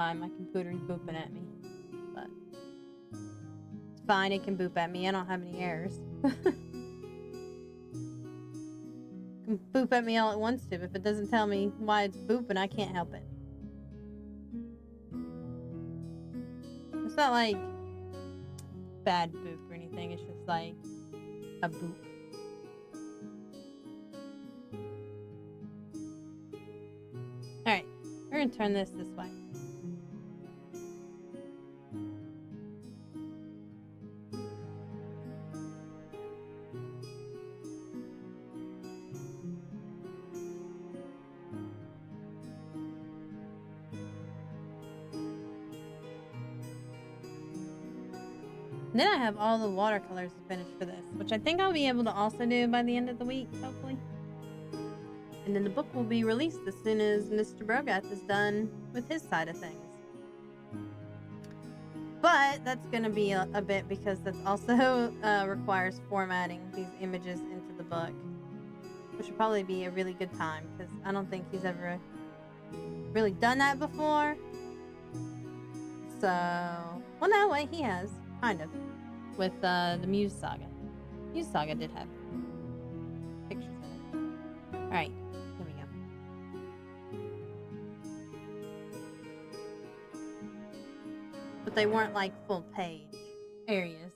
My computer's booping at me, but it's fine. It can boop at me. I don't have any errors. It can boop at me all it wants to. If it doesn't tell me why it's booping, I can't help it. It's not like bad boop or anything. It's just like a boop. Alright, we're gonna turn this way. And then I have all the watercolors to finish for this, which I think I'll be able to also do by the end of the week, hopefully. And then the book will be released as soon as Mr. Brogath is done with his side of things. But that's going to be a bit because that also requires formatting these images into the book, which will probably be a really good time because I don't think he's ever really done that before. So, well, no, wait, he has. Kind of. With the Muse Saga. Muse Saga did have pictures in it. Alright, here we go. But they weren't like full page areas.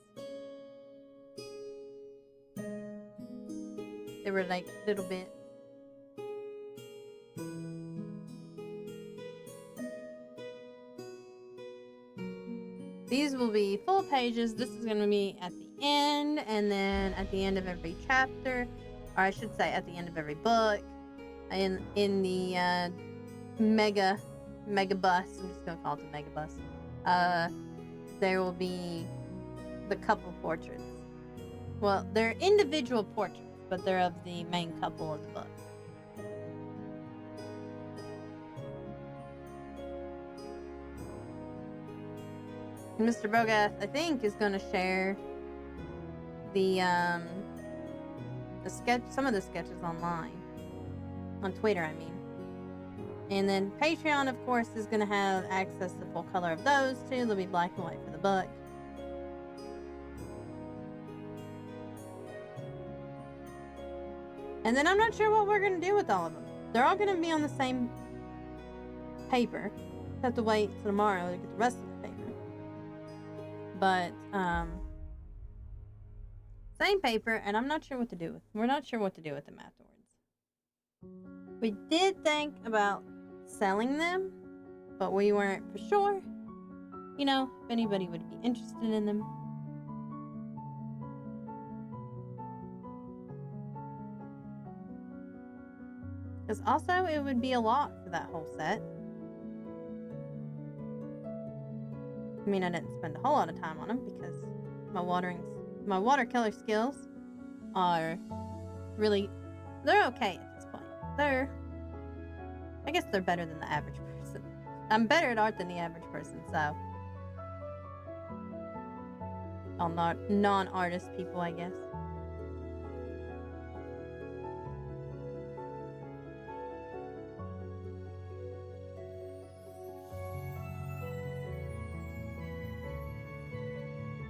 They were like little bits. These will be full pages. This is going to be at the end, and then at the end of every chapter, or I should say at the end of every book, in the mega bus, I'm just going to call it the mega bus, there will be the couple portraits. Well, they're individual portraits, but they're of the main couple of the book. And Mr. Brogath, I think, is going to share some of the sketches online, on Twitter, I mean. And then Patreon, of course, is going to have access to full color of those too. They'll be black and white for the book. And then I'm not sure what we're going to do with all of them. They're all going to be on the same paper. Have to wait till tomorrow to get the rest of the paper. But, same paper, and I'm not sure what to do with. We're not sure what to do with them afterwards. We did think about selling them, but we weren't for sure. You know, if anybody would be interested in them. Because also, it would be a lot for that whole set. I mean, I didn't spend a whole lot of time on them because my watercolor skills are really, they're okay at this point. I guess they're better than the average person. I'm better at art than the average person, so. All non-artist people, I guess.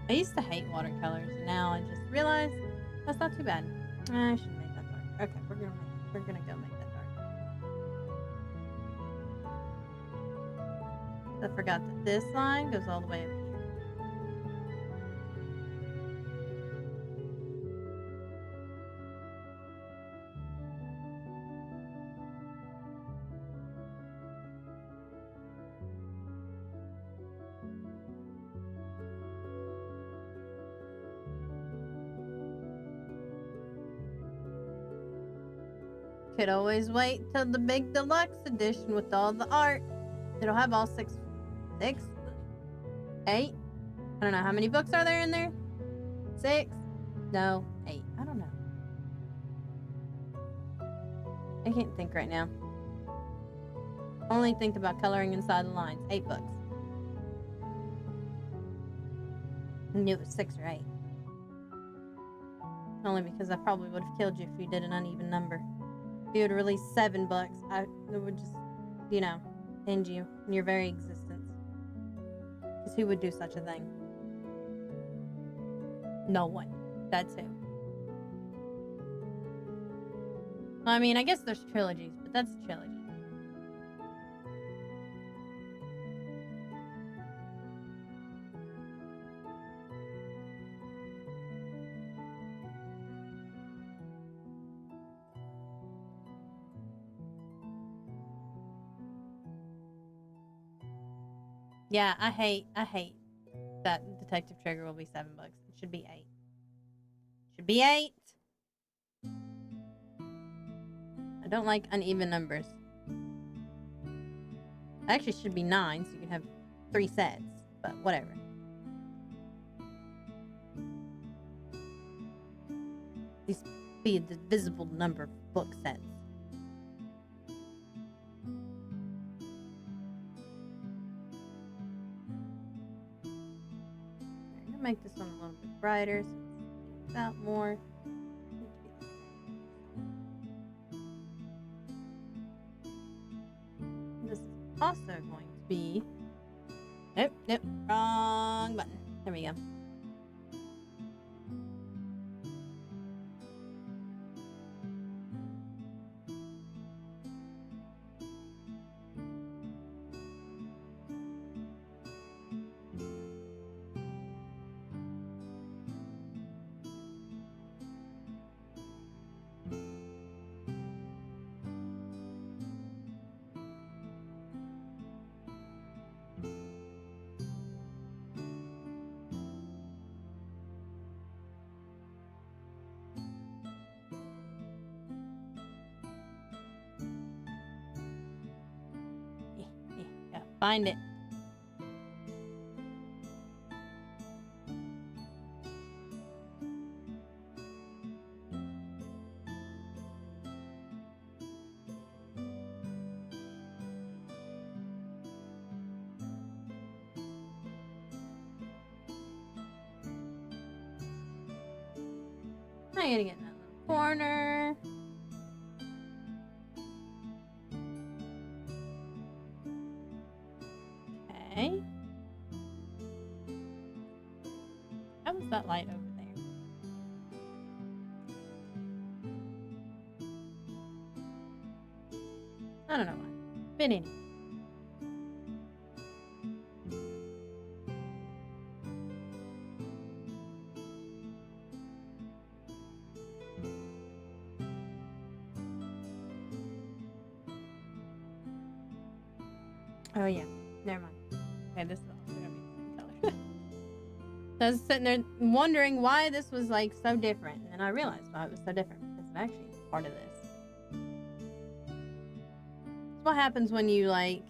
I used to hate watercolors, and now I just realized that's not too bad. I should make that dark. Okay, we're gonna go make that dark. I forgot that this line goes all the way up here. Could always wait till the big deluxe edition with all the art. It'll have all 8? I don't know. How many books are there in there? 6? No, 8. I don't know. I can't think right now. Only think about coloring inside the lines. 8 books. I knew it was 6 or 8. Only because I probably would have killed you if you did an uneven number. If you would release 7 books, it would just, end you in your very existence. who would do such a thing? No one. That's who. I mean, I guess there's trilogies, but that's a trilogy. Yeah, I hate that Detective Trigger will be $7. It should be $8. Should be $8. I don't like uneven numbers. Actually, it should be 9, so you can have 3 sets, but whatever. These be a divisible number of book sets. I'm gonna make this one a little bit brighter so it stands out more. This is also going to be. Nope, wrong button. There we go. Find it. I gotta get in that little corner. Okay. How was that light over there? I don't know why. But anyway. Oh yeah. Never mind. Okay, this is also gonna be the same color. So I was sitting there wondering why this was like so different, and then I realized why it was so different because it actually is part of this. It's what happens when you like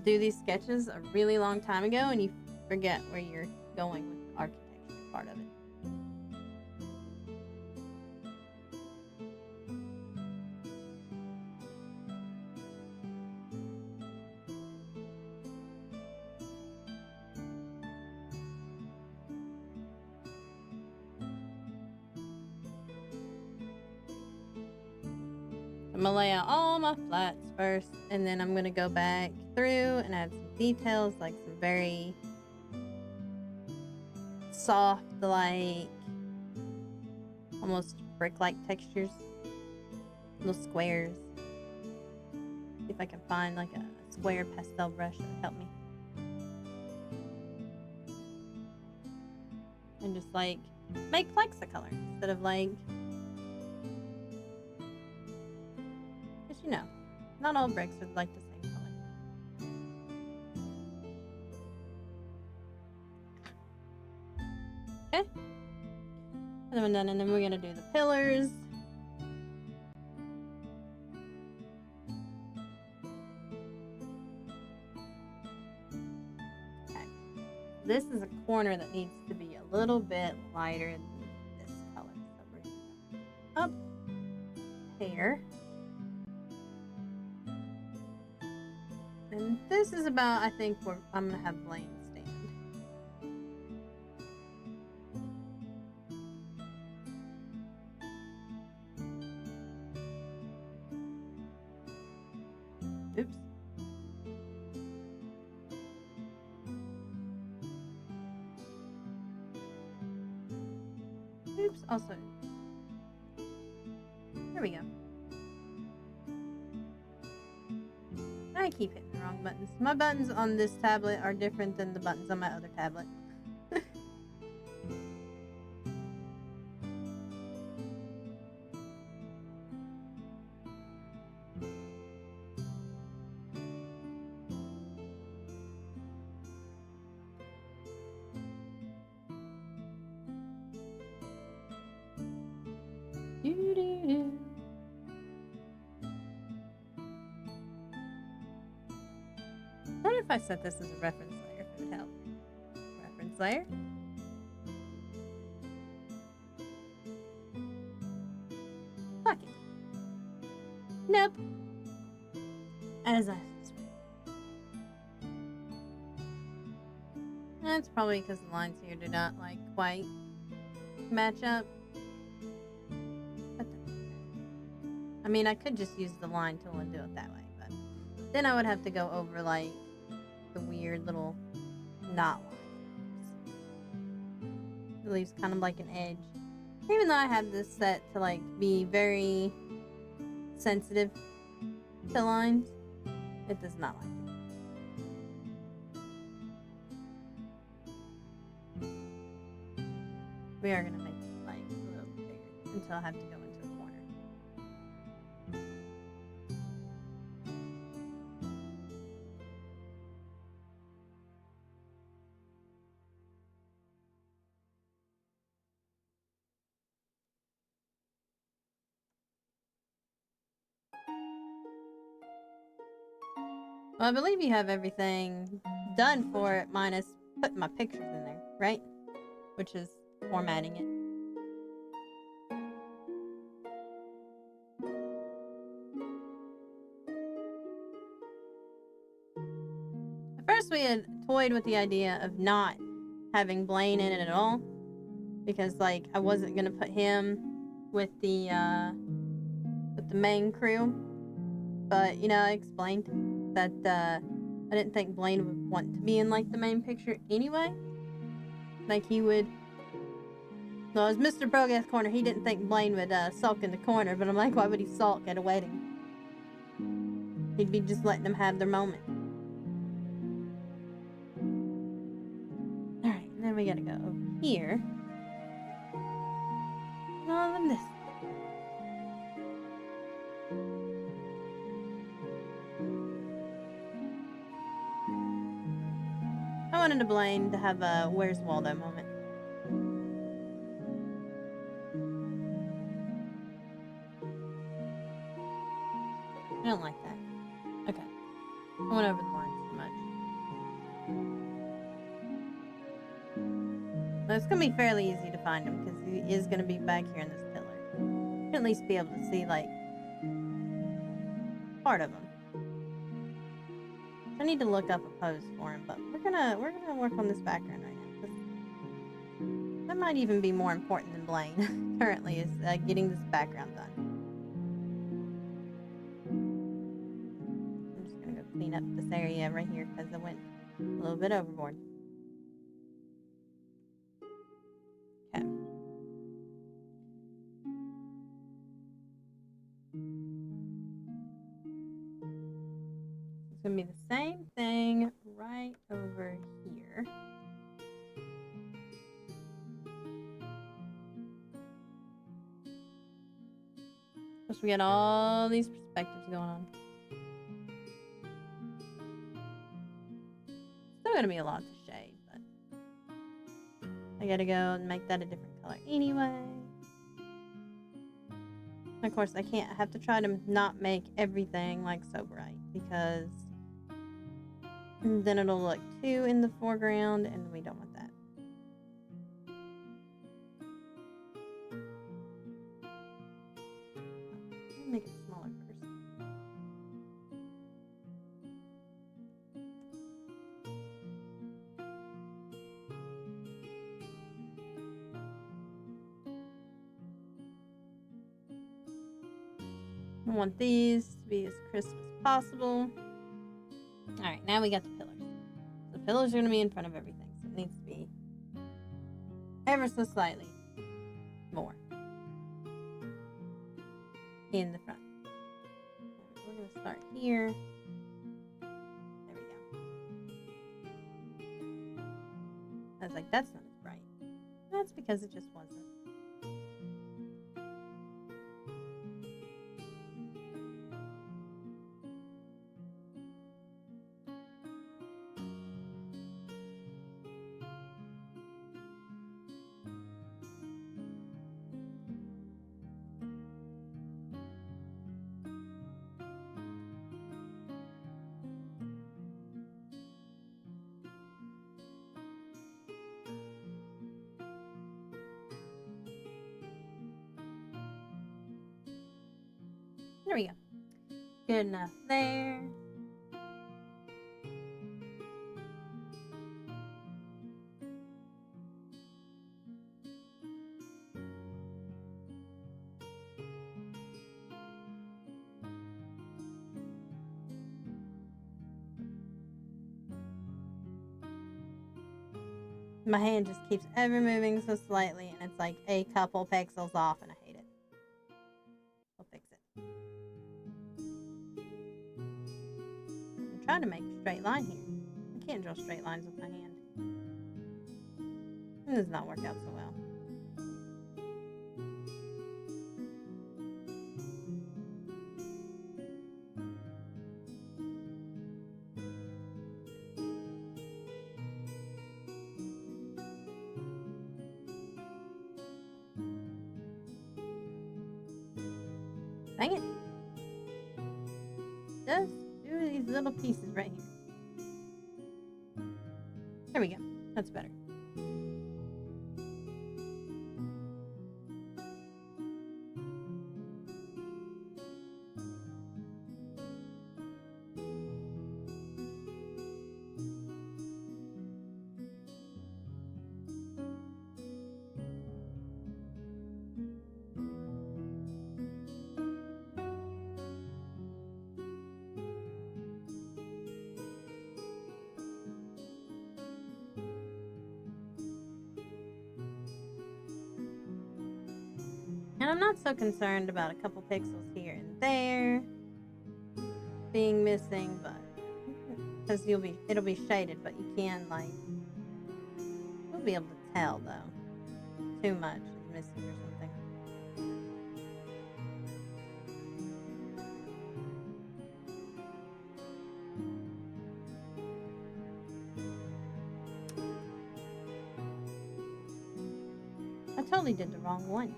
do these sketches a really long time ago and you forget where you're going with the architecture part of it. I'm gonna lay out all my flats first, and then I'm gonna go back through and add some details, like some very soft, like almost brick-like textures, little squares. See if I can find like a square pastel brush that would help me. And just like make flecks of color instead of like, because you know, not all bricks are like the same color. Okay. And then we're gonna do the pillars. Okay. This is a corner that needs to be a little bit lighter than this color. So we're gonna go up here. And this is about, I think, where I'm gonna have Blaine stand. Oops. Oops, also. There we go. I keep hitting the wrong buttons. My buttons on this tablet are different than the buttons on my other tablet. I wonder if I set this as a reference layer, if it would help. Reference layer. Fuck it. Nope. As I suspect. That's probably because the lines here do not like quite match up. But I mean, I could just use the line tool and do it that way, but then I would have to go over like the weird little knot lines. It leaves kind of like an edge. Even though I have this set to like be very sensitive to lines, it does not like it. We are gonna make it like a little bigger until I have to go into a corner. Well, I believe you have everything done for it, minus putting my pictures in there, right? Which is formatting it. At first we had toyed with the idea of not having Blaine in it at all, because like I wasn't gonna put him with the main crew, but you know, I explained that I didn't think Blaine would want to be in like the main picture anyway. Like he would. Well, as Mr. Brogath Corner, he didn't think Blaine would sulk in the corner, but I'm like, why would he sulk at a wedding? He'd be just letting them have their moment. Alright, and then we gotta go over here. And all of this. I wanted to Blaine to have a Where's Waldo moment. I don't like that. Okay. I went over the lines too much. Well, it's going to be fairly easy to find him because he is going to be back here in this pillar. You can at least be able to see, like, part of him. I need to look up a pose for him, but we're gonna work on this background right now. That might even be more important than Blaine currently, is getting this background done. I'm just gonna go clean up this area right here because I went a little bit overboard. Okay. It's gonna be the same thing right over here. Plus we got all these perspectives going on. Still gonna be a lot to shade, but I gotta go and make that a different color anyway. And of course I have to try to not make everything like so bright, because then it'll look too in the foreground and we don't want that. Make it smaller first. I want these to be as crisp as possible. Alright, now we got the pillars. The pillars are going to be in front of everything, so it needs to be ever so slightly more in the front. We're going to start here. There we go. I was like, that's not as bright. That's because it just wasn't. There we go. Good enough there. My hand just keeps ever moving so slightly, and it's like a couple pixels off, and I hate it. We'll fix it. I'm trying to make a straight line here. I can't draw straight lines with my hand. It does not work out so well. Dang it. Just do these little pieces right here. There we go. That's better. And I'm not so concerned about a couple pixels here and there being missing, but because it'll be shaded, but you can you'll be able to tell though too much is missing or something. I totally did the wrong one.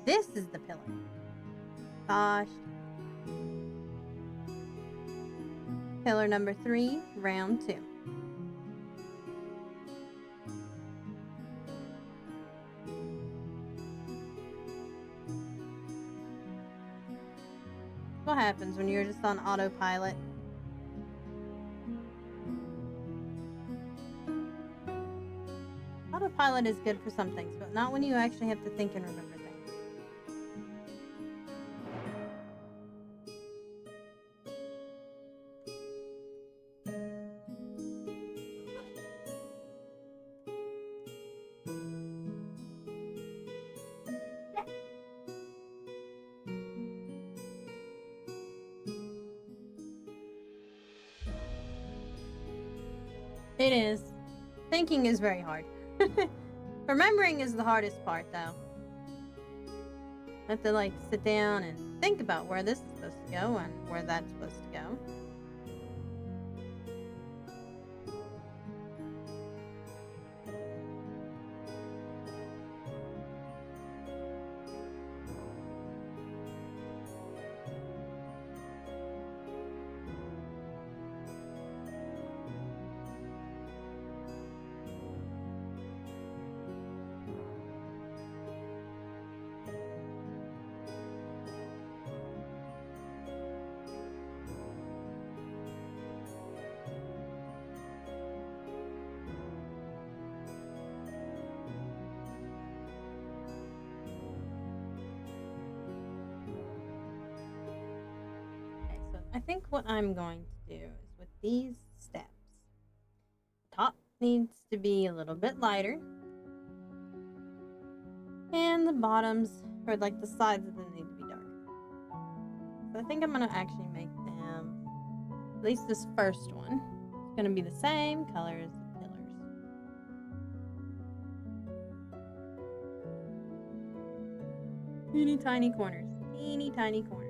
This is the pillar. Gosh. Pillar number 3, round 2. What happens when you're just on autopilot? Autopilot is good for some things, but not when you actually have to think and remember things. It is. Thinking is very hard. Remembering is the hardest part, though. I have to, sit down and think about where this is supposed to go and where that's supposed to go. I think what I'm going to do is with these steps, top needs to be a little bit lighter, and the bottoms, or like the sides of them, need to be darker. So I think I'm gonna actually make them, at least this first one, it's gonna be the same color as the pillars. Teeny tiny corners. Teeny tiny corners.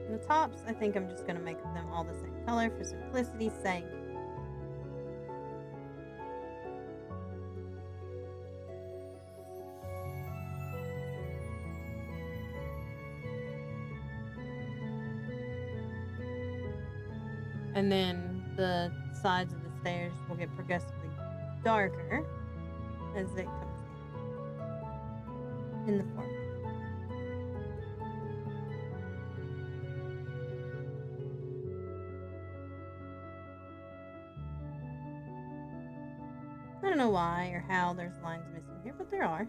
The tops, I think I'm just going to make them all the same color for simplicity's sake. And then the sides of the stairs will get progressively darker as it comes in the form. I don't know why or how there's lines missing here, but there are.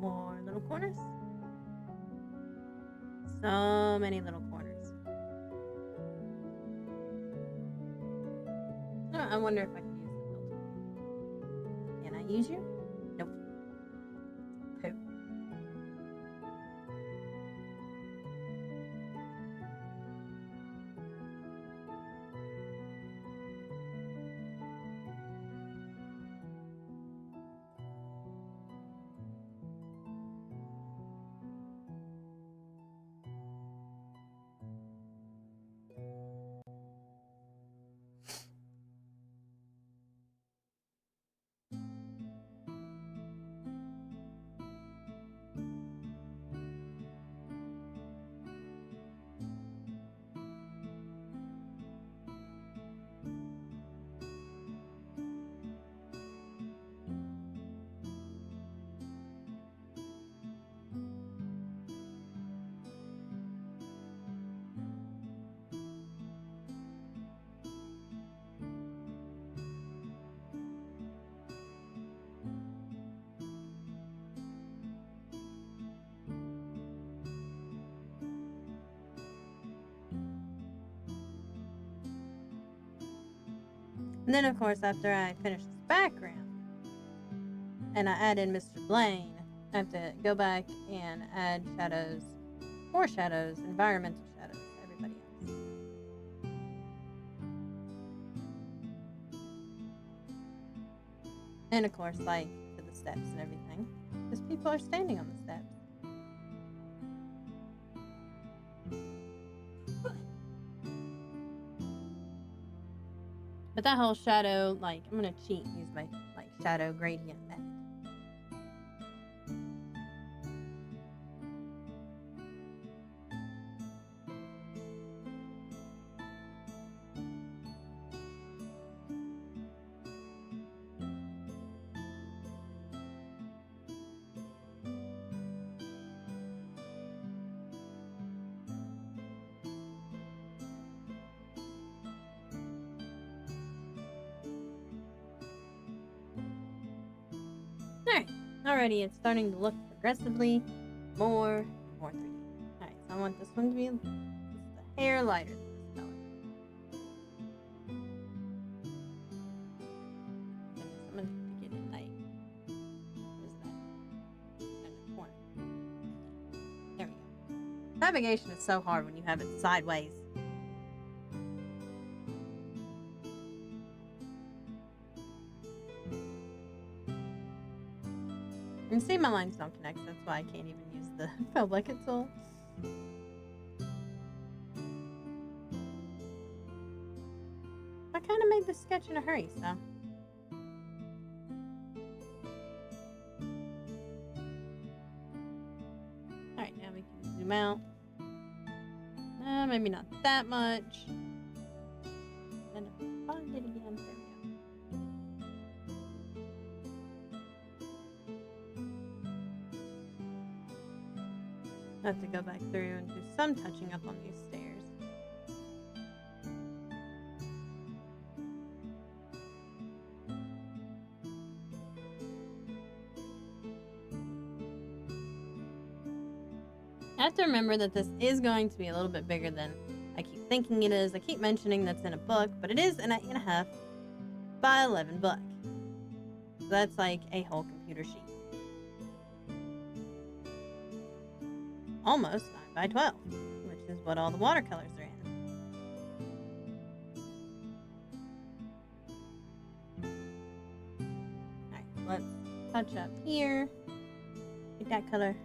More little corners. So many little corners. Oh, I wonder if I can use the filter. Can I use you? Nope. Poop. And then, of course, after I finish this background and I add in Mr. Blaine, I have to go back and add shadows, more shadows, environmental shadows to everybody else. And, of course, like to the steps and everything, because people are standing on the steps. But that whole shadow, like, I'm gonna cheat and use my shadow gradient method. Alrighty, it's starting to look progressively more 3D. Alright, so I want this one to be just a hair lighter than this color. I'm gonna get it like, what is that? In the corner. There we go. Navigation is so hard when you have it sideways. And see, my lines don't connect, so that's why I can't even use the fell bucket tool. I kind of made this sketch in a hurry, so. Alright, now we can zoom out. Maybe not that much. Then find it again. There we go. I have to go back through and do some touching up on these stairs. I have to remember that this is going to be a little bit bigger than I keep thinking it is. I keep mentioning that's in a book, but it is an 8.5 by 11 book. So that's like a whole computer sheet. Almost 9 by 12, which is what all the watercolors are in. Alright, let's touch up here. Get that color.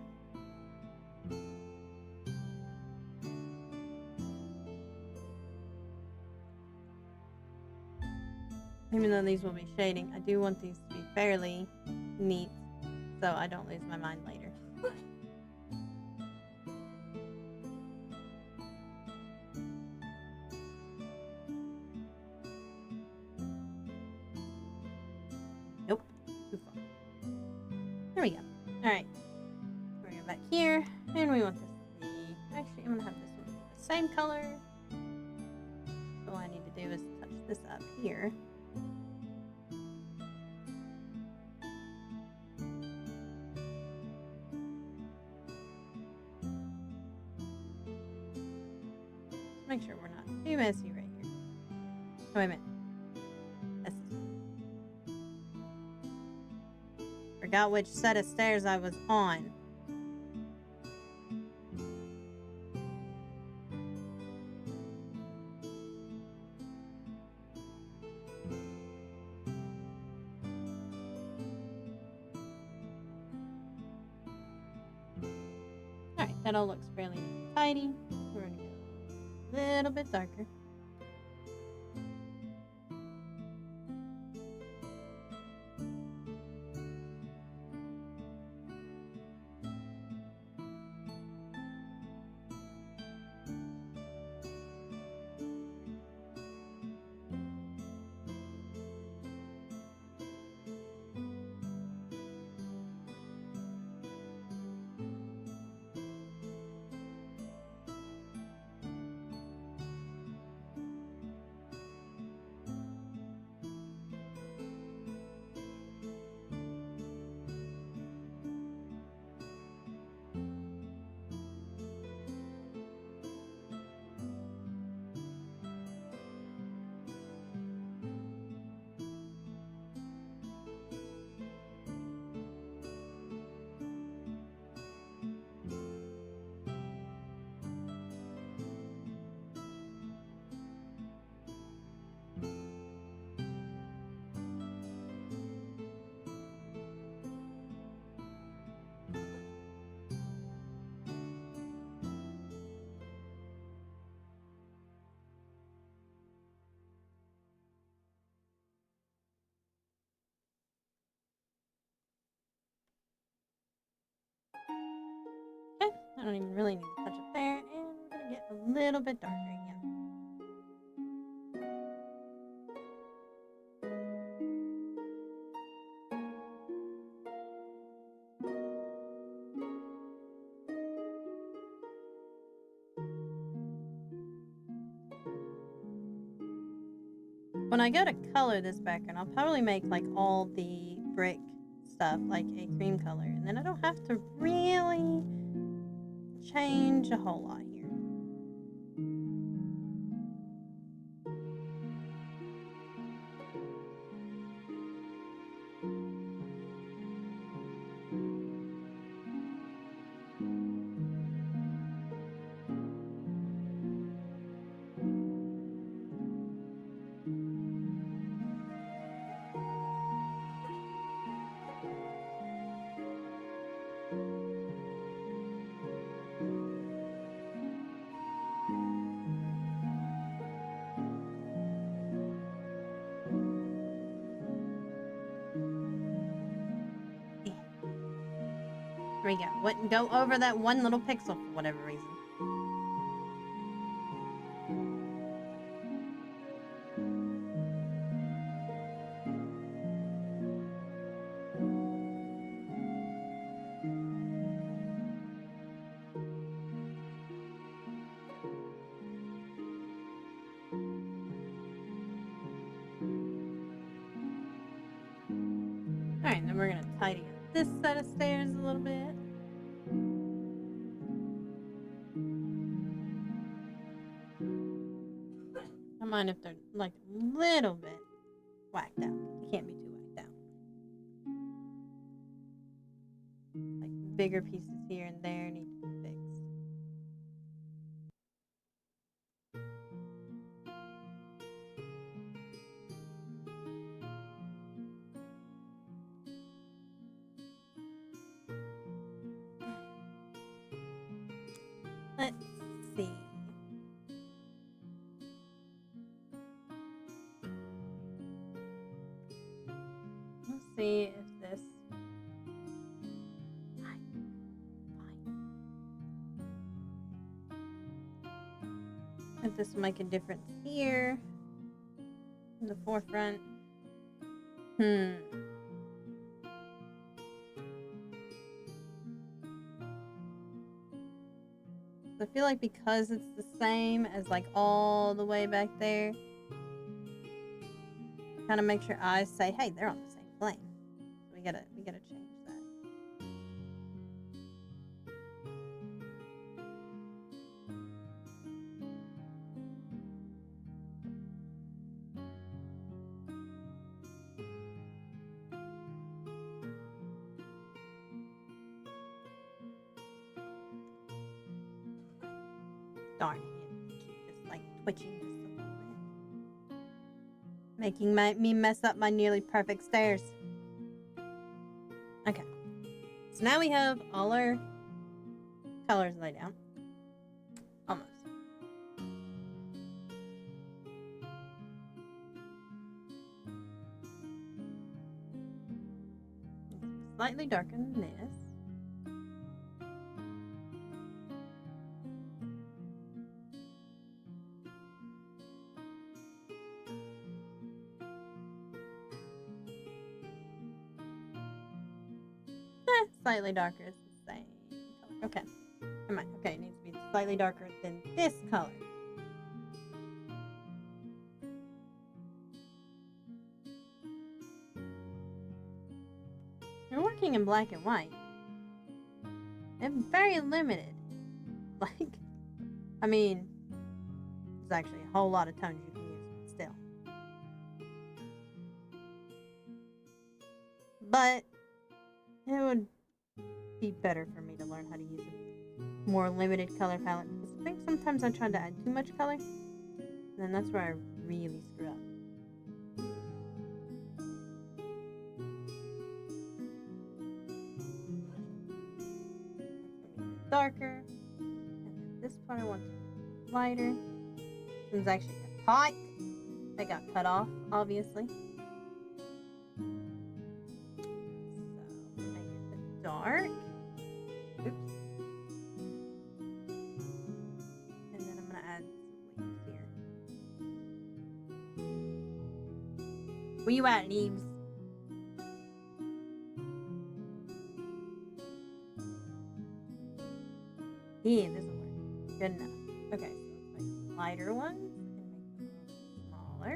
Even though these will be shading, I do want these to be fairly neat so I don't lose my mind later. Nope, too far. There we go. Alright, we're going back here, and we want this to be... Actually, I'm going to have this one be the same color. All I need to do is touch this up here. Make sure we're not too messy right here. Oh, wait a minute. That's this one. Forgot which set of stairs I was on. Alright, that all looks fairly tidy. We're gonna go a little bit darker. Okay, I don't even really need to touch up there, and we're gonna get a little bit darker again. When I go to color this background, I'll probably make like all the brick stuff like a cream color, and then I don't have to really change a whole lot here. There we go. Wouldn't go over that one little pixel for whatever reason. Alright, then we're gonna tidy up this set of stairs a little bit. I don't mind if they're like a little bit whacked out. They can't be too whacked out. Like bigger pieces here and there need to be fixed. Let's see. Let's see if this. Fine. If this will make a difference here in the forefront. I feel like because it's the same as like all the way back there, kind of makes your eyes say, "Hey, they're on the same plane." So we gotta change that. Darn it. Keep this like twitching just a little bit. Making me mess up my nearly perfect stairs. Okay. So now we have all our colors laid out. Almost. Slightly darker than this. Slightly darker is the same color. Okay. Come on. Okay, it needs to be slightly darker than this color. You're working in black and white. And very limited. Like, I mean, there's actually a whole lot of tones you can use, but still. But it would be better for me to learn how to use a more limited color palette, because I think sometimes I try to add too much color, and then that's where I really screw up. Darker, and then this part I want to be lighter. This one's actually a pot. That got cut off, obviously. So make it dark. Oops. And then I'm gonna add some leaves here. Where you at, leaves? Yeah, this will work. Good enough. Okay, so let's make lighter ones and make them a little smaller.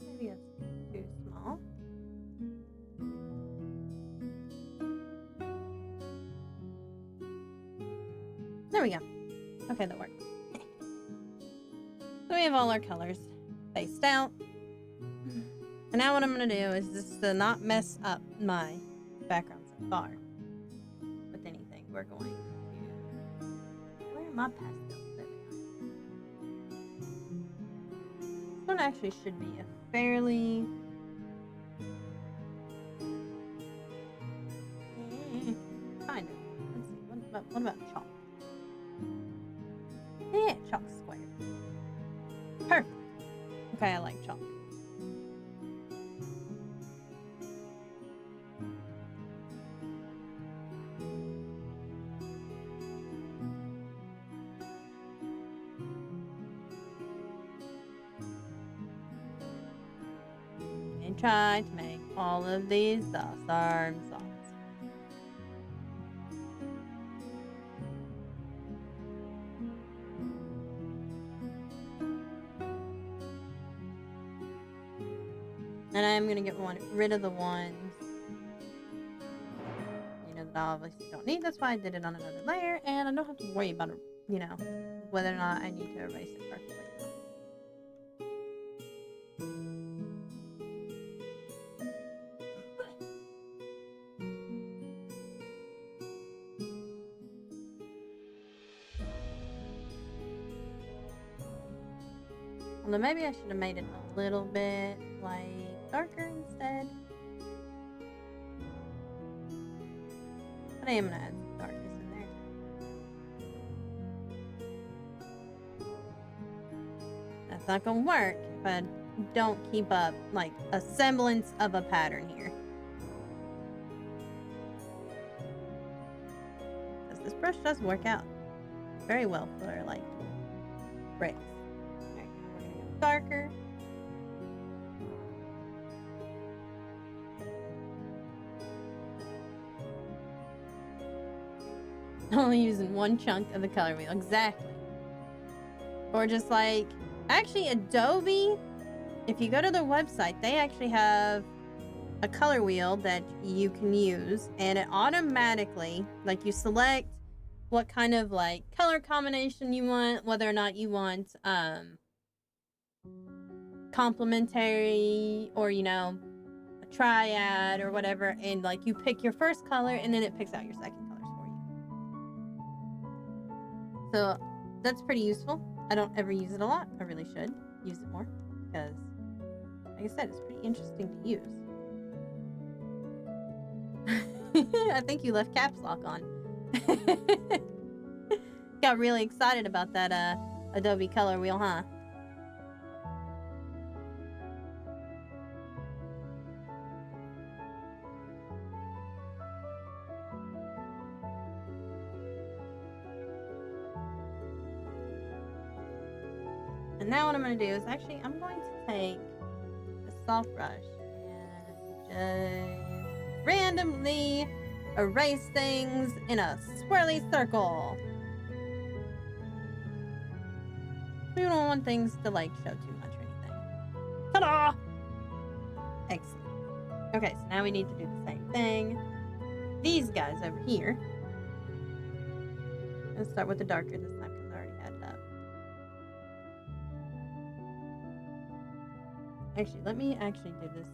Maybe that's too small. There we go. Okay, that works. So we have all our colors spaced out. And now what I'm going to do is just to not mess up my background so far with anything, we're going to... Where are my pastels? There they are. This one actually should be a fairly... kind of. Let's see. What about chalk? Yeah, chalk's square. Perfect. Okay, I like chalk. and try to make all of these awesome songs. And I am going to get rid of the ones, that I obviously don't need. That's why I did it on another layer, and I don't have to worry about, whether or not I need to erase it perfectly. Although maybe I should have made it a little bit, darker instead. But I am going to add some darkness in there. That's not going to work if I don't keep up, a semblance of a pattern here. Because this brush does work out very well for, bricks. Alright, we're going to go darker. Only using one chunk of the color wheel. Exactly. Or just actually Adobe, if you go to their website, they actually have a color wheel that you can use, and it automatically, you select what kind of color combination you want, whether or not you want complementary or a triad or whatever, and you pick your first color and then it picks out your second colors for you. So that's pretty useful. I don't ever use it a lot. I really should use it more because, like I said, it's pretty interesting to use. I think you left caps lock on. Got really excited about that Adobe color wheel, huh? And now what I'm going to do is I'm going to take the soft brush and just randomly erase things in a swirly circle. We don't want things to show too much or anything. Ta-da! Excellent. Okay, so now we need to do the same thing. These guys over here. Let's start with the darker this time because I already had it up. Actually, let me do this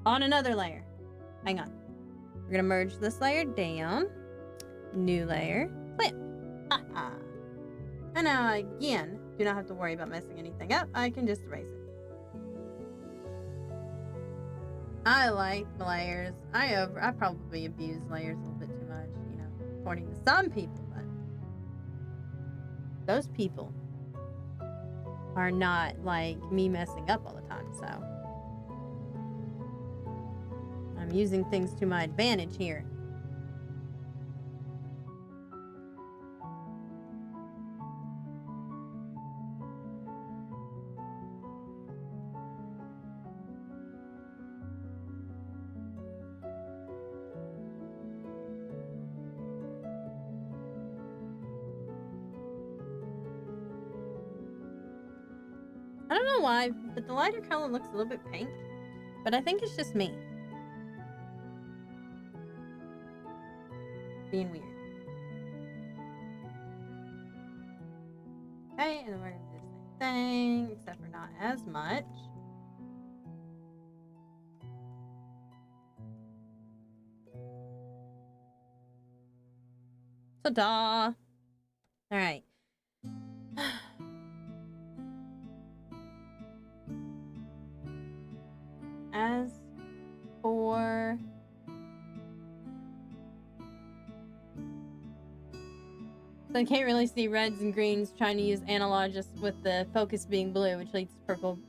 on another layer. Hang on. We're going to merge this layer down. New layer. Flip. Ha-ha. And now, again, do not have to worry about messing anything up. I can just erase it. I like layers. I probably abuse layers a little bit too much, according to some people, but those people are not like me messing up all the time, so I'm using things to my advantage here. I don't know why, but the lighter color looks a little bit pink, but I think it's just me being weird. Okay, and then we're gonna do the same thing, except for not as much. Ta-da! Alright. As for so I can't really see reds and greens trying to use analog just with the focus being blue, which leads to purple,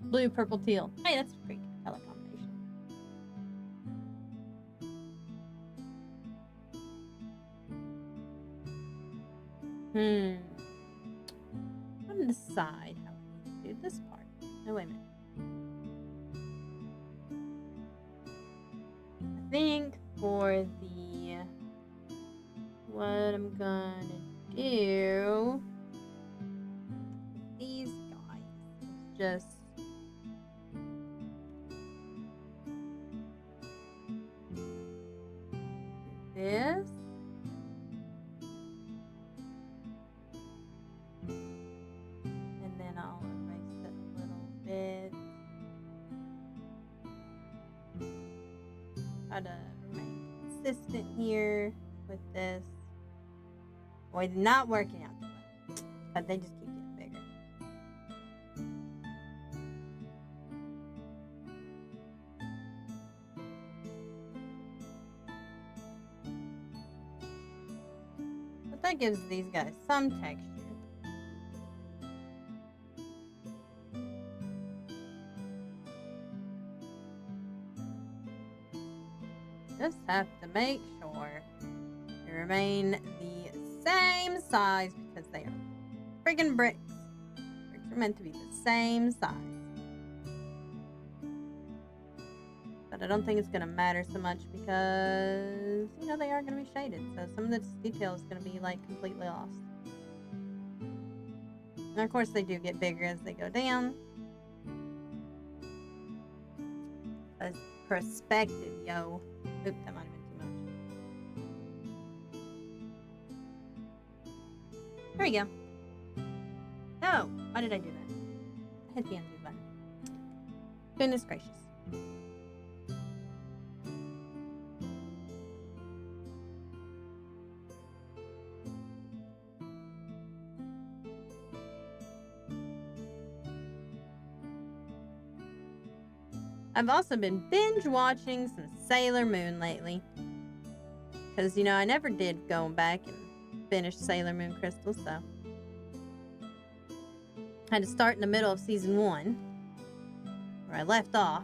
blue, purple, teal. Hey, that's a pretty good color combination. I'm gonna decide how we need to do this part. No, wait a minute. think for the what I'm gonna do with these guys is just this. And then I'll erase it a little bit. Try to remain consistent here with this. Boy, not working out too well. But they just keep getting bigger. But that gives these guys some texture. Just have to make sure they remain the same size because they are friggin' bricks. Bricks are meant to be the same size. But I don't think it's going to matter so much because, you know, they are going to be shaded. So some of this detail is going to be, like, completely lost. And, of course, they do get bigger as they go down. As perspective, yo. Oop, that might have been too much. There we go. Oh, why did I do that? I hit the undo button. Goodness gracious. I've also been binge watching some Sailor Moon lately. Because, you know, I never did go back and finish Sailor Moon Crystal, so. I had to start in the middle of season 1, where I left off.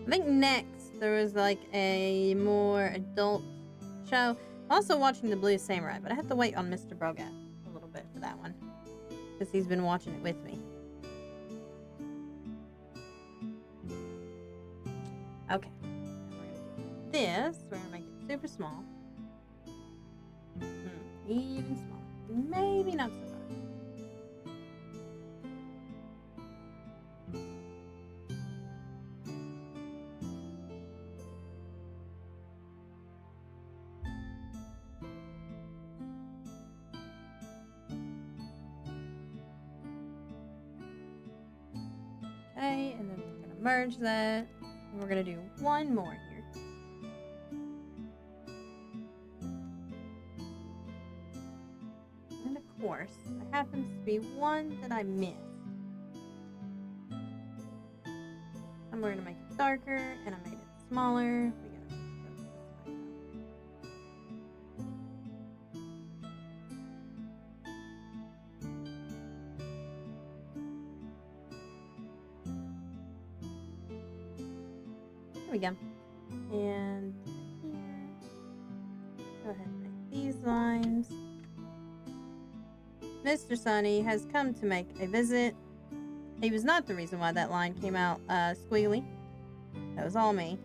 I think next there was like a more adult show. I'm also watching The Blue Samurai, but I have to wait on Mr. Brogat a little bit for that one. Because he's been watching it with me. Okay. We're going to do this. We're going to make it super small. Even smaller. Maybe not so much. Okay, and then we're going to merge that. And we're going to do one more here. And of course, there happens to be one that I missed. And we're going to make it darker, and I made it smaller. We got to go this way. There we go. And here, go ahead and make these lines. Mr. Sunny has come to make a visit. He was not the reason why that line came out squealy. That was all me.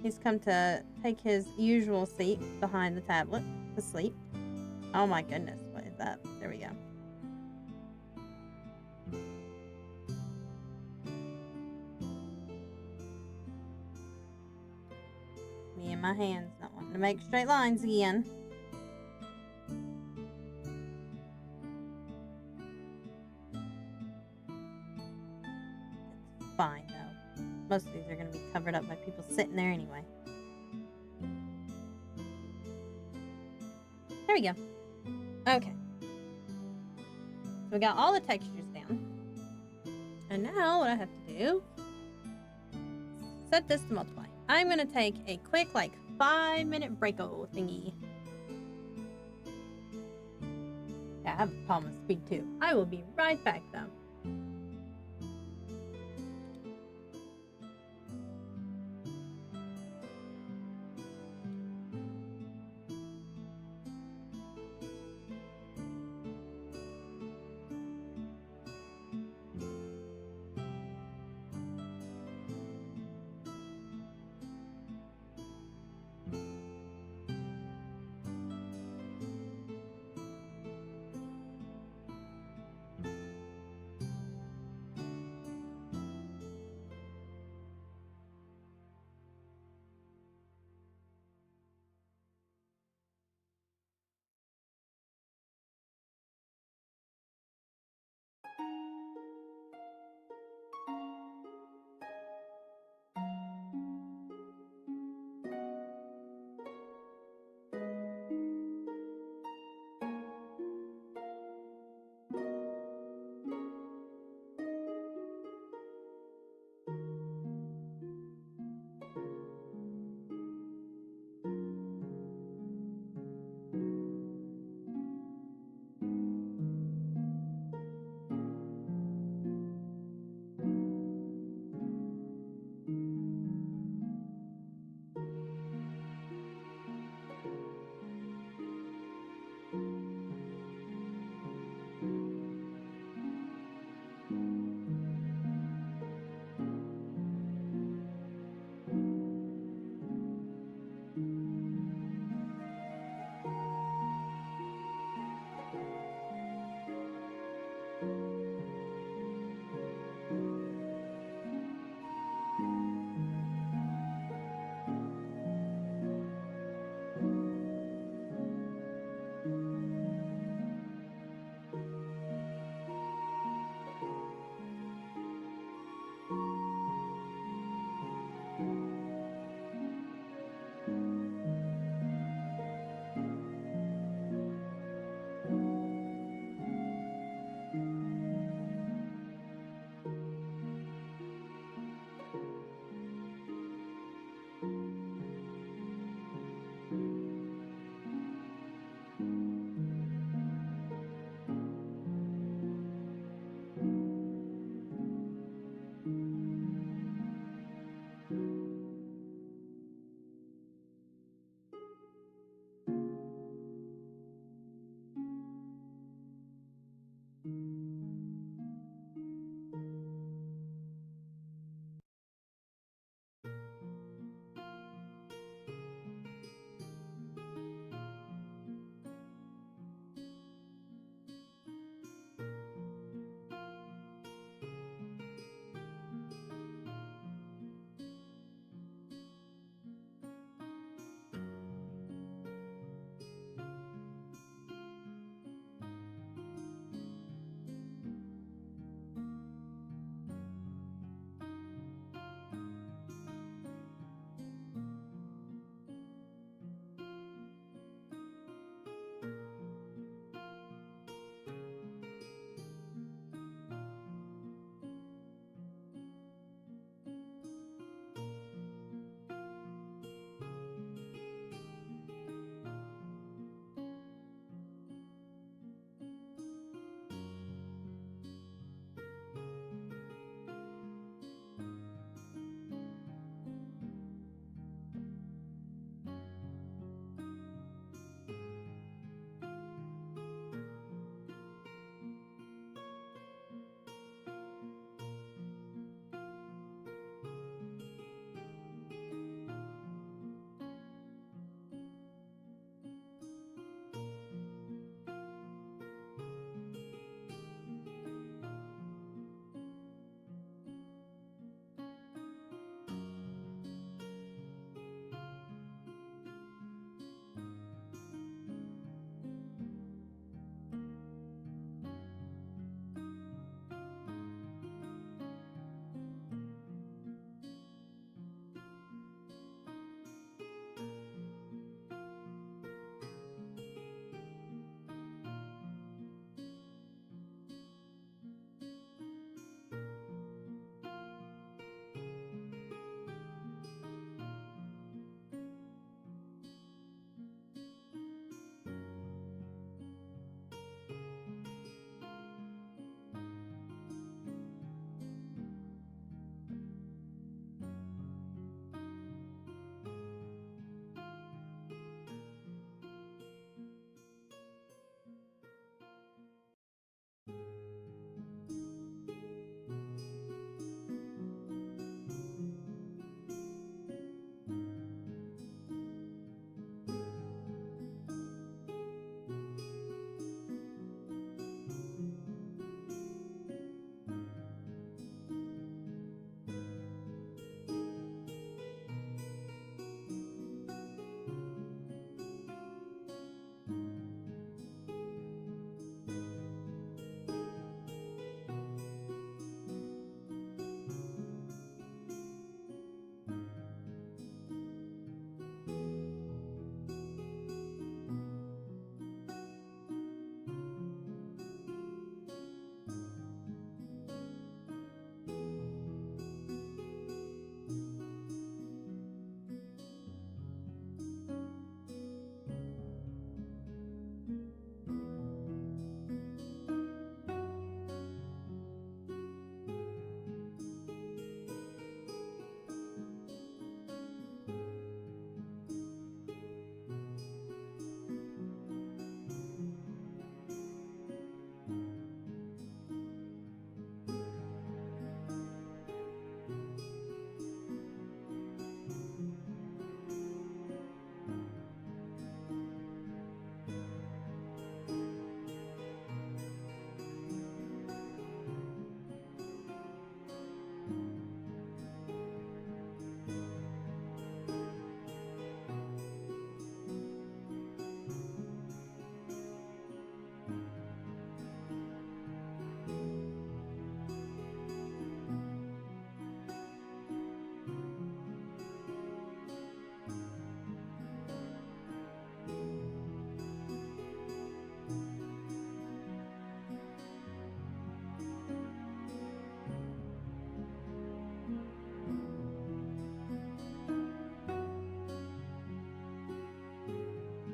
He's come to take his usual seat behind the tablet to sleep. Oh my goodness, what is that? There we go. Me and my hands not wanting to make straight lines again. It's fine though. Most of these are going to be covered up by people sitting there anyway. There we go. Okay. So we got all the textures down. And now what I have to do is set this to multiply. I'm going to take a quick, like, 5-minute break-o thingy. Yeah, I have a problem with speed too. I will be right back, though.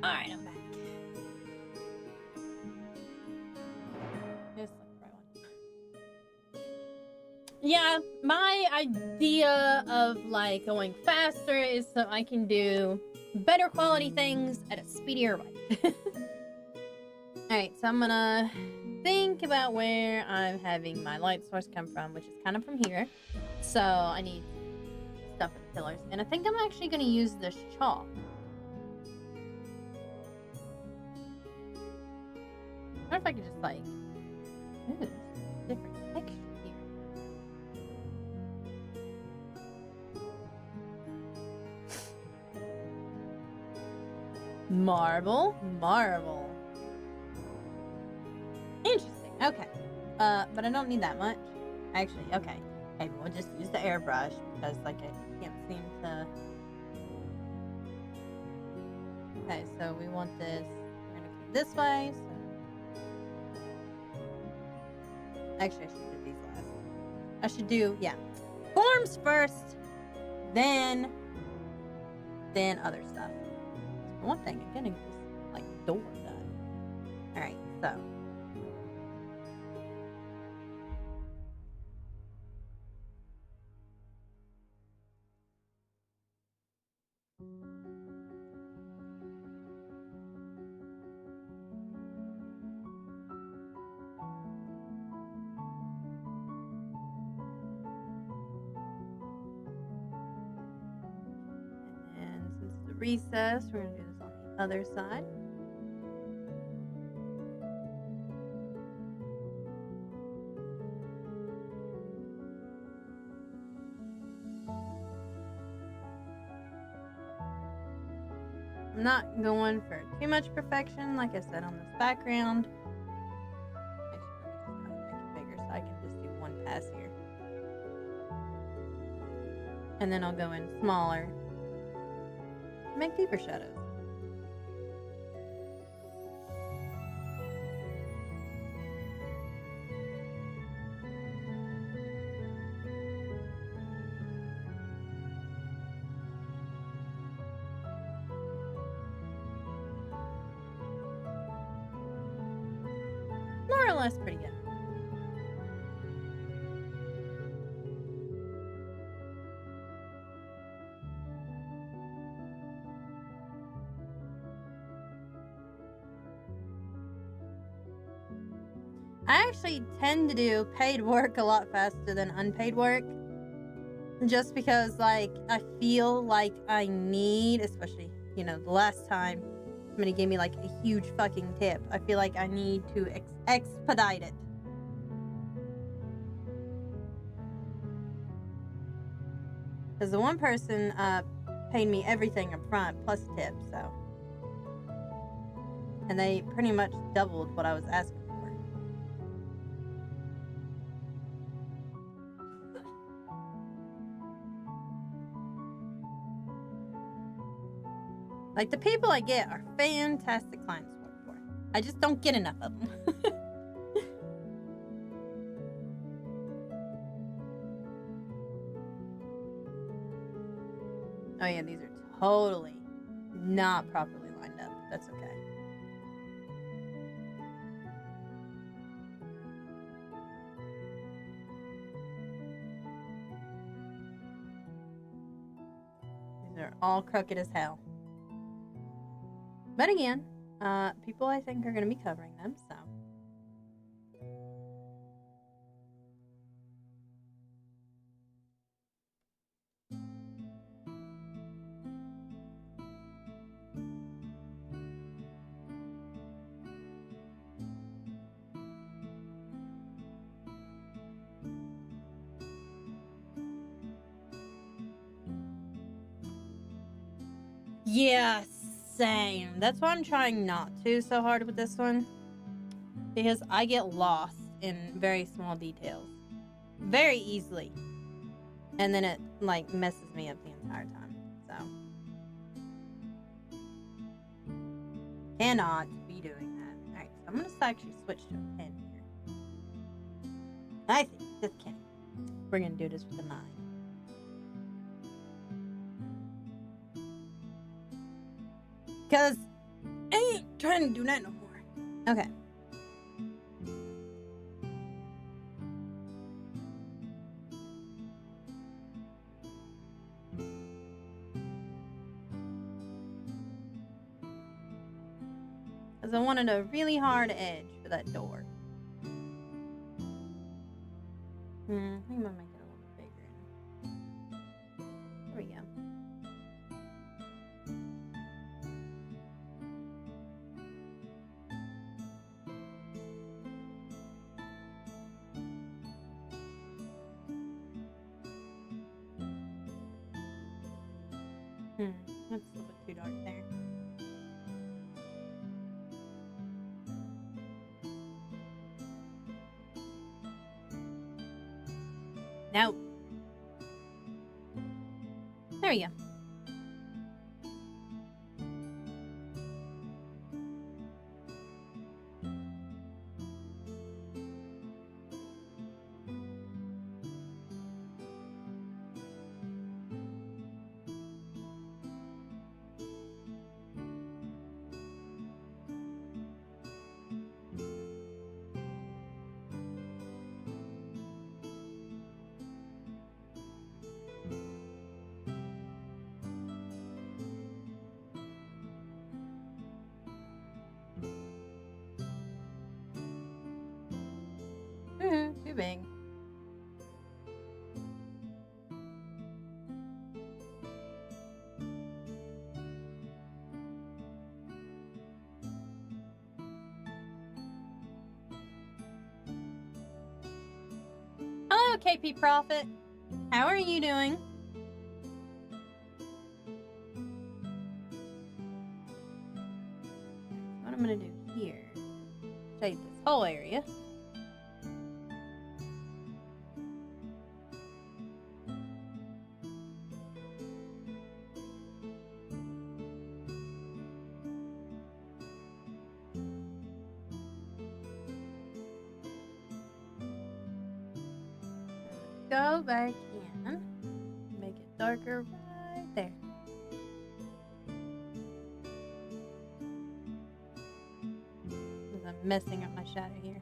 Alright, I'm back. Yes, right one. Yeah, my idea of like going faster is so I can do better quality things at a speedier rate. Alright, so I'm gonna think about where I'm having my light source come from, which is kind of from here. So I need stuff with pillars. And I think I'm actually gonna use this chalk. I wonder if I could just like, ooh, different texture here. Marble. Interesting. Okay. But I don't need that much. Actually, okay. Maybe we'll just use the airbrush because like I can't seem to. Okay, so we want this. We're gonna come this way. So actually, I should do these last. I should do forms first, then other stuff. For one thing, I'm getting this like door done. All right, so. And since it's a recess, we're gonna do this on the other side. I'm not going for too much perfection, like I said, on this background. Actually, let me just kind of make it bigger so I can just do one pass here. And then I'll go in smaller to make deeper shadows. More or less pretty good. I actually tend to do paid work a lot faster than unpaid work. Just because, like, I feel like I need, especially, the last time somebody gave me, like, a huge fucking tip. I feel like I need to expedite it. Because the one person paid me everything up front plus a tip, so. And they pretty much doubled what I was asking for. Like, the people I get are fantastic clients to work for. I just don't get enough of them. Oh yeah, these are totally not properly lined up. That's okay. These are all crooked as hell. But again, people I think are going to be covering them, so. Yeah, same. That's why I'm trying not to so hard with this one. Because I get lost in very small details. Very easily. And then it, like, messes me up the entire time. So. Cannot be doing that. Alright, so I'm going to actually switch to a pen here. I think, just kidding. We're going to do this with a 9. Because trying to do that no more. Okay. Because I wanted a really hard edge for that door. I think I'm gonna make it a little bit bigger. There we go. That's a little bit too dark there. No. There you go. Too big. Hello, KP Prophet. How are you doing? What I'm gonna do here, shade this whole area. Go back in, make it darker right there. Because I'm messing up my shadow here.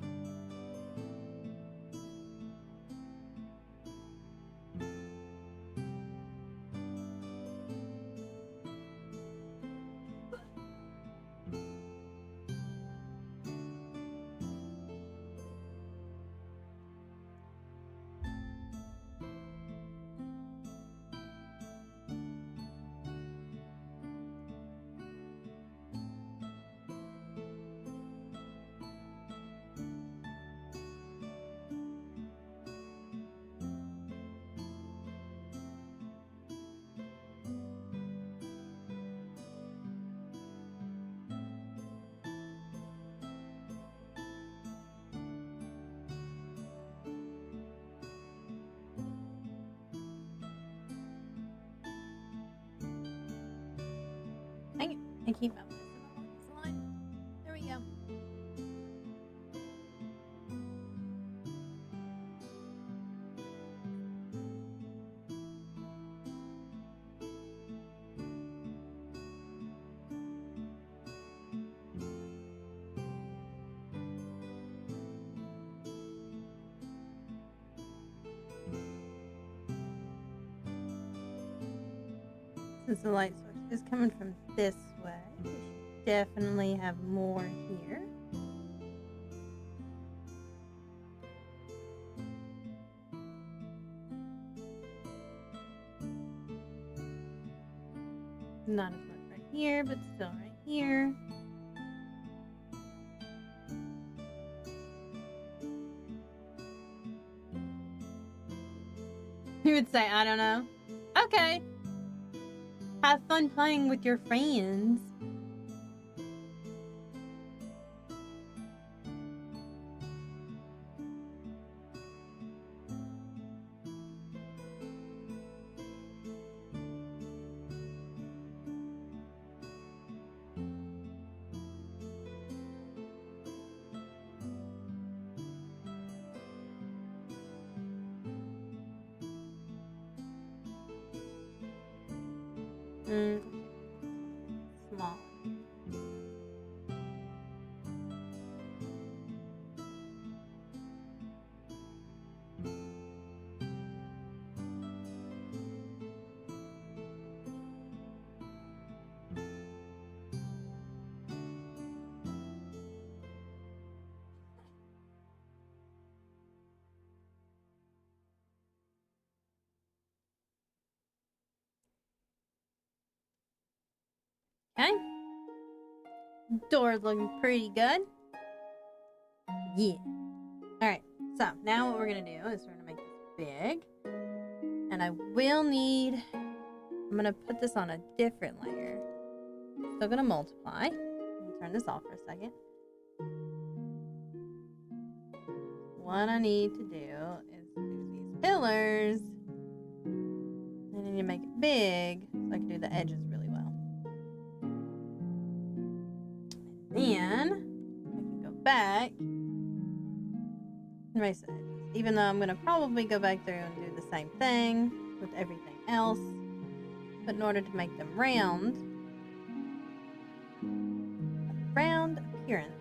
I keep up along this line. There we go. Since the light source is coming from this way, we should definitely have more here. Not as much right here, but still right here. You would say, I don't know. Okay. Have fun playing with your friends. Small. Okay. Door's looking pretty good. Yeah. Alright, so now what we're going to do is we're going to make this big. And I will need... I'm going to put this on a different layer. Still going to multiply. Turn this off for a second. What I need to do is do these pillars. I need to make it big so I can do the edges really well. And then I can go back and erase the edges. Even though I'm going to probably go back through and do the same thing with everything else. But in order to make them round appearance.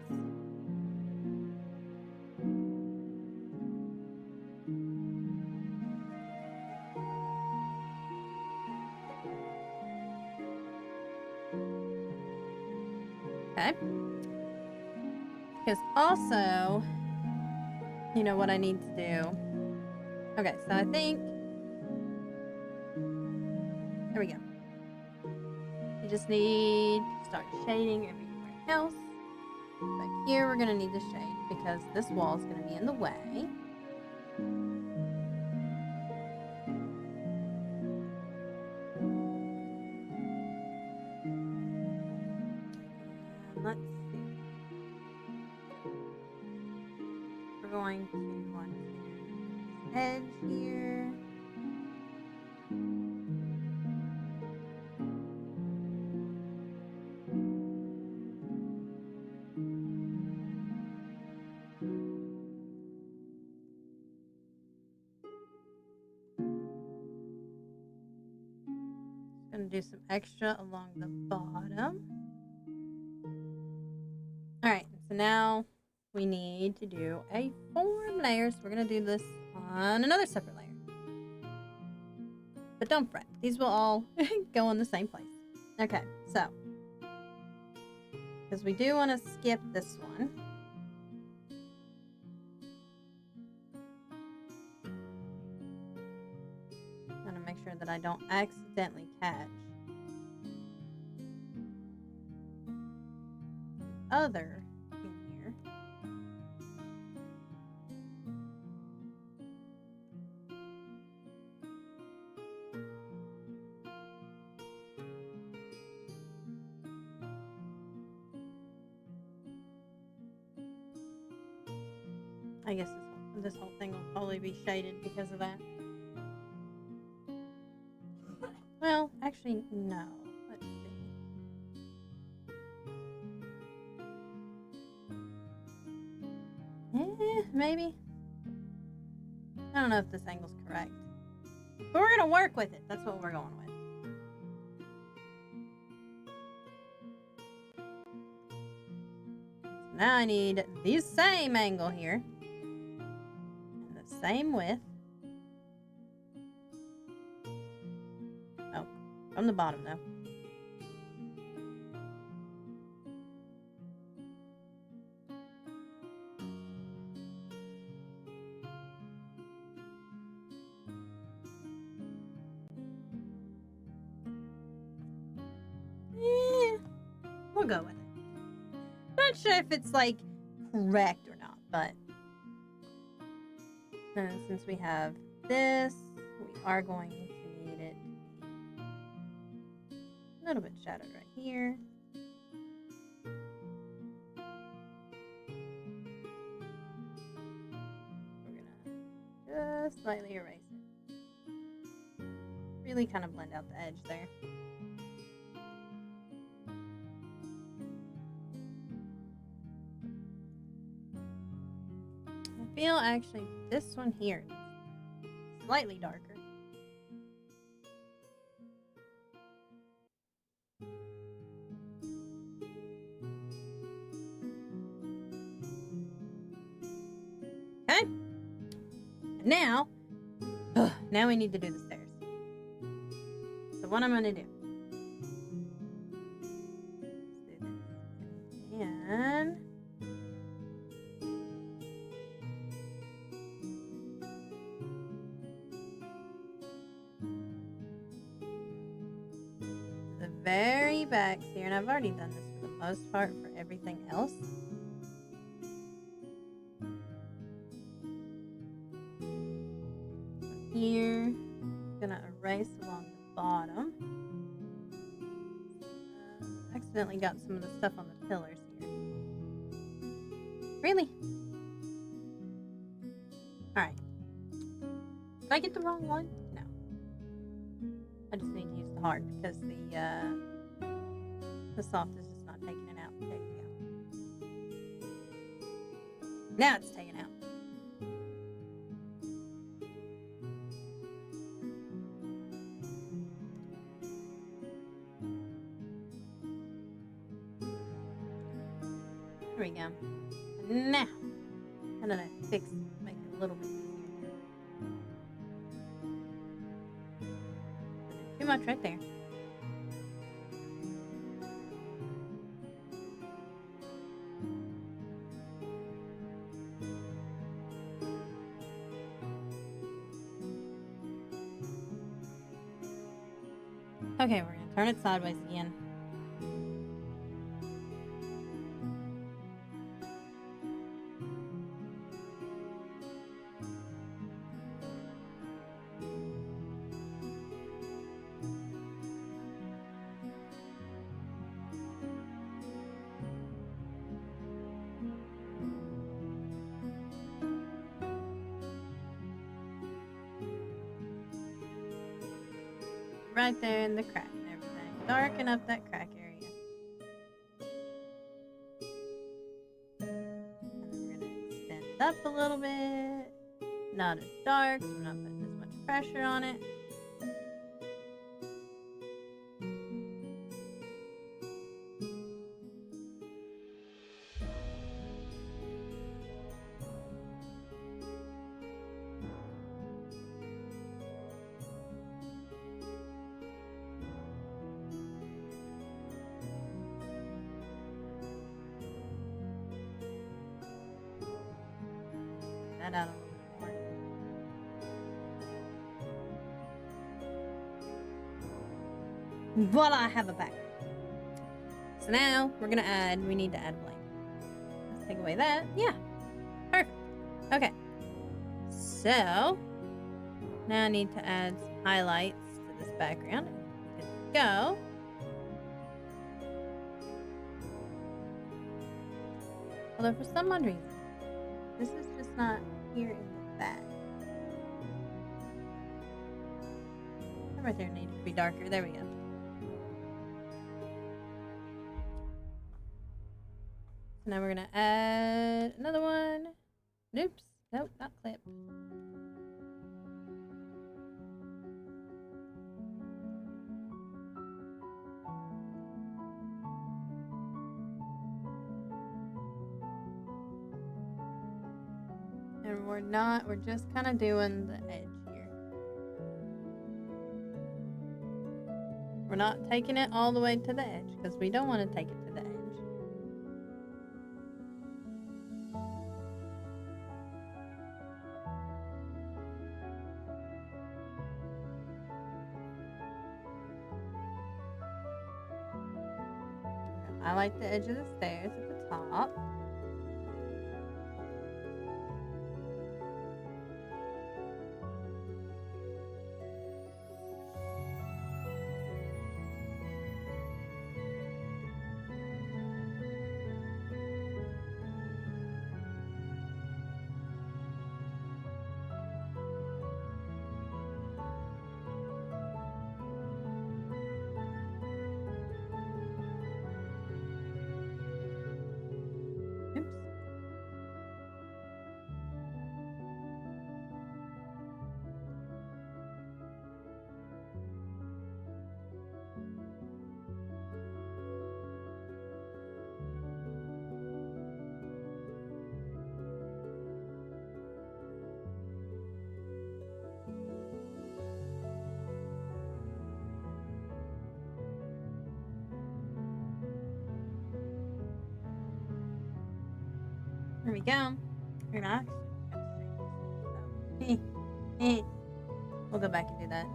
Okay. Because also, you know what I need to do. Okay, so I think, there we go. You just need to start shading everywhere else. But here we're going to need the shade because this wall is going to be in the way. Let's see. We're going to want to do this edge here. Going to do some extra along the bottom. Alright, so now we need to do a form layer. So we're going to do this on another separate layer. But don't fret. These will all go in the same place. Okay, so. Because we do want to skip this one. I'm going to make sure that I don't accidentally catch the other in here. I guess this whole thing will probably be shaded because of that. Well, actually, no. Let's see. Maybe. I don't know if this angle's correct. But we're going to work with it. That's what we're going with. So now I need the same angle here. And the same width. Oh, from the bottom though. We'll go with it. Not sure if it's like correct or not, but since we have this, we are going to need it a little bit shadowed right here. We're gonna just slightly erase it. Really kind of blend out the edge there. I feel actually this one here is slightly darker. Okay. And now we need to do the stairs. So what I'm going to do. Let's do this. And very backs here, and I've already done this for the most part for everything else. Here, I'm gonna erase along the bottom. Accidentally got some of the stuff on the pillars here. Really? Alright. Did I get the wrong one? No. I just need to use the hard because the soft is just not taking it out. There you go. Now it's taken out. There we go. And now, I'm gonna fix it, make it a little bit easier. Too much right there. Okay, we're gonna turn it sideways again. Right there in the crack and everything. Darken up that crack area. And then we're going to extend it up a little bit. Not as dark, so we're not putting as much pressure on it. That out a little bit more. Voila, I have a back. So now we're gonna add, we need to add blank. Let's take away that. Yeah, perfect. Okay, so now I need to add some highlights to this background. Good to go. Although for some odd reason, this is just not here in the back. That right there needs to be darker. There we go. So now we're gonna add another one. Oops. Nope, not clip. And we're just kind of doing the edge here. We're not taking it all the way to the edge because we don't want to take it to the edge. I like the edge of the stairs at the top. There we go. We're not. We'll go back and do that.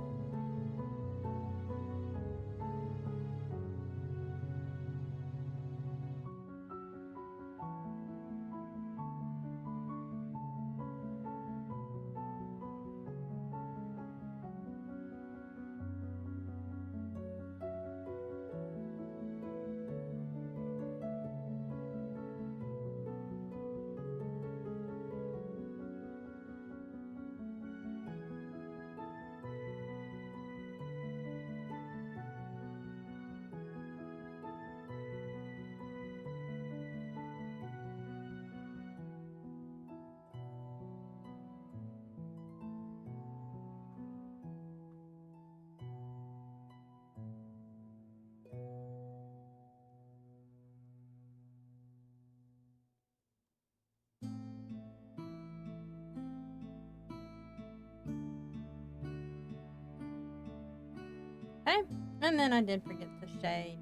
Okay, and then I did forget to shade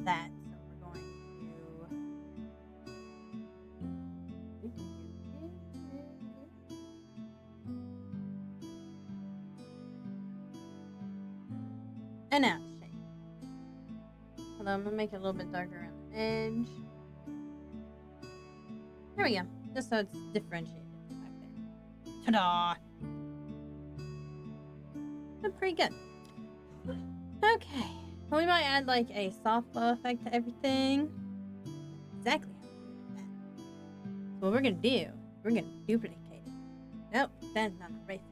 that, so we're going to and now shade. Hold on, I'm gonna make it a little bit darker around the edge. There we go, just so it's differentiated back there. Ta-da! That's pretty good. Okay, we might add like a soft glow effect to everything. Exactly how we do that. So what we're gonna do, we're gonna duplicate it. Nope, that's not a eraser.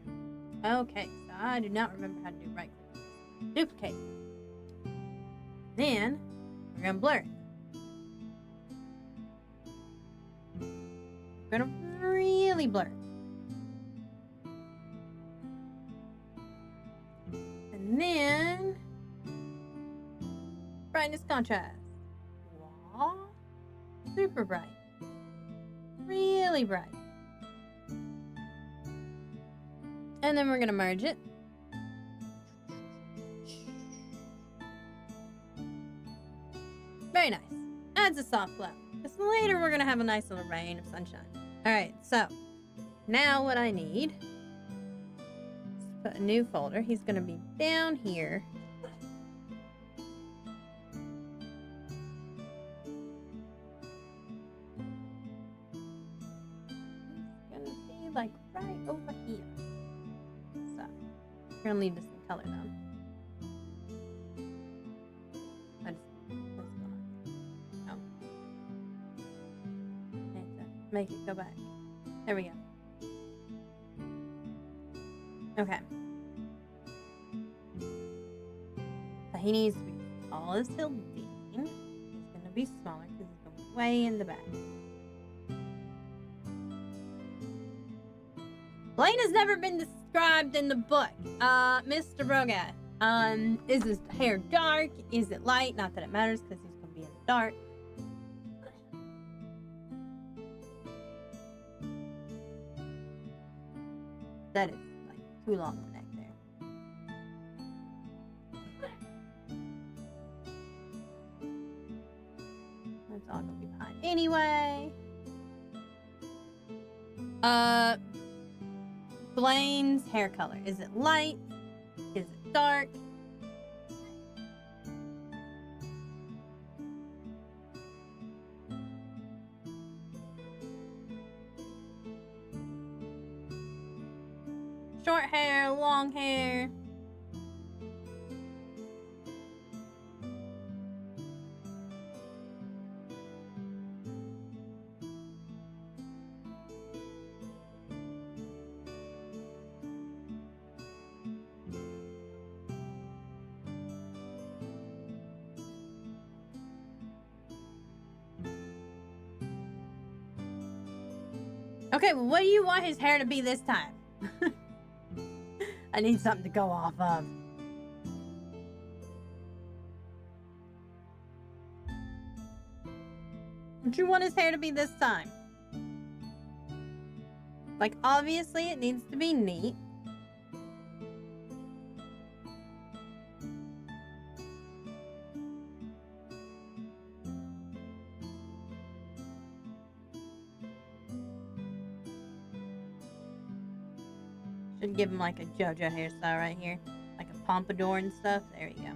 Okay, so I do not remember how to do right click. Duplicate. Then we're gonna blur it. We're gonna really blur it. And then brightness contrast. Wow. Super bright. Really bright. And then we're gonna merge it. Very nice. Adds a soft glow. Because later we're gonna have a nice little rain of sunshine. Alright, so now what I need is to put a new folder. He's gonna be down here. He's gonna be like right over here. So we're gonna leave this in color though. Make it go back. There we go. Okay. So he needs to be as tall as Hildine. He's going to be smaller because he's going way in the back. Blaine has never been described in the book. Mr. Rogat. Is his hair dark? Is it light? Not that it matters because he's going to be in the dark. That is like too long the neck there. That's all gonna be fine anyway. Blaine's hair color. Is it light? Is it dark? Short hair, long hair. Okay, well, what do you want his hair to be this time? I need something to go off of. What do you want his hair to be this time? Like, obviously, it needs to be neat. Should give him like a JoJo hairstyle right here. Like a pompadour and stuff. There you go.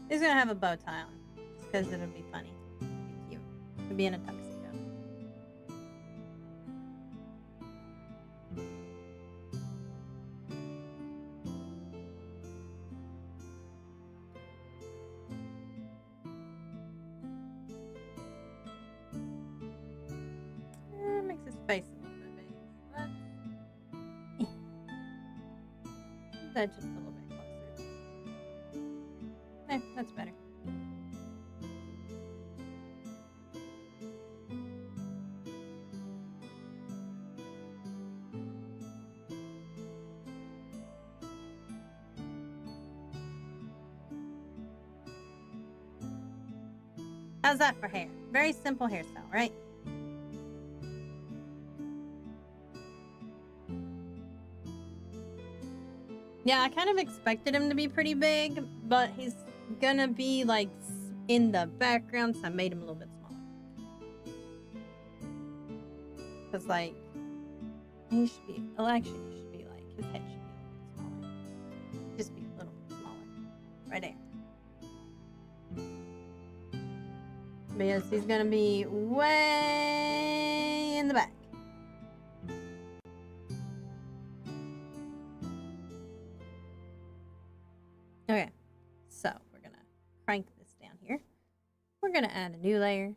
He's gonna have a bow tie on, just because it'll be funny. Be cute. He'll be in a tuxedo. Makes his face a little bit big. that just a little bit closer. That's better. How's that for hair? Very simple hairstyle, right? Yeah, I kind of expected him to be pretty big, but he's gonna be like in the background, so I made him a little bit smaller. Cause like, he should be, well actually he should be like, his head should be a little bit smaller. Just be a little bit smaller. Right there. Because he's gonna be way in the back. Okay, so we're gonna crank this down here. We're gonna add a new layer.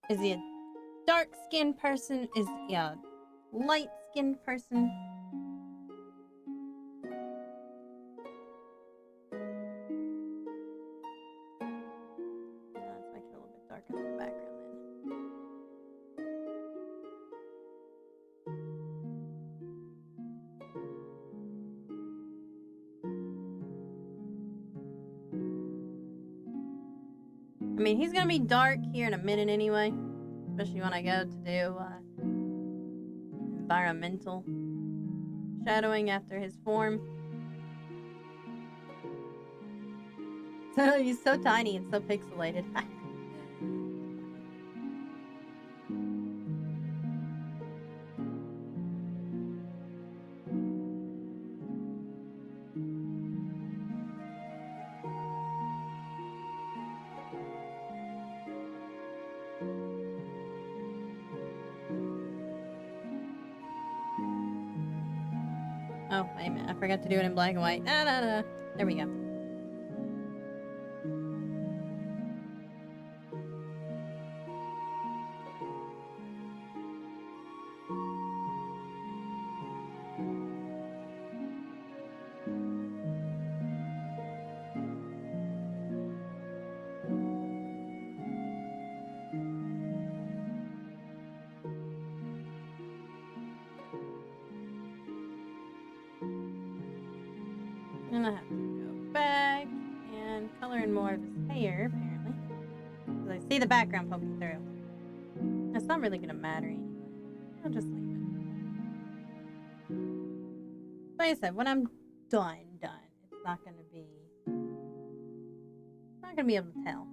Is he a dark-skinned person? Is he a light-skinned person? Let's make it a little bit darker in the background then. I mean, he's gonna be dark here in a minute anyway, especially when I go to do environmental shadowing after his form. So he's so tiny and so pixelated. Oh, wait a minute. I forgot to do it in black and white. No. There we go. And I have to go back and color in more of his hair, apparently. Because I see the background poking through. That's not really going to matter anyway. I'll just leave it. Like I said, when I'm done, it's not going to be... not going to be able to tell.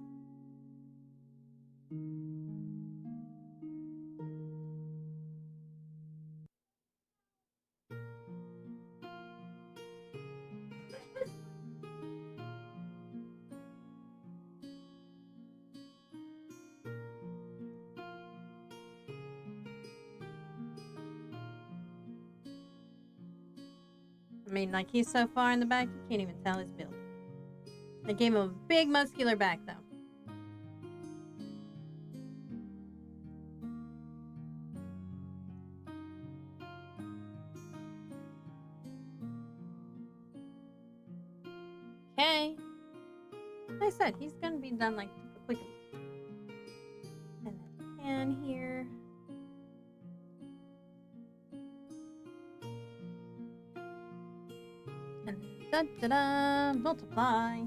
I mean, like, he's so far in the back, you can't even tell his build. I gave him a big muscular back, though. Okay. Like I said, he's gonna be done, like, quickly. And then pan here. And da-da-da, multiply.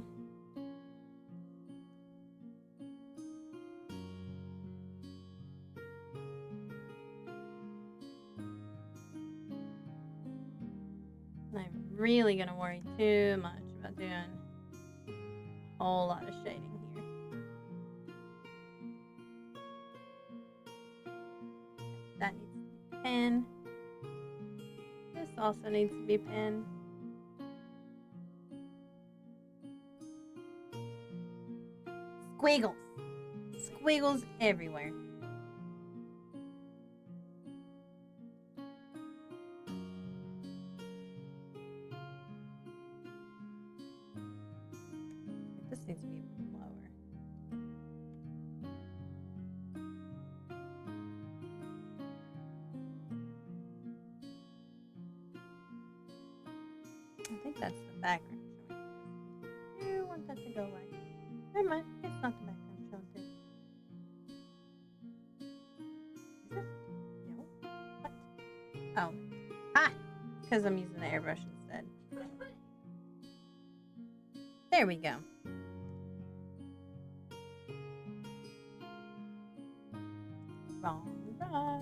I'm really gonna worry too much about doing a whole lot of shading here. That needs to be pen. This also needs to be pen. Squiggles. Squiggles everywhere. This needs to be lower. I think that's the background showing. I want that to go away. Never mind, it's not the background showing too. Is it? No. What? Oh. Ah! Because I'm using the airbrush instead. There we go. Wrong brush.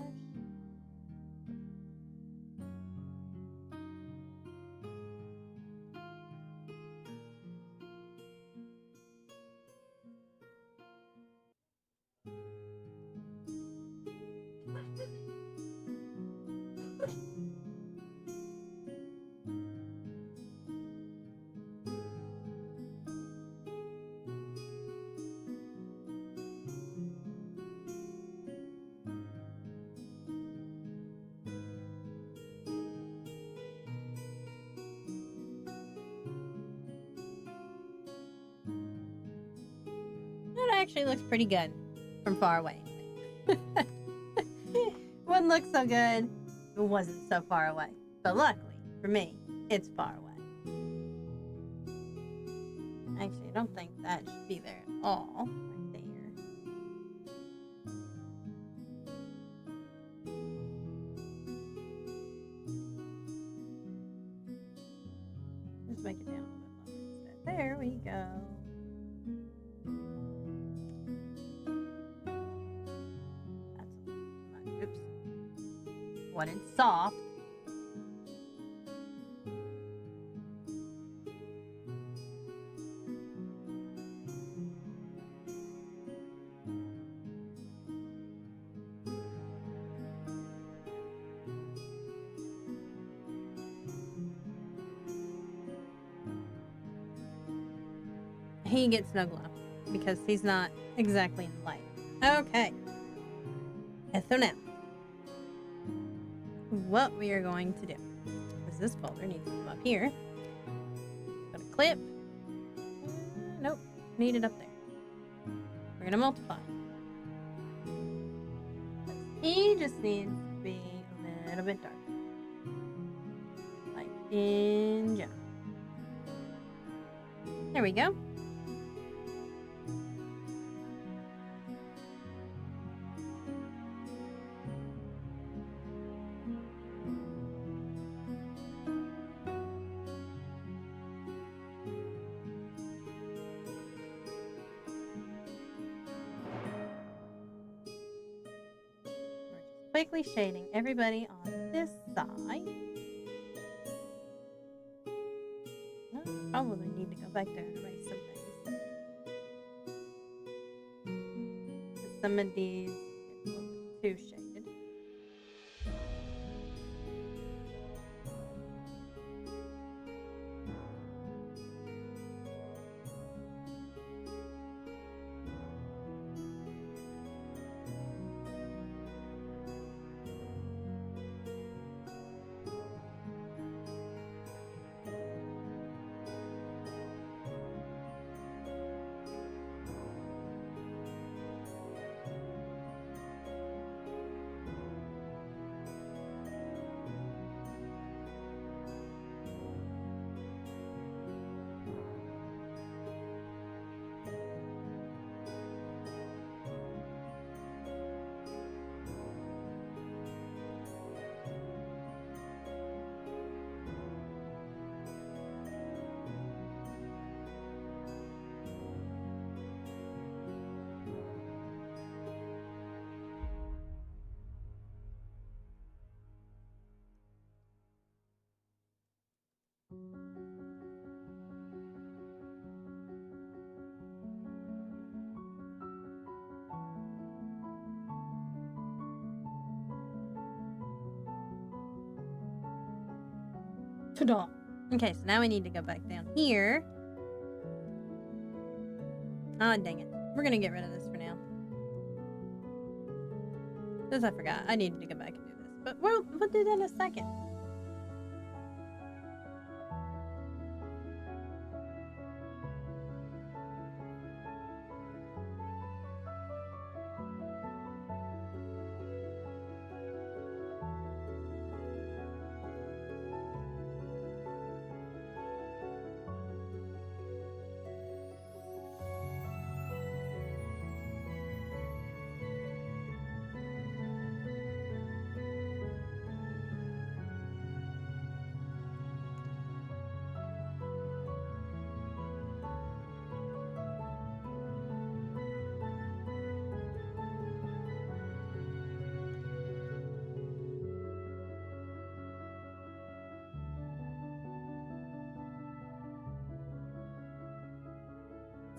That actually looks pretty good from far away. Wouldn't look so good if it wasn't so far away. But luckily, for me, it's far away. Actually, I don't think that should be there at all. Right there. Let's make it down a little bit lower instead. There we go. When it's soft. He gets no glow because he's not exactly in the light. Okay. And so now, what we are going to do is this folder needs to come up here. Go to clip. Nope, need it up there. We're gonna multiply. He just needs to be a little bit darker, like in general. There we go. Quickly shading everybody on this side. Probably need to go back there and erase some things. Some of these get a little bit too shaded. Ta-da! Okay, so now we need to go back down here. Ah, dang it. We're gonna get rid of this for now. Because I forgot. I needed to go back and do this. But we'll do that in a second.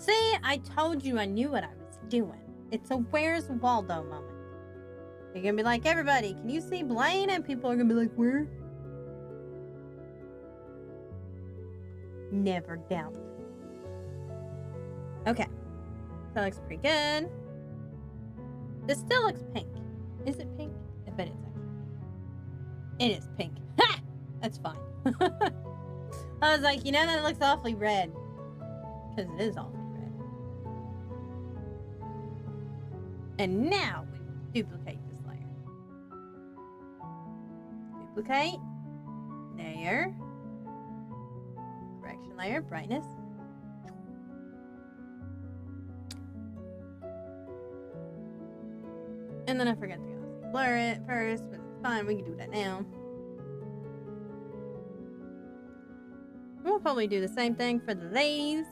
See, I told you I knew what I was doing. It's a Where's Waldo moment. You're gonna be like, everybody, can you see Blaine? And people are gonna be like, where? Never doubt. Okay. That looks pretty good. This still looks pink. Is it pink? I bet it's actually pink. It is pink. Ha! That's fine. I was like, you know, that looks awfully red. Because it is awfully red. And now we duplicate this layer. Duplicate. Layer. Correction layer. Brightness. And then I forgot to blur it first, but it's fine. We can do that now. We'll probably do the same thing for the ladies.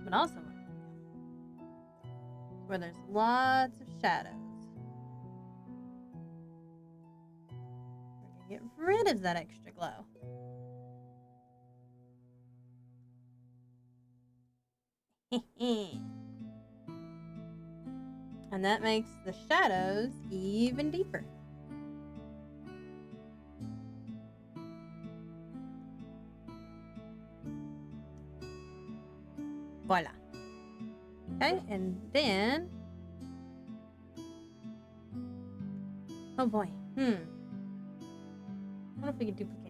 But also where there's lots of shadows. We're gonna get rid of that extra glow. And that makes the shadows even deeper. Voila. Okay, and then... oh boy. I wonder if we can duplicate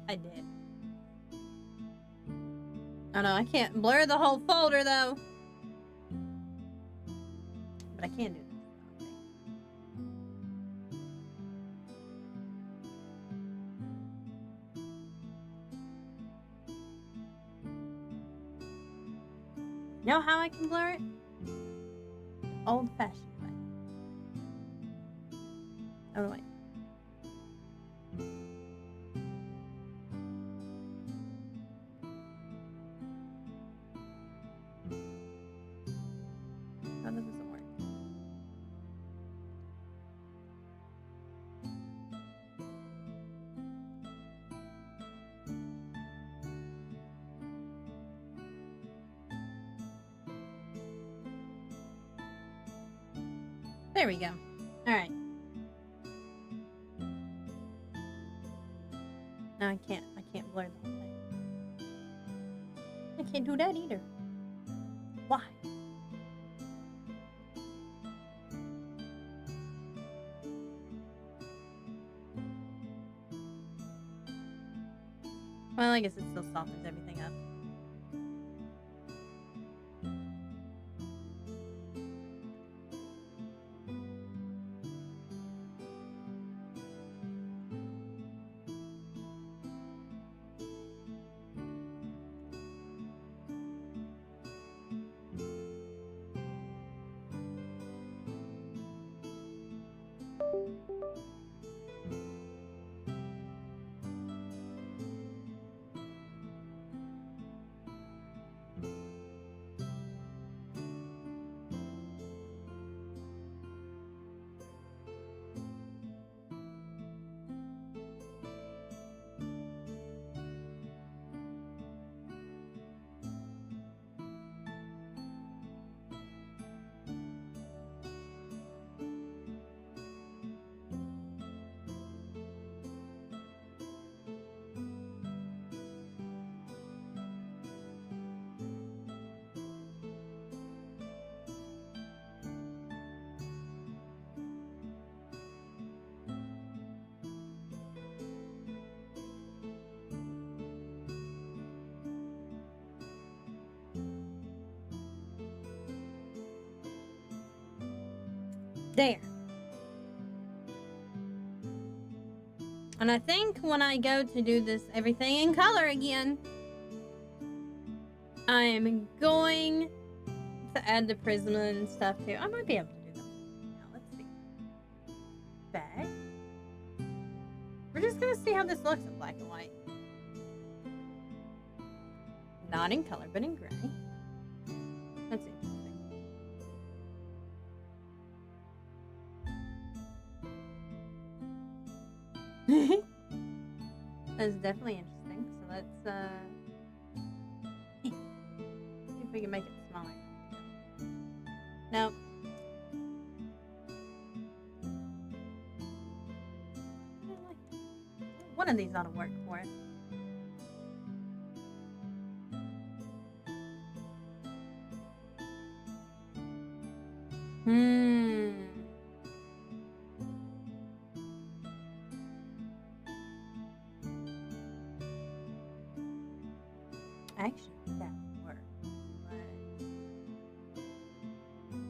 I did. Oh no, I can't blur the whole folder though. But I can do this. You know how I can blur it? Old-fashioned way. Oh wait. How does this work? There we go. All right. No, I can't blur the whole thing. I can't do that either. Why? Well, I guess it still softens everything up. There. And I think when I go to do this everything in color again, I am going to add the prism and stuff too. I might be able to do that. Now let's see. Back. We're just gonna see how this looks in black and white. Not in color, but in gray. That's definitely interesting. So let's see if we can make it smaller. No. One of these ought to work for it. Actually, that works.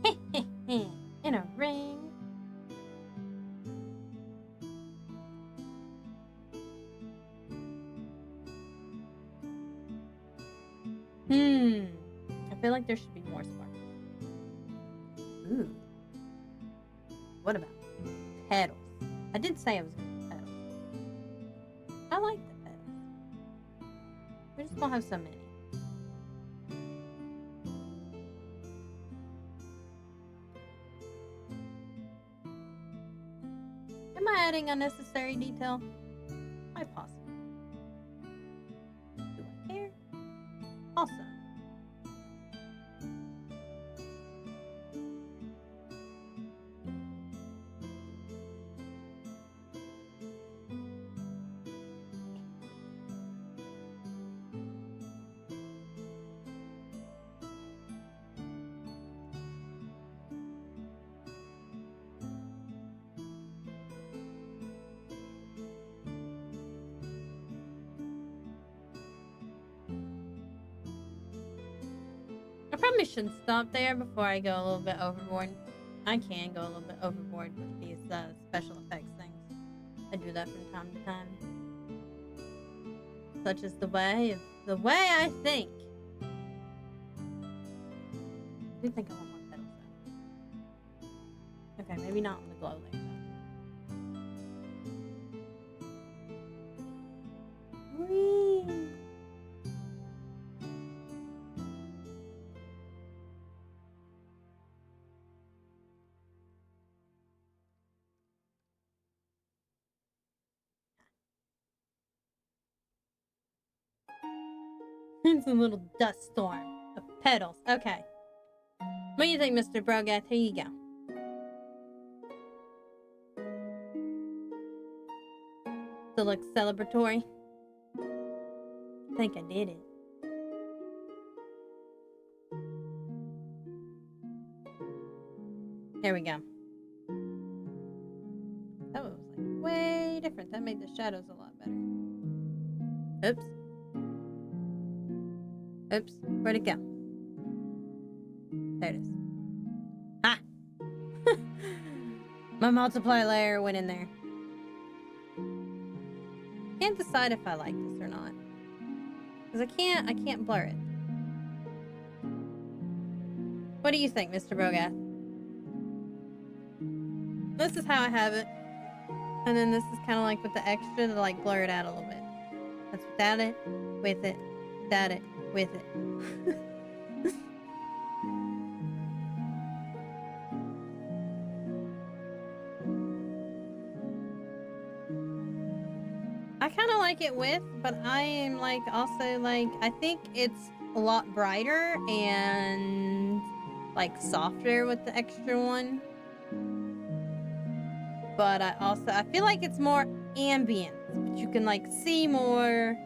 But in a ring. I feel like there should be more sparkles. Ooh. What about petals? I did say I was going to do petals. I like the petals. We just don't have so many. Am I adding unnecessary detail? Quite possibly. Do I care? Also. I probably shouldn't stop there before I go a little bit overboard. I can go a little bit overboard with these special effects things. I do that from time to time. Such is the way I think. I do think I want more petals though. Okay, maybe not on the glow layer though. Whee! It's a little dust storm of petals. Okay. What do you think, Mr. Brogath? Here you go. Still looks celebratory. I think I did it. There we go. That was like way different. That made the shadows a lot better. Oops. Oops. Where'd it go? There it is. Ah! My multiply layer went in there. Can't decide if I like this or not. Because I can't blur it. What do you think, Mr. Brogath? This is how I have it. And then this is kind of like with the extra to like blur it out a little bit. That's without it, with it, without it, with it. I kind of like it with, but I am like also like, I think it's a lot brighter and like softer with the extra one. But I feel like it's more ambient, but you can like see more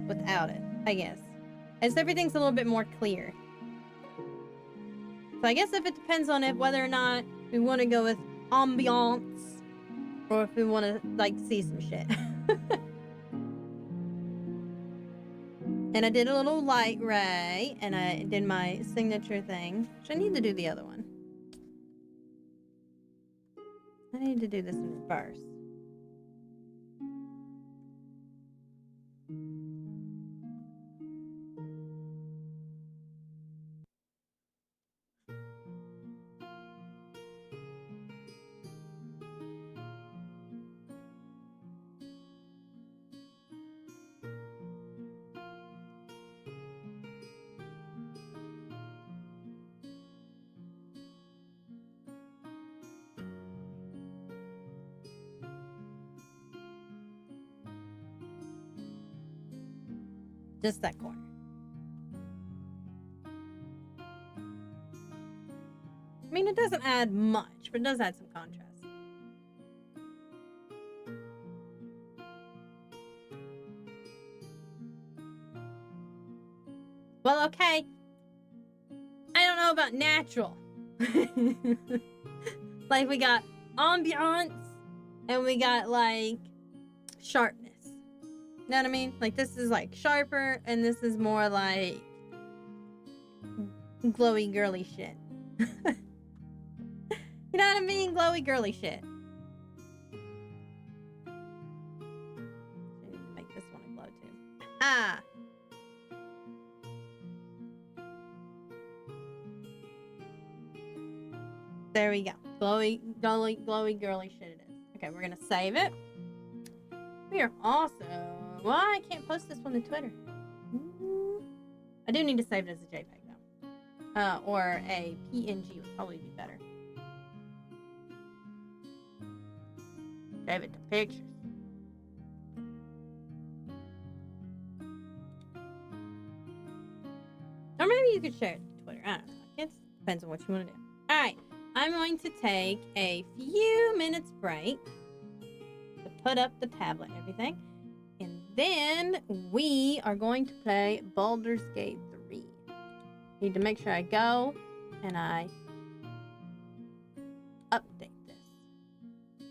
without it, I guess. As everything's a little bit more clear. So I guess if it depends on it, whether or not we want to go with ambiance or if we want to like see some shit. And I did a little light ray, and I did my signature thing, which I need to do the other one. I need to do this in reverse. Just that corner. I mean, it doesn't add much, but it does add some contrast. Well, okay. I don't know about natural. Like, we got ambiance and we got, like, sharpness. You know what I mean? Like, this is, like, sharper and this is more, like, glowy girly shit. You know what I mean? Glowy girly shit. I need to make this one a glow, too. Ah! There we go. Glowy, girly shit it is. Okay, we're gonna save it. We are awesome. Well, I can't post this one to Twitter. I do need to save it as a JPEG though. Or a PNG would probably be better. Save it to pictures. Or maybe you could share it to Twitter. I don't know. It depends on what you want to do. Alright. I'm going to take a few minutes break to put up the tablet and everything. And then we are going to play Baldur's Gate 3. Need to make sure I go and I update this.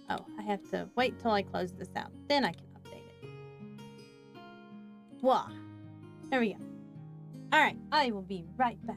Oh, I have to wait till I close this out. Then I can update it. Voila. There we go. Alright, I will be right back.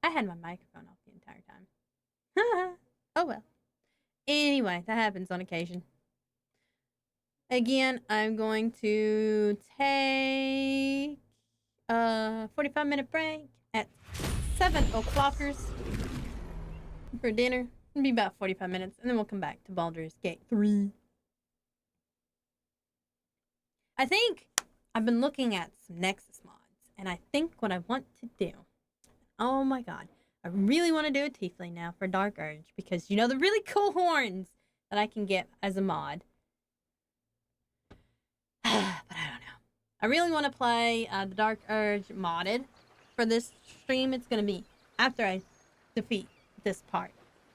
I had my microphone off the entire time. Oh well. Anyway, that happens on occasion. Again, I'm going to take a 45-minute break at 7 o'clockers for dinner. It'll be about 45 minutes, and then we'll come back to Baldur's Gate 3. I think I've been looking at some Nexus mods, and I think what I want to do, oh my god, I really want to do a tiefling now for Dark Urge, because you know the really cool horns that I can get as a mod. But I don't know. I really want to play the Dark Urge modded for this stream. It's going to be after I defeat this part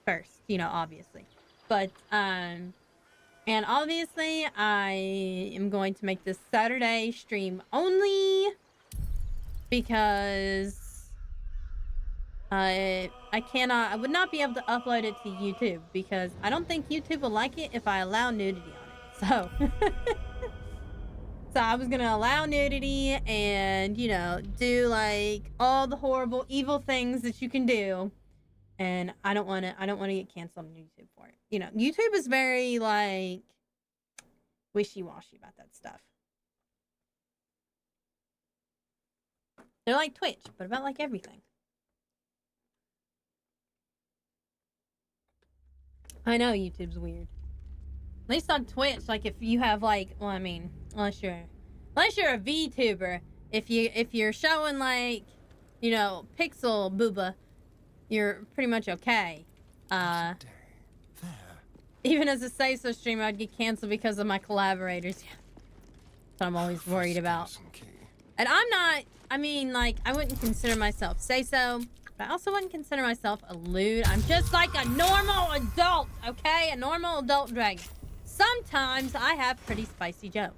first, you know, obviously. But, and obviously I am going to make this Saturday stream only because I would not be able to upload it to YouTube because I don't think YouTube will like it if I allow nudity on it. So, so I was gonna allow nudity and, you know, do like all the horrible, evil things that you can do. And I don't want to get canceled on YouTube for it. You know, YouTube is very like wishy-washy about that stuff. They're like Twitch, but about like everything. I know YouTube's weird. At least on Twitch, like if you have like, well, I mean, unless you're a VTuber, if you're showing like, you know, pixel booba, you're pretty much okay. Even as a say-so streamer, I'd get canceled because of my collaborators. Yeah. So I'm always worried about. And I'm not, I mean, like, I wouldn't consider myself say-so, but I also wouldn't consider myself a lewd. I'm just like a normal adult, okay? A normal adult dragon. Sometimes I have pretty spicy jokes.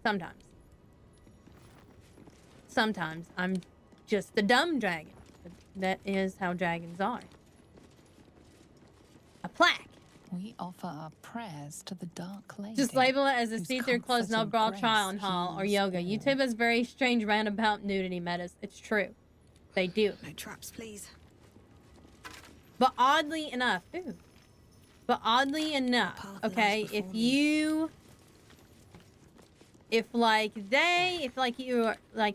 Sometimes. Sometimes I'm just a dumb dragon. That is how dragons are. A plaque. We offer our prayers to the Dark Lady. Just label it as a see-through clothes, no bra, trial and haul, or yoga. YouTube has very strange roundabout nudity metas. It's true. They do. No traps, please. But oddly enough, okay, if you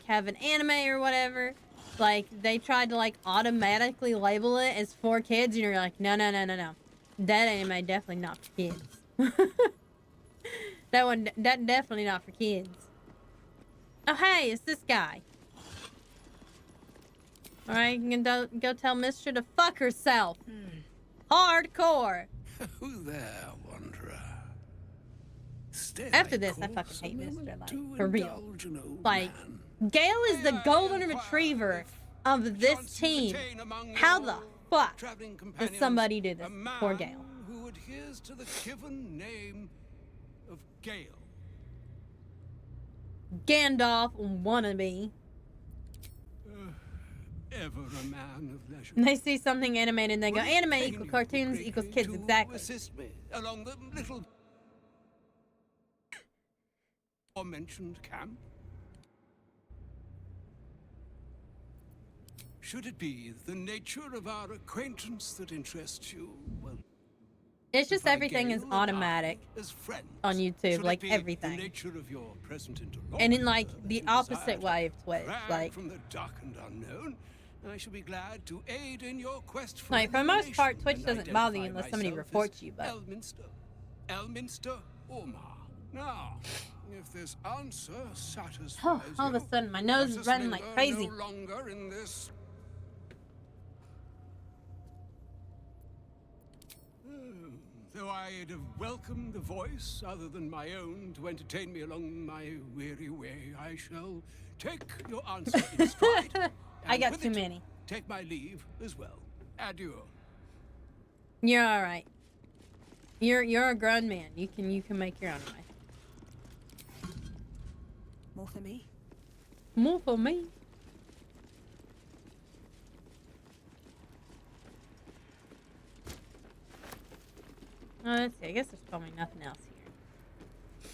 have an anime or whatever, like they tried to like automatically label it as for kids, and you're like, no. That anime definitely not for kids. that definitely not for kids. Oh hey, it's this guy. Alright, you can go tell Mister to fuck herself. Hardcore. Who there, wanderer? After this, I fucking hate Mister, like, for real. Like, Gale is the golden retriever of this team. How the fuck does somebody do this? Poor Gale. Who adheres to the given name of Gale. Gandalf wannabe. Ever a man of leisure. They see something animated and they go, anime equals cartoons equals kids, exactly. Assist me along the little mentioned camp. Should it be the nature of our acquaintance that interests you? Well, it's just everything is automatic on YouTube, like everything. The nature of your present and in like the opposite way of Twitch, like from the dark and unknown, I shall be glad to aid in your quest for like for the most part, Twitch doesn't bother you unless somebody reports you. But Elminster, Ormar. Now, if this answer satisfies all of a sudden, my nose is running like crazy. No longer in this. Though I'd have welcomed a voice other than my own to entertain me along my weary way, I shall take your answer in stride. I got too many. Take my leave as well. Adieu. You're all right. You're a grown man. You can make your own way. More for me. More for me. Let's see. I guess there's probably nothing else here.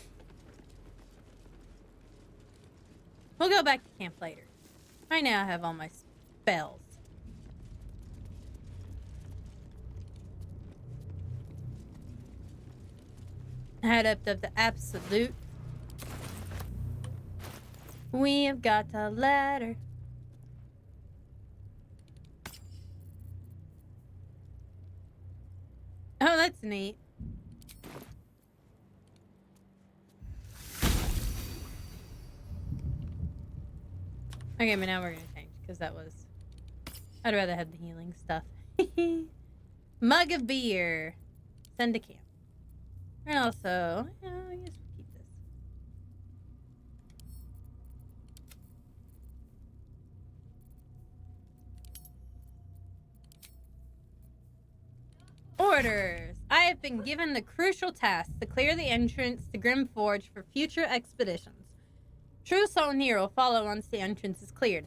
We'll go back to camp later. Right now I have all my spells. Head up to the absolute. We have got a ladder. Oh, that's neat. Okay, but now we're gonna change because that was. I'd rather have the healing stuff. Mug of beer. Send to camp. And also, I guess we'll keep this. Orders! I have been given the crucial task to clear the entrance to Grim Forge for future expeditions. True Solnir will follow once the entrance is cleared.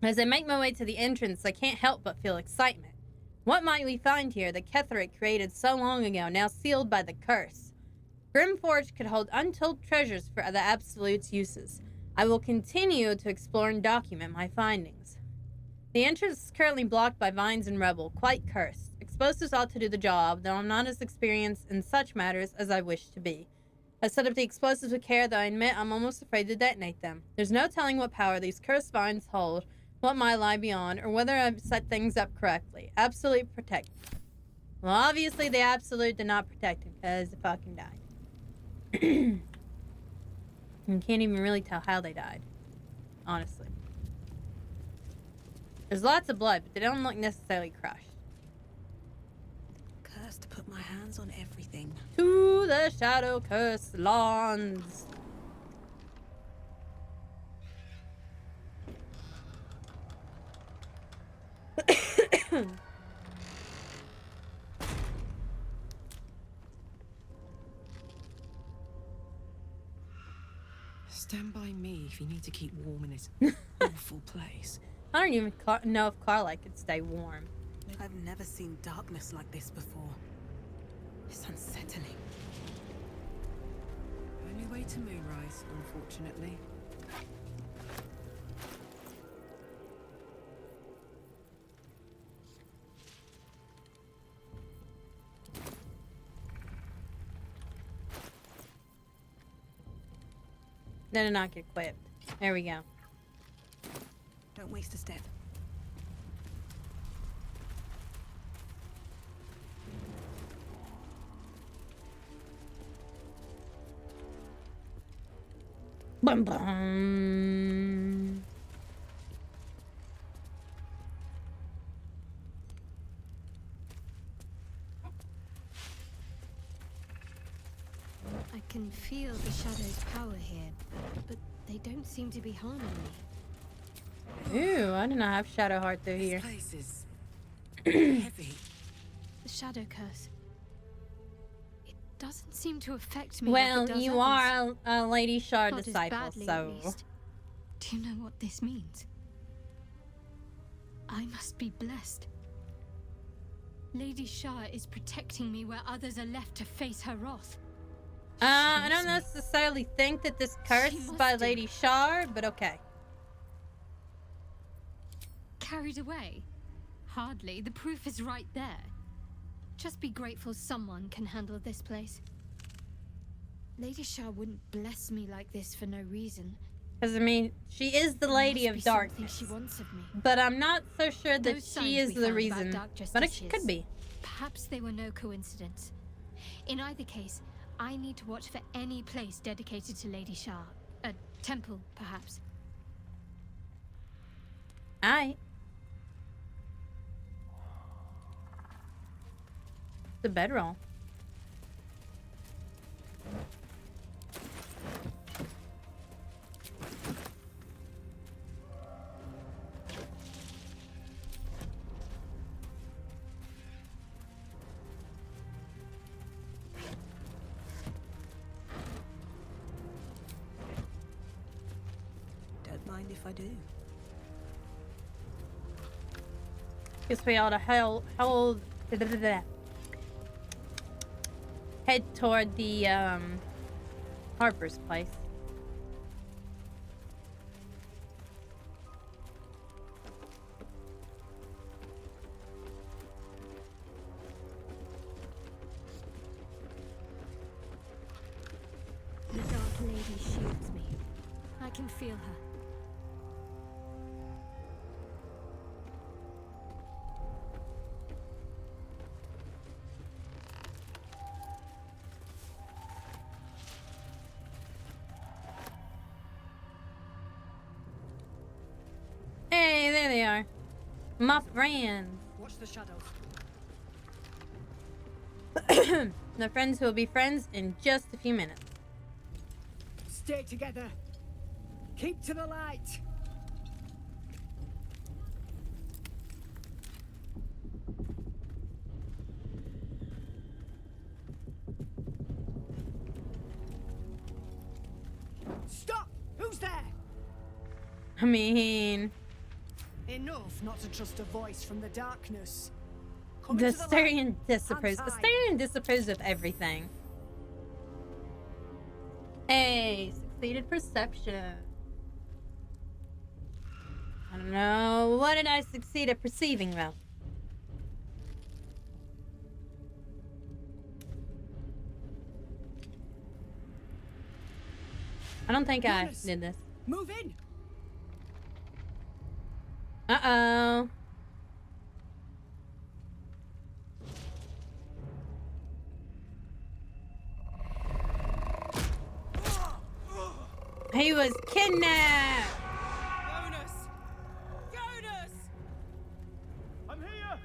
As I make my way to the entrance, I can't help but feel excitement. What might we find here that Ketheric created so long ago, now sealed by the curse? Grimforge could hold untold treasures for the Absolute's uses. I will continue to explore and document my findings. The entrance is currently blocked by vines and rubble, quite cursed. Explosives ought to do the job, though I'm not as experienced in such matters as I wish to be. I set up the explosives with care, though I admit I'm almost afraid to detonate them. There's no telling what power these cursed vines hold, what might lie beyond, or whether I've set things up correctly. Absolute protect. Well, obviously the Absolute did not protect him, because he fucking died. You can't even really tell how they died, honestly. There's lots of blood, but they don't look necessarily crushed. Cursed to put my hands on everything. To the shadow curse lawns. Stand by me if you need to keep warm in this awful place. I don't even know if Carlisle could stay warm. I've never seen darkness like this before. It's unsettling. Only way to Moonrise, unfortunately. They did not get equipped. There we go. Don't waste a step. Bum bum. I can feel the shadow's power here, but they don't seem to be harming me. Ooh, I did not have Shadow Heart through here. This place is heavy. The shadow curse. It doesn't seem to affect me. Well, like it does you others. are a Lady Shard Not as disciple, badly, so. at least. Do you know what this means? I must be blessed. Lady Shah is protecting me where others are left to face her wrath. I Shows don't me. necessarily think that this curse She is must by do. Lady Shard, but okay. Carried away? Hardly. The proof is right there. Just be grateful someone can handle this place. Lady Shah wouldn't bless me like this for no reason. Because, I mean, she is the There Lady must of be something Darkness. she wants of me. But I'm not so sure that Those she signs is we the found about reason. dark But she could justicias. be. Perhaps they were no coincidence. In either case, I need to watch for any place dedicated to Lady Shah. A temple, perhaps. Alright. The bedroll. Don't mind if I do. Guess we ought to head toward the Harper's place. can feel her. Hey, there they are. My friends. Watch the shadows. The friends who will be friends in just a few minutes. Stay together. Keep to the light. Stop! Who's there? I mean, Enough not to trust a voice from the darkness. Come the into the light. Astarion disapproves. Hands high. Astarion disapproves of everything. Hey, succeeded perception. I don't know. What did I succeed at perceiving, though? I don't think I Jonas. did this. Move in. Uh-oh. He was kidnapped! Jonas! Jonas! I'm here!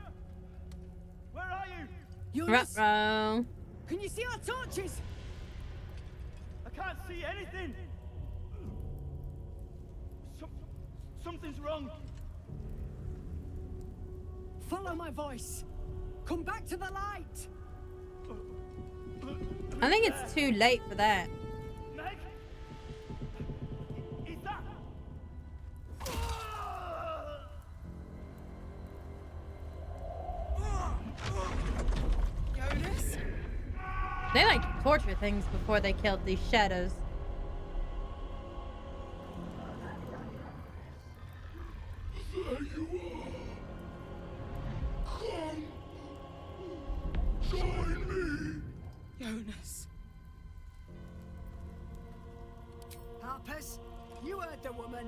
Where are you? Jonas, Ruh-roh. can you see our torches? I can't see anything! Something's wrong. Follow my voice. Come back to the light. I think it's too late for that. Meg? Is that? Jonas? They like to torture things before they killed these shadows. Jonas. Harpers, you heard the woman.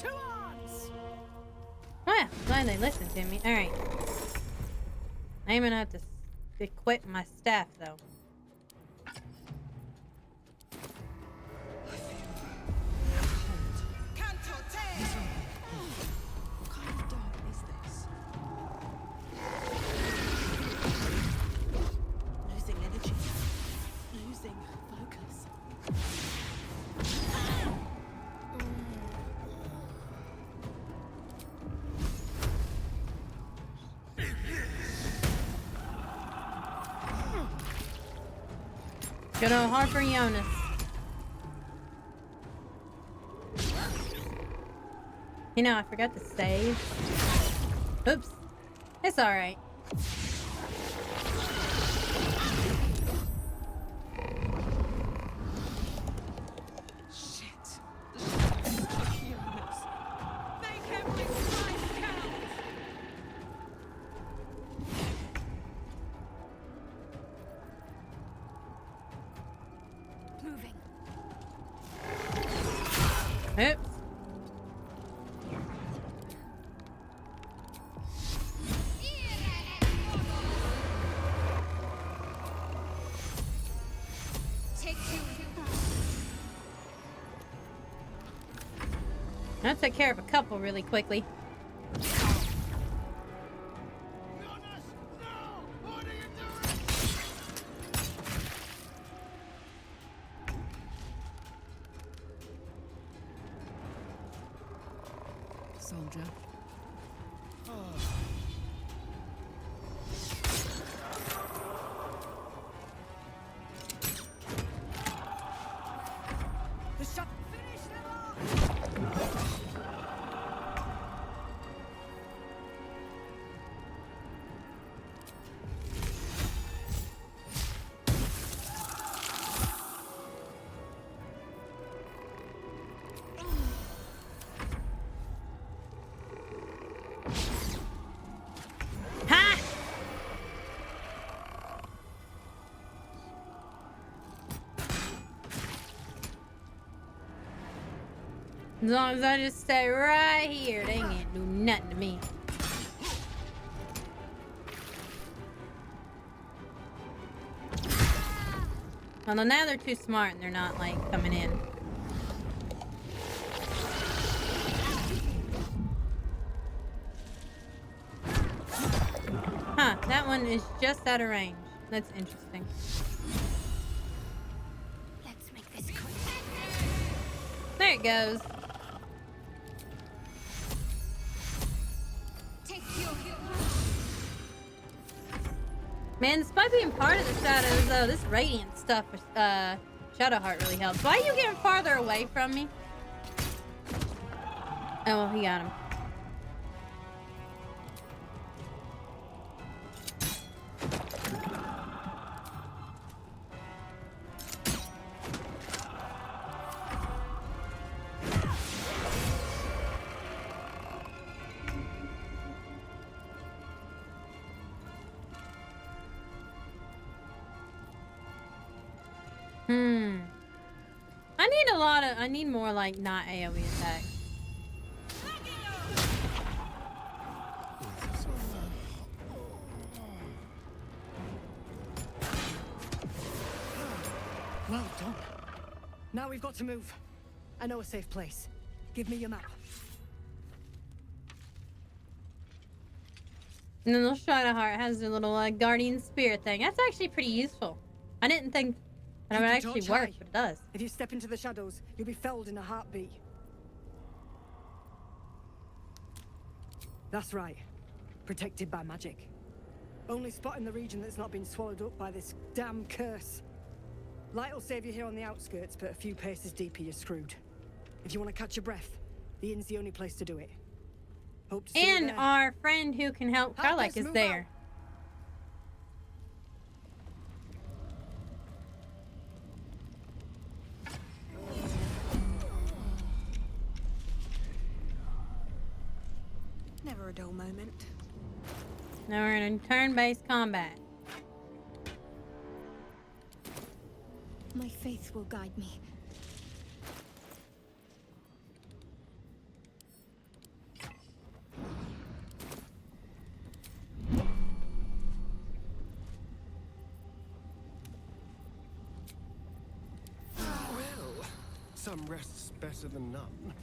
To arms! Well, glad they listened to me. Alright. I'm gonna have to equip my staff, though. What kind of dog is this? Losing energy. Losing focus. Good old Harper Jonas. You know, I forgot to save. Oops. It's alright. Shit. Jonas. Make every life count. Moving. Oops. Take two. I took care of a couple really quickly. Jonas! No! What are you doing? Soldier. The shot. Finish them off! long as I just stay right here, they can't do nothing to me. Well, now they're too smart and they're not, like, coming in. Huh, that one is just out of range. That's interesting. Let's make this quick. There it goes. Take your Man, despite being part of the shadows, though, this radiant stuff with Shadowheart really helps. Why are you getting farther away from me? Oh, well, he got him. I need more, like, not AoE attacks. Well done. Now we've got to move. I know a safe place. Give me your map. And then the Shadowheart has their little guardian spirit thing. That's actually pretty useful. I didn't think that it would Keep the actually torch work, high. but it does. If you step into the shadows, you'll be felled in a heartbeat. That's right. Protected by magic. Only spot in the region that's not been swallowed up by this damn curse. Light will save you here on the outskirts, but a few paces deeper you're screwed. If you want to catch your breath, the inn's the only place to do it. Hope to see you And there. our friend who can help Help Karlak us is move there. Never a dull moment. Now we're in turn-based combat. My faith will guide me. Well, some rest's better than none.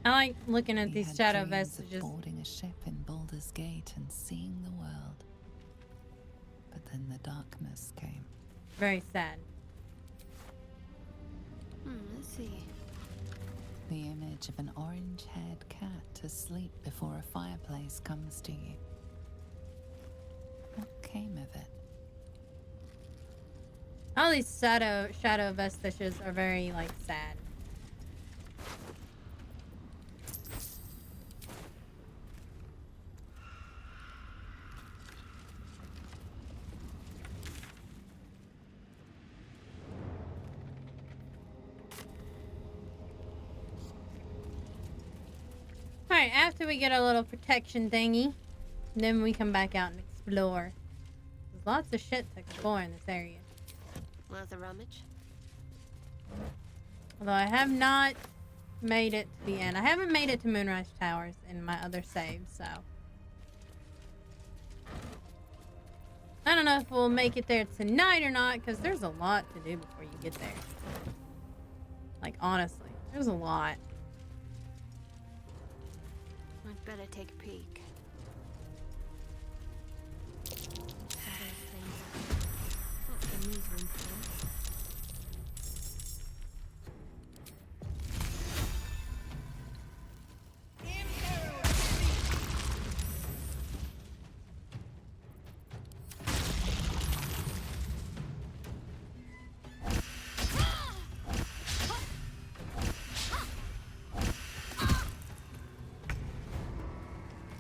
I like looking at He these had shadow dreams of vestiges. boarding a ship in Baldur's Gate and seeing the world. But then the darkness came. Very sad. Let's see. The image of an orange-haired cat asleep before a fireplace comes to you. What came of it? All these shadow vestiges are very, like, sad. Alright, after we get a little protection thingy, then we come back out and explore. There's lots of shit to explore in this area. Worth a rummage? Although I have not made it to the end. I haven't made it to Moonrise Towers in my other save, so. I don't know if we'll make it there tonight or not, because there's a lot to do before you get there. Like, honestly, there's a lot. I'd better take a peek. Shadows things. Not the newsroom for.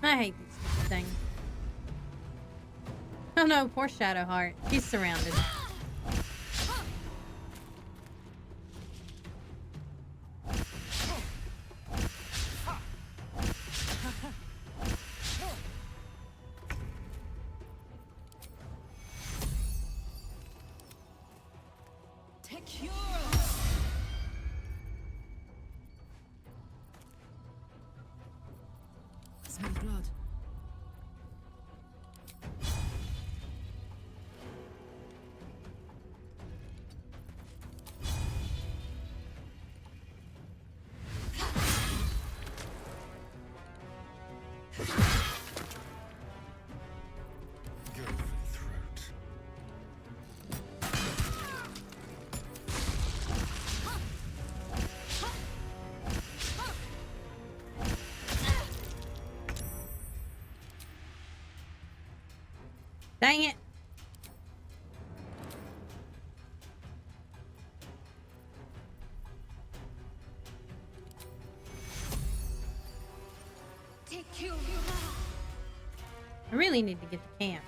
I hate these stupid things. Oh no, poor Shadowheart. He's surrounded. Dang it. I really need to get to camp.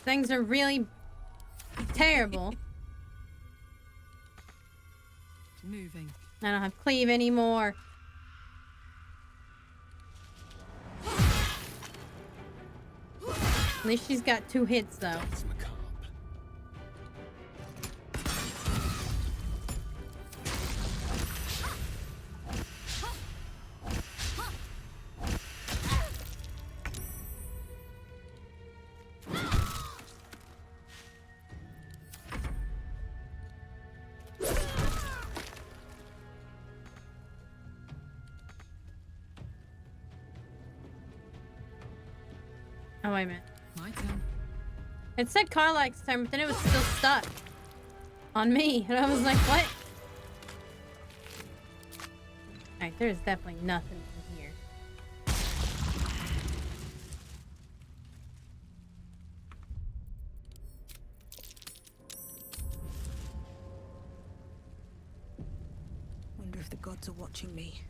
Things are really terrible. Moving. I don't have cleave anymore. At least she's got 2 hits though. That's macabre. Oh, wait a minute. My turn. It said Carlax's turn, but then it was still stuck on me. And I was like, what? Alright, there's definitely nothing in here. Wonder if the gods are watching me.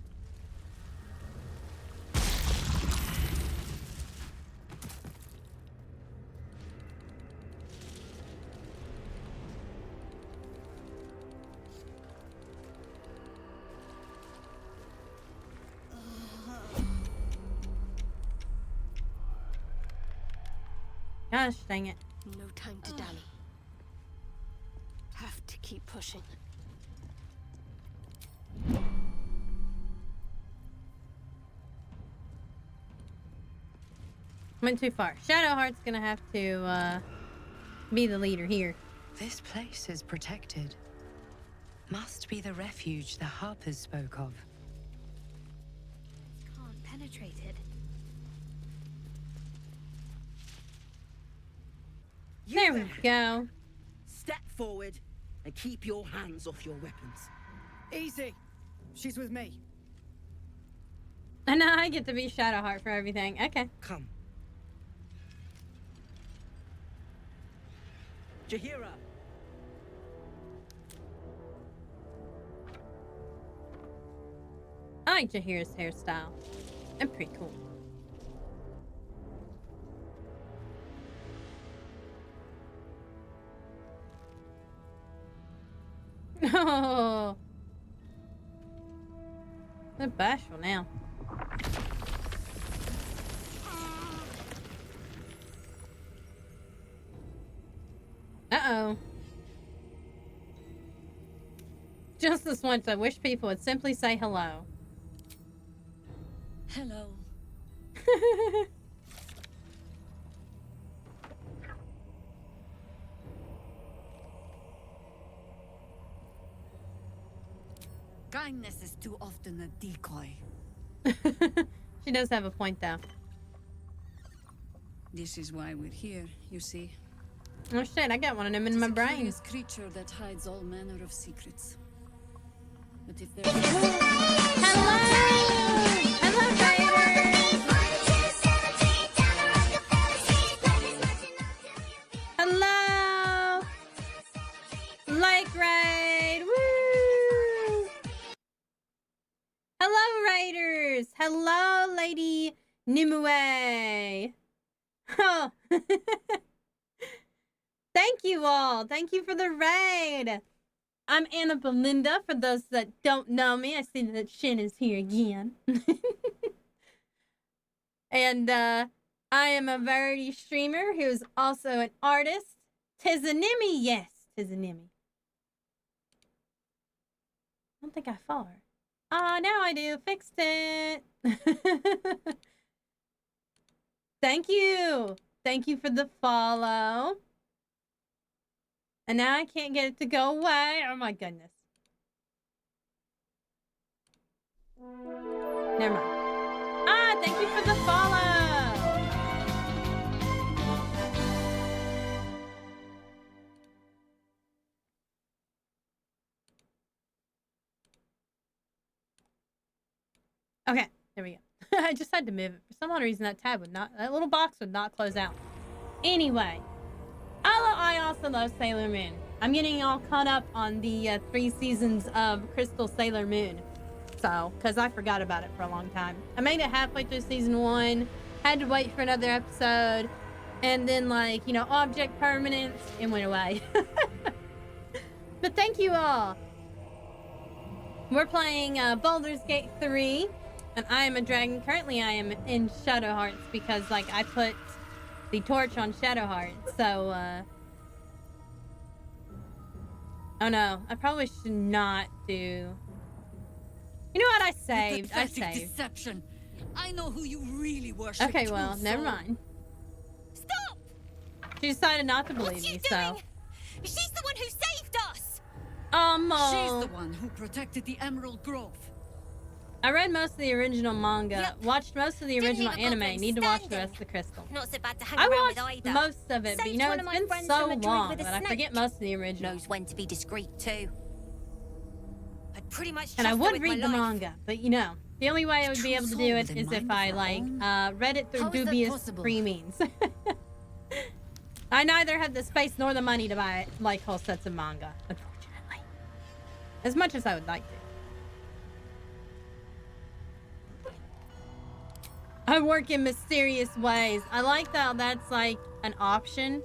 Gosh, dang it. No time to dally. Have to keep pushing. Went too far. Shadowheart's gonna have to, be the leader here. This place is protected. Must be the refuge the Harpers spoke of. Can't penetrate it. There we go. Step forward and keep your hands off your weapons. Easy. She's with me. And now I get to be Shadowheart for everything. Okay. Come. Jahira. I like Jahira's hairstyle. They're pretty cool. Oh. They're bashful now. Uh-oh. Just this once, I wish people would simply say hello. Hello. Kindness is too often a decoy. She does have a point, though. This is why we're here, you see. Oh shit, I got one of them in my brain. Curious creature that hides all manner of secrets. But if there's Hello! Hello, Raiders! Hello! Lake Raid! Woo! Hello, Raiders! Hello, Lady Nimue! Oh. Thank you all. Thank you for the raid. I'm Anna Belinda. For those that don't know me, I see that Shin is here again. And I am a variety streamer who's also an artist. Tizanimi, yes, Tizanimi. I don't think I follow her. Oh, now I do. Fixed it. Thank you. Thank you for the follow. And now I can't get it to go away. Oh my goodness. Never mind. Thank you for the follow. Okay, there we go. I just had to move it. For some odd reason, that little box would not close out. Anyway, I also love Sailor Moon. I'm getting all caught up on the 3 seasons of Crystal Sailor Moon. So, because I forgot about it for a long time. I made it halfway through season 1, had to wait for another episode, and then, like, you know, object permanence, it went away. But thank you all. We're playing Baldur's Gate 3, and I am a dragon. Currently, I am in Shadow Hearts because, like, I put the torch on Shadow Hearts, so, oh no, I probably should not do... You know what? I saved. Deception. I know who you really worship. Okay, well, never mind. Stop! She decided not to believe me, so... She's the one who saved us! She's the one who protected the Emerald Grove. I read most of the original manga, Yep. watched most of the Didn't original even bother anime, need to watch the standing. rest of the Crystal. Not so bad to hang I around with watched either. most of it, but you Saved know, one it's of my been friends so from a druid long with a that I forget snake. most of the original. Knows when to be discreet too. I'd pretty much And I trust her would with read my the life. manga, but you know, the only way I would be able to do it is if I, like, read it through How is that dubious possible? free means. I neither have the space nor the money to buy, like, whole sets of manga, unfortunately. As much as I would like to. I work in mysterious ways. I like that that's, like, an option.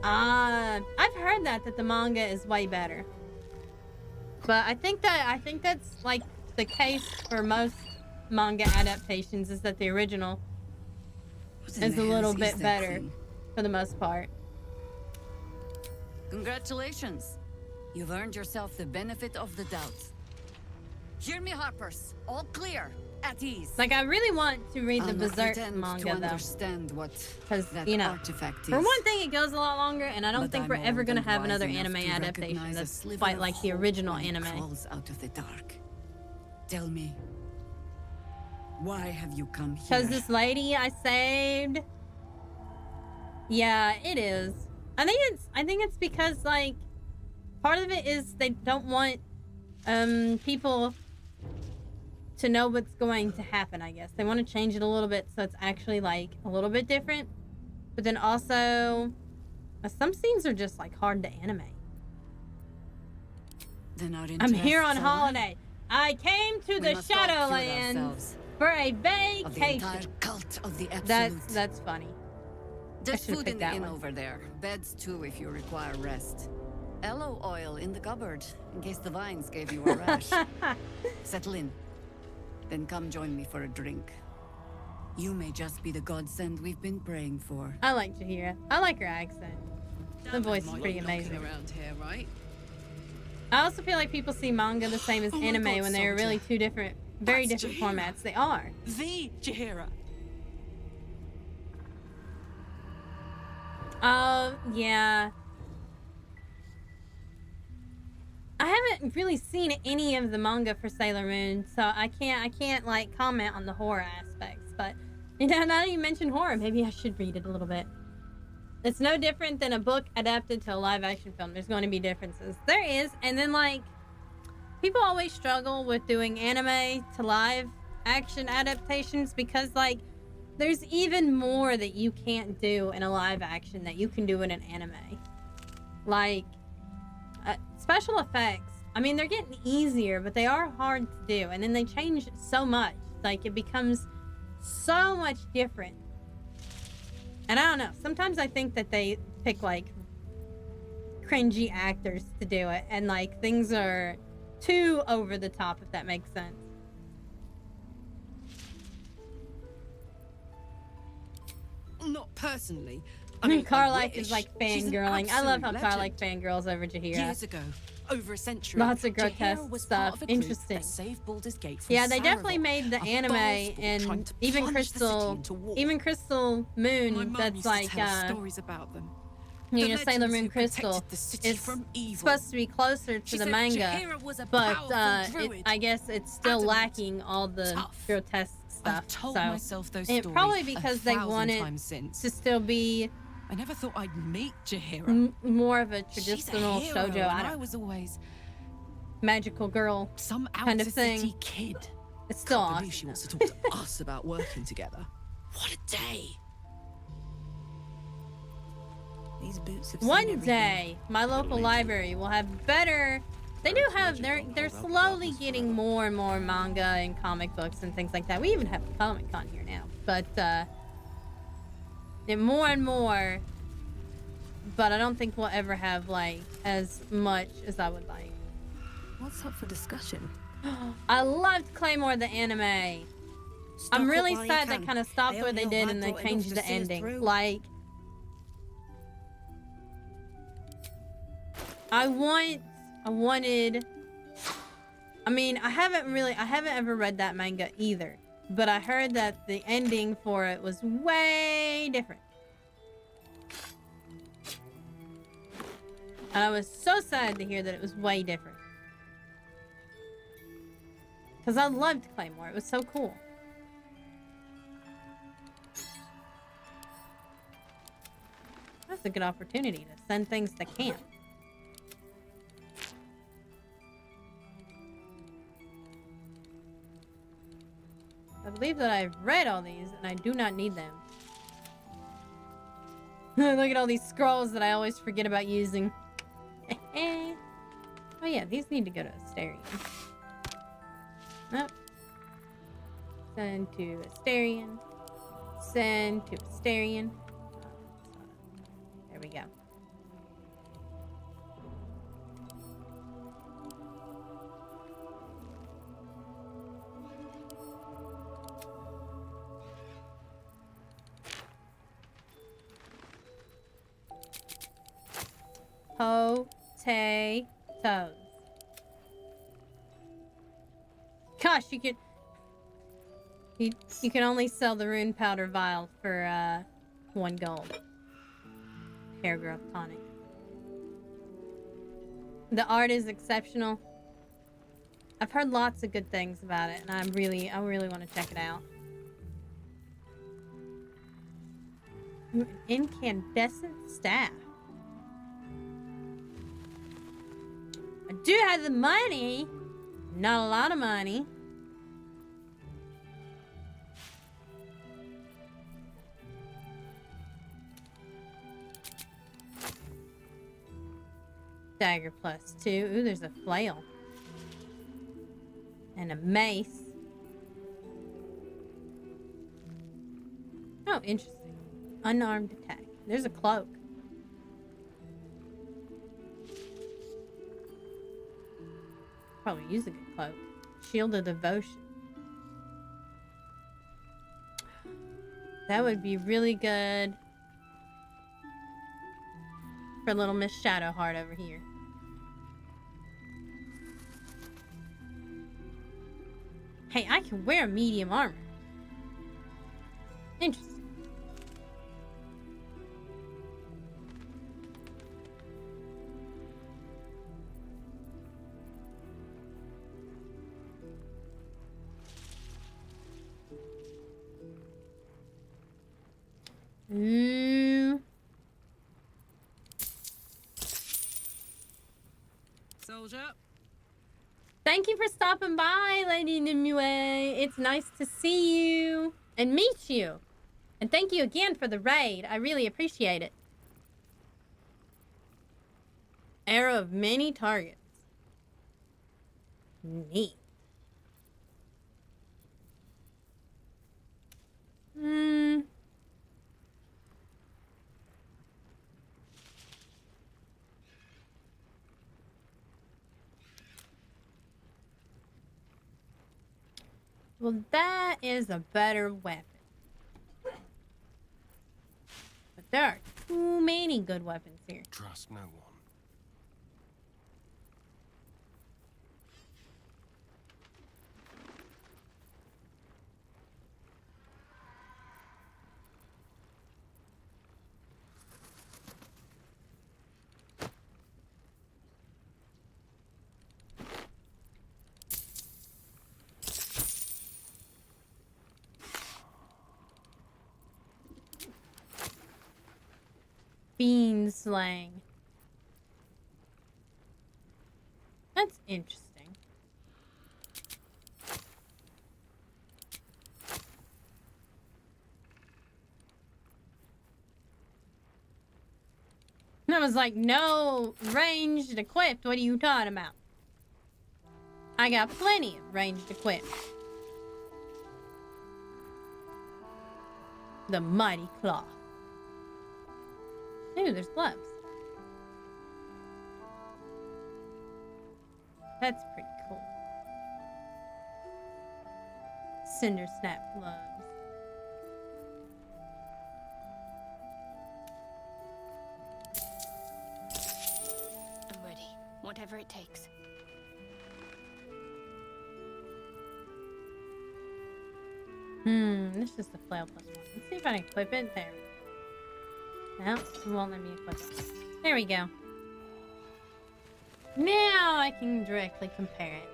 I've heard that the manga is way better. But I think that's, like, the case for most manga adaptations, is that the original is a little bit better for the most part. Congratulations. You've earned yourself the benefit of the doubt. Hear me, Harpers. All clear. At ease. Like, I really want to read the I'll not Berserk pretend manga, to though. understand what Because, that you know, artifact is. for one thing, it goes a lot longer, and I don't But think I'm we're ever old going to and have wise another enough anime to adaptation recognize a that's sliver quite of like the hope original when it anime. crawls out of the dark. Tell me, why have you come here? Because this lady I saved... Yeah, it is. I think it's because, like, part of it is they don't want people to know what's going to happen, I guess. They want to change it a little bit so it's actually, like, a little bit different. But then also, some scenes are just, like, hard to animate. Then our I'm here on interests align. holiday. I came to We the must all cure Shadowlands ourselves for a of the entire vacation. cult of the absolute. That's funny. There's should've food in picked the that inn one. over there. Beds too if you require rest. Aloe oil in the cupboard in case the vines gave you a rash. Settle in. Then come join me for a drink. You may just be the godsend we've been praying for. I like Jahira. I like her accent. The voice is pretty amazing. Around here, right? I also feel like people see manga the same as Oh my anime God, when they're soldier. really two different, very That's different Jahira. formats. They are. The Jahira. Oh, yeah. I haven't really seen any of the manga for Sailor Moon, so I can't like comment on the horror aspects. But you know, now that you mention horror, maybe I should read it a little bit. It's no different than a book adapted to a live action film. There's going to be differences. There is, and then like people always struggle with doing anime to live action adaptations because like there's even more that you can't do in a live action that you can do in an anime. Like special effects. I mean, they're getting easier, but they are hard to do. And then they change so much. Like, it becomes so much different. And I don't know. Sometimes I think that they pick, like, cringy actors to do it. And, like, things are too over the top, if that makes sense. Not personally. I mean, I Carlike wish. is, like, She's an fangirling. I love how absolute Carlike legend. fangirls over Jahira. Years ago, over a century, Lots of Jahira grotesque was stuff. part of a group Interesting. that saved Baldur's Gate from Yeah, they definitely Saravel, made the a anime bastard trying and to even plunge the city Crystal, into war. even Crystal My Moon. mum That's used like to tell us stories about them. You The know, Sailor legends Moon who Crystal protected the city is from evil. supposed to be closer to She the said manga, Jaheira was a but powerful druid. I guess it's still Adamant, lacking all the tough. grotesque stuff. I've told so myself those it stories probably because they 1,000 want it times since. to still be I never thought I'd meet Jaheira. more of a She's a traditional hero, shoujo, and I was always magical girl some kind of outer thing. city kid. It's still Can't believe awesome. she wants to talk to us about working together. What a day! These boots have seen One everything. day, my local library will have better. They do have. They're slowly getting more and more manga and comic books and things like that. We even have a Comic Con here now, but more and more. But I don't think we'll ever have like as much as I would like. What's up for discussion? I loved Claymore the anime. I'm really sad they kind of stopped where they did and they changed the ending. Like, I wanted. I mean, I haven't ever read that manga either, but I heard that the ending for it was way different. And I was so sad to hear that it was way different. Because I loved Claymore. It was so cool. That's a good opportunity to send things to camp. I believe that I've read all these and I do not need them. Look at all these scrolls that I always forget about using. Oh yeah, these need to go to Asterion. Nope. Send to Asterion. Send to Asterion. There we go. Potatoes. Gosh, you can only sell the rune powder vial for 1 gold. Hair growth tonic. The art is exceptional. I've heard lots of good things about it, and I really want to check it out. Incandescent staff. I do have the money. Not a lot of money. Dagger +2. Ooh, there's a flail. And a mace. Oh, interesting. Unarmed attack. There's a cloak. Probably use a good cloak. Shield of Devotion. That would be really good for little Miss Shadowheart over here. Hey, I can wear medium armor. Interesting. Soldier. Thank you for stopping by, Lady Nimue. It's nice to see you and meet you. And thank you again for the raid. I really appreciate it. Arrow of many targets. Neat. Well, that is a better weapon. But there are too many good weapons here. Trust no one. fiend slang. That's interesting. And I was like, no ranged equipped. What are you talking about? I got plenty of ranged equipped. The mighty claw. Ooh, there's gloves. That's pretty cool. Cinder snap gloves. I'm ready. Whatever it takes. This is the flail plus 1. Let's see if I can equip it. There we go. No, it won't let me equip it. There we go. Now I can directly compare it.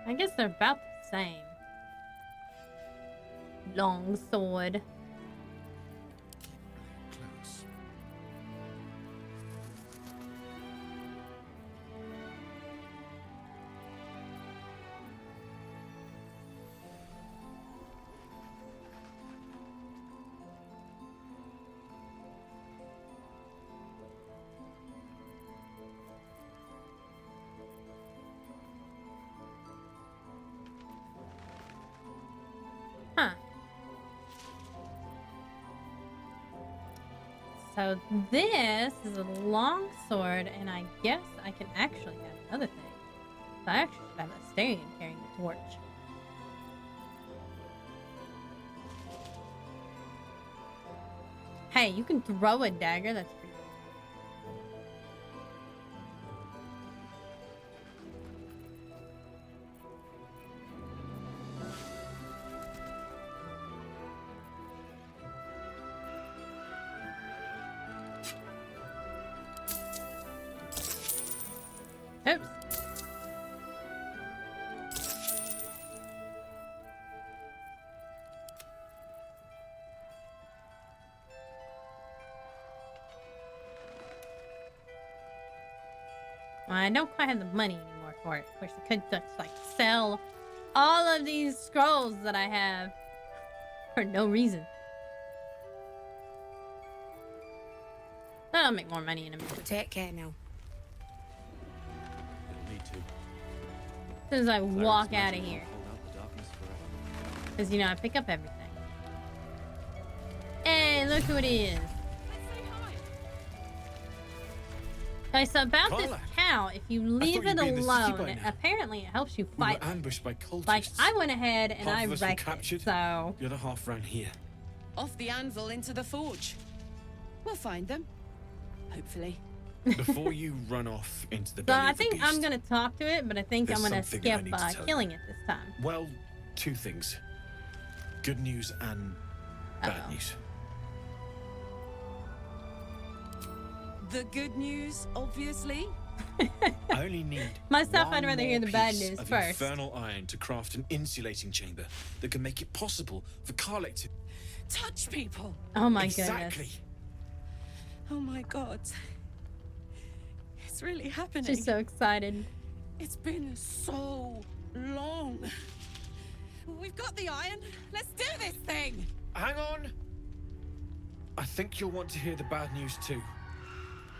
I guess they're about the same. Long sword. Close. Huh. So this is a long sword, and I guess I can actually have another thing. So I actually should have a Astarion carrying the torch. Hey, you can throw a dagger. That's pretty cool. Oops. Well, I don't quite have the money anymore for it. Of course, I could just like sell all of these scrolls that I have for no reason. That'll make more money in a minute. Take care now. You'll need to. As soon as I walk out of here. Because, you know, I pick up everything. Hey, look who it is. Okay, so about this Carla, cow, if you leave thought it you'd be in the city by alone, now. apparently it helps you We were fight. ambushed by cultists. Like, I went ahead and Half I of us were wrecked it, captured. so... The other half ran here. Off the anvil into the forge. We'll find them. Hopefully. Before you run off into the So belly I of the think beast, I'm gonna talk to it, but I think There's I'm gonna something I skip need to tell you. killing it this time. Well, two things. Good news and bad Uh-oh. news. The good news, obviously. I only need Myself, one I'd rather more hear the bad piece news of first. infernal iron to craft an insulating chamber that can make it possible for Karlek to... Touch people. Oh my Exactly. goodness. Oh my god. It's really happening. She's so excited. It's been so long. We've got the iron. Let's do this thing. Hang on. I think you'll want to hear the bad news too.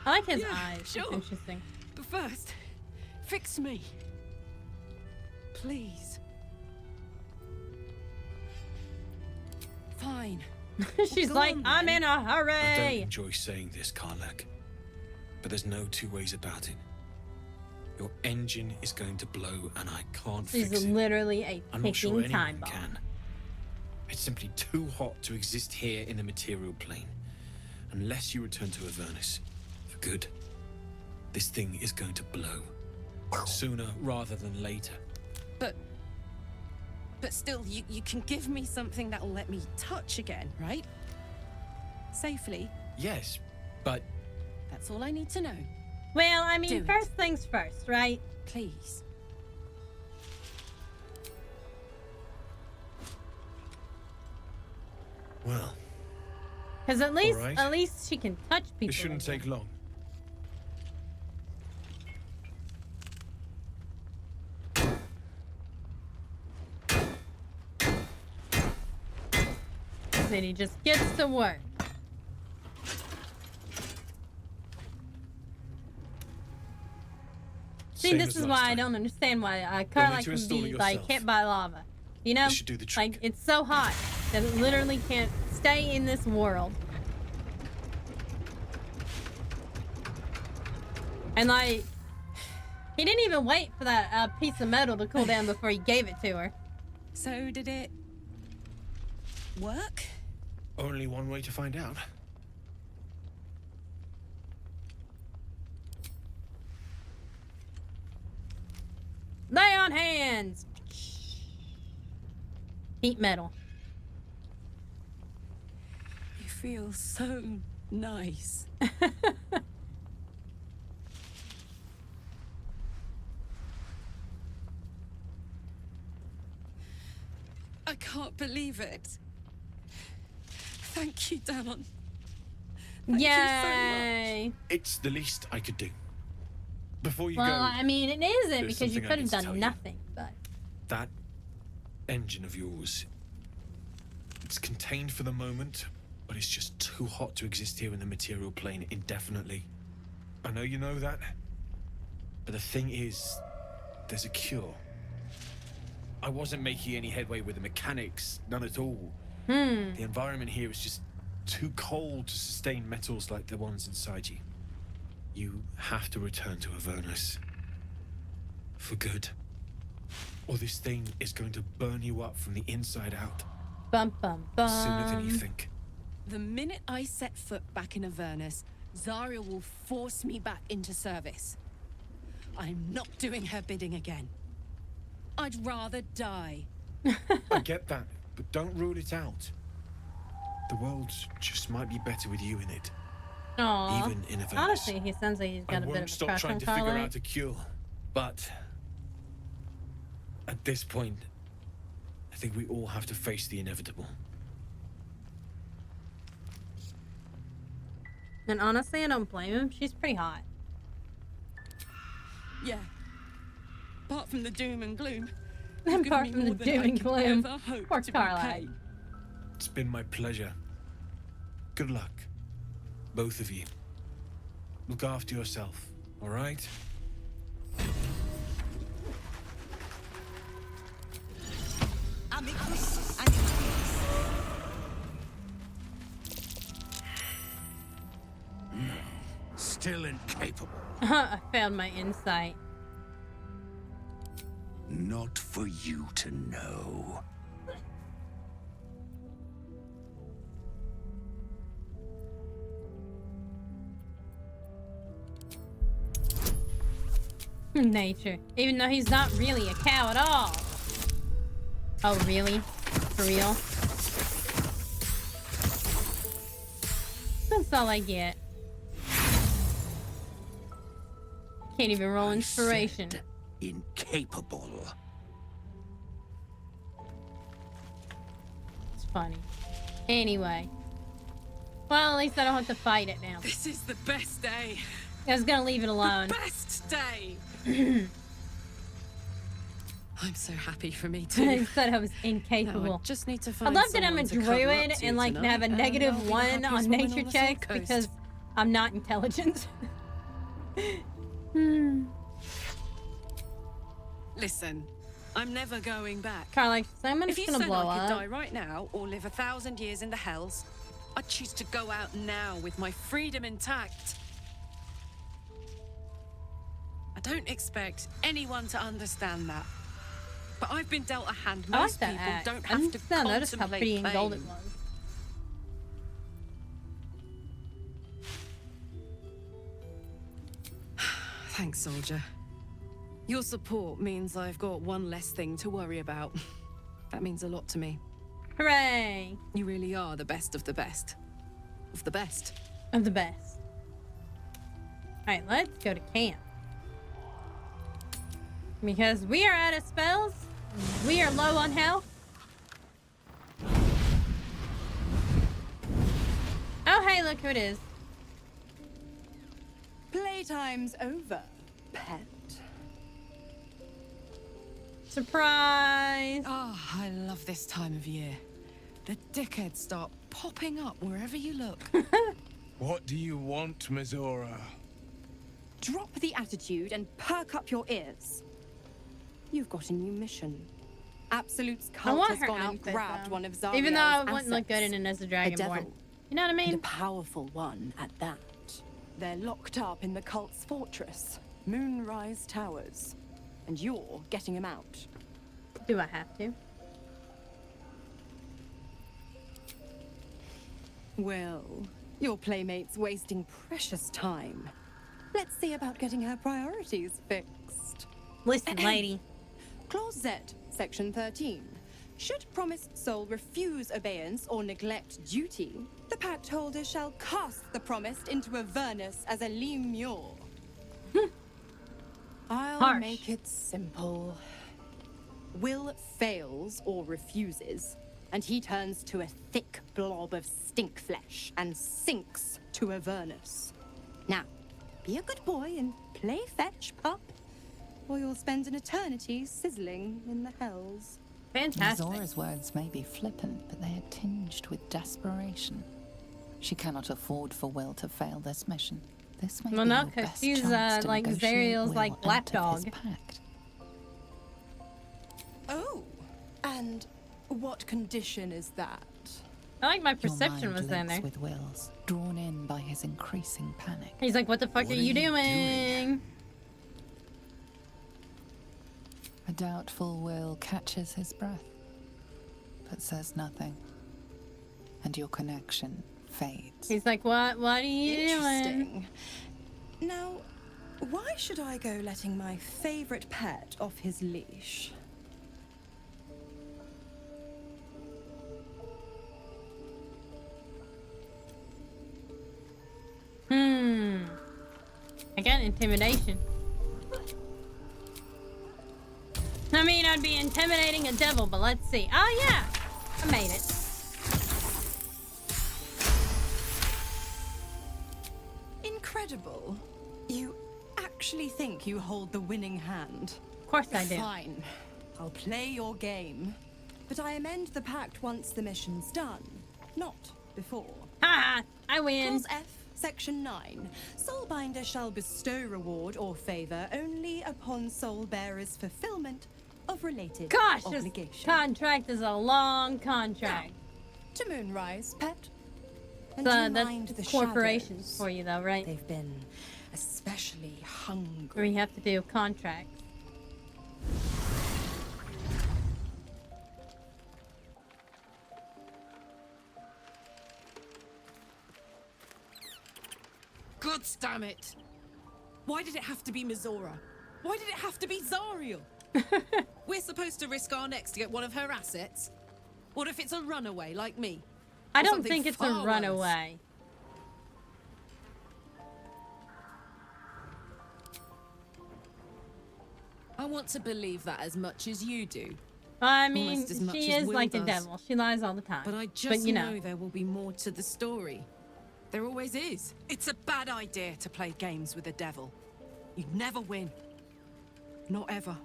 I like his Yeah, eyes. It's sure. interesting. But first, fix me. Please. Fine. She's go like, on, I'm then. in a I don't hurry. enjoy saying this, Karlek, but there's no two ways about it. Your engine is going to blow, and I can't She's fix it. literally a I'm not sure ticking time anyone bomb. can. It's simply too hot to exist here in the material plane. Unless you return to Avernus for good, this thing is going to blow. Sooner rather than later. But still, you can give me something that'll let me touch again, right? Safely. Yes, but That's all I need to know. Well, I mean, Do it. first things first, right? Please. Well, Because at right. least she can touch people. this shouldn't again. take long. Then he just gets to work. See, Same this as is last why I time. don't understand why You'll Carlisle need to can install be it like yourself. hit by lava. You know, This should do the trick. like it's so hot that it literally can't stay in this world. And like, he didn't even wait for that piece of metal to cool down before he gave it to her. So did it work? Only one way to find out. Lay on hands. Heat metal. You feel so nice. I can't believe it. Thank you, Danon. Thank you Yay! It's the least I could do. Before you Well, go, I mean, it isn't there's because you something I could need have to tell done you. nothing, but. that engine of yours, it's contained for the moment, but it's just too hot to exist here in the material plane indefinitely. I know you know that, but the thing is, there's a cure. I wasn't making any headway with the mechanics, none at all. The environment here is just too cold to sustain metals like the ones inside you. You have to return to Avernus. For good. Or this thing is going to burn you up from the inside out. Bum bum bum. Sooner than you think. The minute I set foot back in Avernus, Zarya will force me back into service. I'm not doing her bidding again. I'd rather die. I get that, but don't rule it out. The world just might be better with you in it. Aww. Even in Avernus. Honestly, he sounds like he's I got a bit won't of a stop crush trying on to figure Carlisle. out a cure, but at this point, I think we all have to face the inevitable. And honestly, I don't blame him. She's pretty hot. Yeah. Apart from the doom and gloom. you've given Apart me from the more than doom I and could gloom. ever hope Poor to be Carlisle. paid. It's been my pleasure. Good luck, both of you. Look after yourself, all right? Amicus animalis. Still incapable. I found my insight. Not for you to know. Nature. Even though he's not really a cow at all. Oh, really? For real? That's all I get. Can't even roll inspiration. Said incapable. It's funny. Anyway. Well, at least I don't have to fight it now. This is the best day. I was gonna leave it alone. Best day. I'm so happy for me I too. said I was Now incapable. I just need to I find love that I'm a someone to cuddle druid up to and like tonight, have a and I'll negative be the one happiest on woman nature on the checks South because Coast. I'm not intelligent. Listen, I'm never going back. Carly, so I'm If just you gonna said blow I could up. die right now or live 1,000 years in the hells, I'd choose to go out now with my freedom intact. I don't expect anyone to understand that. But I've been dealt a hand I like most that people axe. don't I have to just now noticed how contemplate pretty and gold it pain. was. Thanks, soldier. Your support means I've got one less thing to worry about. That means a lot to me. Hooray! You really are the best of the best. Of the best. Of the best. Alright, let's go to camp. Because we are out of spells. We are low on health. Oh, hey, look who it is. Playtime's over, pet. Surprise. Oh, I love this time of year. The dickheads start popping up wherever you look. What do you want, Mizora? Drop the attitude and perk up your ears. You've got a new mission. Absolute's I cult want has her gone and outfit, grabbed though. one of Zariel's Even though I wouldn't look good assets. in it as a A dragonborn. devil. You know what I And a mean? powerful one at that. They're locked up in the cult's fortress, Moonrise Towers. And you're getting him out. Do I have to? Well, your playmate's wasting precious time. Let's see about getting her priorities fixed. Listen, lady. Clause Z, Section 13. Should promised soul refuse obeyance or neglect duty, the pact holder shall cast the promised into Avernus as a lemure. I'll Harsh. make it simple. Will fails or refuses, and he turns to a thick blob of stink flesh and sinks to Avernus. Now, be a good boy and play fetch, pup, or you'll spend an eternity sizzling in the hells. Fantastic. Zora's words may be flippant, but they are tinged with desperation. She cannot afford for Will to fail this mission. This may Well, be no, your 'cause best she's, chance to like, negotiate Zariel's, Will like, out of lapdog. his pact. Oh, and what condition is that? I like my Your perception mind was in links there. with Will's, drawn in by his increasing panic. He's like, what the fuck What are are you you doing? A doubtful Will catches his breath, but says nothing. And your connection fades. He's like, what are you doing? Interesting. Now, why should I go letting my favorite pet off his leash? I got intimidation. I mean, I'd be intimidating a devil, but let's see. Oh, yeah. I made it. Incredible. You actually think you hold the winning hand? Of course I do. Fine. I'll play your game. But I amend the pact once the mission's done, not before. Ha! I win. Clause F, Section 9. Soulbinder shall bestow reward or favor only upon soul bearer's fulfillment of related Gosh, this obligation. contract is a long contract. To Moonrise, pet. And So you mind that's the corporations shadows. for you, though, right? They've been especially hungry. Where you have to do contracts. God damn it! Why did it have to be Mizora? Why did it have to be Zariel? We're supposed to risk our necks to get one of her assets? What if it's a runaway like me? I Or don't something think it's a far worse? runaway. I want to believe that as much as you do. I mean, Almost as much she as is Will like the does. devil. She lies all the time. But I just you know. know there will be more to the story. There always is. It's a bad idea to play games with the devil. You'd never win. Not ever.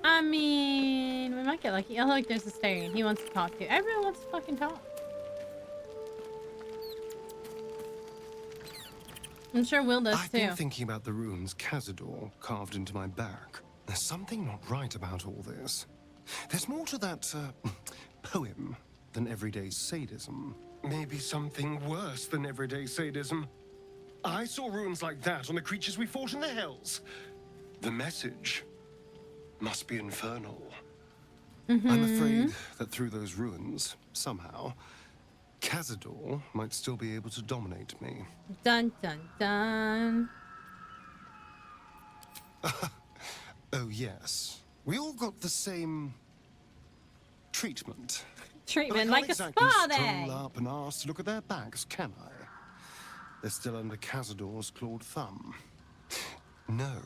I mean, we might get lucky. Oh, look, there's a Astarion. He wants to talk to. Everyone wants to fucking talk. I'm sure Will does I've too. been thinking about the runes Cazador carved into my back. There's something not right about all this. There's more to that poem than everyday sadism. Maybe something worse than everyday sadism. I saw runes like that on the creatures we fought in the Hells. The message must be infernal. I'm afraid that through those ruins, somehow, Cazador might still be able to dominate me. Dun dun dun. Oh, yes. We all got the same treatment. But I Treatment can't like a exactly spa stroll day. up and ask to look at their backs, can I? They're still under Cazador's clawed thumb. No.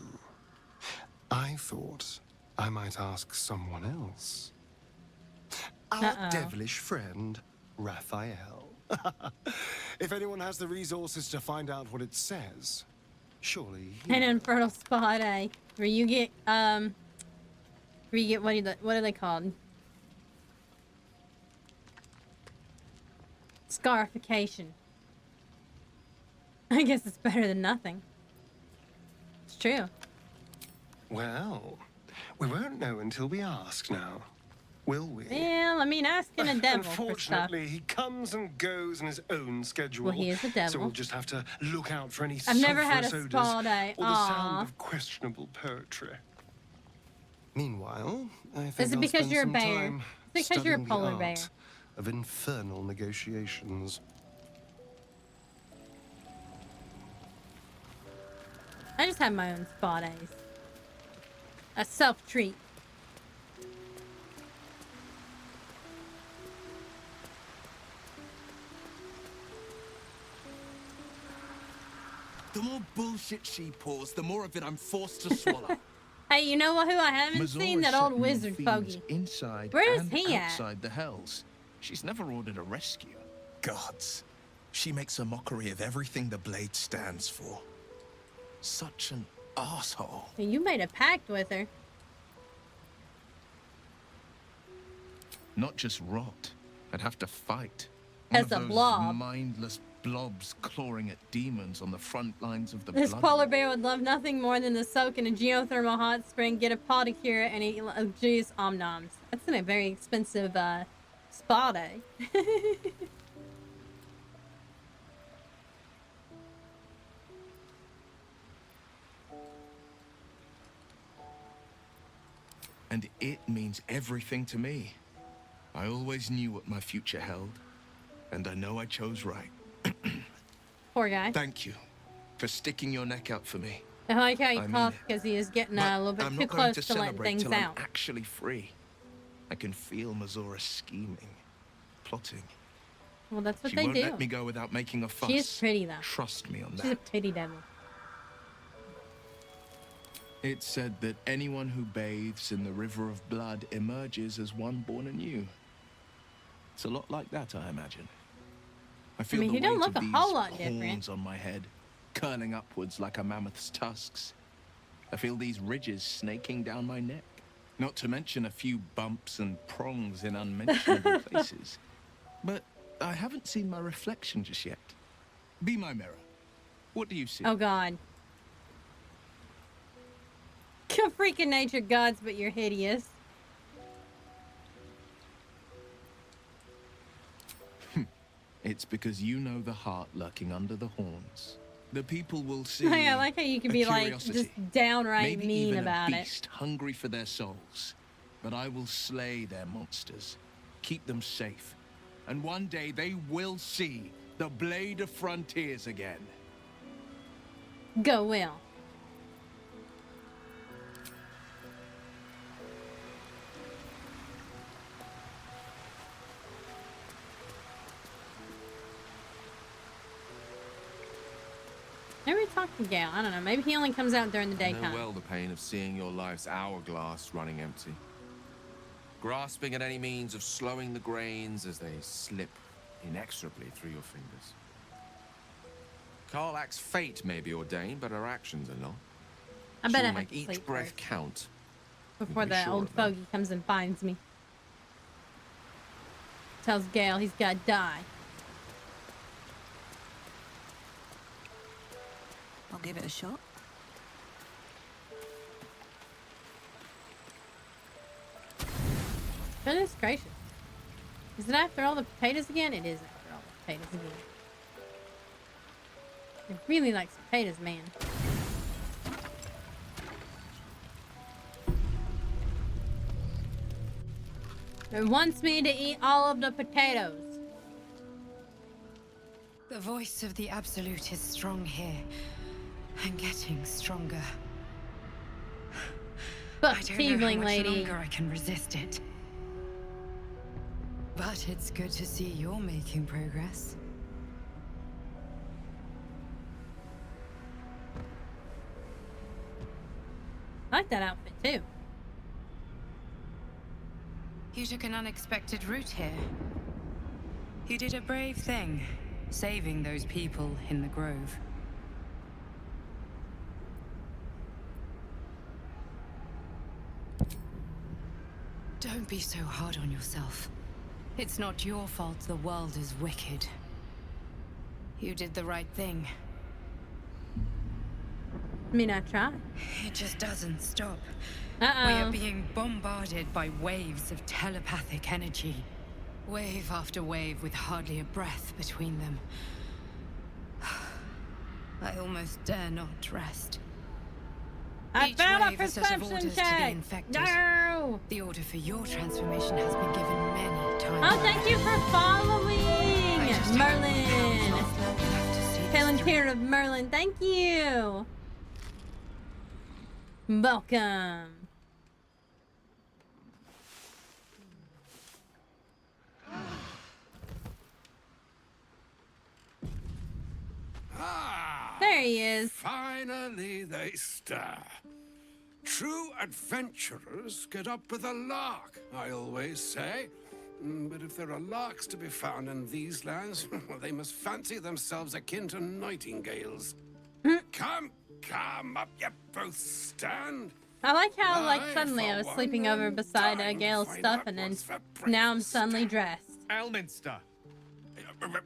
I thought I might ask someone else. Our devilish friend, Raphael. If anyone has the resources to find out what it says, surely he... An infertile spot, eh? Where you get, what are they called? Scarification. I guess it's better than nothing. It's true. Well, we won't know until we ask now, will we? Well, I mean, asking a devil for stuff. Unfortunately, he comes and goes in his own schedule. Well, he is a devil. So we'll just have to look out for any I've never had a sulphurous spa odors day. or the sound of questionable poetry. Meanwhile, I think Is it I'll because spend you're a some bear? time Is it because you're a studying the polar bear? art of infernal negotiations. I just have my own spa days. A self-treat. The more bullshit she pours, the more of it I'm forced to swallow. Hey, you know who I haven't seen? That old wizard fogey. Inside Where is and he at? outside the hells. She's never ordered a rescue. Gods. She makes a mockery of everything the blade stands for. Such an asshole. You made a pact with her. Not just rot. I'd have to fight. As a blob. Mindless blobs clawing at demons on the front lines of the This blood. polar bear would love nothing more than to soak in a geothermal hot spring, get a pedicure, and eat luxurious omnoms. That's a very expensive spa day. And it means everything to me. I always knew what my future held, and I know I chose right. Poor guy. Thank you for sticking your neck out for me. I like how he I mean coughed because he is getting a little bit I'm too not going close to to letting celebrate things till out. I'm actually free. I can feel Mazora scheming, plotting. Well, that's what She they won't do. let me go without making a fuss. She is pretty, though. Trust me on She's a that. pretty devil. It's said that anyone who bathes in the river of blood emerges as one born anew. It's a lot like that, I imagine. I feel mean, the he don't weight look of a these whole lot horns different. on my head, curling upwards like a mammoth's tusks. I feel these ridges snaking down my neck. Not to mention a few bumps and prongs in unmentionable places. But I haven't seen my reflection just yet. Be my mirror. What do you see? Oh, God. You're freaking nature gods, but you're hideous. It's because you know the heart lurking under the horns. The people will see. I like how you can a be like curiosity, just downright maybe mean even about a it. beast hungry for their souls. But I will slay their monsters, keep them safe, and one day they will see the Blade of Frontiers again. Go, Will. Maybe talk to Gale. I don't know. Maybe he only comes out during the I know daytime. well the pain of seeing your life's hourglass running empty. Grasping at any means of slowing the grains as they slip inexorably through your fingers. Karlach's fate may be ordained, but her actions are not. I bet I She'll have make to each sleep breath first count. before Be the sure old of that. fogey comes and finds me. Tells Gale he's gotta die. I'll give it a shot. Goodness gracious. Is it after all the potatoes again? It is after all the potatoes again. I really like potatoes, man. It wants me to eat all of the potatoes. The voice of the Absolute is strong here, and getting stronger. But I don't know how tiefling much lady. longer I can resist it. But it's good to see you're making progress. I like that outfit too. You took an unexpected route here. You did a brave thing, saving those people in the grove. Don't be so hard on yourself. It's not your fault the world is wicked. You did the right thing. I mean, I tried. It just doesn't stop. Uh-oh. We are being bombarded by waves of telepathic energy. Wave after wave with hardly a breath between them. I almost dare not rest. I Each found a wave a set of perception orders to the check. infected. No. The order for your transformation has been given many times. Oh, thank you for following, Merlin. Helen Care of Merlin, thank you. Welcome. There he is. Finally they stir. True adventurers get up with a lark, I always say. But if there are larks to be found in these lands, well, they must fancy themselves akin to nightingales. Come, up you both stand. I like how, like, suddenly I was sleeping over beside Gail's stuff, and then now I'm suddenly dressed. Elminster.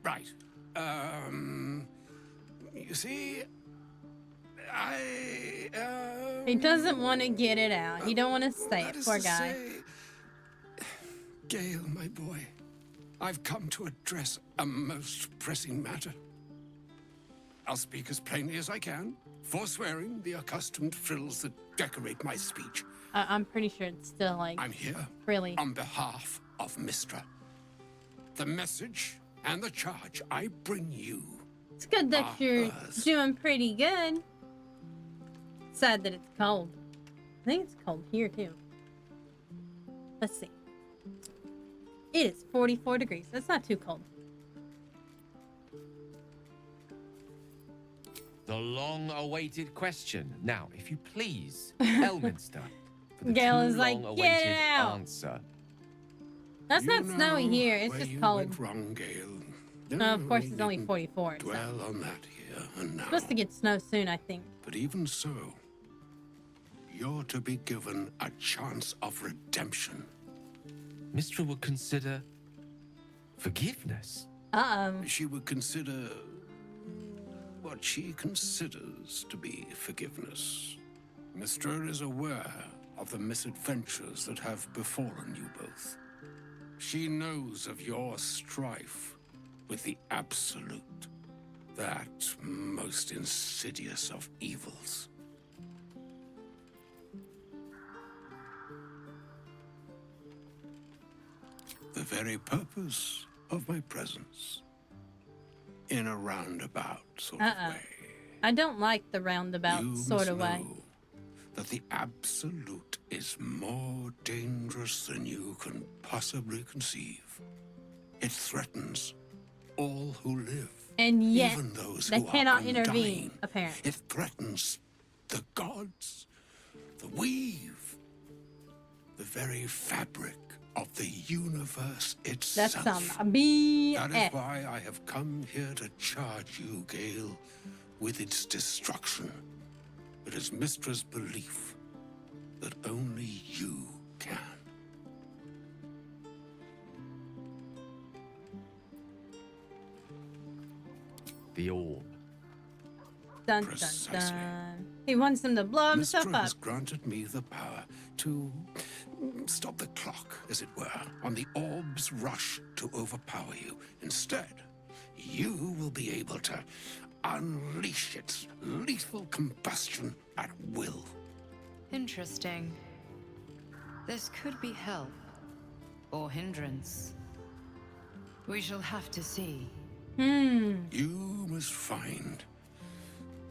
Right. You see, He doesn't want to get it out. He don't want to say it, poor guy. Gale, my boy, I've come to address a most pressing matter. I'll speak as plainly as I can, forswearing the accustomed frills that decorate my speech. I'm pretty sure it's still, like, I'm here really on behalf of Mistra. The message and the charge I bring you. It's good that you're doing pretty good. Sad that it's cold. I think it's cold here too. Let's see. It is 44 degrees. That's not too cold. The long-awaited question. Now, if you please, Elminster, for the Gail is like, long-awaited get it out. answer. That's not snowy here. It's where just you cold. went wrong, Gale. No, of course it's only 44. So. Dwell on that here and now. Supposed to get snow soon, I think. But even so, you're to be given a chance of redemption. Mistra would consider forgiveness. She would consider what she considers to be forgiveness. Mistra is aware of the misadventures that have befallen you both. She knows of your strife with the Absolute, that most insidious of evils. The very purpose of my presence, in a roundabout sort of way. I don't like the roundabout You sort of must way. know that the Absolute is more dangerous than you can possibly conceive. It threatens all who live, And yet, even those they who cannot are intervene, undying. apparently. It threatens the gods, the weave, the very fabric of the universe itself. That's some BS. That is why I have come here to charge you, Gale, with its destruction. It is Mistra's belief that only you can. The orb. Dun, dun, Precisely. dun. He wants him to blow himself Mistra up. has granted me the power to stop the clock, as it were, on the orb's rush to overpower you. Instead, you will be able to unleash its lethal combustion at will. Interesting. This could be help or hindrance. We shall have to see. You must find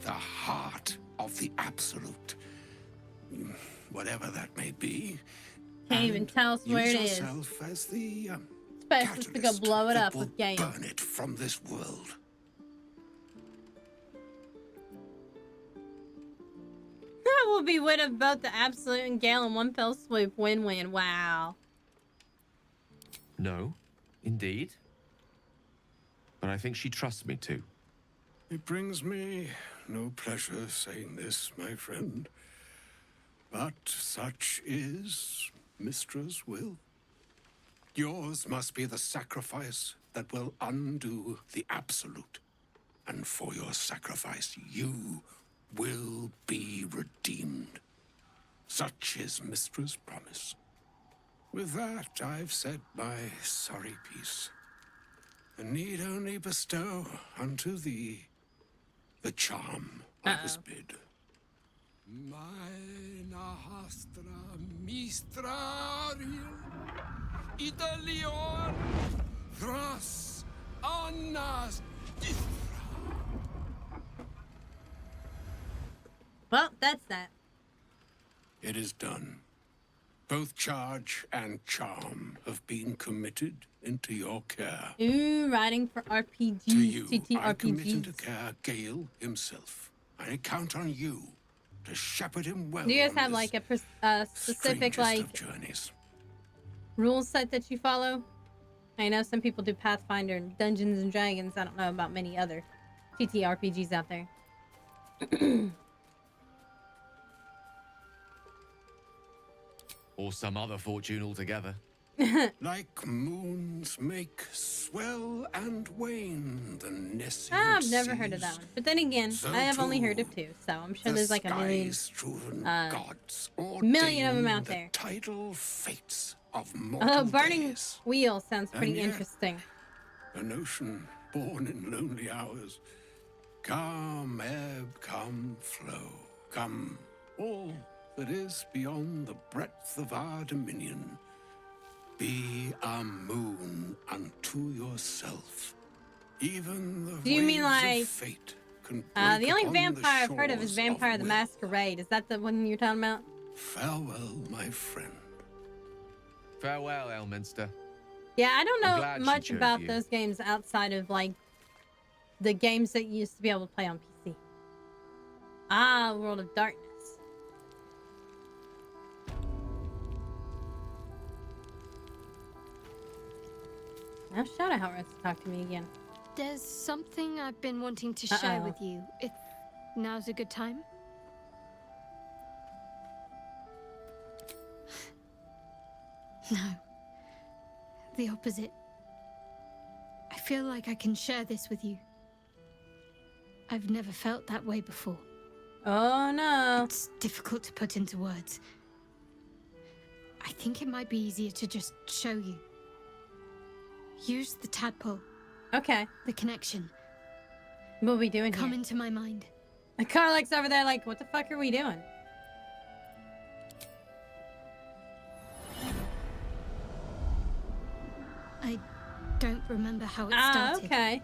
the heart of the Absolute, whatever that may be. Can't even tell us where use it is. yourself as the Specialist to go blow it that up will with Gale. burn it from this world. I will be rid of both the Absolute and Gale in one fell swoop. Win-win. Wow. No, indeed. But I think she trusts me too. It brings me no pleasure saying this, my friend. But such is Mistra's will. Yours must be the sacrifice that will undo the Absolute. And for your sacrifice, you will be redeemed. Such is Mistra's promise. With that, I've said my sorry piece, and need only bestow unto thee the charm I was bid. Maena hastra mistraril Italion thras annas distra. Well, that's that. It is done. Both charge and charm have been committed into your care. Ooh, writing for RPGs. To you, TTRPGs. I commit into care Gale himself. I count on you to shepherd him well. Do you guys on have this like a specific strangest like of journeys. rule set that you follow? I know some people do Pathfinder and Dungeons and Dragons. I don't know about many other TTRPGs out there. Or some other fortune altogether. Like moons make swell and wane the Nessian I've never heard of that one. But then again, So I have only too, heard of two, so I'm sure the there's like a million, skies-strewn gods million of them ordain out the there. tidal fates of mortal Oh, Burning days. Wheel sounds pretty And yet, interesting. An ocean born in lonely hours. Come, ebb, come, flow, come, all that is beyond the breadth of our dominion. Be a moon unto yourself. Even the Do you mean waves like of fate can the break only upon vampire I've heard of is shores Vampire the will. Masquerade. Is that the one you're talking about? Farewell, my friend. Farewell, Elminster. Yeah, I don't I'm know glad she much chose about you. those games outside of like the games that you used to be able to play on PC. Ah, World of Darkness. Now Shadowheart wants to talk to me again. There's something I've been wanting to share with you. If now's a good time. No. The opposite. I feel like I can share this with you. I've never felt that way before. Oh no. It's difficult to put into words. I think it might be easier to just show you. Use the tadpole. Okay. The connection. What are we doing Come here? into my mind. Carlick's over there like, what the fuck are we doing? I don't remember how it Ah, started. okay.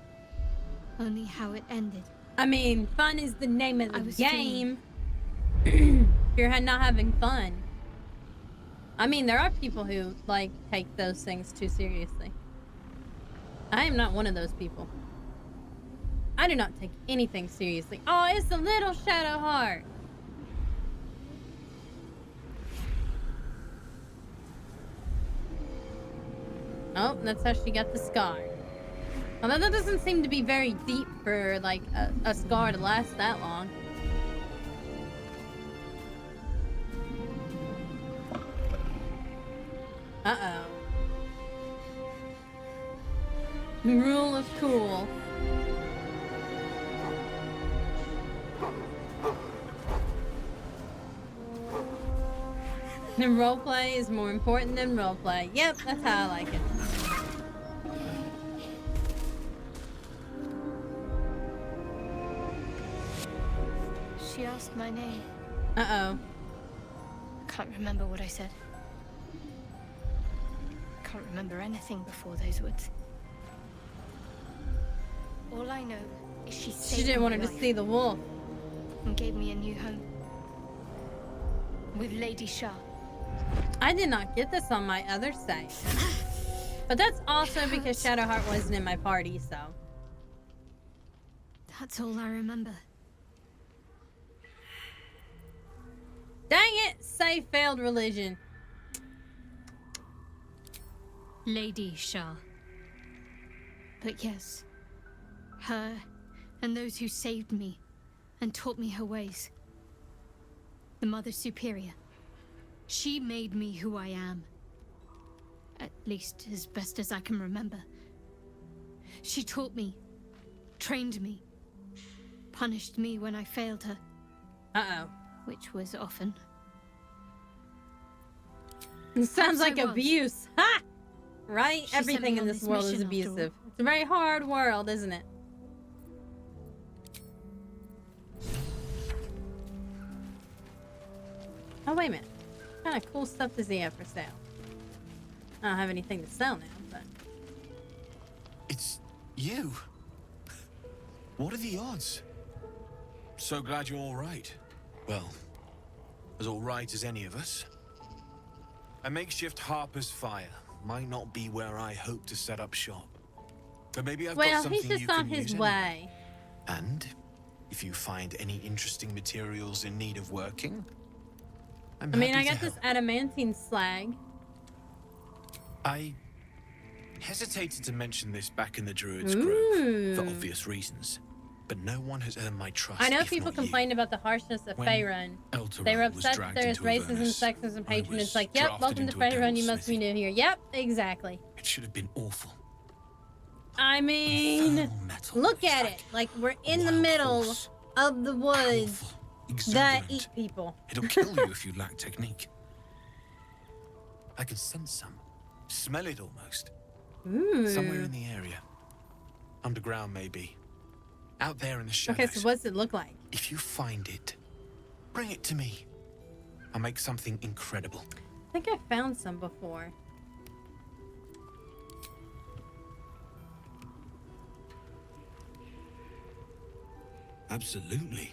Only how it ended. I mean, fun is the name of I the was game. If you're not having fun. I mean, there are people who, like, take those things too seriously. I am not one of those people. I do not take anything seriously. Oh, it's a little Shadowheart. Oh, that's how she got the scar. Although that doesn't seem to be very deep for, like, a scar to last that long. Uh-oh. Rule of cool. And roleplay is more important than roleplay. Yep, that's how I like it. She asked my name. Uh-oh. I can't remember what I said. I can't remember anything before those words. All I know is she saved She didn't want her my to life see the wolf. and gave me a new home. With Lady Shah. I did not get this on my other site. But that's also because Shadowheart wasn't in my party, so. That's all I remember. Dang it! Say failed religion. Lady Shah. But yes, her and those who saved me and taught me her ways. The Mother Superior. She made me who I am. At least as best as I can remember. She taught me, trained me, punished me when I failed her. Uh-oh. Which was often. It sounds like I was. abuse. Ha! Right? She sent Everything me in on this this world is mission, after all. abusive. It's a very hard world, isn't it? Oh, wait a minute. What kind of cool stuff does he have for sale? I don't have anything to sell now, but... It's you. What are the odds? So glad you're all right. Well, as all right as any of us. A makeshift Harper's Fire might not be where I hope to set up shop. But maybe I've got Well, something he's just you on can his use way. anyway. And if you find any interesting materials in need of working, I'm I mean, I happy got to this help. adamantine slag. I hesitated to mention this back in the Druid's Grove Ooh. for obvious reasons, but no one has earned my trust. I know if people not you. complained about the harshness of When Faerun. Elturel They were was upset that dragged there's into racism, Avernus, sexism, I patronage. was It's like, yep, drafted welcome to into a Faerun. You devil's must be new here. Yep, exactly. It should have been awful. I mean, look at it. Like, we're in the middle of the woods that eat people. It'll kill you if you lack technique. I can sense some. Smell it almost. Somewhere in the area. Underground, maybe. Out there in the shadows. Okay, so what's it look like? If you find it, bring it to me. I'll make something incredible. I think I found some before. Absolutely.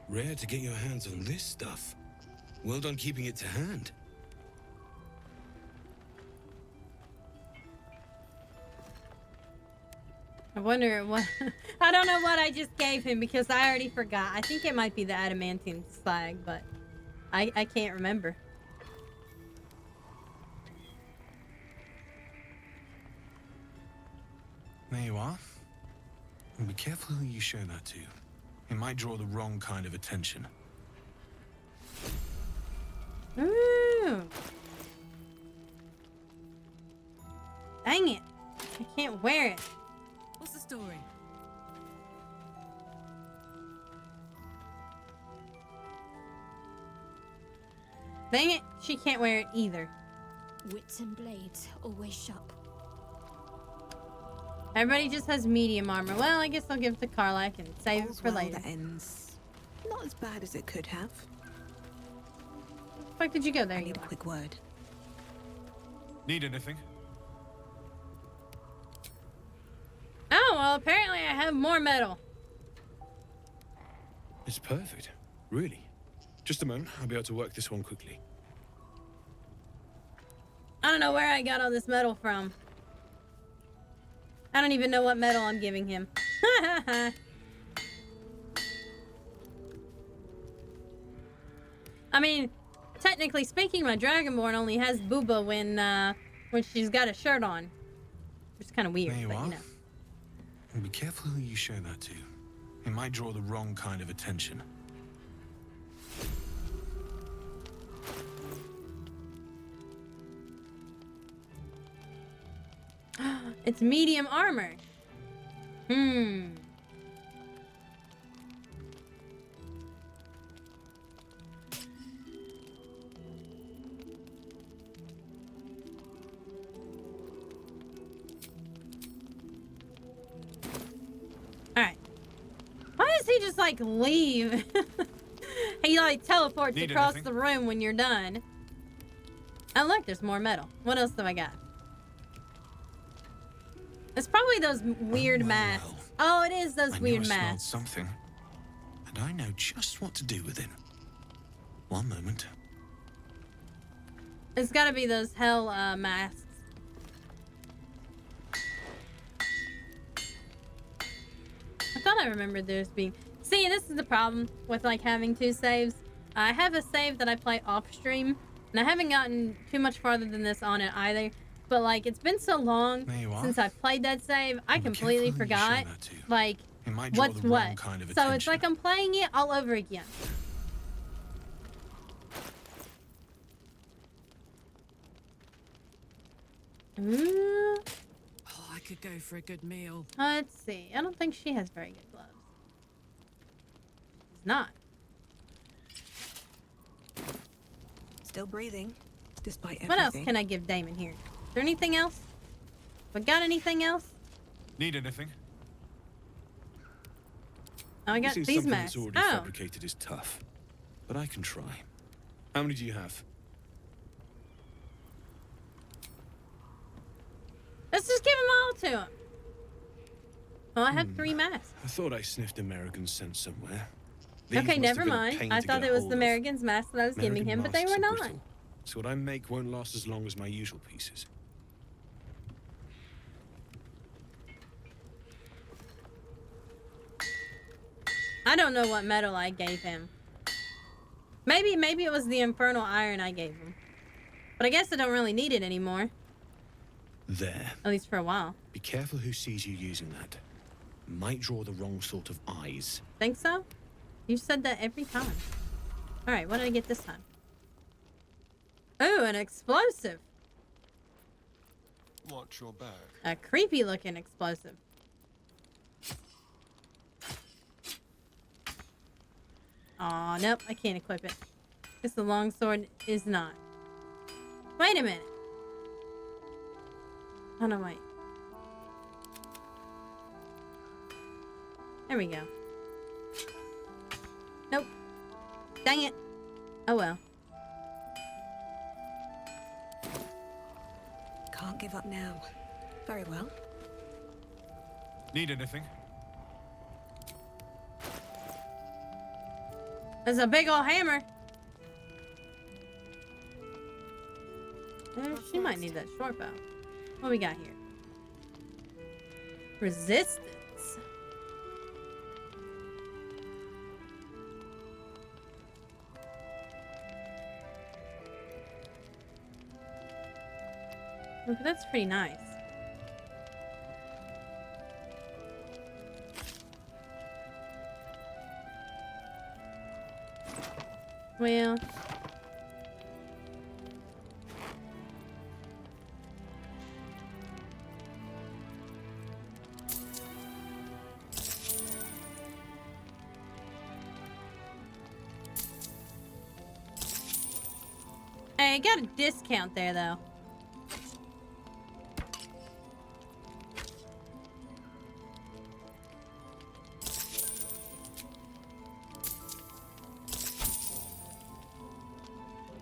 Rare to get your hands on this stuff. Well done keeping it to hand. I wonder what... I don't know what I just gave him because I already forgot. I think it might be the adamantine slag, but I can't remember. There you are. And be careful who you show that to. It might draw the wrong kind of attention. Ooh. Dang it. I can't wear it. What's the story? Dang it. She can't wear it either. Wits and blades, always sharp. Everybody just has medium armor. Well, I guess I'll give it to Karlach and save it for later. That ends not as bad as it could have. Where did you go? There I you need a are. quick word. Need anything? Oh, well, apparently I have more metal. It's perfect. Really. Just a moment. I'll be able to work this one quickly. I don't know where I got all this metal from. I don't even know what metal I'm giving him. I mean, technically speaking, my Dragonborn only has booba when she's got a shirt on. Which is kind of weird, There you but are. you know. And be careful who you show that to. It might draw the wrong kind of attention. It's medium armor. Alright. Why does he just like leave? He like teleports Need across anything? the room when you're done. Oh look, there's more metal. What else have I got? It's probably those weird masks. Oh, it is those I weird knew I smelled masks. something, and I know just what to do with it. One moment. It's gotta be those hell masks. I thought I remembered there's being... See, this is the problem with like having two saves. I have a save that I play off stream, and I haven't gotten too much farther than this on it either. But like, it's been so long since I played that save, I completely forgot like what's what. So it's like I'm playing it all over again. Ooh. Oh, I could go for a good meal. Let's see. I don't think she has very good gloves. She's not. Still breathing, despite everything. What else can I give Damon here? Is there anything else? We got anything else? Need anything? Oh, I got Using these something masks. that's already fabricated is tough, but I can try. How many do you have? Let's just give them all to him. Oh, I have 3 masks. I thought I sniffed American scent somewhere. These Okay, must never have been a mind. pain I to thought get it was hold the of. American's mask that I was giving him, but they were American not. masks are brittle, so what I make won't last as long as my usual pieces. I don't know what metal I gave him. Maybe it was the infernal iron I gave him. But I guess I don't really need it anymore. There. At least for a while. Be careful who sees you using that. Might draw the wrong sort of eyes. Think so? You said that every time. Alright, what did I get this time? Ooh, an explosive. Watch your back. A creepy looking explosive. Aw, nope, I can't equip it. Guess the longsword is not. Wait a minute. Oh no, wait. There we go. Nope. Dang it. Oh well. Can't give up now. Very well. Need anything? There's a big old hammer. She might need that short bow. What we got here? Resistance. Look, that's pretty nice. Well, hey, I got a discount there though.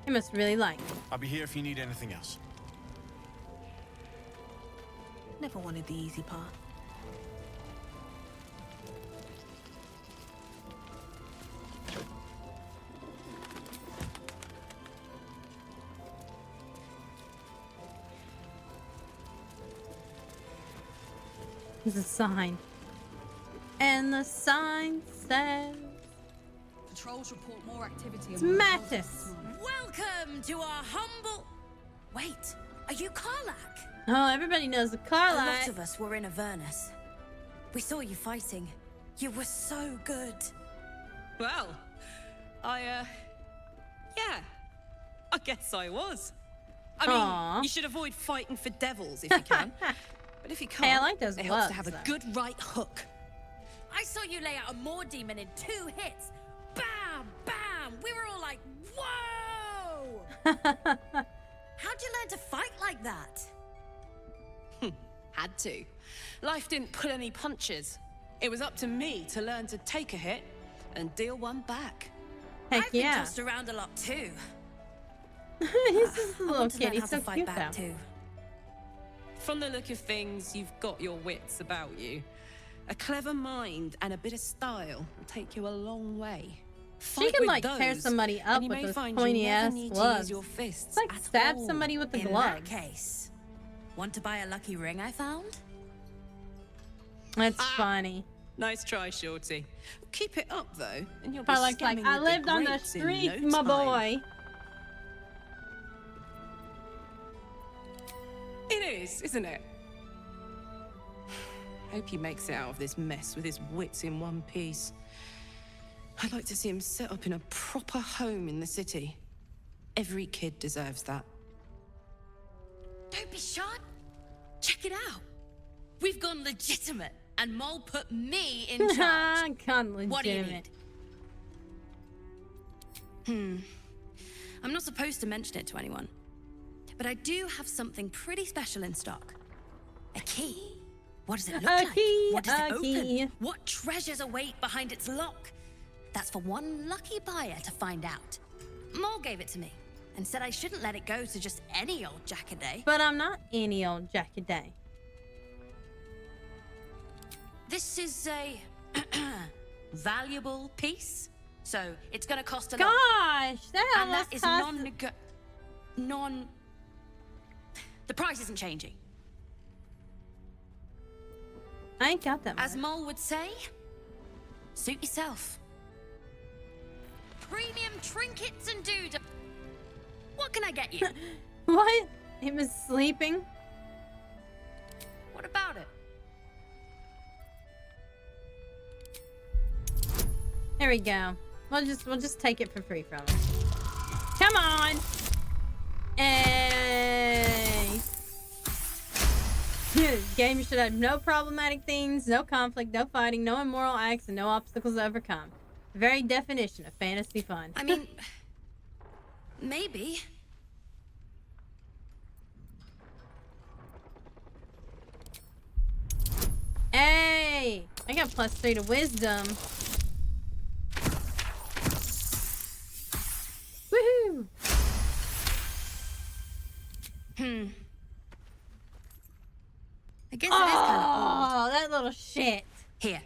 You must really like it. I'll be here if you need anything else. Never wanted the easy part. There's a sign. And the sign says... Patrols report more activity. It's Mattis. Welcome to our humble... Wait, are you Karlak? Oh, everybody knows the A Karlak. lot of us were in Avernus. We saw you fighting. You were so good. Well, yeah, I guess I was. I Aw. mean, you should avoid fighting for devils if you can. But if you can't, Hey, I like those it helps to gloves, have a though. good right hook. I saw you lay out a Moor demon in 2 hits. Bam, bam. We were all like, whoa! How'd you learn to fight like that? Had to. Life didn't pull any punches. It was up to me to learn to take a hit and deal one back. Heck I've been yeah. tossed around a lot too. He's just a I little want to kid. learn He's how so to fight cute back though. too. From the look of things, you've got your wits about you. A clever mind and a bit of style will take you a long way. She Fight can with like tear those, somebody up and you with may those find pointy you never ass need to gloves. use your fists It's like at stab all. somebody with the In gloves. that case, want to buy a lucky ring I found? That's funny. Nice try, Shorty. Keep it up, though, and you'll be Parlok's like, scamming I with the lived on the greats in streets, no my time. boy. It is, isn't it? Hope he makes it out of this mess with his wits in one piece. I'd like to see him set up in a proper home in the city. Every kid deserves that. Don't be shy. Check it out. We've gone legitimate, and Mole put me in charge. Gone What do you legitimate. need? I'm not supposed to mention it to anyone, but I do have something pretty special in stock. A key. What does it look like? Key, What does it open? key. What treasures await behind its lock? That's for one lucky buyer to find out. Mole gave it to me and said I shouldn't let it go to just any old Jackaday. But I'm not any old Jackaday. This is a valuable piece, so it's going to cost a lot. Gosh, that And that almost is cost... The price isn't changing. I ain't got that much. As Mole would say, suit yourself. Premium trinkets and dude. What can I get you? What? He was sleeping? What about it? There we go. We'll just take it for free from him. Come on! Hey! Game should have no problematic things, no conflict, no fighting, no immoral acts, and no obstacles to overcome. The very definition of fantasy fun. I mean, maybe. Hey! I got +3 to wisdom. Woohoo! I guess it is kind of old. Oh, that little shit. Here.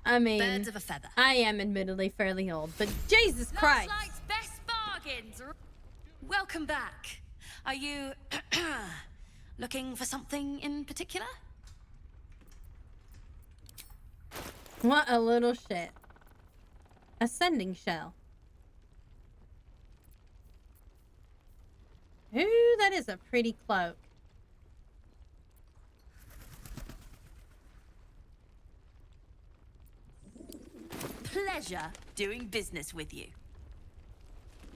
I mean, Birds of a feather. I am admittedly fairly old, but Jesus Christ. Looks like best bargains. Welcome back. Are you looking for something in particular? What a little shit. Ascending shell. Ooh, that is a pretty cloak. Pleasure doing business with you.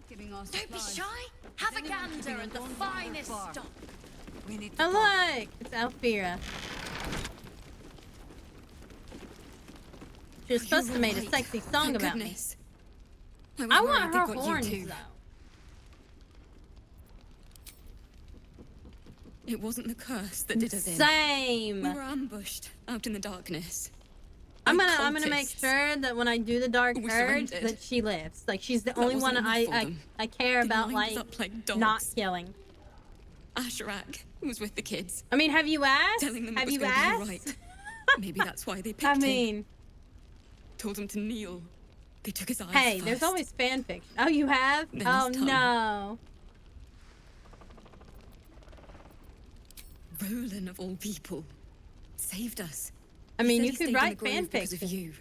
Don't be shy. Have a gander at the finest stock. Oh look, it's Alfira. She was supposed to make a sexy song Thank about goodness. me. I I was want worried they her got you horns too. though. It wasn't the curse that did us in. Same. We were ambushed out in the darkness. I'm by gonna make cultists. sure that when I do the Dark We Urge surrendered. that she lives. Like she's the That only wasn't one enough for them. I care They about lined us like up like dogs. not killing. Asherak was with the kids. I mean, have you asked? Telling them it Have was you gonna asked? be right. Maybe that's why they picked I him. mean, Told him to kneel. They took his eyes hey, first. there's always fan fiction. Oh, you have? Then Oh his tongue. no. Roland of all people saved us. I He mean, said you he could stayed in write the grave fan because of fiction. you.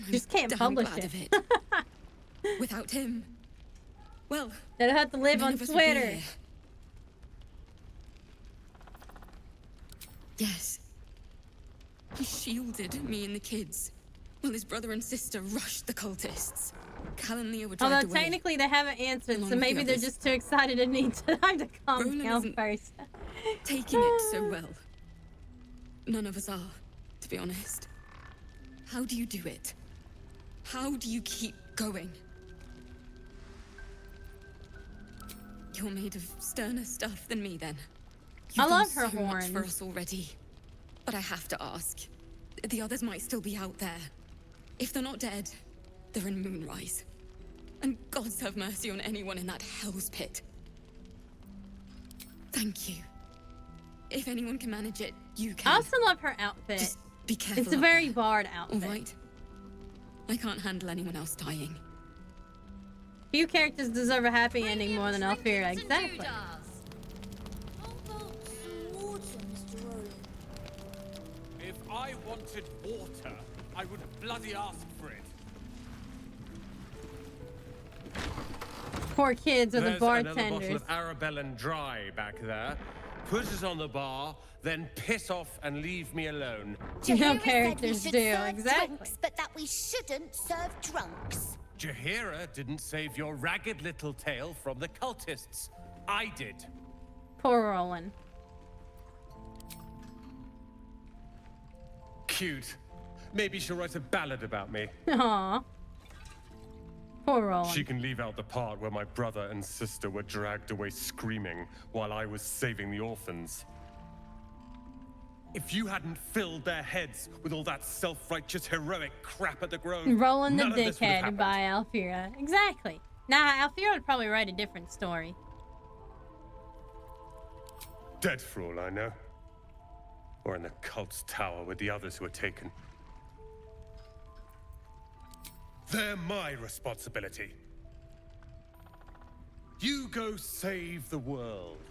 I'm Just can't damn publish glad it. of it. Without him, well, They'll have to live none on of us would be Twitter. here. Yes. He shielded me and the kids, while his brother and sister rushed the cultists. Cal and Leah were dragged Although away. technically they haven't answered, along so with the maybe they're others. just too excited and need time to calm Roland down isn't first. taking it so well. None of us are, to be honest. How do you do it? How do you keep going? You're made of sterner stuff than me, then. I You've love done her so much for horns. us already. But I have to ask. The others might still be out there. If they're not dead, they're in Moonrise. And gods have mercy on anyone in that hell's pit. Thank you. If anyone can manage it, you can. I also love her outfit. Just be careful. It's a up very there. Bard outfit. All right. I can't handle anyone else dying. Few characters deserve a happy ending more than Alfira. Exactly. If I wanted water, I would bloody ask for it. Poor kids are the There's another bottle bartenders. of Arabellan Dry back there. Put it on the bar, then piss off and leave me alone. No characters do, exactly. Drinks, but that we shouldn't serve drunks. Jaheira didn't save your ragged little tail from the cultists. I did. Poor Roland. Cute. Maybe she'll write a ballad about me. Aww. Poor Roland. She can leave out the part where my brother and sister were dragged away screaming while I was saving the orphans. If you hadn't filled their heads with all that self-righteous heroic crap at the Grove, Roland the none of this would have Dickhead happened. by Alfira. Exactly. Nah, Alfira would probably write a different story. Dead for all I know. Or in the cult's tower with the others who were taken. They're my responsibility. You go save the world.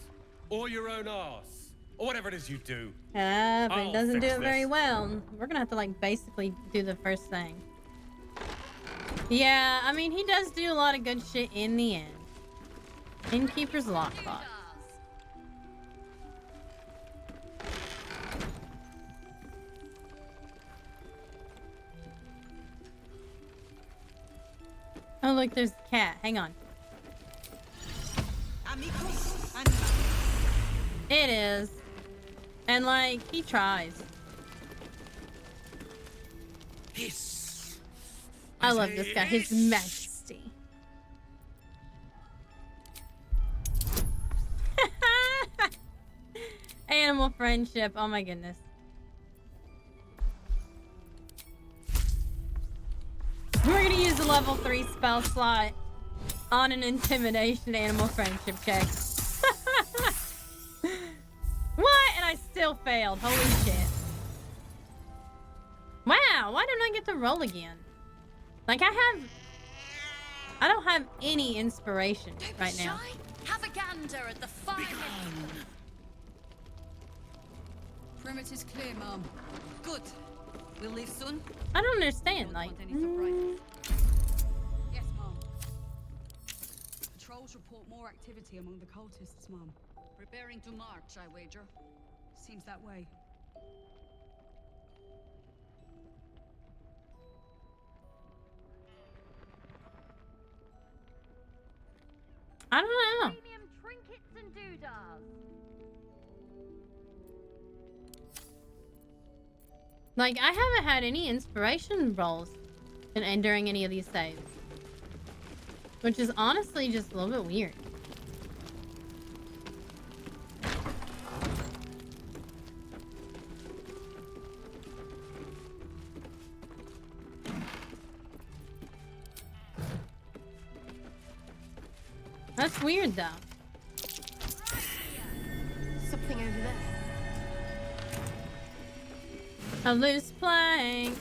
Or your own arse. Or whatever it is you do. But I'll it doesn't do fix it very this. well. We're gonna have to, like, basically do the first thing. Yeah, I mean, he does do a lot of good shit in the end. Innkeeper's Lockbox. Oh, look, there's a cat. Hang on. It is. And, like, he tries. Hiss. I love this guy. His Majesty. Animal friendship. Oh my goodness. We're gonna use a level 3 spell slot on an intimidation animal friendship check. What? And I still failed. Holy shit. Wow, why don't I get to roll again? Like, I don't have any inspiration right now. Have a gander at the fire. Perimeter's clear, Mom. Good. We'll leave soon. I don't understand, like... Yes, Mom. Patrols report more activity among the cultists, Mom. Preparing to march, I wager. Seems that way. I don't know. Premium trinkets and doodahs. Like, I haven't had any inspiration rolls during any of these saves. Which is honestly just a little bit weird. That's weird, though. Something over there. A loose plank.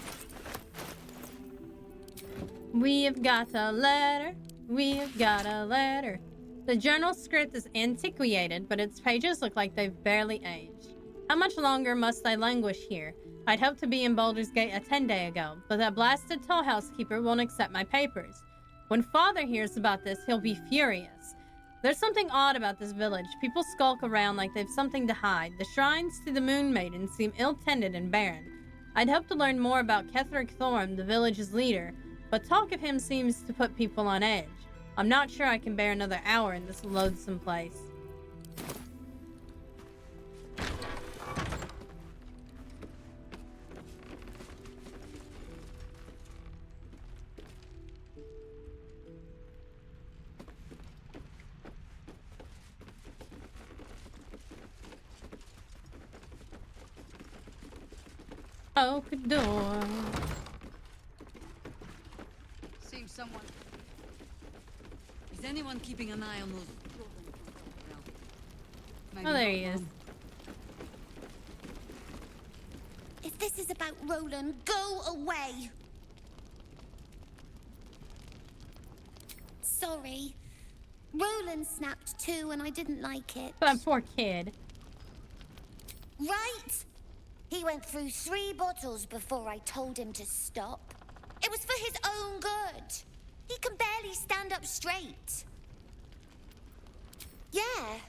We have got a letter. We have got a letter. The journal script is antiquated, but its pages look like they've barely aged. How much longer must I languish here? I'd hoped to be in Baldur's Gate a 10-day ago, but that blasted toll house keeper won't accept my papers. When Father hears about this, he'll be furious. There's something odd about this village. People skulk around like they've something to hide. The shrines to the Moon Maiden seem ill-tended and barren. I'd hoped to learn more about Ketherick Thorm, the village's leader, but talk of him seems to put people on edge. I'm not sure I can bear another hour in this loathsome place. Open door. Seems someone... Is anyone keeping an eye on those children? Oh, there he is. If this is about Roland, go away. Sorry. Roland snapped too, and I didn't like it. That poor kid. Right? He went through 3 bottles before I told him to stop. It was for his own good. He can barely stand up straight. Yeah.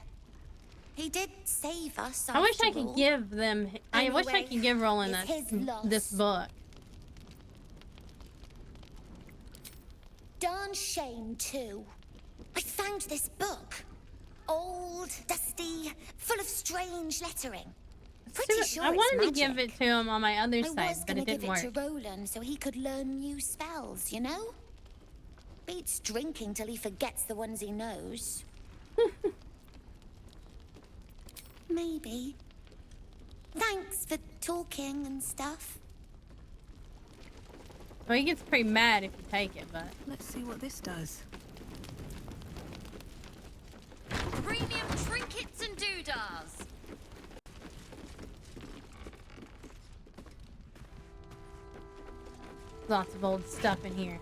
He did save us. I wish I after could all. give them. I wish I Anyway, could give Roland it's his loss. this book. Darn shame, too. I found this book. Old, dusty, full of strange lettering. Pretty sure I it's wanted magic. to give it to him on my other I side, was but gonna it didn't give work. it to Roland so he could learn new spells, you know? Beats drinking till he forgets the ones he knows. Maybe. Thanks for talking and stuff. Well, he gets pretty mad if you take it, but Let's see what this does. Premium trinkets and doodahs. lots of old stuff in here.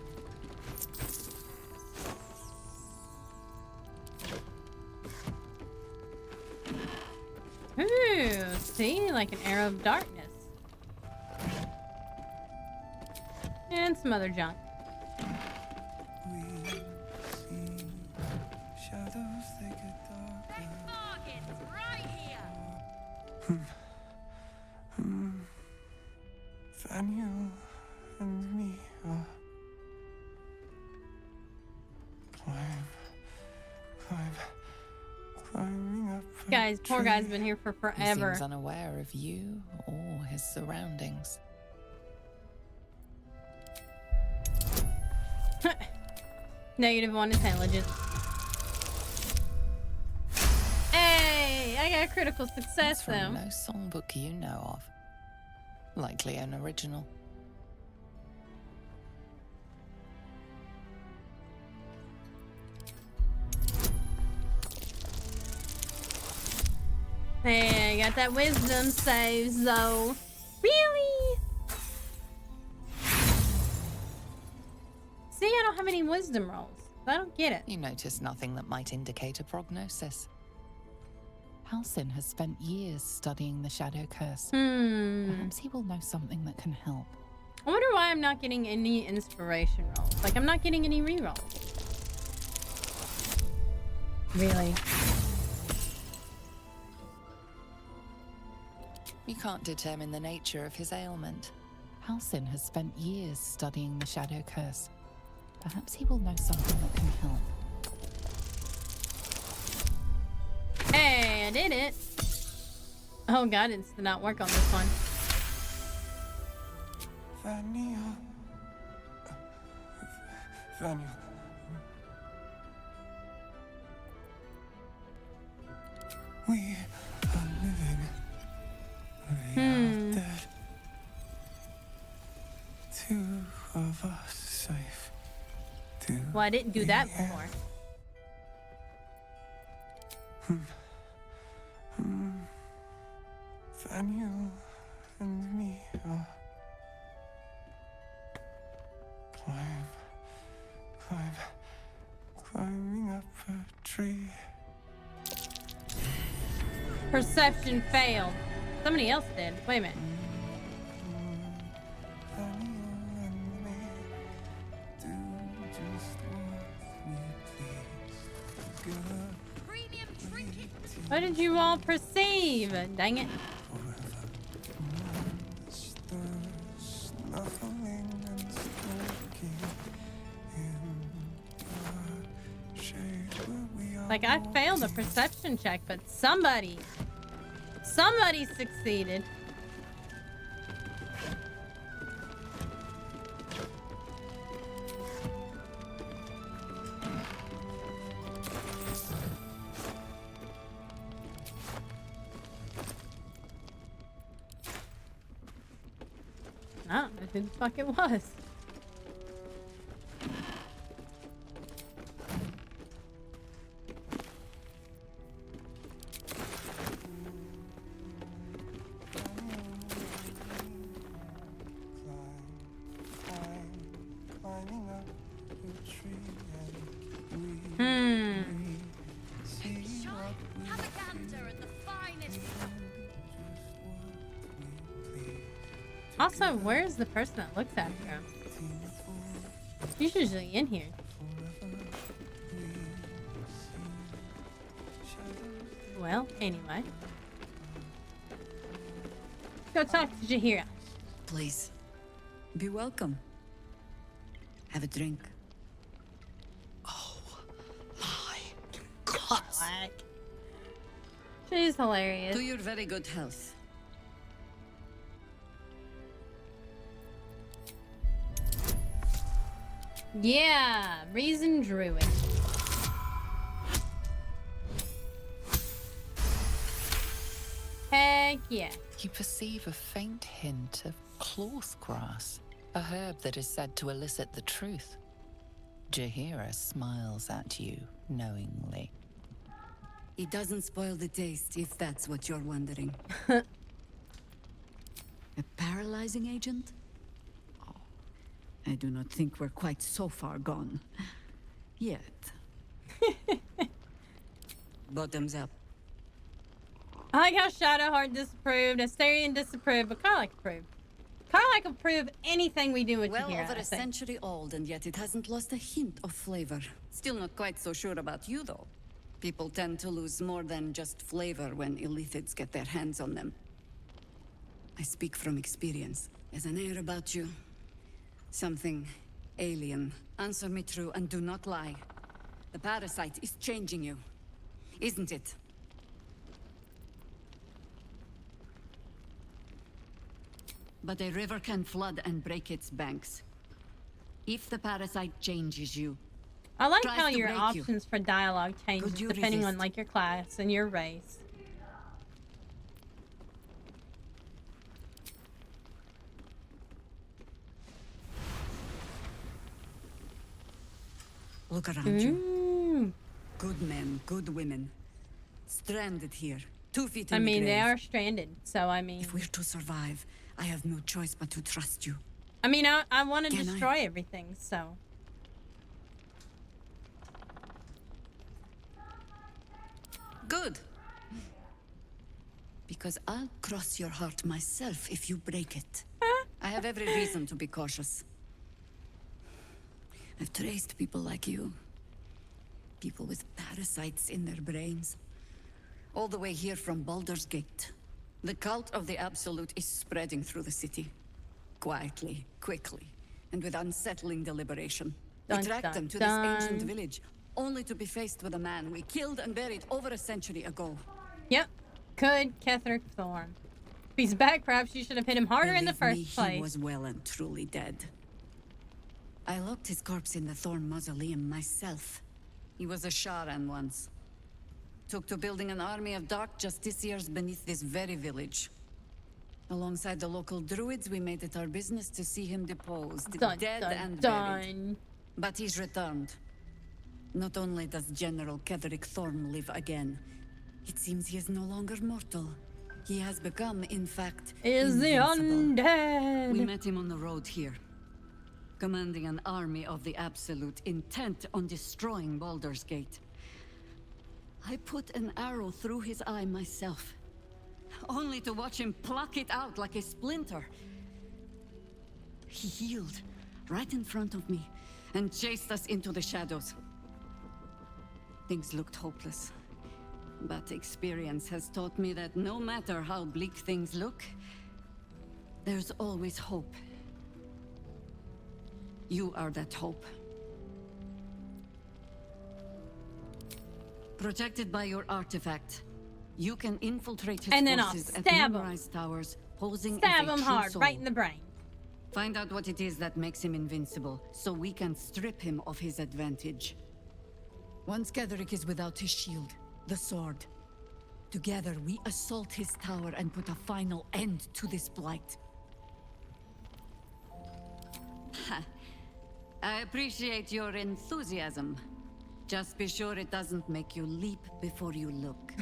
Ooh, see? Like an arrow of darkness. And some other junk. Daniel and me are climbing up. Guys, poor guy's been here for He forever. seems unaware of you or his surroundings. -1 intelligence. Hey, I got a critical success It's from though. no songbook you know of. Likely an original. Hey, I got that wisdom saves though. Really? See, I don't have any wisdom rolls. I don't get it. You notice nothing that might indicate a prognosis. Halcyon has spent years studying the Shadow Curse. Perhaps he will know something that can help. I wonder why I'm not getting any inspiration rolls. Like, I'm not getting any rerolls. Really? You can't determine the nature of his ailment. Halcyon has spent years studying the Shadow Curse. Perhaps he will know something that can help. Hey, I did it. Oh god, it did not work on this one. Daniel. We are living. We are dead. Two of us safe. Well, I didn't do that before. Daniel and me are climbing up a tree. Perception failed. Somebody else did. Wait a minute. What did you all perceive? Dang it. Like, I failed a perception check, but somebody succeeded. I don't know who the fuck it was. Also, where's the person that looks after him? He's usually in here. Well, anyway. Go talk to Jahira. Please. Be welcome. Have a drink. God. She's hilarious. To your very good health. Yeah, Reason Druid. Heck yeah. You perceive a faint hint of cloth grass, a herb that is said to elicit the truth. Jahira smiles at you knowingly. It doesn't spoil the taste, if that's what you're wondering. A paralyzing agent? Oh, I do not think we're quite so far gone. Yet. Bottoms up. I like how Shadowheart disapproved, Astarion disapproved, but Karlach approved. Karlach approve anything we do with Well, Jahira, over I a think. century old, and yet it hasn't lost a hint of flavor. Still not quite so sure about you, though. People tend to lose more than just flavor when illithids get their hands on them. I speak from experience. There's an air about you. Something alien. Answer me true and do not lie. The parasite is changing you, isn't it? But a river can flood and break its banks. If the parasite changes you, I like tries how to your break you, options for dialogue changes could you depending on resist? like your class and your race. Look around you. Good men, good women. Stranded here, 2 feet in I mean, the they grave. are stranded, so I mean... If we're to survive, I have no choice but to trust you. I mean, I want to Can I? destroy everything, so... Good. Because I'll cross your heart myself if you break it. I have every reason to be cautious. I've traced people like you. People with parasites in their brains. All the way here from Baldur's Gate. The cult of the Absolute is spreading through the city. Quietly, quickly, and with unsettling deliberation. Dun, We tracked dun, them to dun. this ancient village, only to be faced with a man we killed and buried over a century ago. Yep. Good Ketheric Thorn. If he's back, perhaps you should have hit him harder in the Believe me, first place. He was well and truly dead. I locked his corpse in the Thorn Mausoleum myself. He was a Sharan once. Took to building an army of dark justiciars beneath this very village. Alongside the local druids, we made it our business to see him deposed, Dun, dead dun, and dun. buried. But he's returned. Not only does General Ketheric Thorn live again, it seems he is no longer mortal. He has become, in fact, Is the invincible. undead. We met him on the road here, commanding an army of the Absolute, intent on destroying Baldur's Gate. I put an arrow through his eye myself, only to watch him pluck it out like a splinter. He healed right in front of me and chased us into the shadows. Things looked hopeless, but experience has taught me that no matter how bleak things look, there's always hope. You are that hope. Protected by your artifact, you can infiltrate his And then I'll forces at stab him. Memorize Towers, posing Stab as a him true hard, soul. right in the brain. Find out what it is that makes him invincible, so we can strip him of his advantage. Once Ketheric is without his shield, the sword, together we assault his tower and put a final end to this blight. Ha. I appreciate your enthusiasm. Just be sure it doesn't make you leap before you look.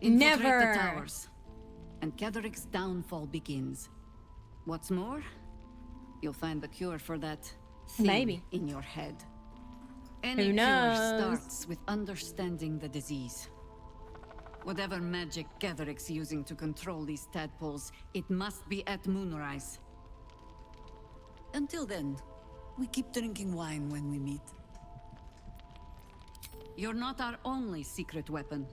Infiltrate Never. the towers, and Ketheric's downfall begins. What's more, you'll find the cure for that thing Maybe. in your head. Any Who cure knows? starts with understanding the disease. Whatever magic Gatheric's using to control these tadpoles, it must be at moonrise. Until then, we keep drinking wine when we meet. You're not our only secret weapon.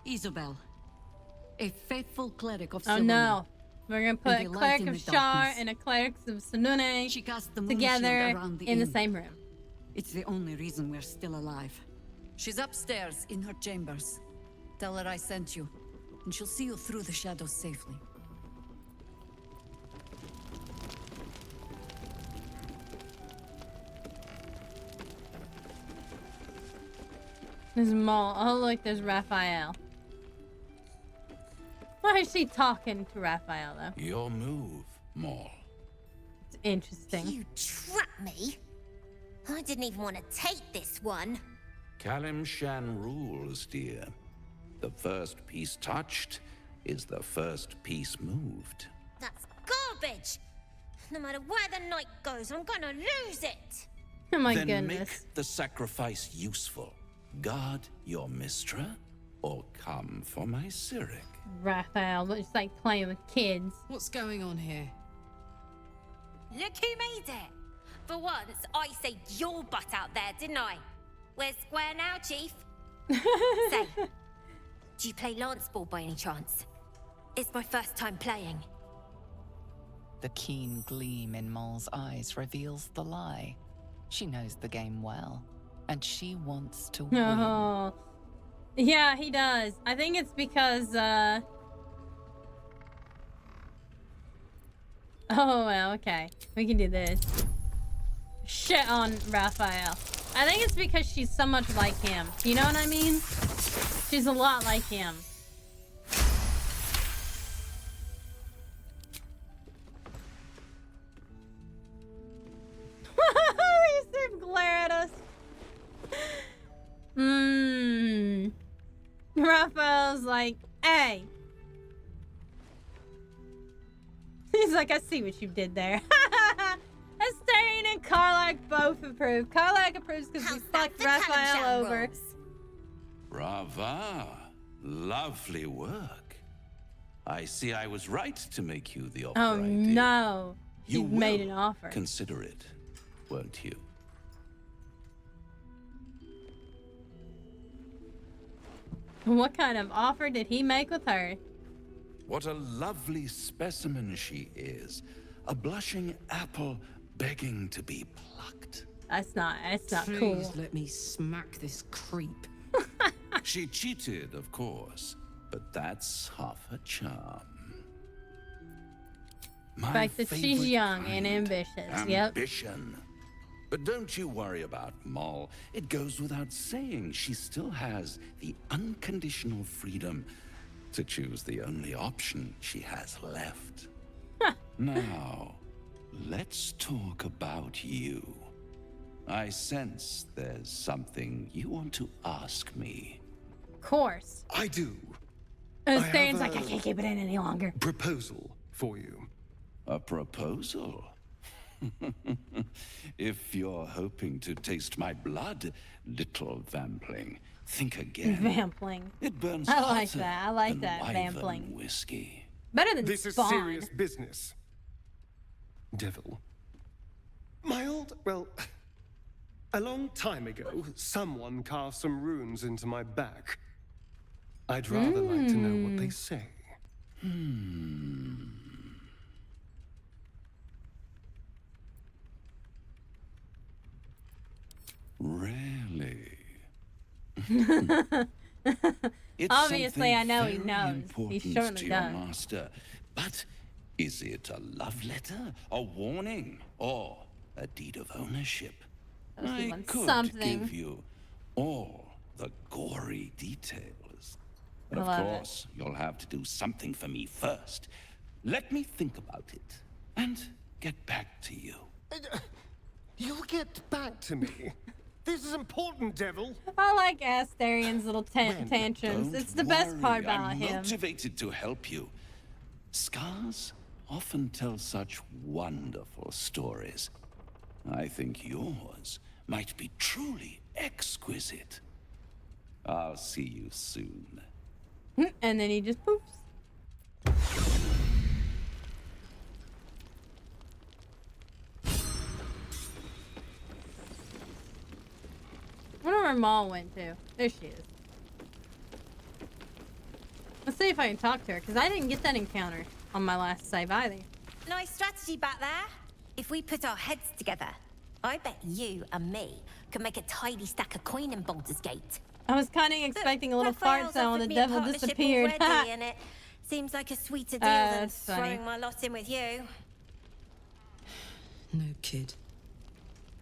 Isabel, a faithful cleric of Oh Silverman. no. We're gonna put a And a light cleric in of the Shar darkness. and a cleric of Sunune She cast the moon together shield around the in the inn. same room. It's the only reason we're still alive. She's upstairs in her chambers. Tell her I sent you, and she'll see you through the shadows safely. There's Maul. Oh look, there's Raphael. Why is she talking to Raphael though? Your move, Maul. It's interesting. You trapped me? I didn't even want to take this one. Kalim Shan rules, dear. The first piece touched is the first piece moved. That's garbage. No matter where the night goes, I'm gonna lose it. Oh my then goodness. make the sacrifice useful. Guard your Mistra, or come for my Cyric. Raphael, it's like playing with kids. What's going on here? Look who made it. For once, I saved your butt out there, didn't I? We're square now, Chief. Say, do you play lance ball by any chance? It's my first time playing. The keen gleam in Moll's eyes reveals the lie. She knows the game well, and she wants to win. Oh. Yeah, he does. I think it's because, oh, well, okay. We can do this. Shit on Raphael. I think it's because she's so much like him. You know what I mean? She's a lot like him. He said glare at us. Raphael's like, hey. He's like, I see what you did there. Estain and Karlak both approve. Karlak approves because we fucked Raphael over. Brava. Lovely work. I see I was right to make you the offer Oh I did. no. You He made will an offer. Consider it, won't you? What kind of offer did he make with her? What a lovely specimen she is. A blushing apple begging to be plucked. That's not Please cool. let me smack this creep. She cheated, of course, but that's half her charm. The fact that she's favorite young and kind, ambitious. Yep. Ambition. But don't you worry about Moll. It goes without saying she still has the unconditional freedom to choose the only option she has left. Now, let's talk about you. I sense there's something you want to ask me. Of course. I do. And I Stan's have like, I a can't keep it in any longer. Proposal for you. A proposal? If you're hoping to taste my blood, little vampling, think again. Vampling. It burns I like hotter that. I like than that, wyvern vampling. whiskey. Better than This is Spawn. serious business. Devil. Well, a long time ago, someone cast some runes into my back. I'd rather like to know what they say. Really? It's Obviously, I something know he very knows. He important certainly to your does. master. But is it a love letter, a warning, or a deed of ownership? Does he I want could something? give you all the gory details. But I of love it. course, you'll have to do something for me first. Let me think about it and get back to you. You'll get back to me. This is important, Devil. I like Asterian's little tantrums. Don't It's the best worry, part about I'm him. motivated to help you. Scars often tell such wonderful stories. I think yours might be truly exquisite. I'll see you soon. And then he just poofs. I wonder where Maul went to. There she is. Let's see if I can talk to her, because I didn't get that encounter on my last save either. Nice strategy back there. If we put our heads together, I bet you and me could make a tidy stack of coin in Baldur's Gate. I was kind of expecting a little fart sound when the devil disappeared. Already, and it seems like a sweeter deal than throwing my lot in with you. No, kid.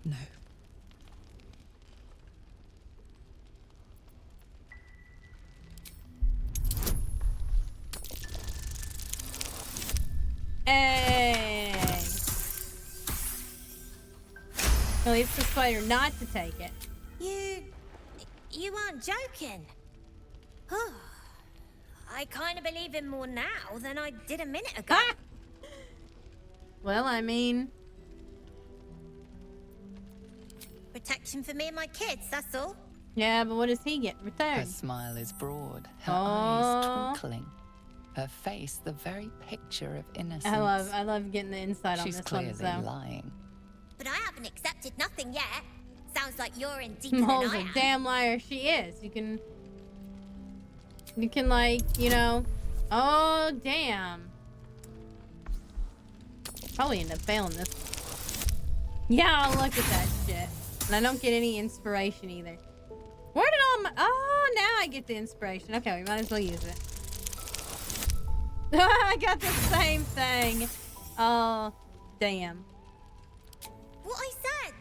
No. Hey! At least persuade her not to take it. You aren't joking. I kind of believe him more now than I did a minute ago. Well, I mean... Protection for me and my kids, that's all. Yeah, but what does he get in return? Her smile is broad, her eyes twinkling. Her face, the very picture of innocence. I love getting the insight on She's this one. clearly So. lying. But I haven't accepted nothing yet. Sounds like you're in deeper than Mole's I a am. damn liar. She is. You can like, you know. Oh, damn. Probably end up failing this. Yeah, look at that shit. And I don't get any inspiration either. Where did all my... Oh, now I get the inspiration. Okay, we might as well use it. I got the same thing. Oh, damn. What I said!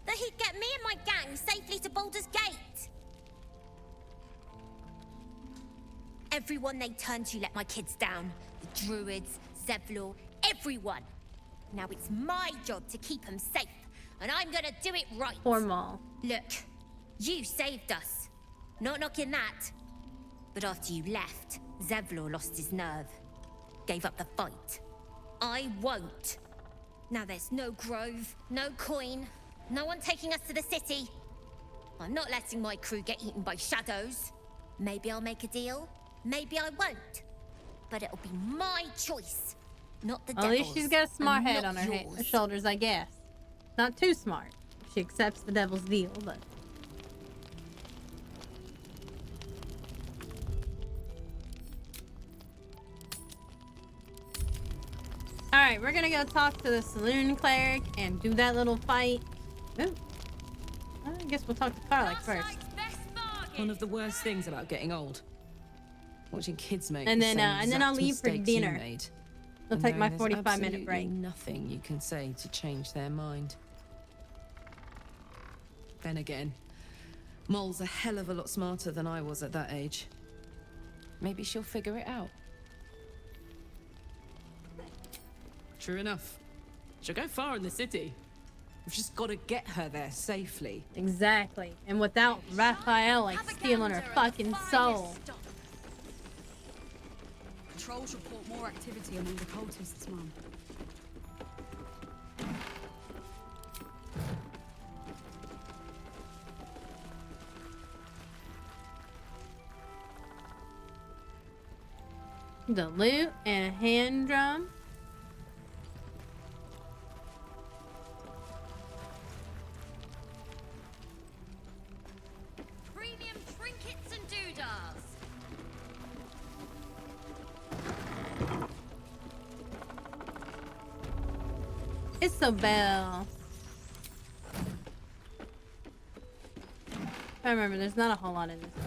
That he'd get me and my gang safely to Baldur's Gate! Everyone they turned to let my kids down. The druids, Zevlor, everyone! Now it's my job to keep them safe, and I'm gonna do it right. Poor Maul. Look, you saved us. Not knocking that. But after you left, Zevlor lost his nerve. Gave up the fight. I won't. Now there's no grove, no coin, no one taking us to the city. I'm not letting my crew get eaten by shadows. Maybe I'll make a deal, maybe I won't. But it'll be my choice, not the At devil's. least she's got a smart and head not on her yours. shoulders, I guess. Not too smart. She accepts the devil's deal, but... Alright, we're gonna go talk to the saloon cleric and do that little fight. Ooh. I guess we'll talk to Karlach first. One of the worst things about getting old. Watching kids make And the then, same and then I'll exact leave for mistakes you dinner. made. I'll And take my there's 45-minute absolutely break. Nothing you can say to change their mind. Then again, Mole's a hell of a lot smarter than I was at that age. Maybe she'll figure it out. True enough. She'll go far in the city. We've just got to get her there safely. Exactly. And without Raphael, like, stealing her fucking soul. Patrols report more activity among the cultists, Mum. The lute and a hand drum. Premium trinkets and doodahs. Isobel. I remember, there's not a whole lot in this room.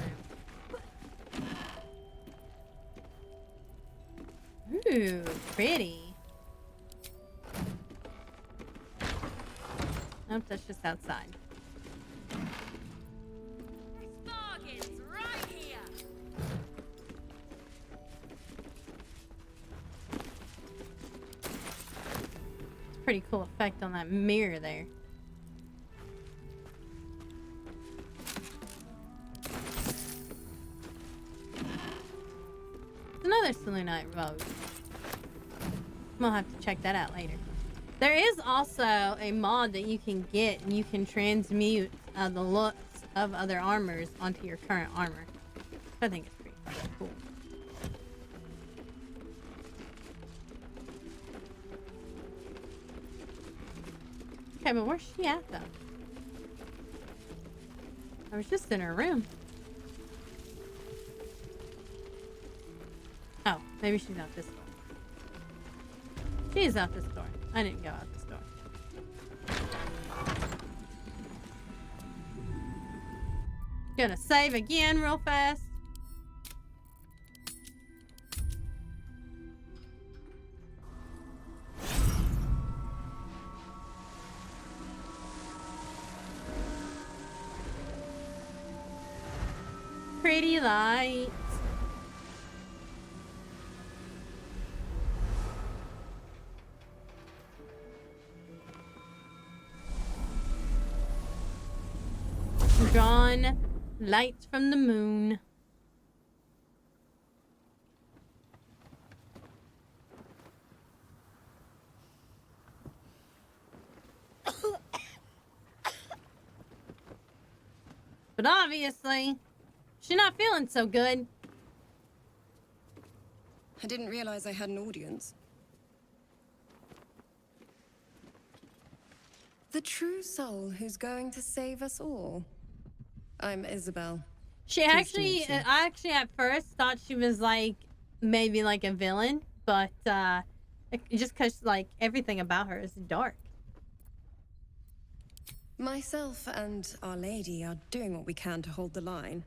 Ooh, pretty. Nope, that's just outside. Bargains right here. Pretty cool effect on that mirror there. Another Selûnite road. We'll have to check that out later. There is also a mod that you can get, and you can transmute the looks of other armors onto your current armor. I think it's pretty fucking cool. Okay, but where's she at, though? I was just in her room. Oh, maybe she's out this door. She is out this door. I didn't go out this door. Gonna save again real fast. Pretty lights. Drawn lights from the moon. But obviously, she's not feeling so good. I didn't realize I had an audience. The true soul who's going to save us all. I'm Isabel. She actually, I actually at first thought she was like, maybe like a villain, but just cause like everything about her is dark. Myself and Our Lady are doing what we can to hold the line.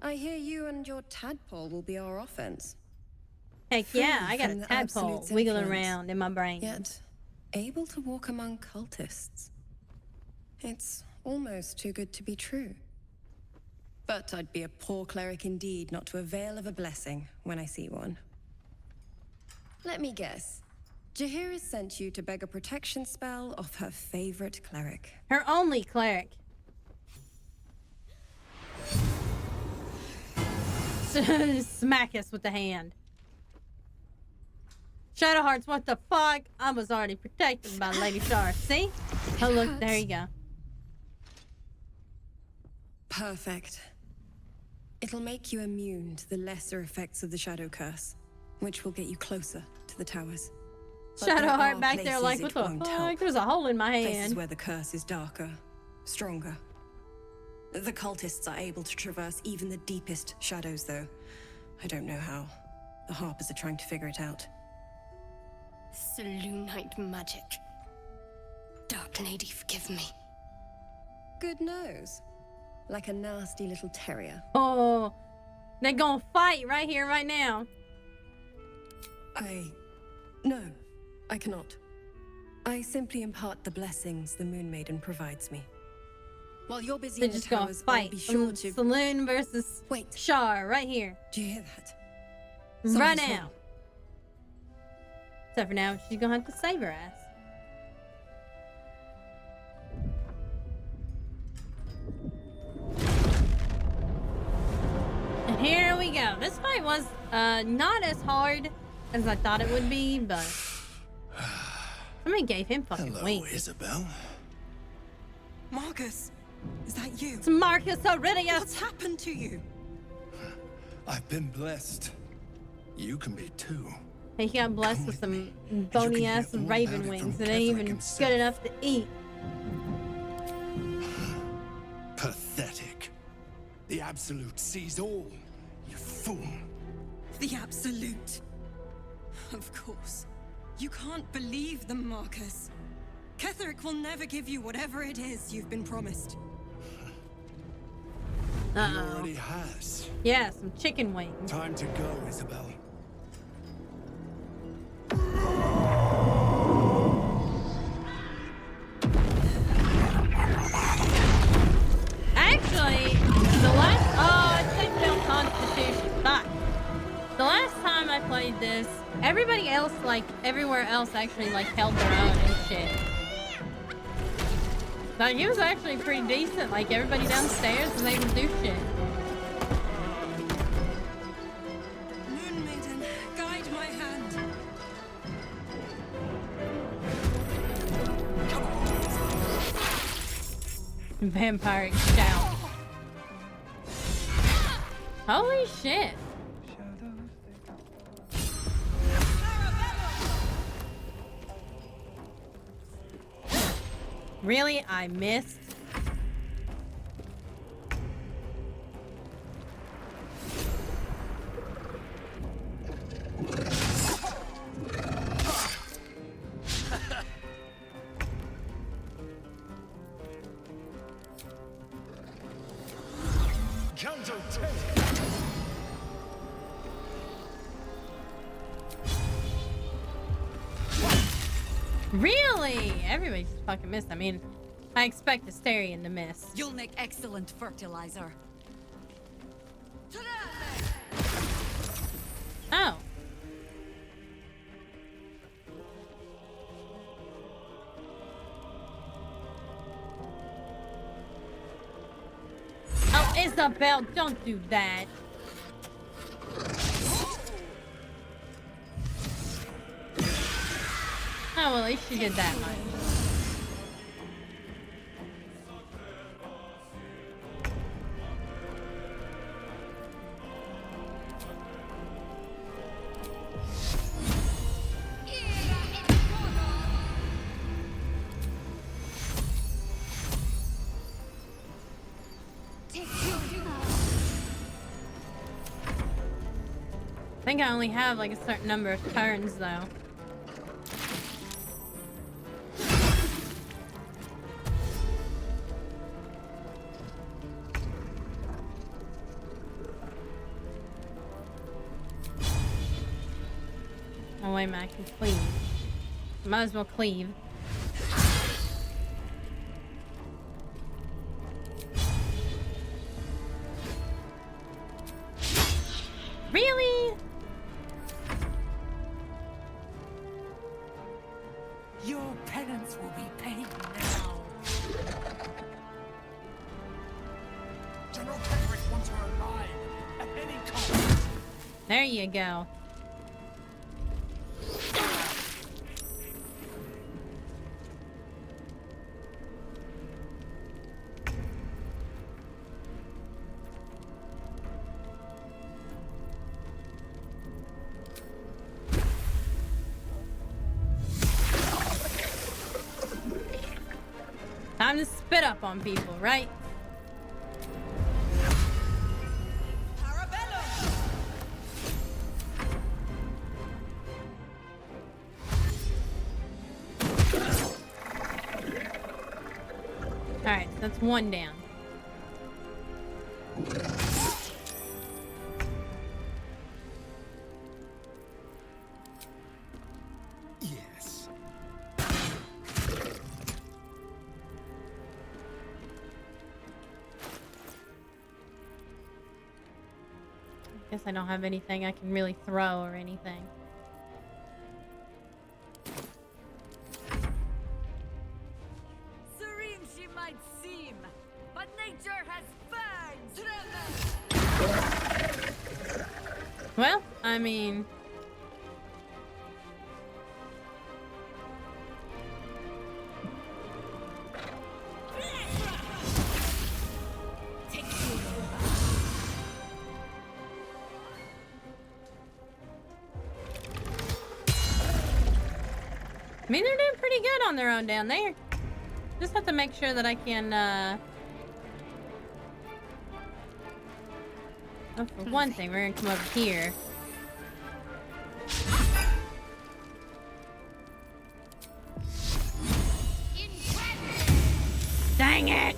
I hear you and your tadpole will be our offense. Heck yeah, I got a tadpole wiggling around in my brain. Yet, able to walk among cultists. It's almost too good to be true. But I'd be a poor cleric indeed not to avail of a blessing when I see one. Let me guess. Jaheira sent you to beg a protection spell off her favorite cleric. Her only cleric. Smack us with the hand. Shadowhearts, what the fuck? I was already protected by Lady Shar. See? Oh look, there you go. Perfect. It'll make you immune to the lesser effects of the Shadow Curse, which will get you closer to the towers. Shadowheart back there like, what the fuck? There's a hole in my hand. Places where the curse is darker, stronger. The cultists are able to traverse even the deepest shadows, though. I don't know how. The Harpers are trying to figure it out. Selûnite magic. Dark Lady, forgive me. Good nose. Like a nasty little terrier. Oh, they're gonna fight right here, right now. No, I cannot. I simply impart the blessings the Moon Maiden provides me. While you're busy They're in the just gonna towers, fight. I'll be sure to... Saloon versus Shar, right here. Do you hear that? Right Something's now. wrong. Except for now, she's gonna have to save her ass. And here we go. This fight was not as hard as I thought it would be, but somebody gave him fucking wings. Isabel. Marcus, is that you? It's Marcus Aurelius. What's happened to you? I've been blessed. You can be too. He got blessed with some bony ass raven wings that ain't even good enough to eat. Pathetic. The Absolute sees all, you fool. The Absolute. Of course. You can't believe them, Marcus. Ketherick will never give you whatever it is you've been promised. He already has. Yeah, some chicken wings. Time to go, Isabel. Actually, the last it's like no Constitution. Fuck. The last time I played this, everybody else, like everywhere else, actually like held their own and shit. Like it was actually pretty decent. Like everybody downstairs was able to do shit. Moon Maiden, guide my hand. Vampiric shout. Holy shit. Really? I missed? Really? Everybody just fucking missed. I mean, I expect Asterion to miss. You'll make excellent fertilizer. Oh. Oh, Isabel, don't do that. Oh, well, at least she did that much. I think I only have like a certain number of turns though. Oh wait a minute, I can cleave. Might as well cleave. Really? Your penance will be paid now. General Kendrick wants her alive at any cost. There you go. Time to spit up on people, right? Alright, that's one down. Yes. Guess I don't have anything I can really throw or anything. Serene she might seem, but nature has fangs. Well, I mean... I mean, they're doing pretty good on their own down there. Just have to make sure that I can, oh, for one thing, we're gonna come over here. Dang it!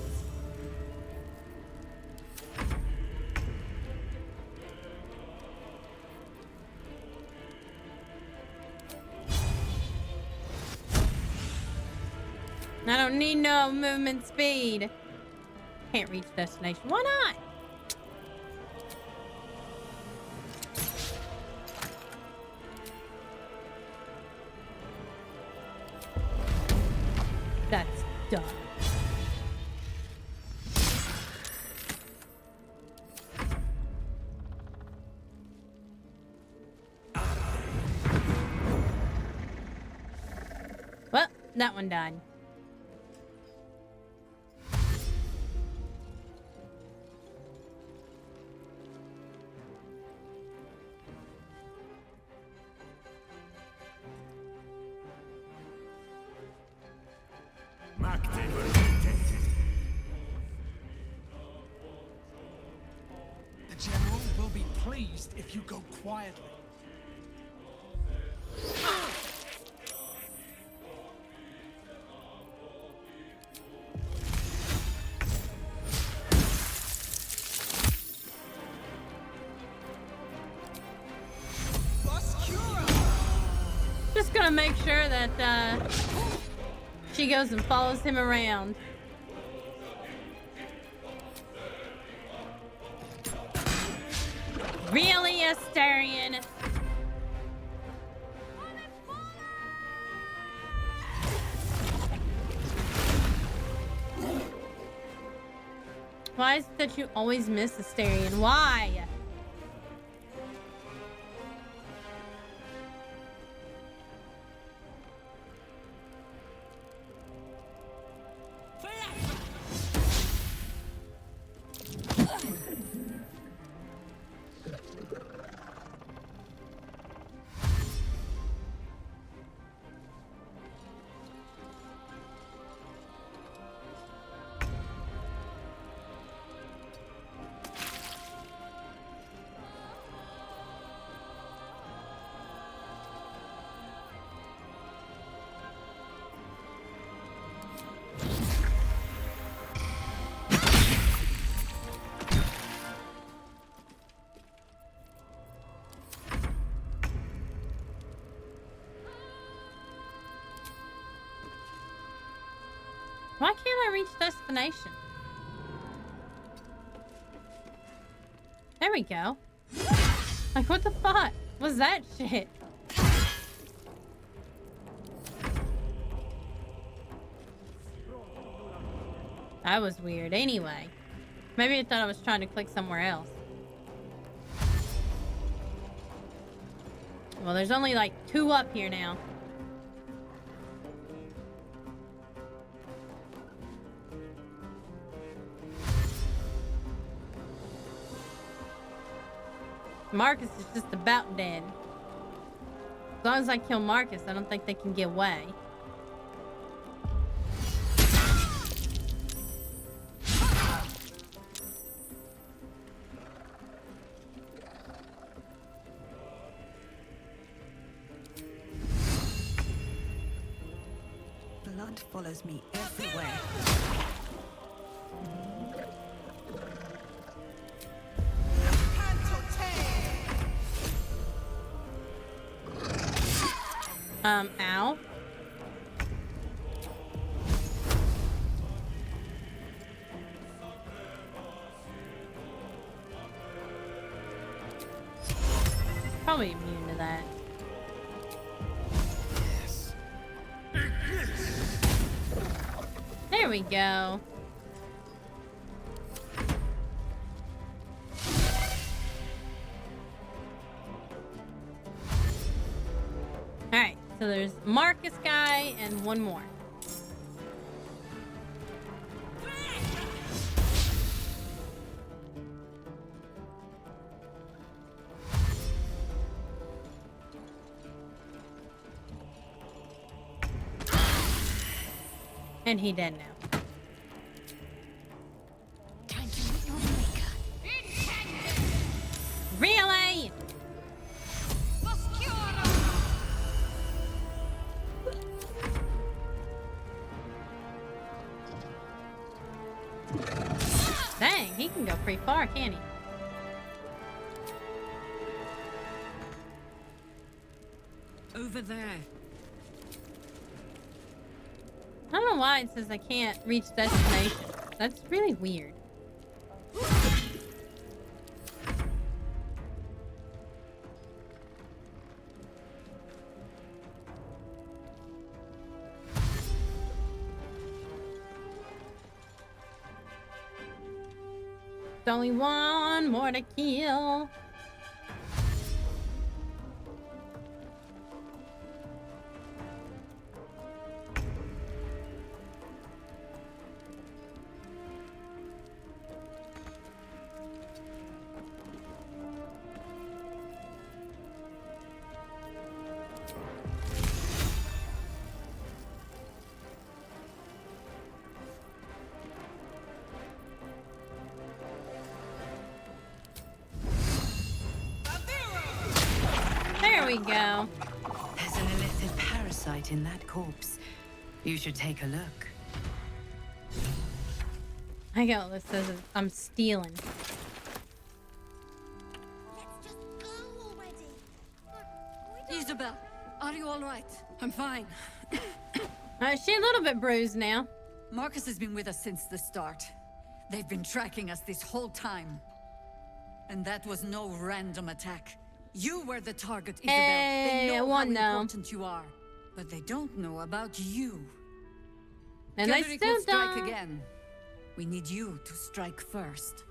I don't need no movement speed. Can't reach destination. Why not? That's dumb. Well, that one died. Vtuber will be pleased if you go quietly. Just gonna make sure that she goes and follows him around. Really, Astarion? Why is it that you always miss Astarion? Why? Why can't I reach destination? There we go. Like, what the fuck was that shit? That was weird. Anyway, maybe I thought I was trying to click somewhere else. Well, there's only like 2 up here now. Marcus is just about dead. As long as I kill Marcus, I don't think they can get away. Blood follows me everywhere. Ow. Probably immune to that. There we go. Alright, so there's Marcus guy and one more. And he dead now. Time to meet your maker. Really? Dang, he can go pretty far, can't he? Over there. I don't know why it says I can't reach destination. That's really weird. There's only one more to kill. we go. There's an illicit parasite in that corpse. You should take a look. I got what this says. I'm stealing. Isabel, are you all right? I'm fine. She's a little bit bruised now. Marcus has been with us since the start. They've been tracking us this whole time. And that was no random attack. You were the target, Isabel. Hey, they know I how won now. important you are. But they don't know about you. And I Keverick still will strike don't. again. We need you to strike first.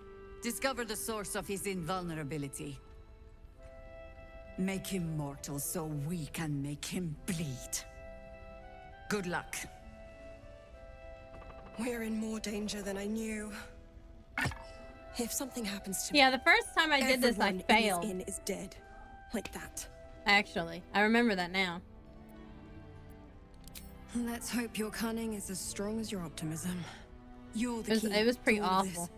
Discover the source of his invulnerability. Make him mortal so we can make him bleed. Good luck. We're in more danger than I knew. If something happens to me, Yeah, the first time I did this, I everyone failed. in this inn is dead. Like that. Actually, I remember that now. Let's hope your cunning is as strong as your optimism. You're the key. It was pretty to all of awful. this.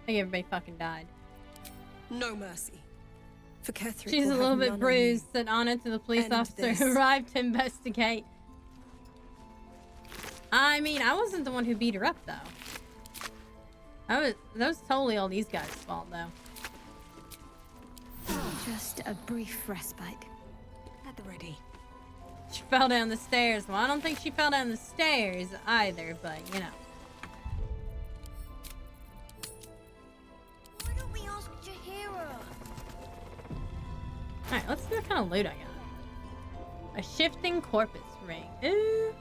I think everybody fucking died. No mercy. For Ketherick She's will a little have bit none on bruised, said Anna to the police End officer this. who arrived to investigate. I mean, I wasn't the one who beat her up, though. That was totally all these guys' fault, though. Just a brief respite. At the ready. She fell down the stairs. Well, I don't think she fell down the stairs either, but, you know. Why don't we ask Jahira? Alright, let's see what kind of loot I got. A shifting corpus ring. Ooh.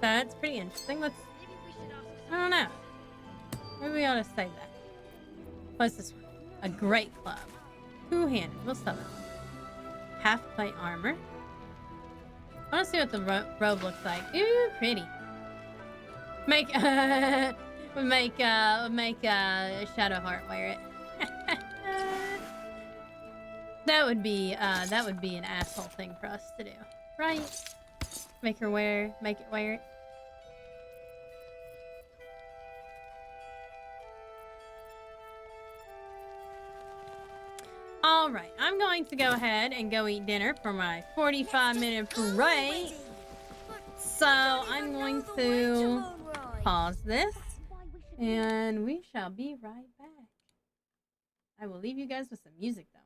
That's pretty interesting. Let's... I don't know. Maybe we ought to save that. What's this one? A great club. Two-handed. We'll sell that one. Half-plate armor. I want to see what the robe looks like. Ooh, pretty. Make Shadowheart wear it. That would be an asshole thing for us to do, right? Make it wear it. Alright, I'm going to go ahead and go eat dinner for my 45-minute break. So I'm going to pause this and we shall be right back. I will leave you guys with some music though.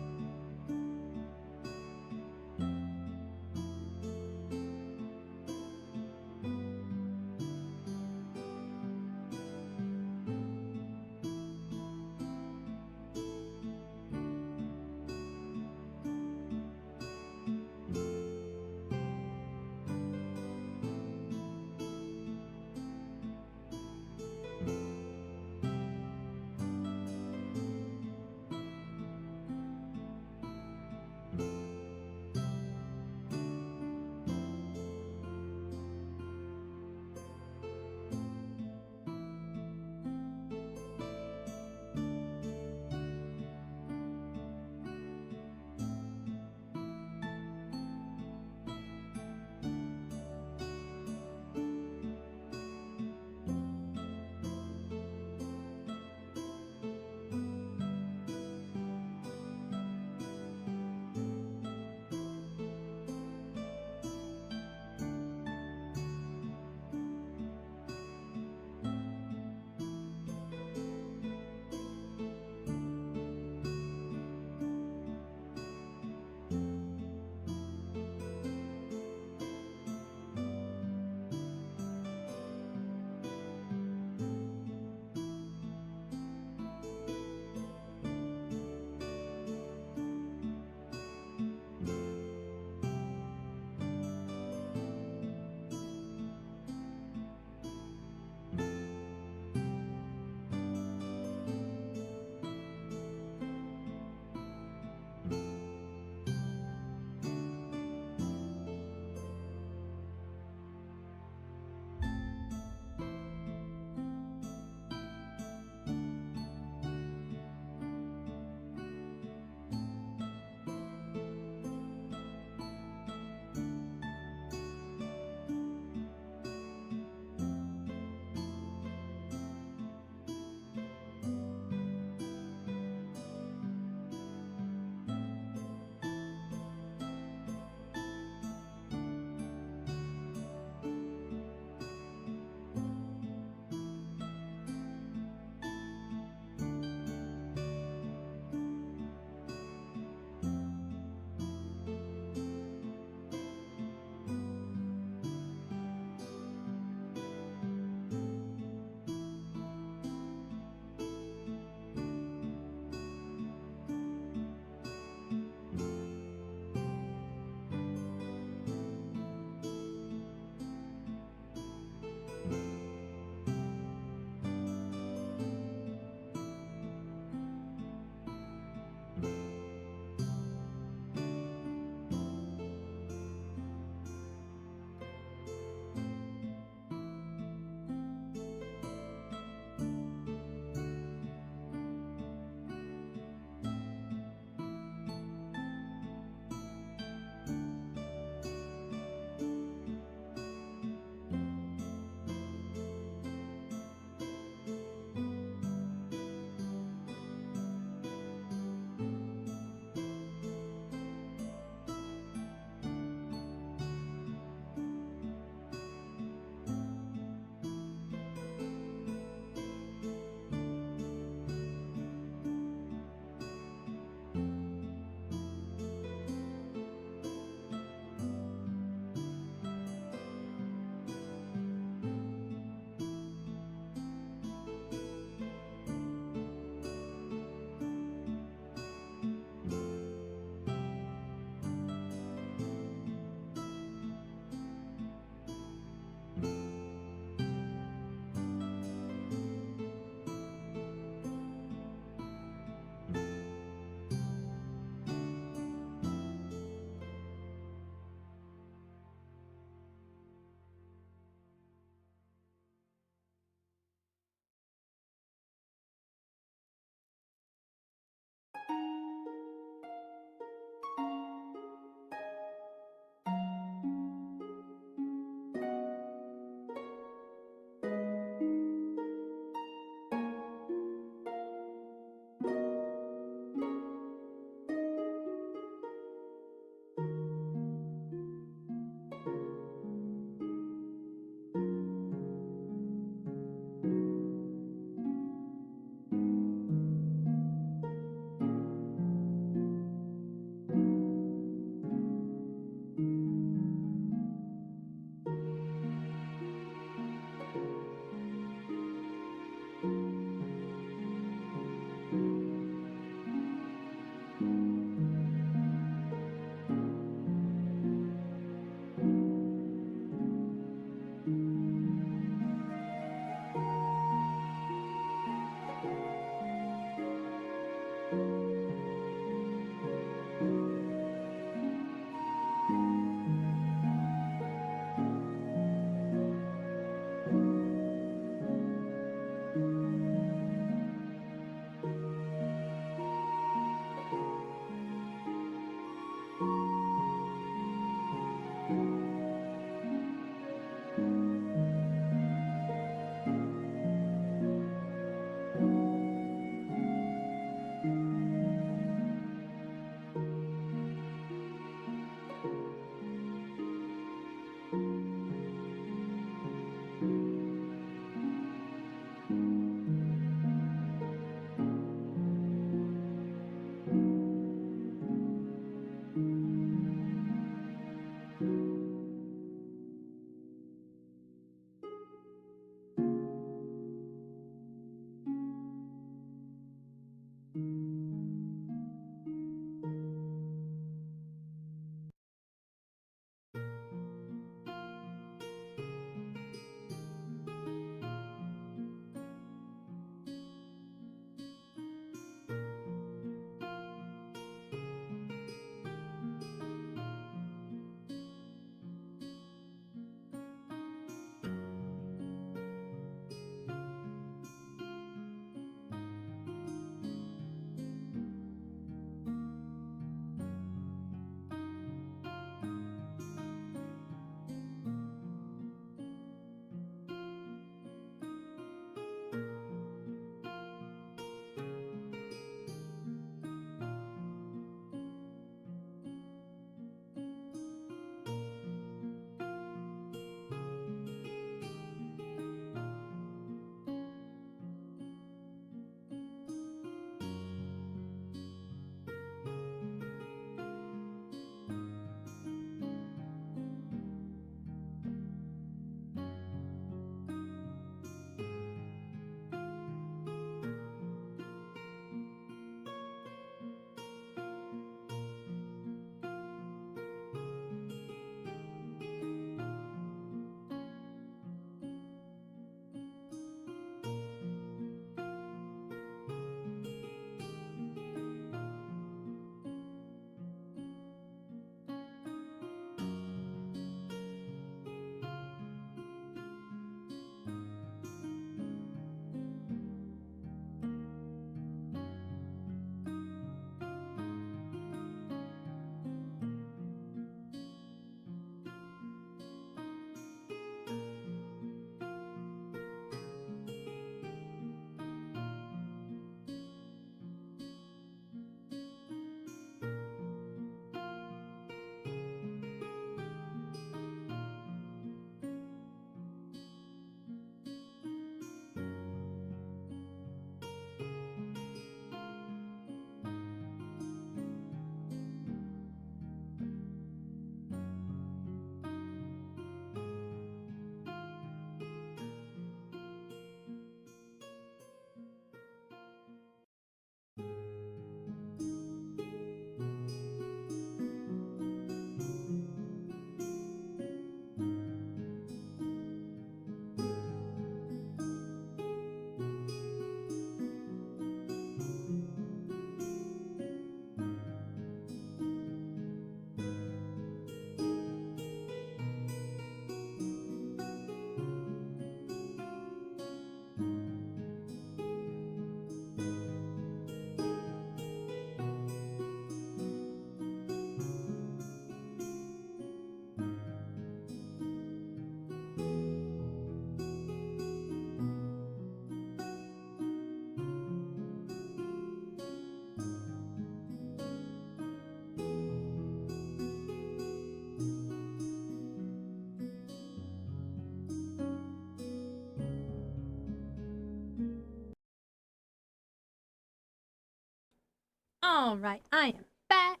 All right, I am back.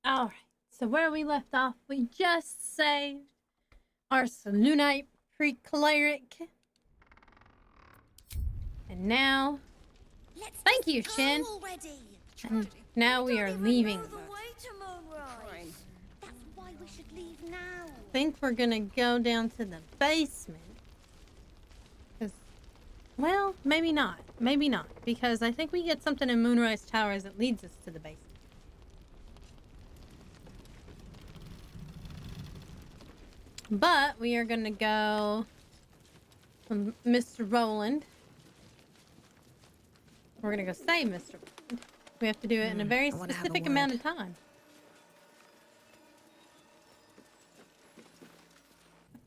All right, so where we left off, we just saved our Selûnite pre-cleric. And now, thank you, Shin. And now we are leaving. That's why we should leave now. I think we're gonna go down to the basement. Well, maybe not. Maybe not. Because I think we get something in Moonrise Towers that leads us to the basement. But we are gonna go to Mr. Roland. We're gonna go save Mr. Roland. We have to do it in a very specific amount of time.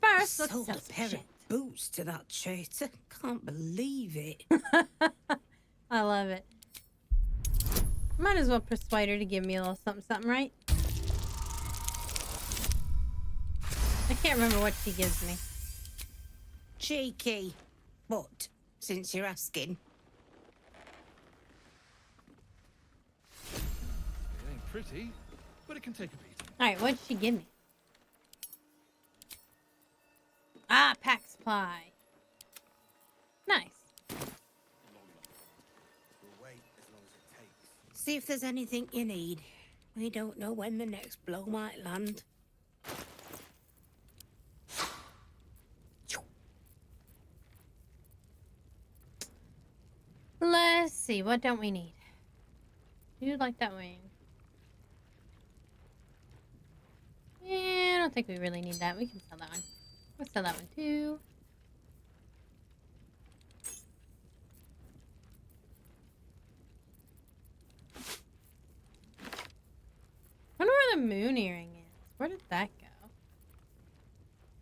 First, let's Sold sell a some pair shit. of boots to that traitor. Can't believe it. I love it. Might as well persuade her to give me a little something, something, right? I can't remember what she gives me. Cheeky. What? Since you're asking. It ain't pretty, but it can take a beating. Alright, what'd she give me? Ah, pack supply. Nice. See if there's anything you need. We don't know when the next blow might land. Let's see, what don't we need? You like that wing? Yeah, I don't think we really need that. We can sell that one. Let's sell that one too. I wonder where the moon earring is. Where did that go?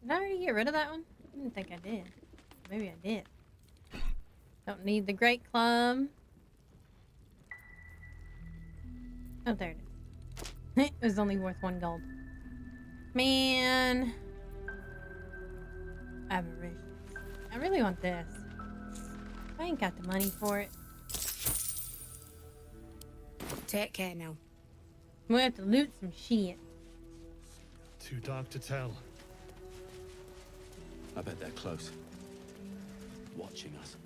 Did I already get rid of that one? I didn't think I did. Maybe I did. Don't need the Great Club. Oh, there it is. It was only worth 1 gold. Man. Avaricious. I really want this. I ain't got the money for it. Take care now. We have to loot some shit. Too dark to tell. I bet they're close. Watching us.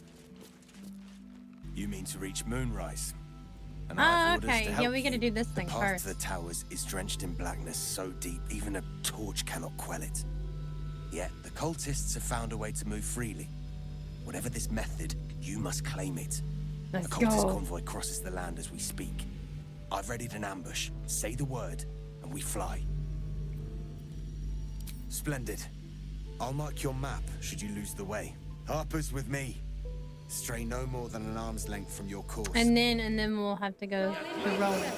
You mean to reach Moonrise? And I have orders Okay. to Yeah, help we gotta you. do this thing The path first. to the towers is drenched in blackness so deep even a torch cannot quell it. Yet the cultists have found a way to move freely. Whatever this method, you must claim it. Let's a cultist go. convoy crosses the land as we speak. I've readied an ambush. Say the word, and we fly. Splendid. I'll mark your map should you lose the way. Harper's with me. Stray no more than an arm's length from your course. And then we'll have to go to Roland.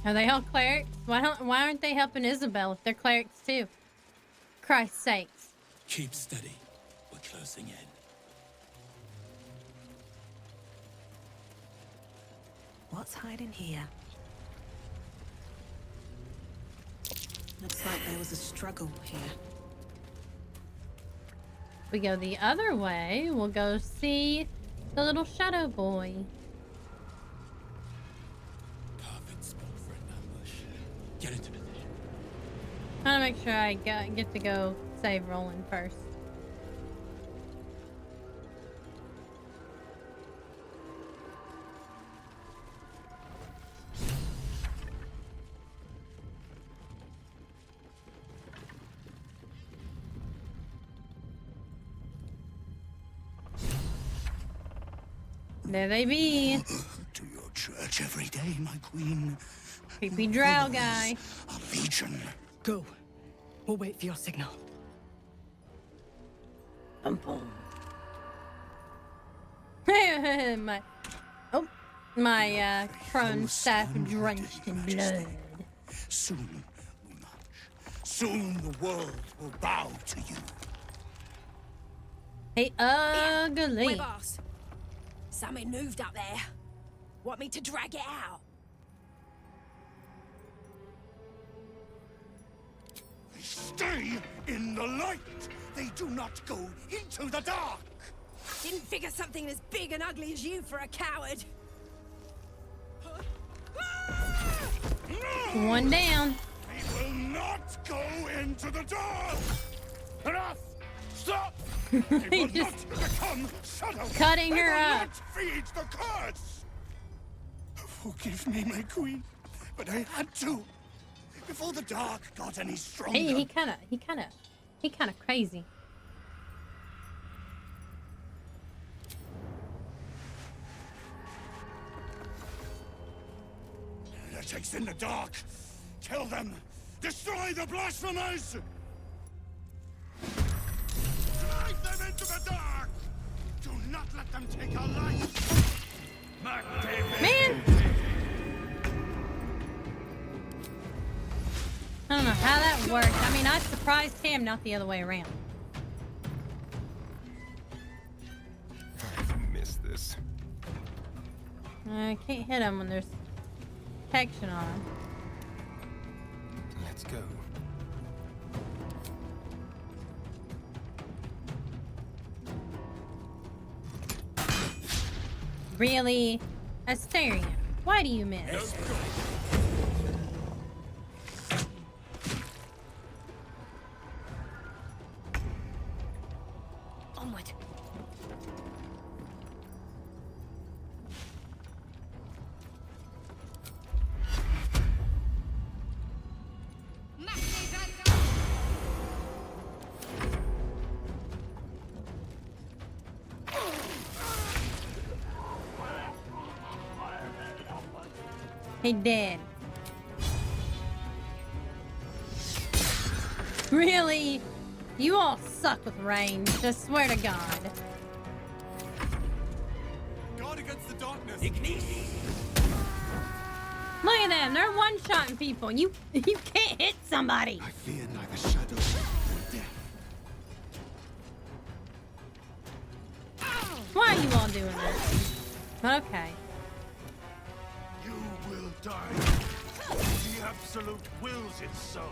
Are they all clerics? Why aren't they helping Isabel if they're clerics too? Christ's sakes. Keep steady. We're closing in. What's hiding here? Looks like there was a struggle here. If we go the other way, we'll go see the little shadow boy. Perfect spot for an ambush. Get into position. I want to make sure I get to go save Roland first. There they be. To your church every day, my queen. Creepy drow guy. A legion. Go. We'll wait for your signal. my crone staff drenched in blood. Soon we march. Soon the world will bow to you. Hey, ugly. We're boss. Something moved up there. Want me to drag it out? They stay in the light. They do not go into the dark. Didn't figure something as big and ugly as you for a coward. One down. They will not go into the dark. Enough! Stop! He They will just not become shadows. cutting They her will up. not feed the curse. Forgive me, my queen, but I had to. Before the dark got any stronger. He kind of crazy. That takes in the dark. Tell them, destroy the blasphemers. Drive them into the dark. Do not let them take our life. Man! I don't know how that worked. I mean, I surprised him, not the other way around. I've missed this. I can't hit him when there's protection on him. Let's go. Really? Asteria, why do you miss? Onward. He dead. Really? You all suck with range. Just swear to God. Guard against the darkness. Look at them. They're one-shotting people. You can't hit somebody. I fear neither shadow nor death. Why are you all doing this? Okay. You will die. The Absolute wills it so.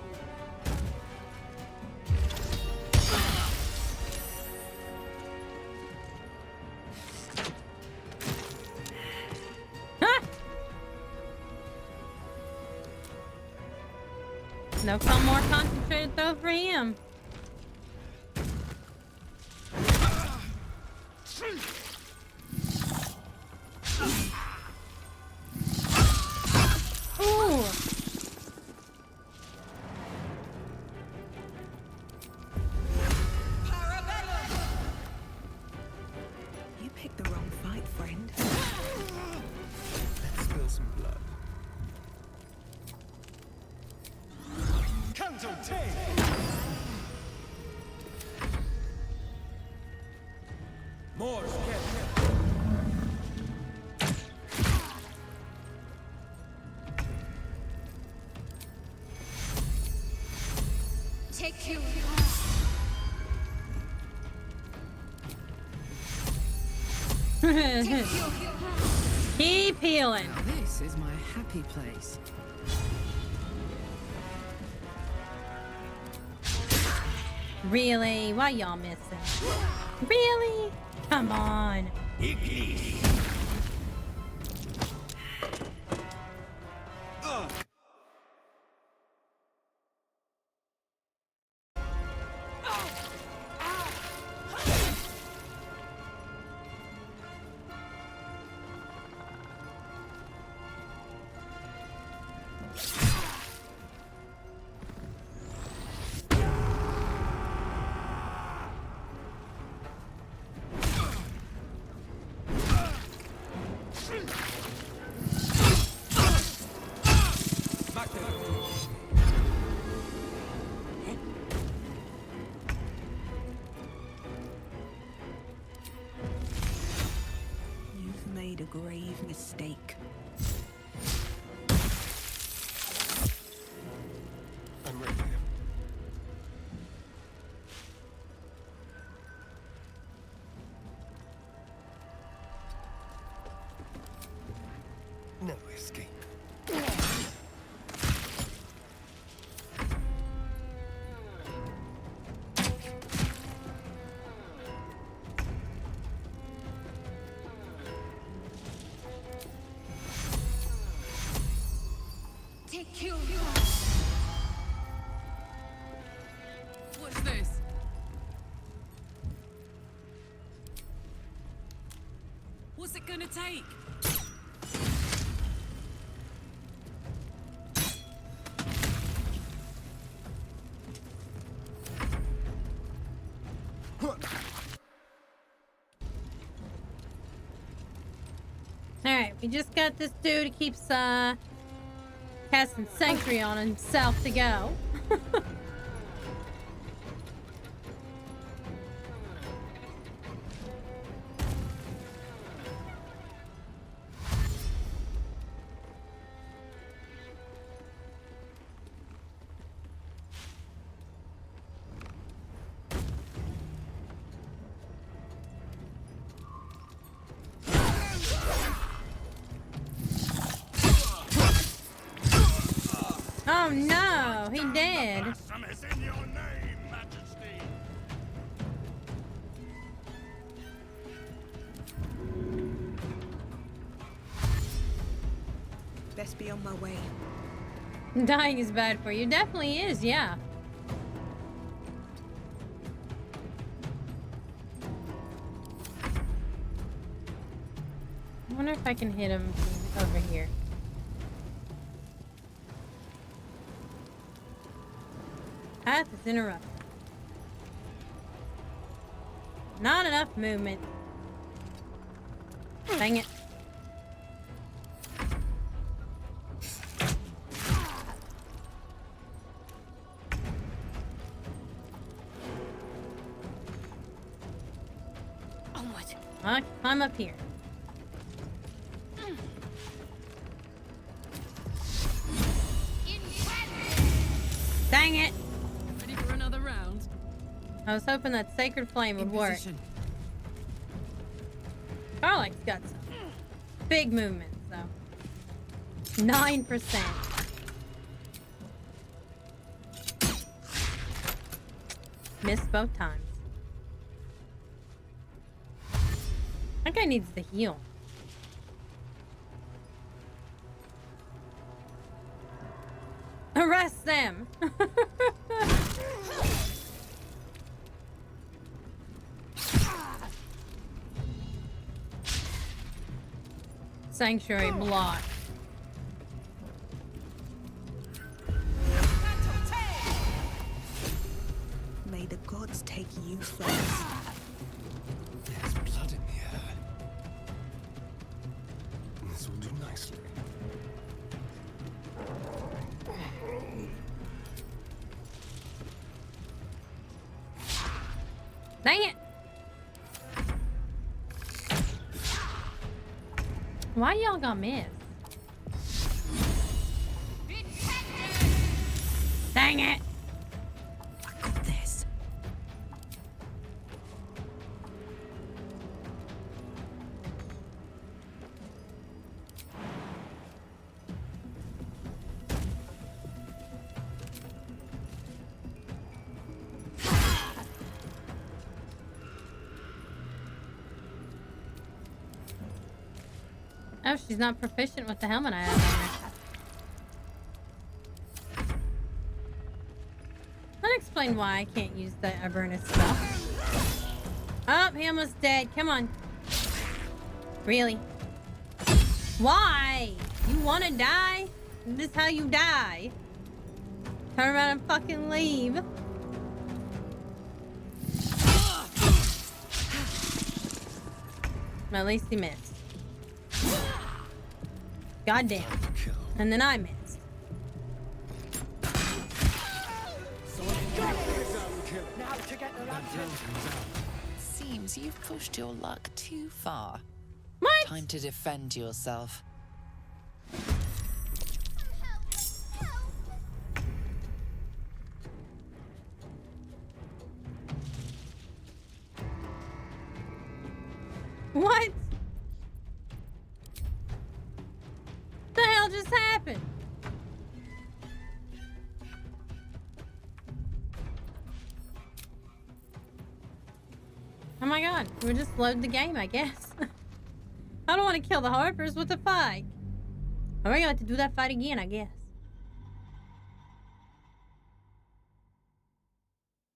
No, some more concentrated throw for him. Ooh. You picked the wrong fight, friend. Let's spill some blood. Canto take. More Take you. Keep healing. Now this is my happy place. Really? Why y'all missing? Really? Come on. You've made a grave mistake. I'm ready. No escape. kill you. What's this? What's it gonna take? Alright, we just got this dude who keeps casting Sanctuary on himself to go. Oh no, he did. Blasphemous in your name, Majesty. Best be on my way. Dying is bad for you. Definitely is, yeah. I wonder if I can hit him from over here. Path is interrupted. Not enough movement. Dang it. Onward. I'll climb up here. Dang it! Ready for another round? I was hoping that Sacred Flame would work. Garlic's got some big movement, so 9%. Missed both times. That guy needs to heal. Arrest them! Sanctuary block. May the gods take you first. There's blood in the air. This will do nicely. Dang it! Why y'all got missed? Dang it! I got this. Oh, she's not proficient with the helmet I have on her. That explains why I can't use the Avernus stuff. Oh, he almost dead. Come on. Really? Why? You wanna die? This is how you die. Turn around and fucking leave. At least he missed. Goddamn. And then I missed. Seems you've pushed your luck too far. What? Time to defend yourself. What? The hell just happened? Oh my god, we just load the game, I guess. I don't want to kill the Harpers. What the fuck? Are we going to do that fight again, I guess?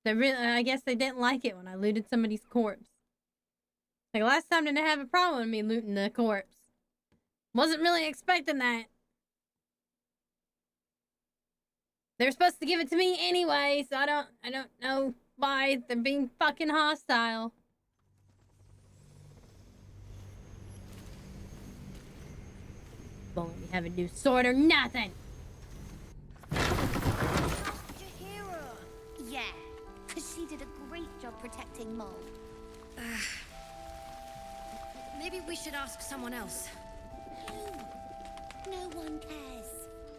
They really, I guess they didn't like it when I looted somebody's corpse. Like last time didn't have a problem with me looting the corpse. Wasn't really expecting that. They're supposed to give it to me anyway, so I don't know why they're being fucking hostile. Won't let me have a new sword or nothing. Yeah, because she did a great job protecting Mole. Maybe we should ask someone else. No one cares.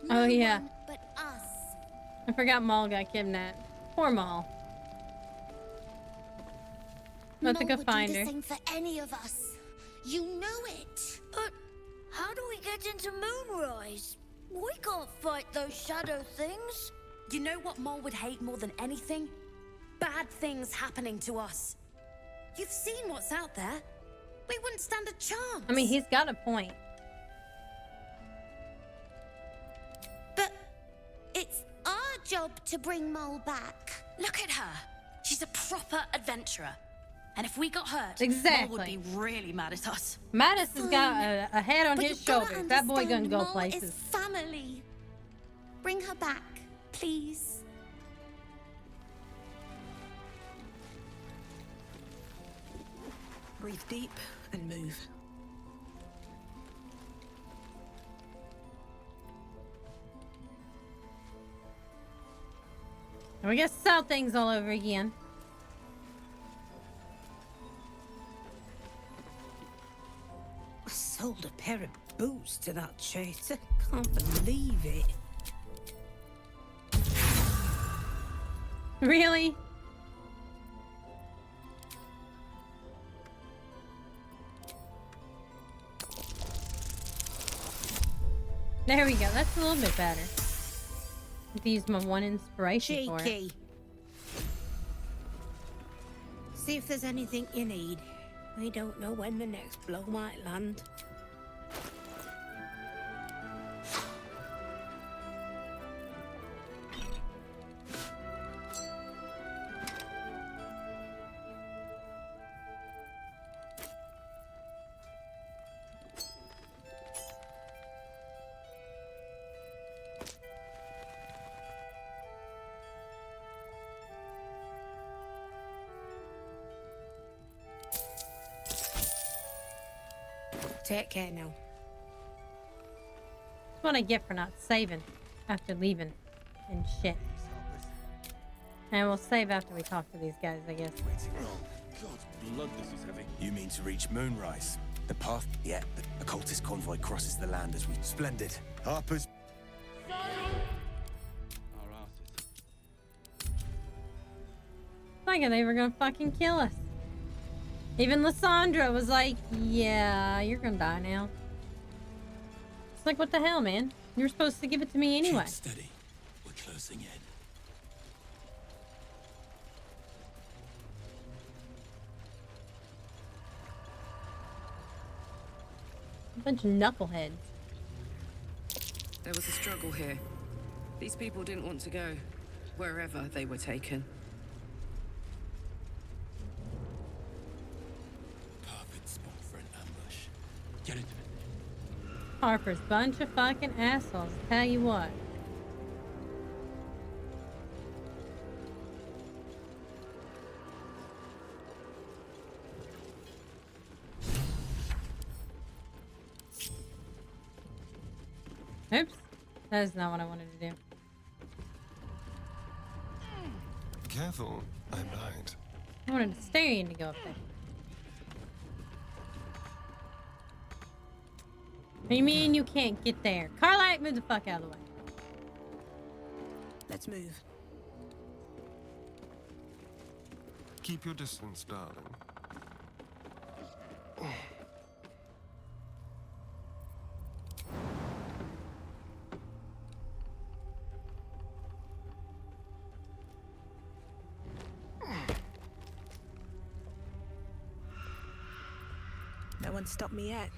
Oh yeah. One but us. I forgot Maul got kidnapped. Poor Maul. Let's Mole go would find do her. the same for any of us. You know it. But how do we get into Moonrise? We can't fight those shadow things. You know what Mole would hate more than anything? Bad things happening to us. You've seen what's out there. We wouldn't stand a chance. I mean, he's got a point. But it's our job to bring Mole back. Look at her. She's a proper adventurer. And if we got hurt, Exactly. Mole would be really mad at us. Mattis has got a head on But his you've gotta shoulders. That boy gonna understand go Mole places. is family. Bring her back, please. Breathe deep and move. And we gotta sell things all over again. I sold a pair of boots to that traitor. Can't believe it. Really? There we go. That's a little bit better. I have to use my one inspiration for it. Cheeky. See if there's anything you need. We don't know when the next blow might land. Take care now. That's what I get for not saving after leaving and shit. And we'll save after we talk to these guys, I guess. God's blood, this is heavy. You mean to reach Moonrise? The path? Yeah, the cultist convoy crosses the land as we... Splendid. Harper's... Like they were gonna fucking kill us. Even Lysandra was like, yeah, you're gonna die now. It's like, what the hell, man? You were supposed to give it to me anyway. Keep steady. We're closing in. A bunch of knuckleheads. There was a struggle here. These people didn't want to go wherever they were taken. Perfect spot for an ambush. Get it. Harper's bunch of fucking assholes. Tell you what. Oops. That is not what I wanted to do. Careful, I might. I wanted the Starion to go up there. What do you mean you can't get there? Carlite, move the fuck out of the way. Let's move. Keep your distance, darling. No one stopped me yet.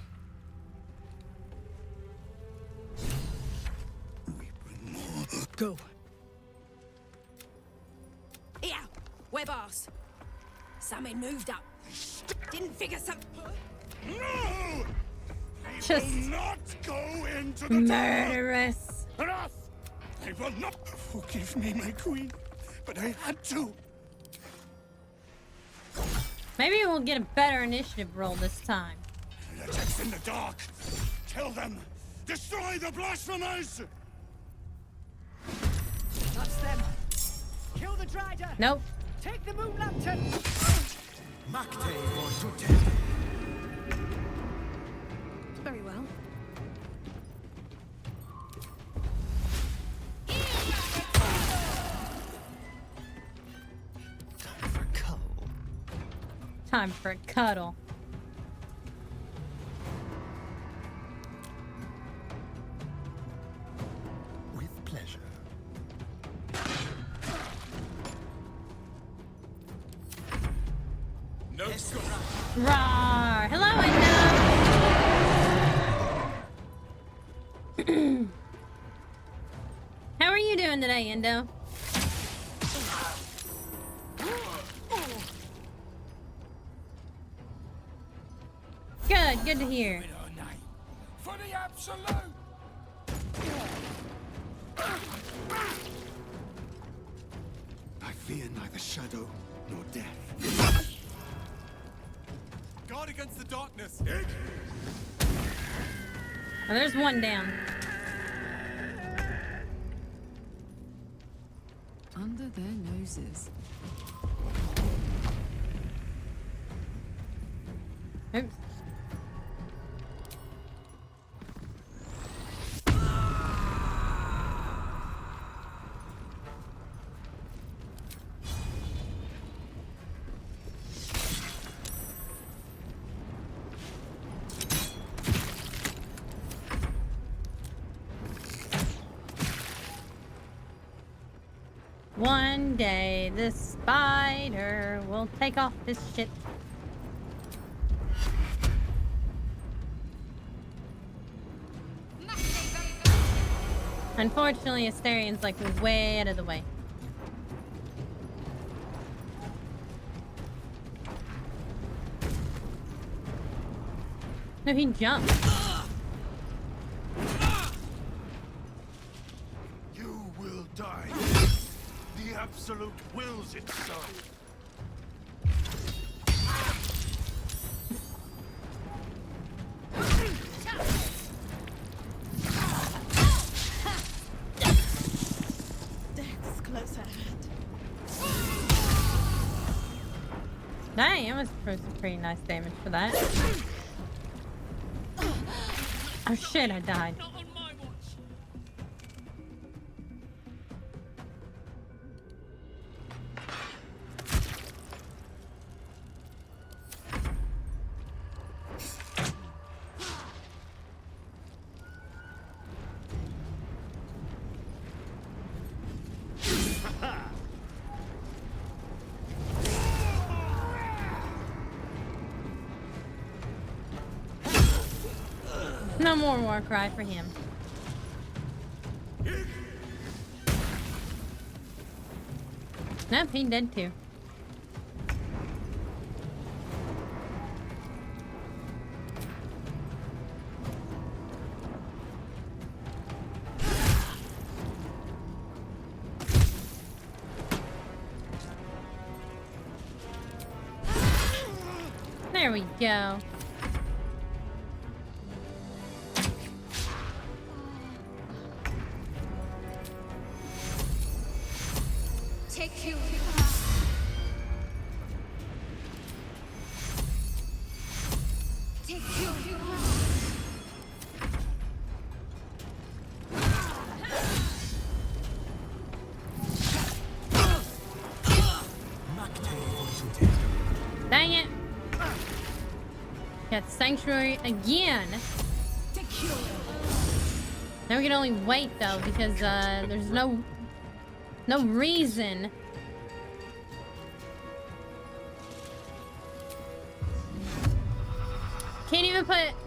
Go. Yeah. We're boss. Something moved up. Didn't figure some. No! They Just will not go into the murderous. dark. Enough! They will not. Forgive me, my queen, but I had to. Maybe we'll get a better initiative roll this time. The text in the dark. Kill them. Destroy the blasphemers. That's them. Kill the Drider. Nope. Take the moon lantern. Very well. Time for a cuddle. With pleasure. No. Rawr! Hello, Endo! How are you doing today, Endo? Good to hear. For the absolute. I fear neither shadow nor death. Guard against the darkness. Oh, there's one down. Under their noses. Oops. One day, this spider will take off this shit. Unfortunately, Asterian's like way out of the way. No, he jumped. You will die. The absolute wills it so. Death's close at hand. Dang, that was some pretty nice damage for that. Oh shit, I died. No more war cry for him. Nope, he dead too. There we go. Take you. Take you. Dang it. Got Sanctuary again. Now we can only wait though because there's no reason.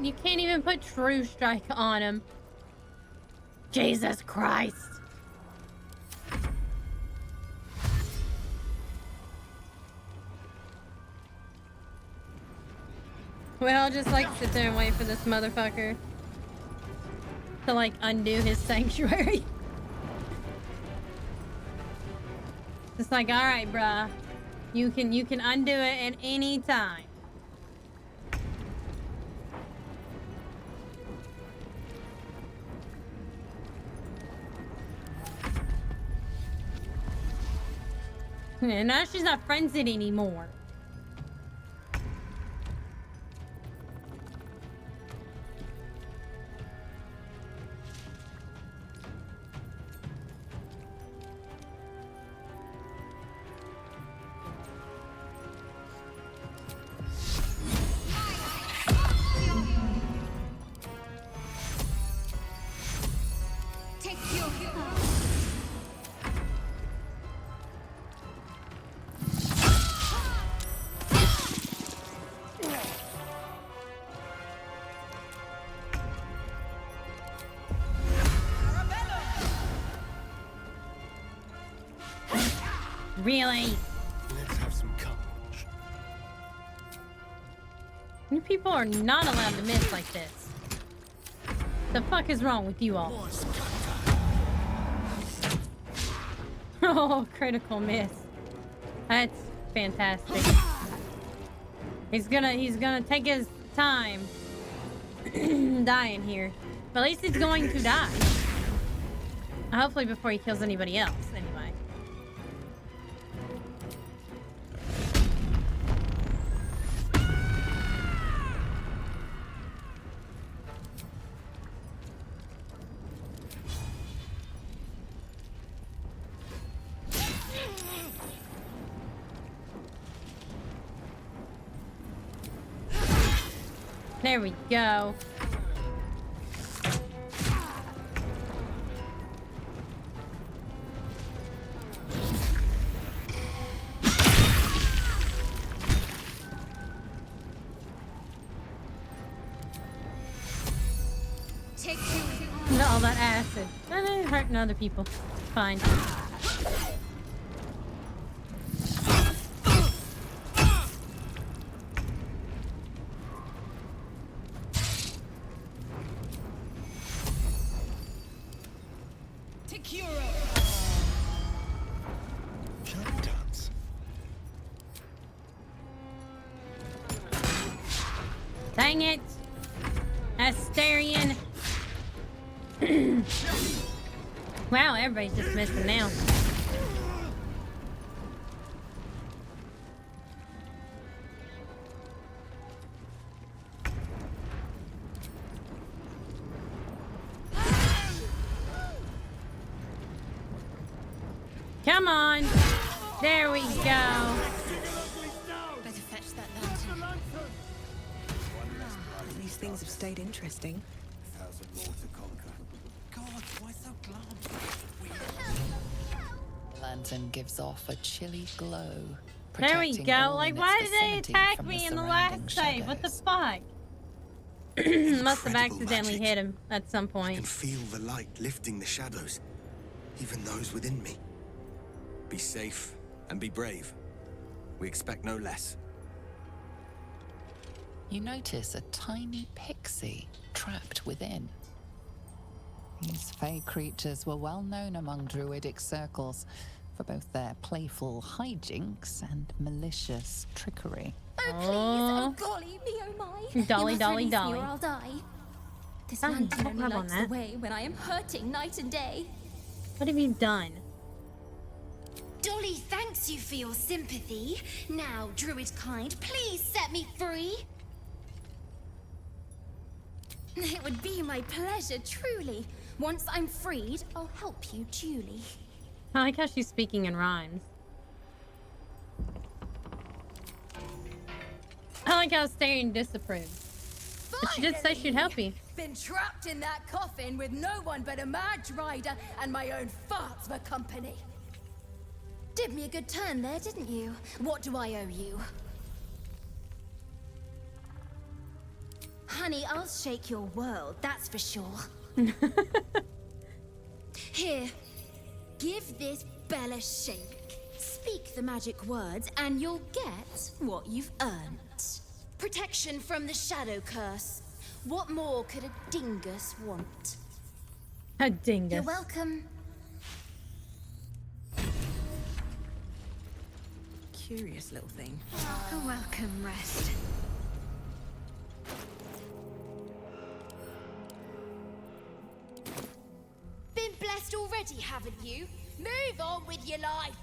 You can't even put True Strike on him. Jesus Christ. Well, just like sit there and wait for this motherfucker to like undo his sanctuary. It's like, all right, bruh, you can undo it at any time. And now she's not frenzied anymore. Really? Let's have some courage. You people are not allowed to miss like this. The fuck is wrong with you all? Oh, critical miss. That's fantastic. He's gonna take his time dying here. But at least he's going to die. Hopefully before he kills anybody else, anyway. There we go. Look at all that acid. And they're hurting other people. Fine. Dang it! Asterian! Wow, everybody's just missing now. Come on! There we go! Better fetch that lantern. At least things have stayed interesting. 1,000 more to conquer. God, why so glum? The lantern gives off a chilly glow. There we protecting go. all Like, in why its did they vicinity attack from me in the surrounding last save? What the shadows. fuck? Must have Incredible accidentally magic. hit him at some I point. can feel the light lifting the shadows, even those within me. Be safe and be brave. We expect no less. You notice a tiny pixie trapped within. These fey creatures were well known among druidic circles for both their playful hijinks and malicious trickery. Oh, please. Oh, golly, me, oh, my. Dolly, You must dolly, release me dolly. or I'll die. This Dolly, lantern don't only rub on lights the that. way when I am hurting night and day. What have you done? Dolly thanks you for your sympathy. Now, druid kind, please set me free. It would be my pleasure, truly. Once I'm freed, I'll help you duly. I like how she's speaking in rhymes. I like how Starion disapproves. But she did say she'd help you. Been trapped in that coffin with no one but a Madge Rider and my own farts for company. Did me a good turn there, didn't you? What do I owe you? Honey, I'll shake your world, that's for sure. Here, give this bell a shake. Speak the magic words and you'll get what you've earned. Protection from the shadow curse. What more could a dingus want? A dingus. You're welcome. Curious little thing. A welcome rest. Been blessed already, haven't you? Move on with your life.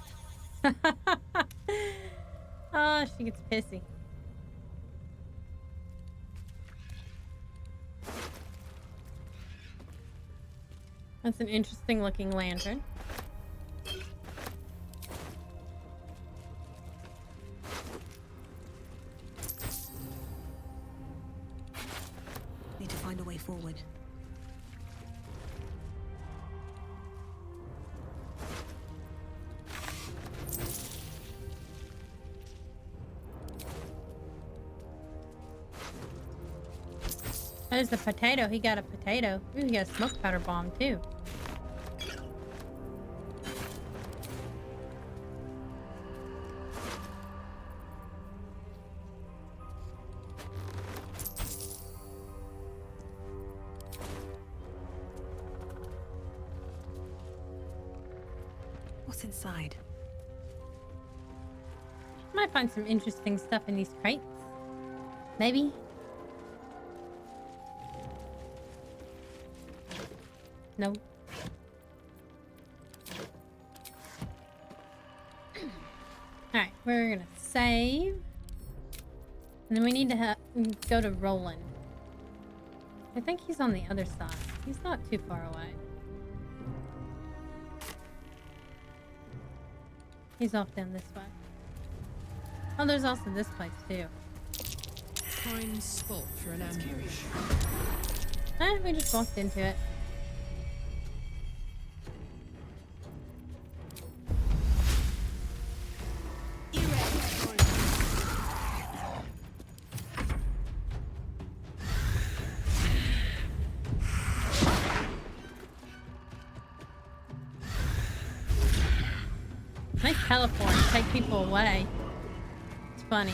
Oh, she gets pissy. That's an interesting looking lantern. Need to find a way forward. There's the potato. He got a potato. Ooh, he got a smoke powder bomb too. What's inside? Might find some interesting stuff in these crates. Maybe. Nope. Alright, we're gonna save. And then we need to go to Roland. I think he's on the other side. He's not too far away. He's off down this way. Oh, there's also this place too. Prime spot for an ambush. We just walked into it. Nice teleport to take people away. It's funny.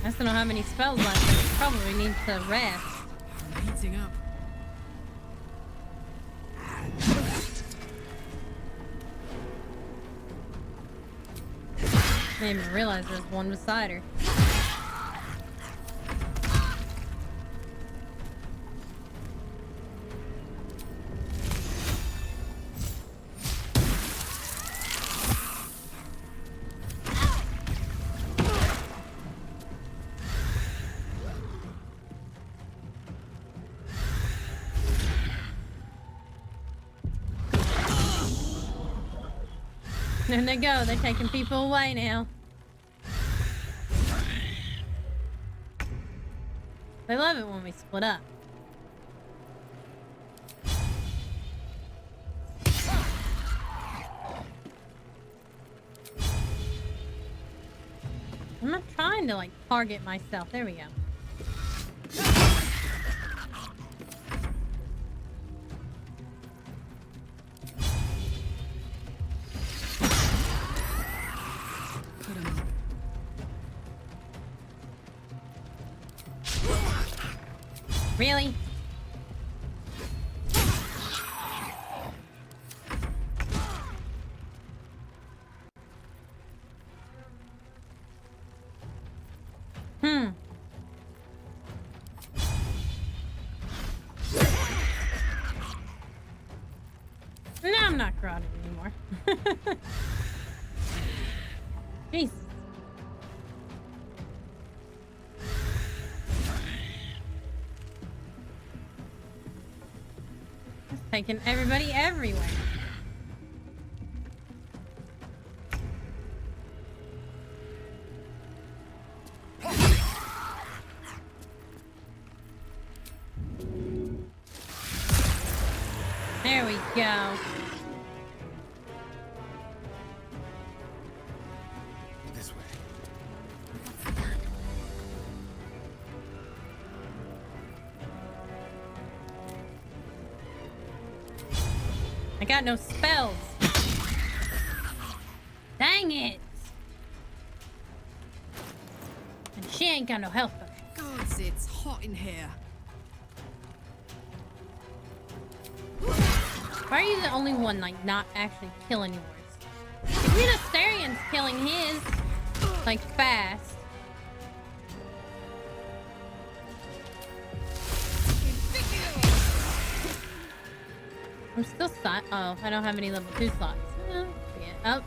I still don't have any spells left. I probably need to rest. Heating up. I didn't even realize there's one beside her. There they go. They're taking people away now. They love it when we split up. I'm not trying to, like, target myself. There we go. Really? No, I'm not garroted anymore. Jeez. Taking everybody everywhere. There we go. go. This way. I got no spells. Dang it. And she ain't got no helper. Gods, it's hot in here. Why are you the only one, like, not actually killing yours? If you're the Asterian's killing his, like, fast. I'm still oh, I don't have any level 2 slots. Yeah. Oh.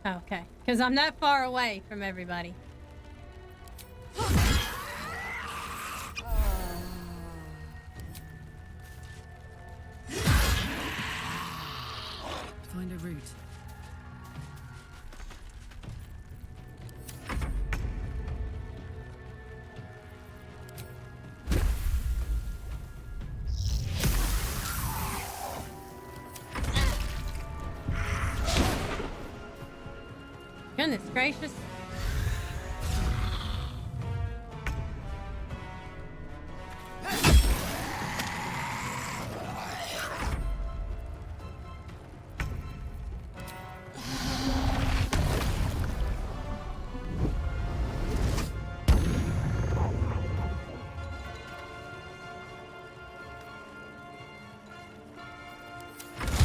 Okay, because I'm that far away from everybody. Find a route. Goodness gracious.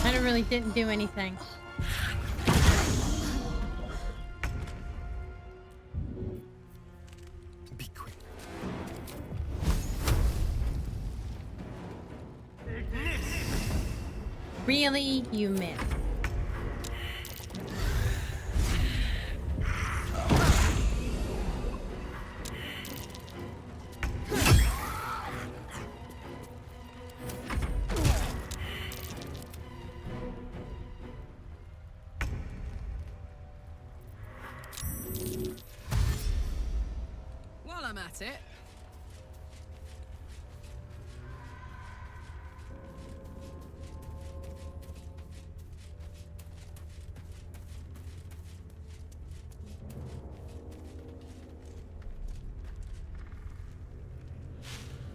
That really didn't do anything. Really? You missed. While I'm at it.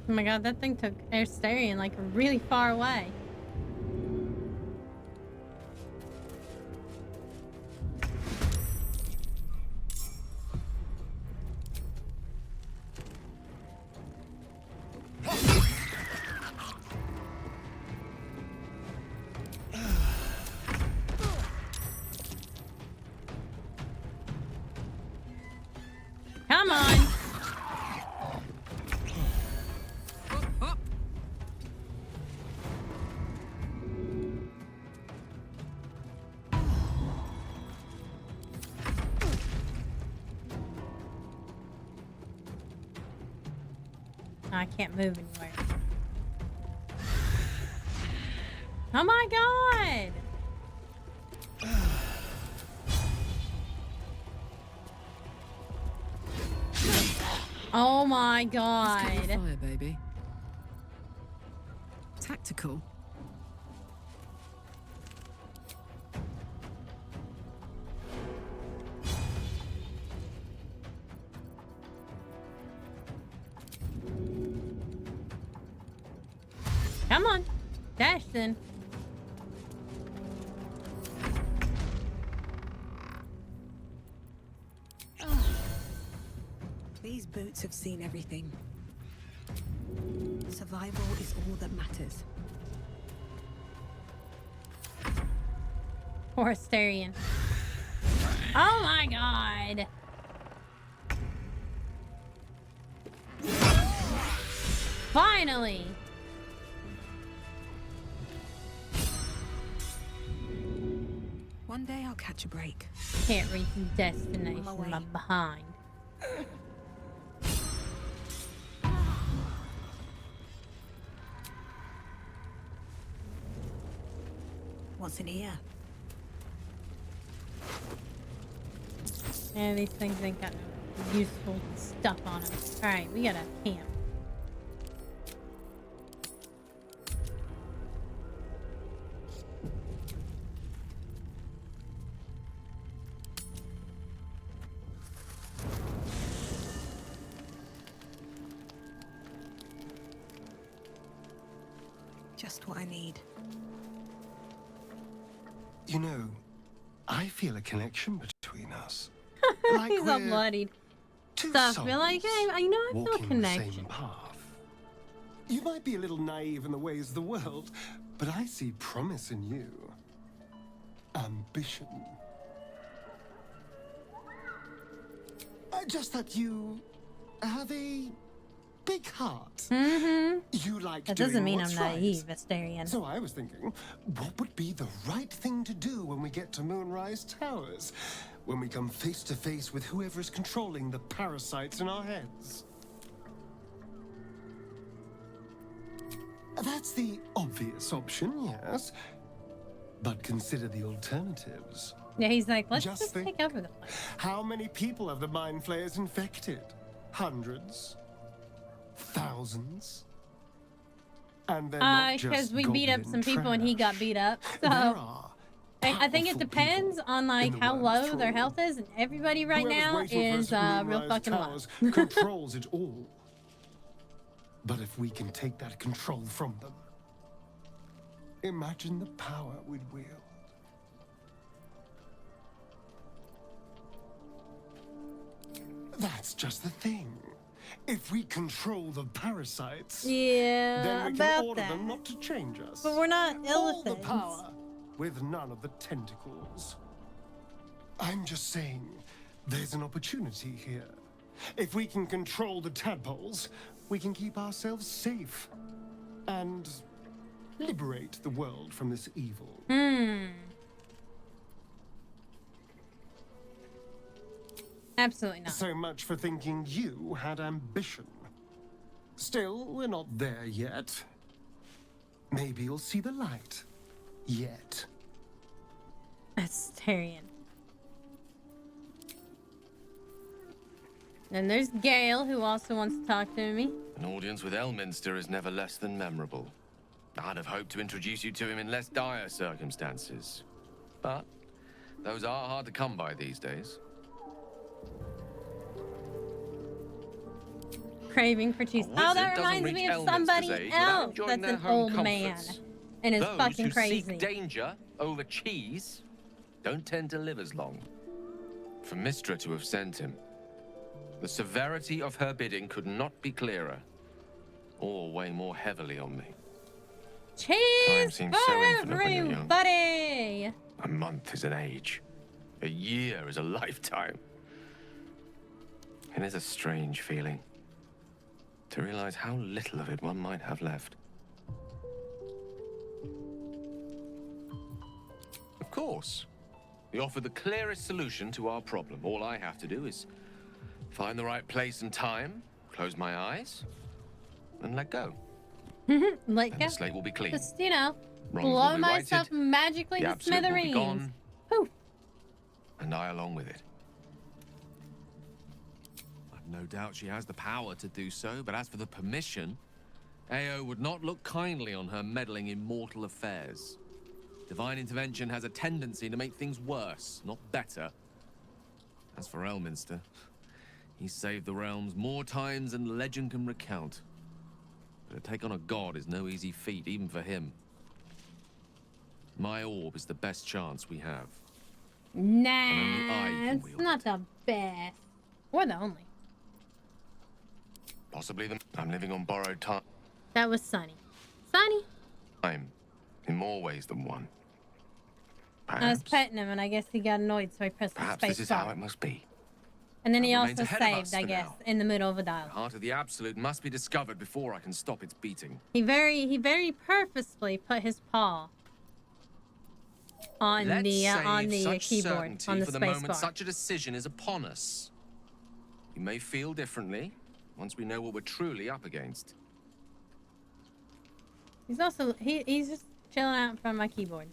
Oh my god, that thing took Asterion like really far away. Come on. I can't move anywhere. Oh my god! Oh my god. Let's get your fire, baby. Tactical. Come on. Dash then. These boots have seen everything. Survival is all that matters. Poor Asterion. Oh my god. Finally. One day I'll catch a break. Can't reach the destination. I'm behind. What's in here? Yeah, these things ain't got no useful stuff on them. Alright, we gotta camp. Just what I need. You know, I feel a connection between us. Like He's all we're bloodied. two So I feel like I know I feel a walking the connection. same path. You might be a little naive in the ways of the world, but I see promise in you. Ambition. Just that you have a big heart. Mm-hmm. You like That doing doesn't mean what's I'm naive, right. Astarion. So I was thinking, what would be the right thing to do when we get to Moonrise Towers? When we come face to face with whoever is controlling the parasites in our heads? That's the obvious option, yes. But consider the alternatives. Yeah, he's like, let's just think, take over the place. how many people have the Mind Flayers infected? Hundreds? Thousands? And they're not just Because we beat up some people and he got beat up. So I think it depends on like how low their health is, and everybody right Whoever's now waiting for us is at real Moonrise fucking low. Towers controls it all. But if we can take that control from them, imagine the power we'd wield. That's just the thing. If we control the parasites, Yeah, then we about can order that. them not to change us. But we're not All the elephants. power with none of the tentacles. I'm just saying, there's an opportunity here. If we can control the tadpoles, we can keep ourselves safe and liberate the world from this evil. Absolutely not. So much for thinking you had ambition. Still, we're not there yet. Maybe you'll see the light. Yet. Astarion. And there's Gale, who also wants to talk to me. An audience with Elminster is never less than memorable. I'd have hoped to introduce you to him in less dire circumstances. But those are hard to come by these days. Craving for cheese. Oh, that reminds me of somebody else that's an old man and is Those fucking who crazy. seek danger over cheese don't tend to live as long. For Mystra to have sent him, the severity of her bidding could not be clearer, or weigh more heavily on me. Time Cheese seems for so infinite when you're young. everybody! A month is an age. A year is a lifetime. And it's a strange feeling to realize how little of it one might have left. Of course, we offer the clearest solution to our problem. All I have to do is find the right place and time, close my eyes, and let go. Let And go. the slate will be clean. Just, you know, Wrongs will blow be myself righted, magically the to absolute will be smithereens. gone, Poof. and I along with it. I've no doubt she has the power to do so, but as for the permission, Ao would not look kindly on her meddling in mortal affairs. Divine intervention has a tendency to make things worse, not better. As for Elminster, he's saved the realms more times than legend can recount. But to take on a god is no easy feat, even for him. My orb is the best chance we have. only I Nah, can it's wield not the best. Or the only. Possibly I'm living on borrowed time. That was Sunny. Sunny? In more ways than one. I was petting him and I guess he got annoyed, so I pressed the Perhaps space this is bar. how it must be. And then he That also remains ahead of us saved, I for guess, now. in the middle of a The dialogue. heart of the Absolute must be discovered before I can stop its beating. He very purposefully put his paw on Let's the save such keyboard, certainty on the for the space moment bar. such a decision is upon us. We may feel differently once we know what we're truly up against. He's also he's just chilling out in front of my keyboard.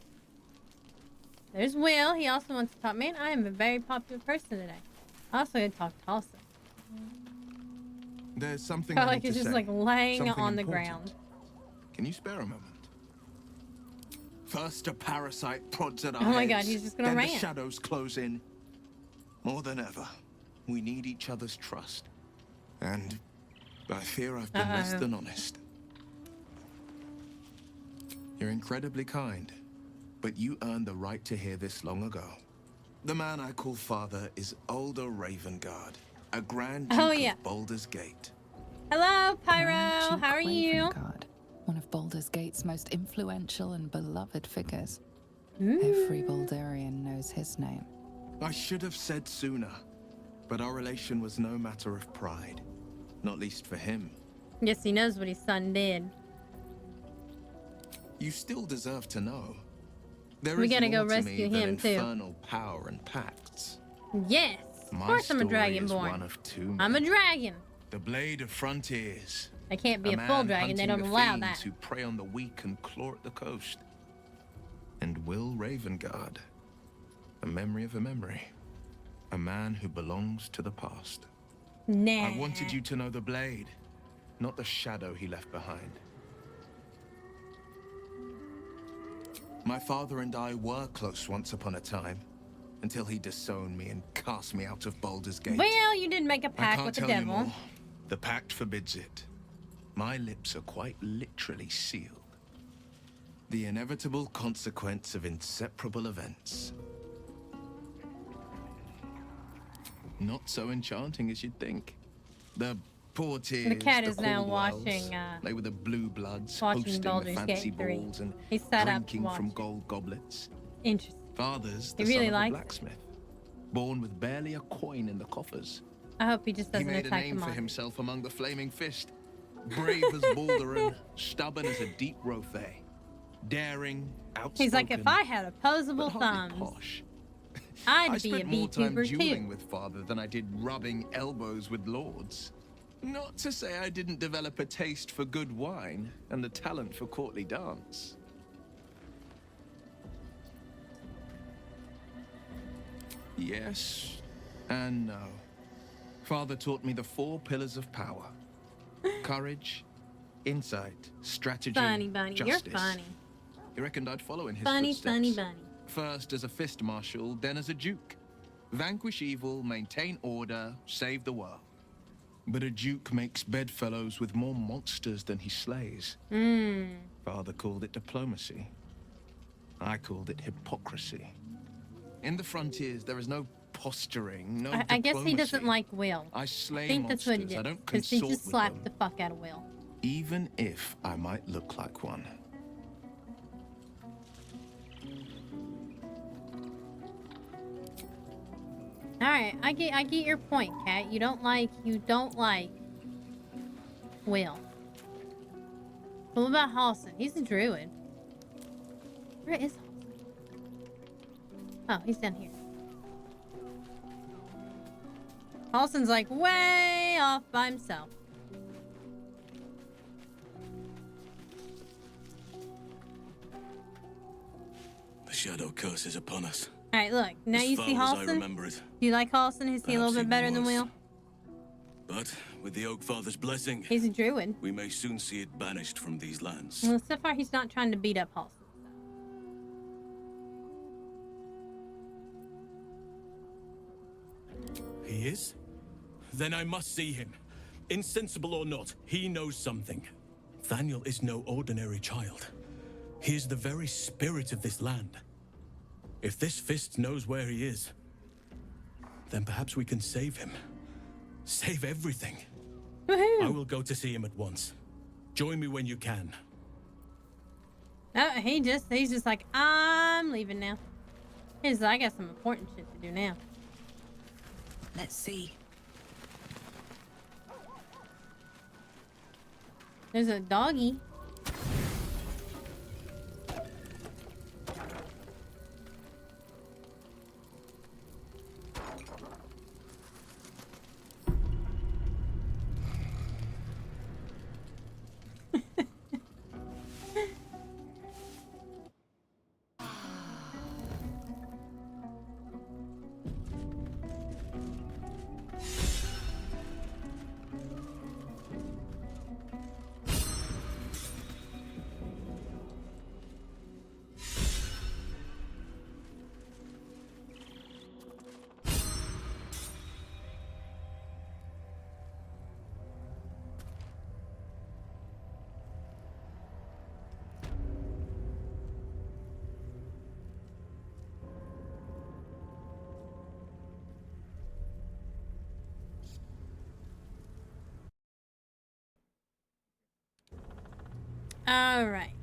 There's Will. He also wants to talk. Man, I am a very popular person today. I also going to talk to Halsin. There's something Felt I like need he's to just say. like laying Something on the important. ground. Can you spare a moment? First, a parasite prods at our Oh my heads, God, he's just gonna then rant. the shadows close in. More than ever, we need each other's trust. And I fear I've been less than honest. You're incredibly kind, but you earned the right to hear this long ago. The man I call father is Older Ravengard, a Grand Duke of Baldur's Gate. Hello, Pyro. Grand Duke How are you? Ravengard, one of Baldur's Gate's most influential and beloved figures. Every Baldurian knows his name. I should have said sooner, but our relation was no matter of pride, not least for him. Yes, he knows what his son did. You still deserve to know. There We is gotta go more to rescue me than him, too. infernal power and pacts. Yes, of My course I'm a story is dragonborn. one of two I'm a men. dragon. The Blade of Frontiers. I can't be a full man dragon. They hunting don't the allow fiends that. who prey on the weak and claw at the coast. And Will Ravengard, a memory of a memory. A man who belongs to the past. Nah. I wanted you to know the Blade, not the shadow he left behind. My father and I were close once upon a time, until he disowned me and cast me out of Baldur's Gate. Well, you did make a I pact can't with the tell you devil. more. The pact forbids it. My lips are quite literally sealed. The inevitable consequence of inseparable events. Not so enchanting as you'd think. The poor tears, The cat is now Caldwells, watching, they were the blue bloods watching hosting Baldur's the Gate fancy 3. balls and He sat up to drinking from watch. gold goblets. Interesting. Father's He the really son of a likes it. blacksmith, born with barely a coin in the coffers. I hope he just He doesn't made a attack name him for all. himself among the Flaming Fist. Brave as Balduran, stubborn as a deep Rothay, daring, outspoken. He's like, if I had opposable but hardly thumbs, posh. I'd I be a spent more time VTuber dueling too. with father than I did rubbing elbows with lords. Not to say I didn't develop a taste for good wine and the talent for courtly dance. Yes and no. Father taught me the 4 pillars of power. Courage, insight, strategy, Funny bunny, justice. you're funny. He reckoned I'd follow in his Funny, footsteps. funny bunny. First as a fist marshal, then as a duke. Vanquish evil, maintain order, save the world. But a duke makes bedfellows with more monsters than he slays. Father called it diplomacy. I called it hypocrisy. In the frontiers, there is no posturing, no I guess he diplomacy. doesn't like Will. I slay I think that's what it monsters. is. I don't Because he consort just with slapped them, the fuck out of Will. even if I might look like one. Alright, I get your point, Cat. You don't like Will. But what about Halsin? He's a druid. Where is Halsin? Oh, he's down here. Halsin's like way off by himself. The shadow curse is upon us. Alright, look. Now As you see far as I Halsin? remember it. Do you like Halsin? Is he a little Perhaps bit even better than worse. Will? But with the Oak Father's blessing, He's a druid. we may soon see it banished from these lands. Well, so far he's not trying to beat up Halsin. He is? Then I must see him. Insensible or not, he knows something. Thaniel is no ordinary child. He is the very spirit of this land. If this fist knows where he is, then perhaps we can save him. Save everything. I will go to see him at once. Join me when you can. Oh, he's just like, I'm leaving now. He's like, I got some important shit to do now. Let's see. There's a doggy. All right.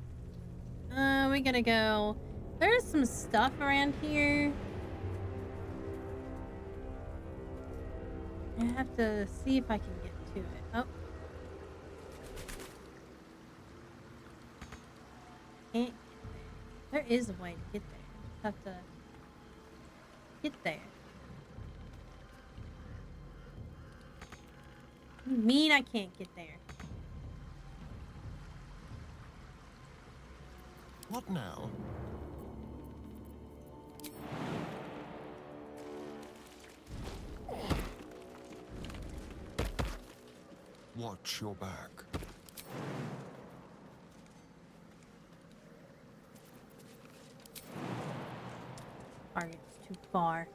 We gotta go. There's some stuff around here. I have to see if I can get to it. Oh. Can't get there. There is a way to get there. Just have to get there. What do you mean I can't get there? What now? Watch your back. Target's too far.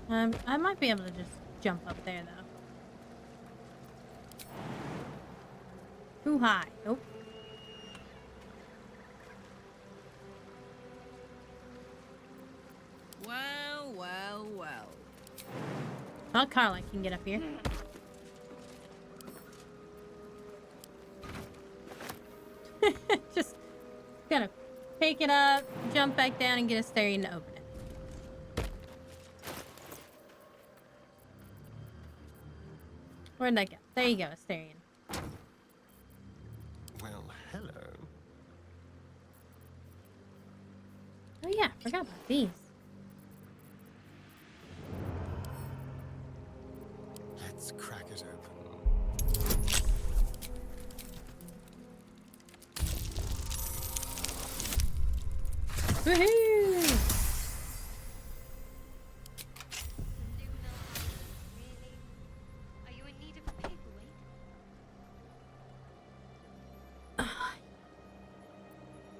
I might be able to just jump up there though. Too high. Nope. Well, well, well. Oh, Carla can get up here. Just gotta pick it up, jump back down, and get Astarion to open it. Where'd that go? There you go, Astarion. Well, hello. Oh yeah, I forgot about these. Let's crack it open. Woohoo! Are you in need of a paperweight?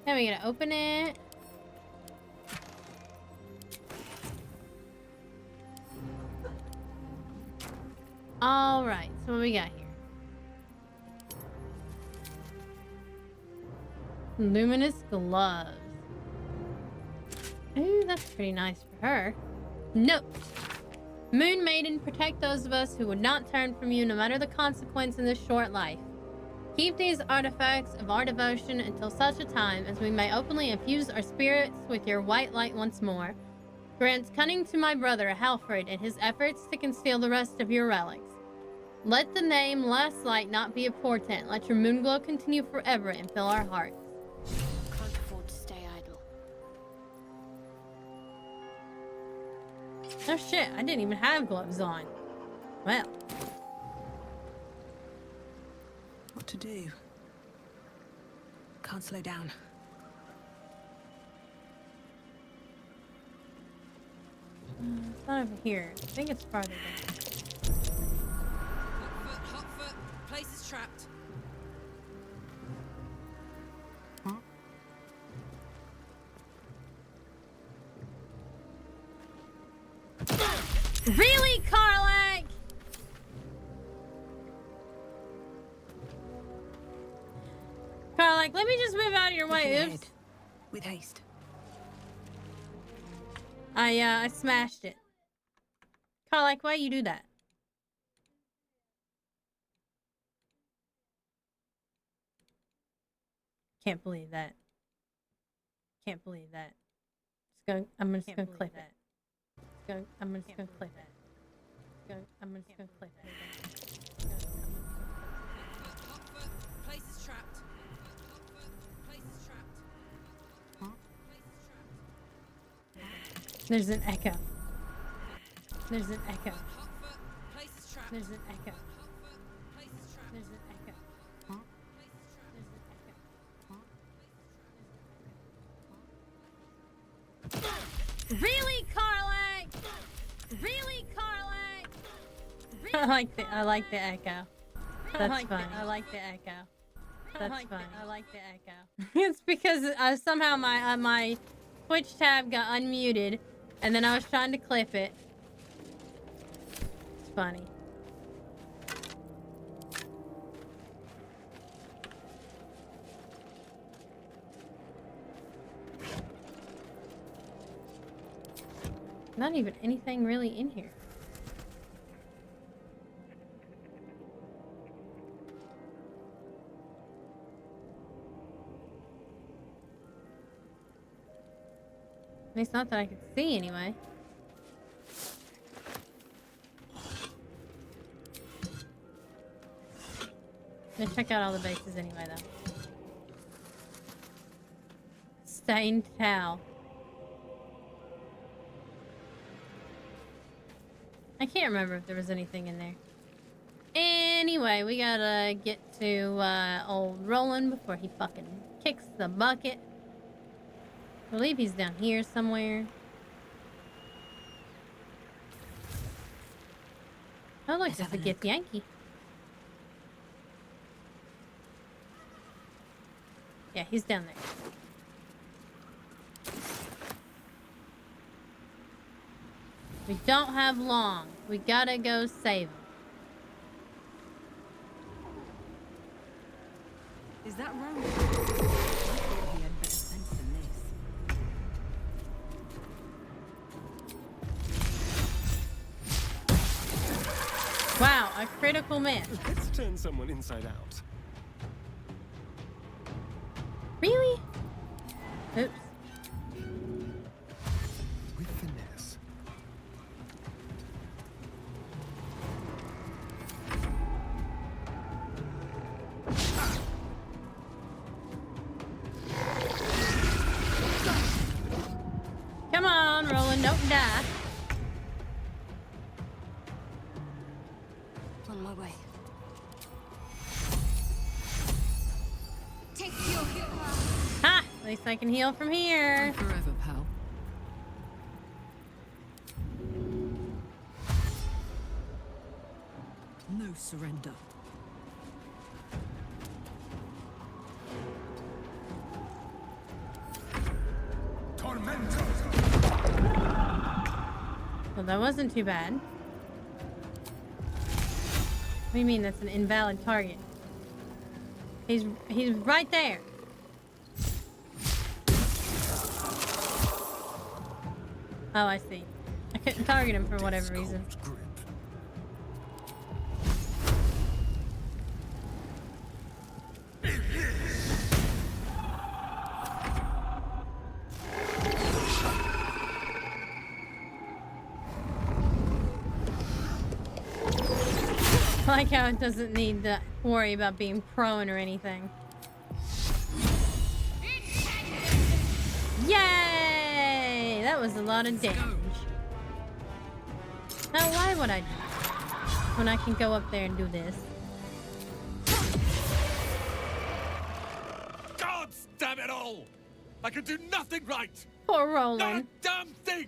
Now we gotta open it. Alright, so what we got here? Luminous gloves. Ooh, that's pretty nice for her. Note. Moon Maiden, protect those of us who would not turn from you no matter the consequence in this short life. Keep these artifacts of our devotion until such a time as we may openly infuse our spirits with your white light once more. Grant cunning to my brother Halfred in his efforts to conceal the rest of your relics. Let the name Last Light not be a portent. Let your moonglow continue forever and fill our hearts. Can't afford to stay idle. Oh shit, I didn't even have gloves on. Well. What to do? Can't slow down. It's not over here. I think it's farther down. Hot foot. Place is trapped. Really, Karlak? Karlak, let me just move out of your way. Oops. With haste. I smashed it. Karlak, why you do that? Can't believe that. Can't believe that. I'm just gonna clip it. I'm just gonna clip it. I'm just gonna clip it. Place is trapped. Place is trapped. There's an echo. There's an echo. There's an echo. There's an echo. Really, Carly? Really, Carly? Really, I like the echo. That's funny. I like the echo. That's funny. I like the echo. It's because somehow my Twitch tab got unmuted, and then I was trying to clip it. It's funny. Not even anything really in here. At least not that I could see anyway. Let's check out all the bases anyway though. Stained towel. I can't remember if there was anything in there. Anyway, we gotta get to old Roland before he fucking kicks the bucket. I believe he's down here somewhere. Oh look, there's a Gith Yankee. Yeah, he's down there. We don't have long. We gotta go save him. Is that Roland? I thought he had better sense than this. Wow, a critical miss. Let's turn someone inside out. Really? Oops. With finesse. Come on, Roland, don't die. On my way. Take your heal. Ha! At least I can heal from here. Forever, pal. No surrender. Well, that wasn't too bad. What do you mean that's an invalid target? He's right there. Oh, I see. I couldn't target him for whatever reason. I like how it doesn't need to worry about being prone or anything. Yay! That was a lot of damage. Now why would I do that when I can go up there and do this? God damn it all! I can do nothing right! Poor Roland. Not a damn thing!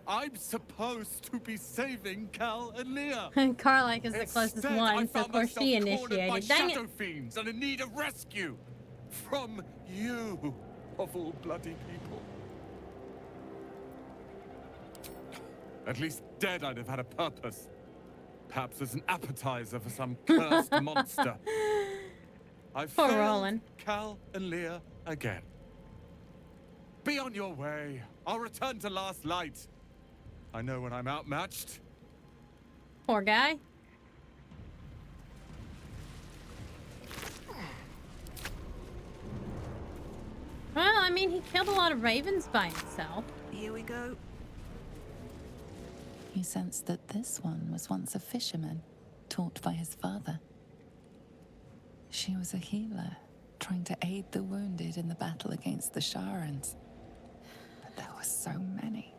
I'm supposed to be saving Cal and Leah. Carlike is the closest Instead, one, so of course she cornered by initiated. Dang shadow it! fiends and in need of rescue from you, of all bloody people. At least dead, I'd have had a purpose. Perhaps as an appetizer for some cursed monster. I Poor failed Roland. Cal and Leah again. Be on your way. I'll return to Last Light. I know when I'm outmatched. Poor guy. Well, I mean, he killed a lot of ravens by himself. Here we go. You sensed that this one was once a fisherman, taught by his father. She was a healer, trying to aid the wounded in the battle against the Sharans. But there were so many.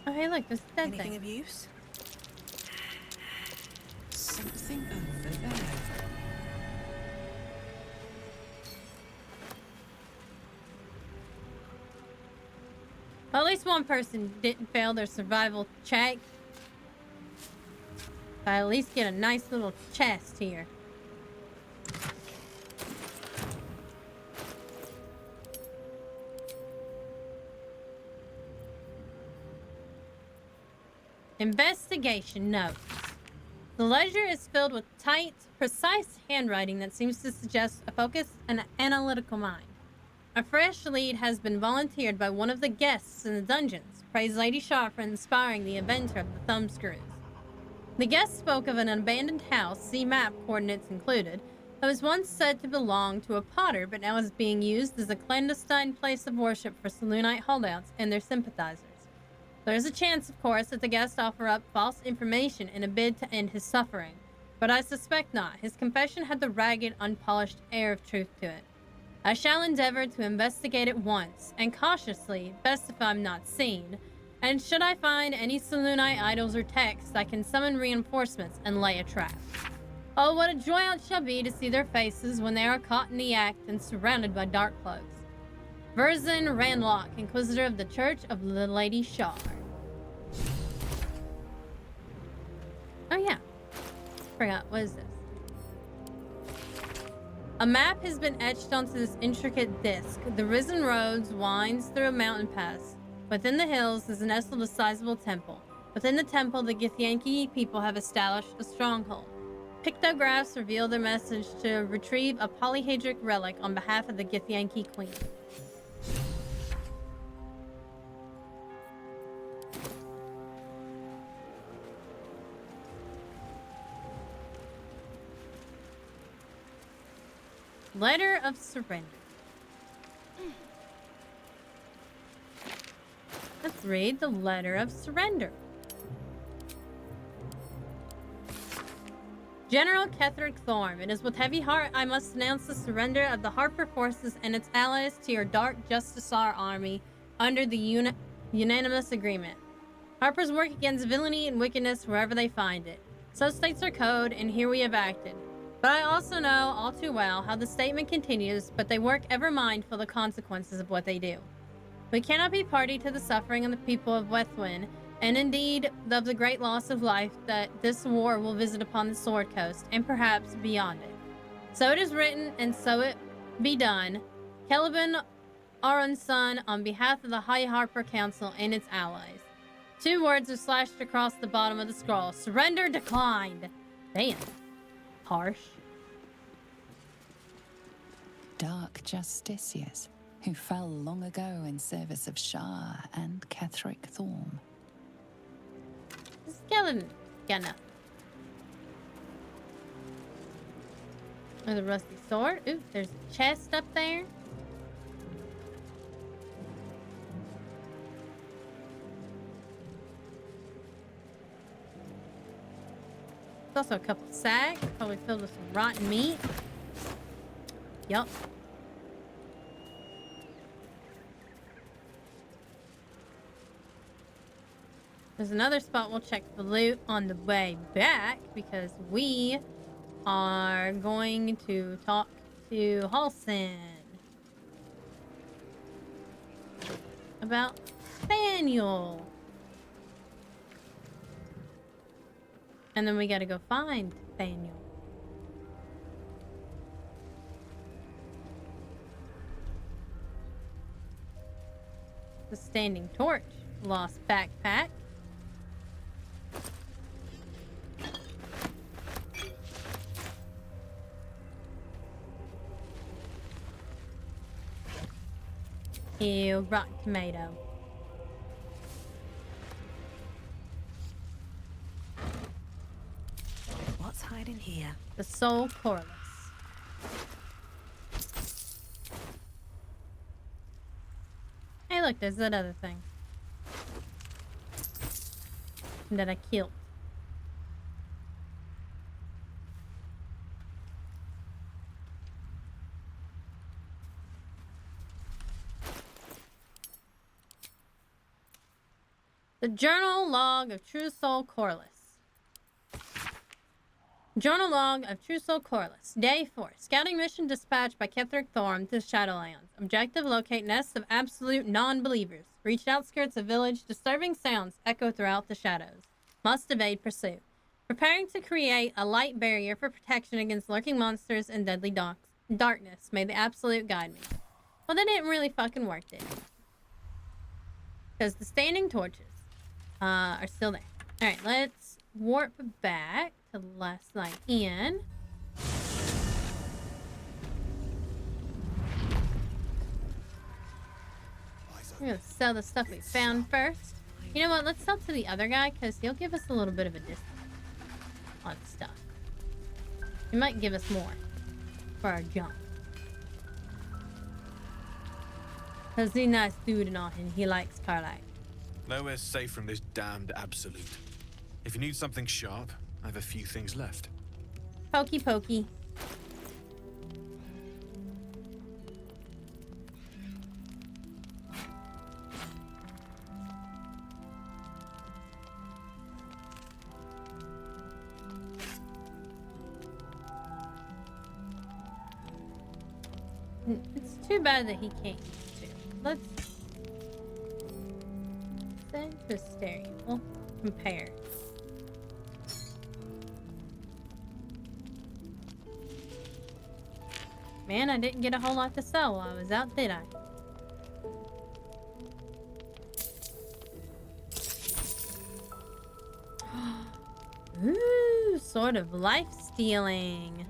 Oh, hey, look, there's that Anything thing. of use? Something over there. Well, at least one person didn't fail their survival check. I at least get a nice little chest here. Investigation notes. The ledger is filled with tight, precise handwriting that seems to suggest a focused and analytical mind. A fresh lead has been volunteered by one of the guests in the dungeons. Praise Lady Shaw for inspiring the inventor of the thumbscrews. The guest spoke of an abandoned house, see map coordinates included, that was once said to belong to a potter, but now is being used as a clandestine place of worship for Selûnite holdouts and their sympathizers. There is a chance, of course, that the guest offer up false information in a bid to end his suffering, but I suspect not. His confession had the ragged, unpolished air of truth to it. I shall endeavor to investigate it once, and cautiously, best if I'm not seen, and should I find any Selûnite idols or texts, I can summon reinforcements and lay a trap. Oh, what a joy it shall be to see their faces when they are caught in the act and surrounded by dark cloaks. Verzin Ranlock, Inquisitor of the Church of the Lady Shar. Oh yeah. Forgot, what is this? A map has been etched onto this intricate disc. The risen roads winds through a mountain pass. Within the hills is nestled a sizable temple. Within the temple, the Githyanki people have established a stronghold. Pictographs reveal their message to retrieve a polyhedric relic on behalf of the Githyanki queen. Letter of surrender. Let's read the letter of surrender. General Ketherick Thorm, it is with heavy heart I must announce the surrender of the Harper forces and its allies to your dark Justisar army under the unanimous agreement. Harpers work against villainy and wickedness wherever they find it. So states our code, and here we have acted. But I also know all too well how the statement continues, but they work ever mindful of the consequences of what they do. We cannot be party to the suffering of the people of Wethwyn, and indeed of the great loss of life that this war will visit upon the Sword Coast, and perhaps beyond it. So it is written, and so it be done. Caliban Aronson, on behalf of the High Harper Council and its allies. 2 words are slashed across the bottom of the scroll. Surrender declined. Damn. Harsh. Dark justiciars who fell long ago in service of Shah and Ketherick Thorm. Skeleton. Got nothing. There's a rusty sword. Ooh, there's a chest up there. There's also a couple sacks, probably filled with some rotten meat. Yup. There's another spot we'll check the loot on the way back because we are going to talk to Halsin about Daniel. And then we gotta go find Daniel. The standing torch. Lost backpack. Ew, rotten tomato. What's hiding here? The Soul Corliss. Hey, look, there's that other thing that I killed. The Journal Log of True Soul Corliss. Journal Log of True Soul Corliss. Day 4. Scouting mission dispatched by Ketherick Thorm to the Shadowlands. Objective: locate nests of absolute non-believers. Reach outskirts of village. Disturbing sounds echo throughout the shadows. Must evade pursuit. Preparing to create a light barrier for protection against lurking monsters and deadly darkness. May the absolute guide me. Well, that didn't really fucking work, did it? Because the standing torches are still there. Alright, let's warp back to the last night in. We're gonna sell the stuff we found first. You know what? Let's sell to the other guy because he'll give us a little bit of a discount on stuff. He might give us more for our junk. Because he's a nice dude and all, and he likes Carlite. Nowhere's safe from this damned absolute. If you need something sharp, I have a few things left. Pokey pokey. It's too bad that he can't use two. Let's send to stereo. We'll compare. Man, I didn't get a whole lot to sell while I was out, did I? Ooh, Sword of Life Stealing.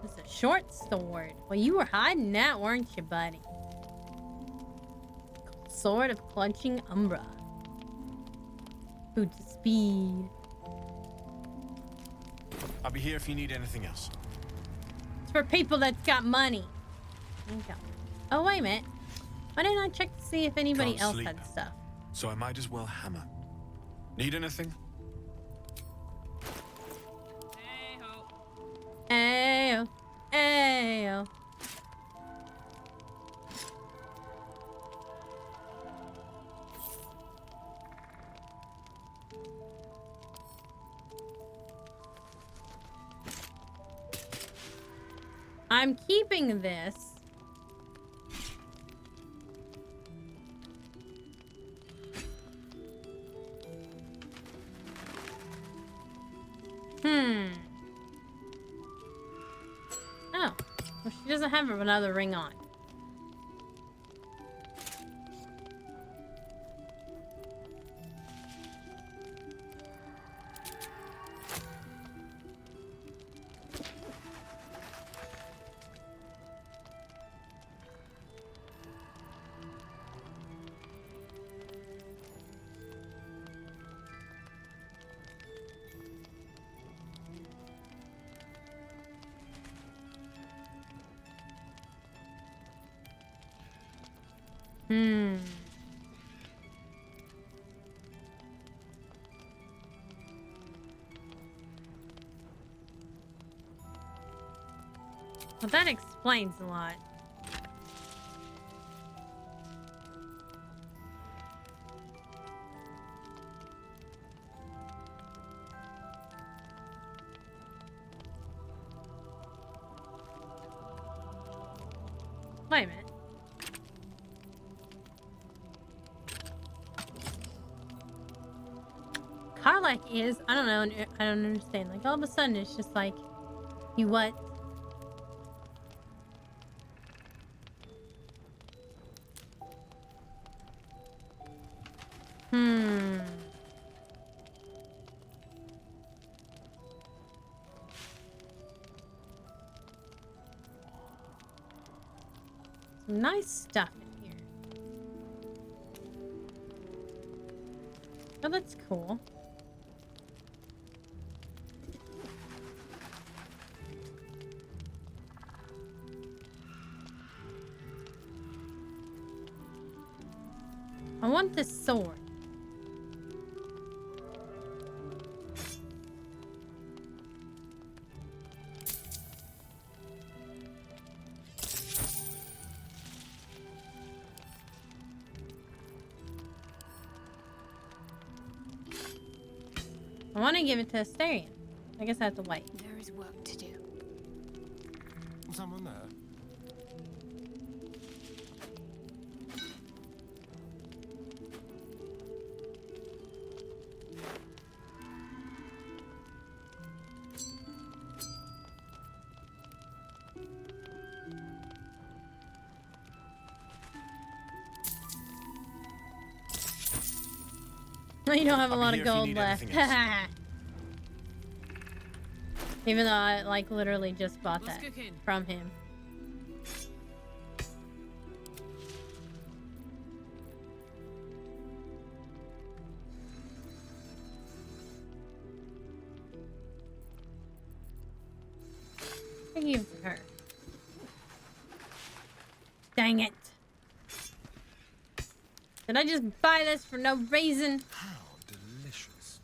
It's a short sword. Well, you were hiding that, weren't you, buddy? Sword of Clutching Umbra. Food to speed. I'll be here if you need anything else. It's for people that's got money. Oh, wait a minute. Why didn't I check to see if anybody Can't else sleep, had stuff? so I might as well hammer. Need anything? Ayo. Ayo. I'm keeping this. Oh. Well, she doesn't have another ring on. Well, that explains a lot. Wait a minute. Carlac is, I don't know, I don't understand. Like, all of a sudden, it's just like, you what? Some nice stuff in here. Oh, that's cool. I want this sword. want to give it to Asterion. I guess I have to wait. There is work to do. Someone there? You don't have a I'll be lot here of if you gold need left. anything else. Even though I like literally just bought What's that cooking? from him. I give it to her. Dang it. Did I just buy this for no reason? How delicious.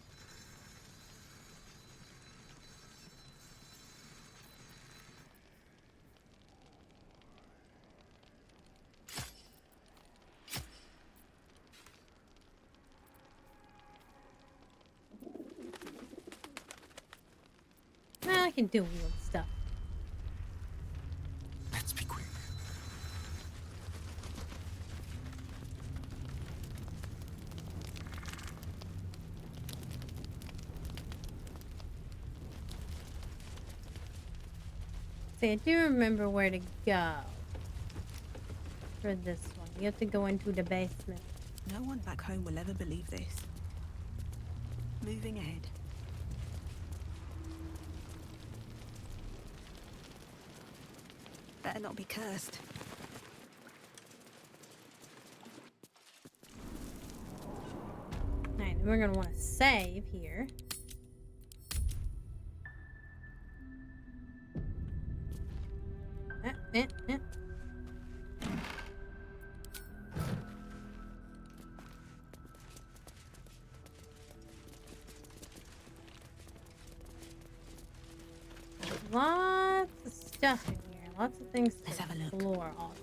Well, I can do weird stuff. Let's be quick. See, I do remember where to go for this one. You have to go into the basement. No one back home will ever believe this. Moving ahead. Better not be cursed. Alright, then we're gonna want to save here. Lots of stuff in here. Lots of things to explore also.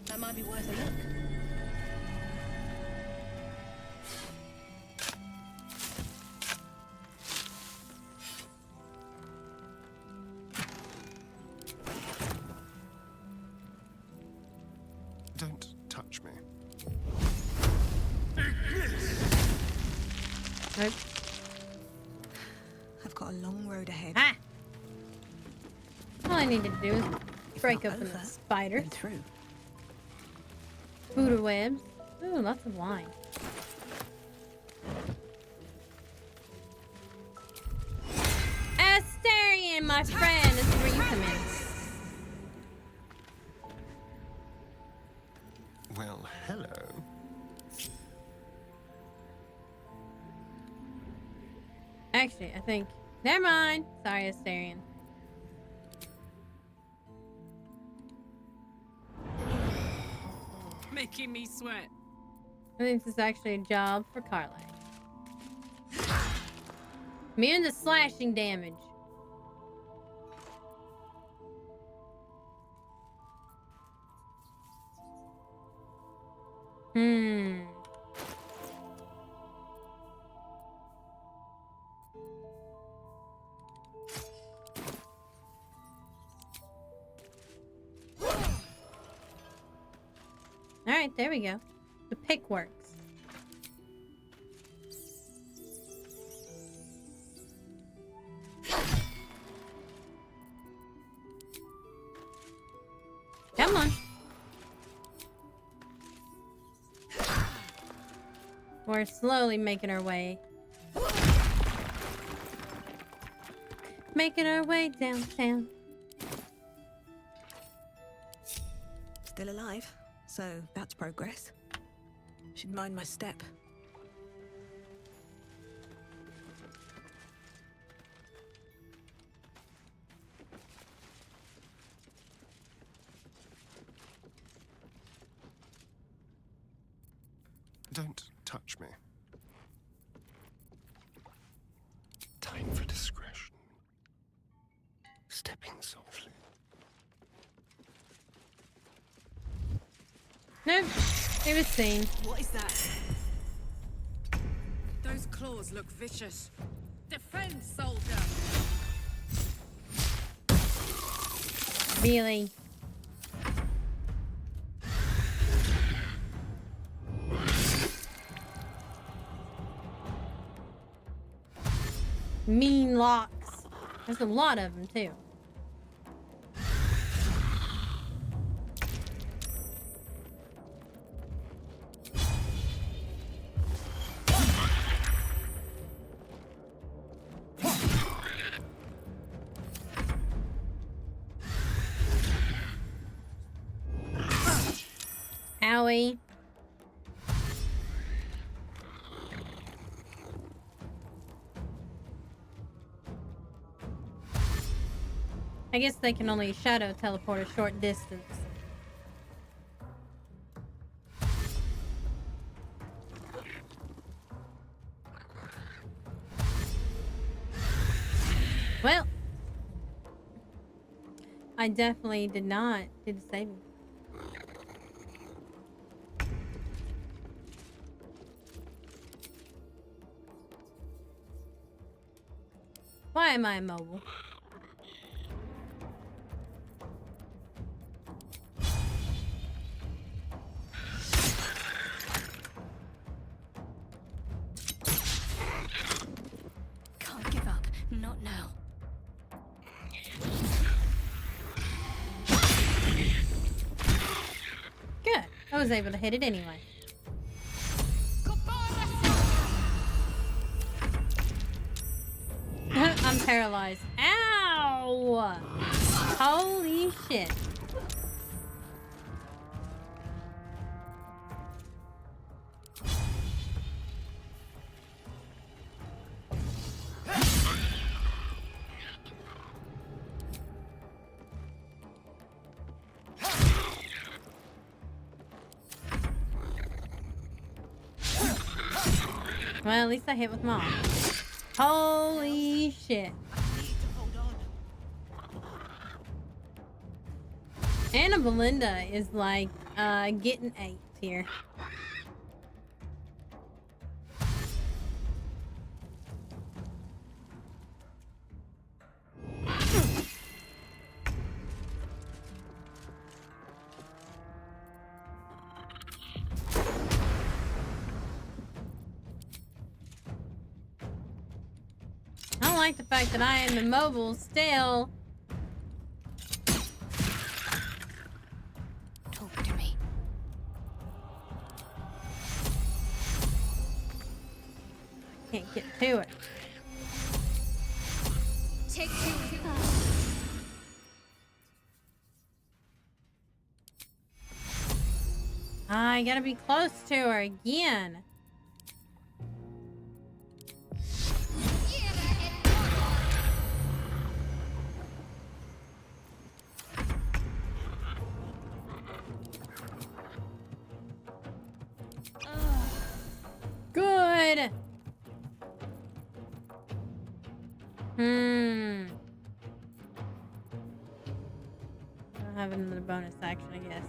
That might be worth a look. Don't touch me. Nope. I've got a long road ahead. Ah! All I need to do is break open the spider. Through. Buddha webs. Ooh, lots of wine. Asterion, my friend, this is where you come in. Well, hello. Actually, I think... Never mind. Sorry, Asterion. Making me sweat. I think this is actually a job for Carly. Immune to slashing damage. Alright, there we go. The pick works. Come on. We're slowly making our way. Making our way downtown. Still alive, so that's progress. Should mind my step. Don't touch me. Time for discretion. Stepping softly. Nope. It was seen. What is that? Don't Those claws look vicious. Defend, soldier! Really? Mean locks. There's a lot of them too. Owie. I guess they can only shadow teleport a short distance. Well, I definitely did not do the saving. Why am I immobile? Can't give up. Not now. Good. I was able to hit it anyway. I'm paralyzed. Ow! Holy shit. Well, at least I hit with mom. Holy shit. Anna Belinda is like getting aped here. I don't like the fact that I am immobile still. Talk to me. Can't get to it. Take two. I gotta be close to her again. Good. I'll have another bonus action, I guess.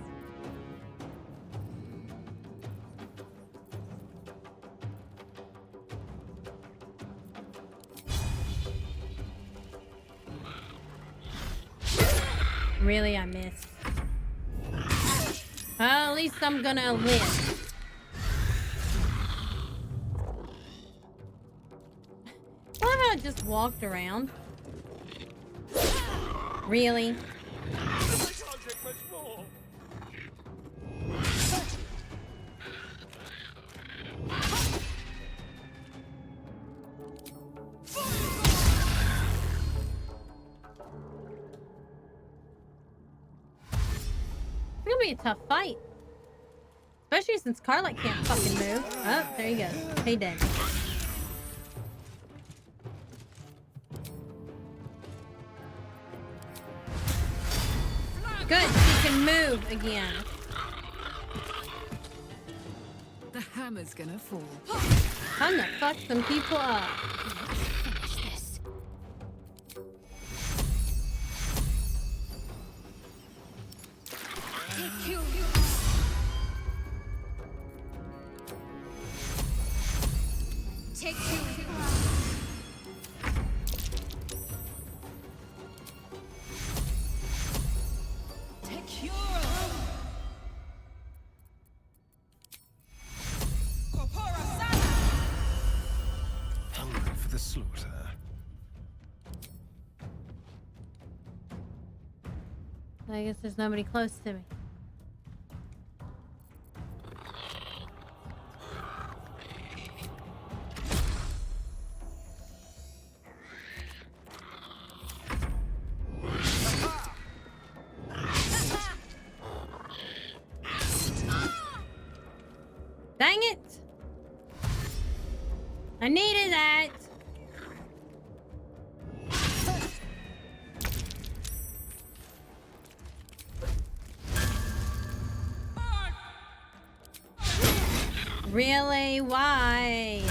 Really, I missed. Well, at least I'm gonna live. I love how it just walked around. Really? It's gonna be a tough fight. Especially since Carlick can't fucking move. Oh, there you go. Hey, Dan. Good, she can move again. The hammer's gonna fall. Time to fuck some people up. Finish this. Take two. Take I guess there's nobody close to me. Dang it! I needed that! Really? Why?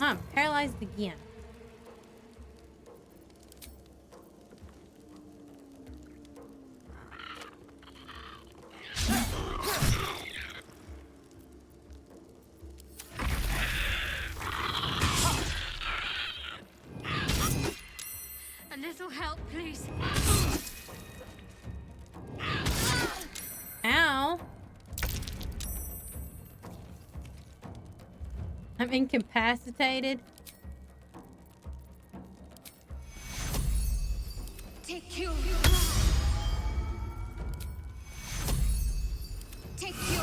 I'm paralyzed again. A little help, please. Ow. I'm incapacitated. Take you. Take you.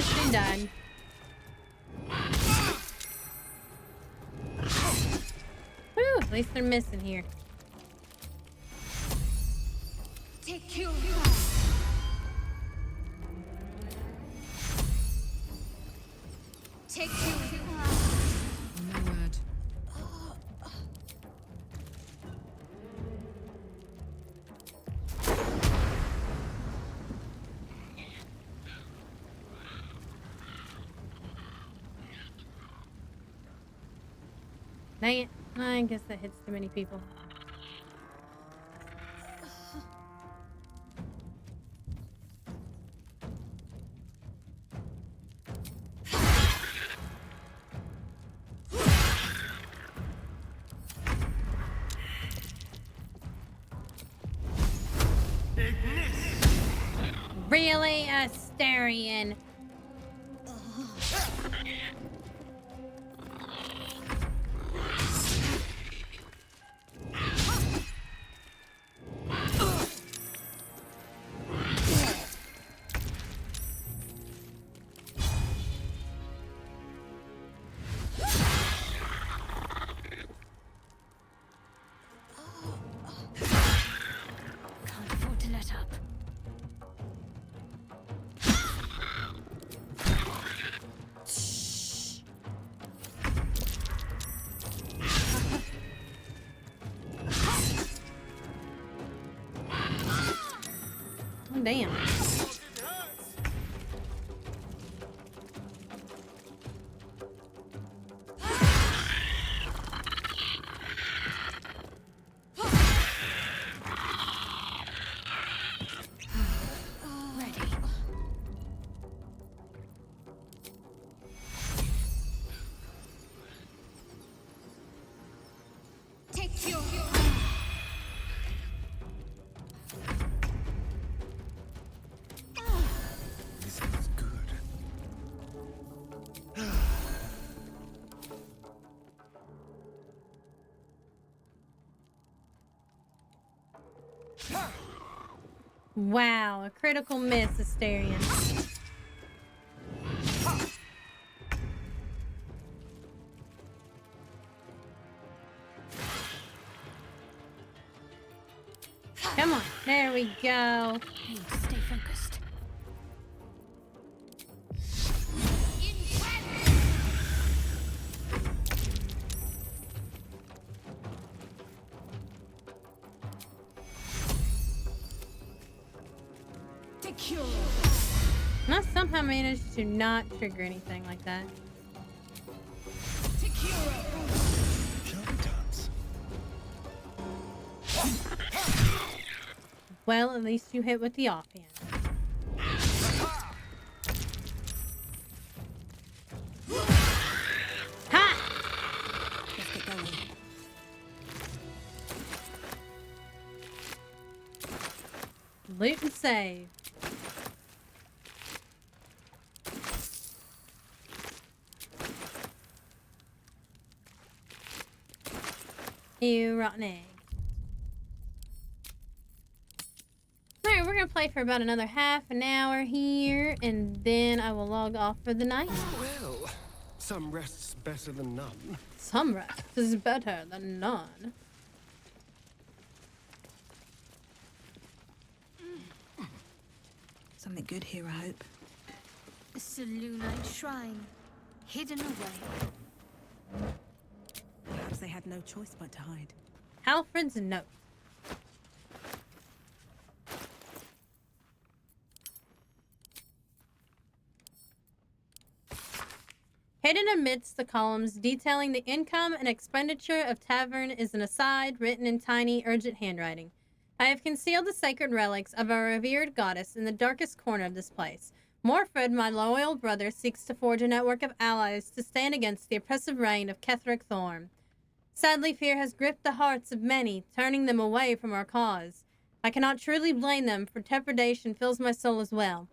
She died. Whew, at least they're missing here. Take you. Take you. No word. Dang it. I guess that hits too many people. Really, Asterion? Can't afford to let up. Oh, damn. Ready. Take you. This feels good. Wow, a critical miss, Asterion. Come on, there we go. Stay focused. Take you. And I somehow managed to not trigger anything like that. Take you. Shall we dance? Well, at least you hit with the offhand. Ha! Let's get going. Loot and save. Ew, rotten egg. Alright, we're gonna play for about another half an hour here, and then I will log off for the night. Well, some rest's better than none. Some rest is better than none. Something good here, I hope. A Selûnite shrine, hidden away. Perhaps they had no choice but to hide. Alfred's note. Hidden amidst the columns detailing the income and expenditure of tavern is an aside written in tiny, urgent handwriting. I have concealed the sacred relics of our revered goddess in the darkest corner of this place. Morfred, my loyal brother, seeks to forge a network of allies to stand against the oppressive reign of Ketheric Thorm. Sadly, fear has gripped the hearts of many, turning them away from our cause. I cannot truly blame them, for trepidation fills my soul as well.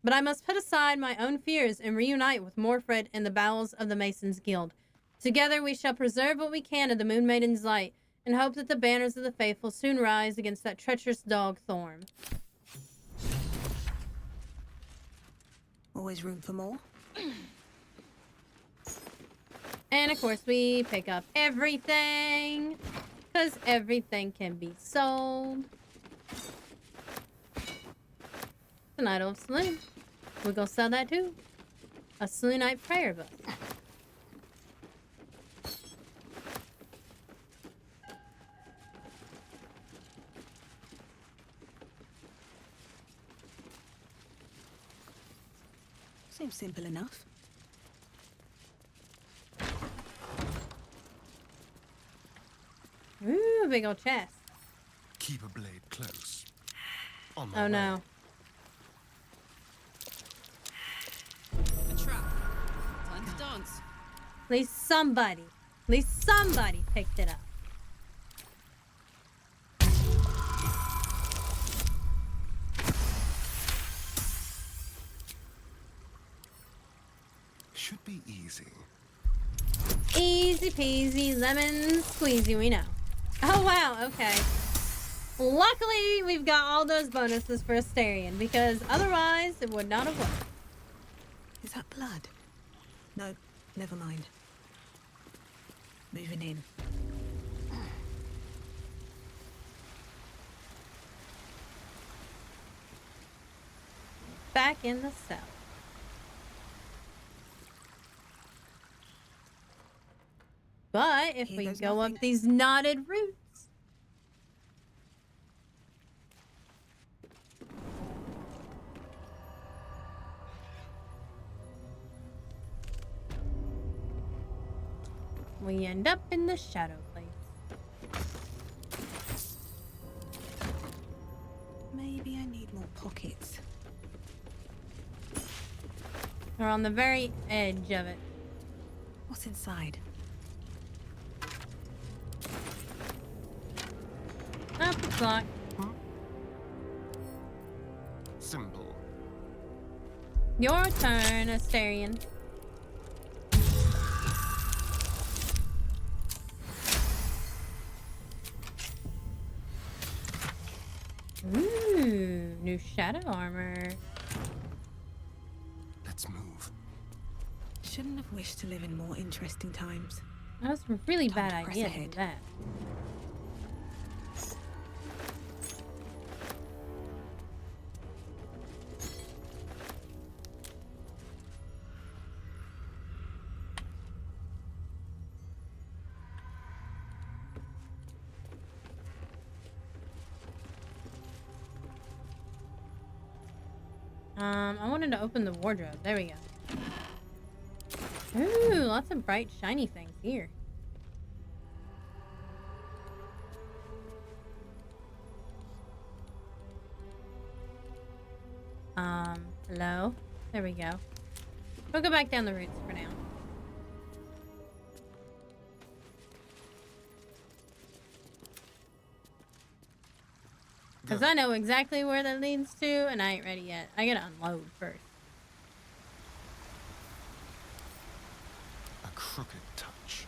But I must put aside my own fears and reunite with Morfred in the bowels of the Masons' Guild. Together we shall preserve what we can of the Moon Maiden's light, and hope that the banners of the faithful soon rise against that treacherous dog Thorm. Always room for more. And of course we pick up everything, because everything can be sold. An idol of Selûne. We're gonna sell that too. A Selûnite prayer book. Seems simple enough. Ooh, big old chest. Keep a blade close. Oh no. A trap. Time to dance. At least somebody picked it up. Should be easy. Easy peasy, lemon squeezy, we know. Oh wow, okay. Luckily, we've got all those bonuses for Asterion, because otherwise it would not have worked. Is that blood? No, never mind. Moving in. Back in the cell. But if we go up these knotted routes, we end up in the shadow place. Maybe I need more pockets. We're on the very edge of it. What's inside? Up the clock. Simple. Your turn, Asterion. Ooh, new shadow armor. Let's move. Shouldn't have wished to live in more interesting times. That was a really bad to press idea to ahead. do that. I wanted to open the wardrobe. There we go. Ooh, lots of bright, shiny things here. Hello? There we go. We'll go back down the routes for now. Because I know exactly where that leads to, and I ain't ready yet. I gotta unload first. A crooked touch.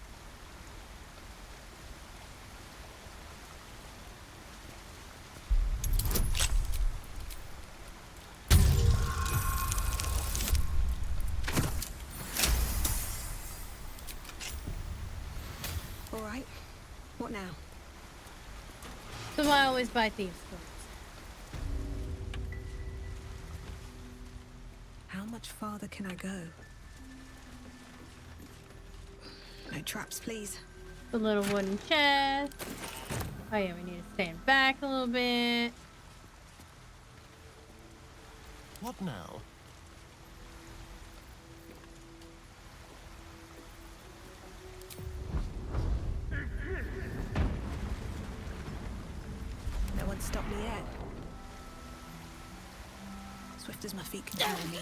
All right. What now? So I always buy thieves' clothes. How much farther can I go? No traps, please. The little wooden chest. Oh yeah, we need to stand back a little bit. What now? No one stopped me yet. Swift as my feet can carry me.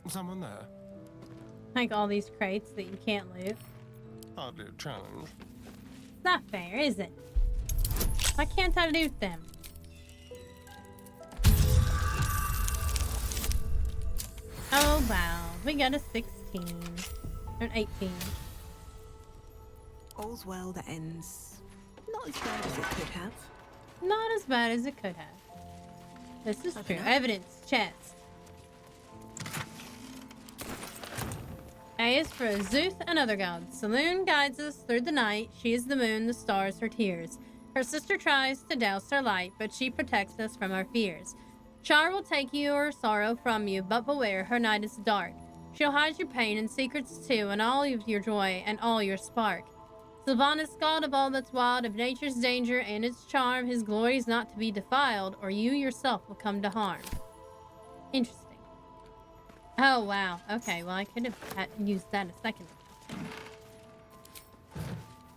Someone there? Like all these crates that you can't loot. Hardly a challenge. It's not fair, is it? Why can't I loot them? Oh wow, we got a 16. Or an 18. All's well that ends not as bad as it could have. Not as bad as it could have. This is true. Evidence chest. A is for Zeus and other gods. Saloon guides us through the night. She is the moon, the stars, her tears. Her sister tries to douse her light, but she protects us from our fears. Char will take your sorrow from you, but beware, her night is dark. She'll hide your pain and secrets too, and all of your joy and all your spark. Sylvanus, god of all that's wild, of nature's danger and its charm, his glory is not to be defiled, or you yourself will come to harm. Interesting. Oh, wow. Okay, well, I could have used that a second ago.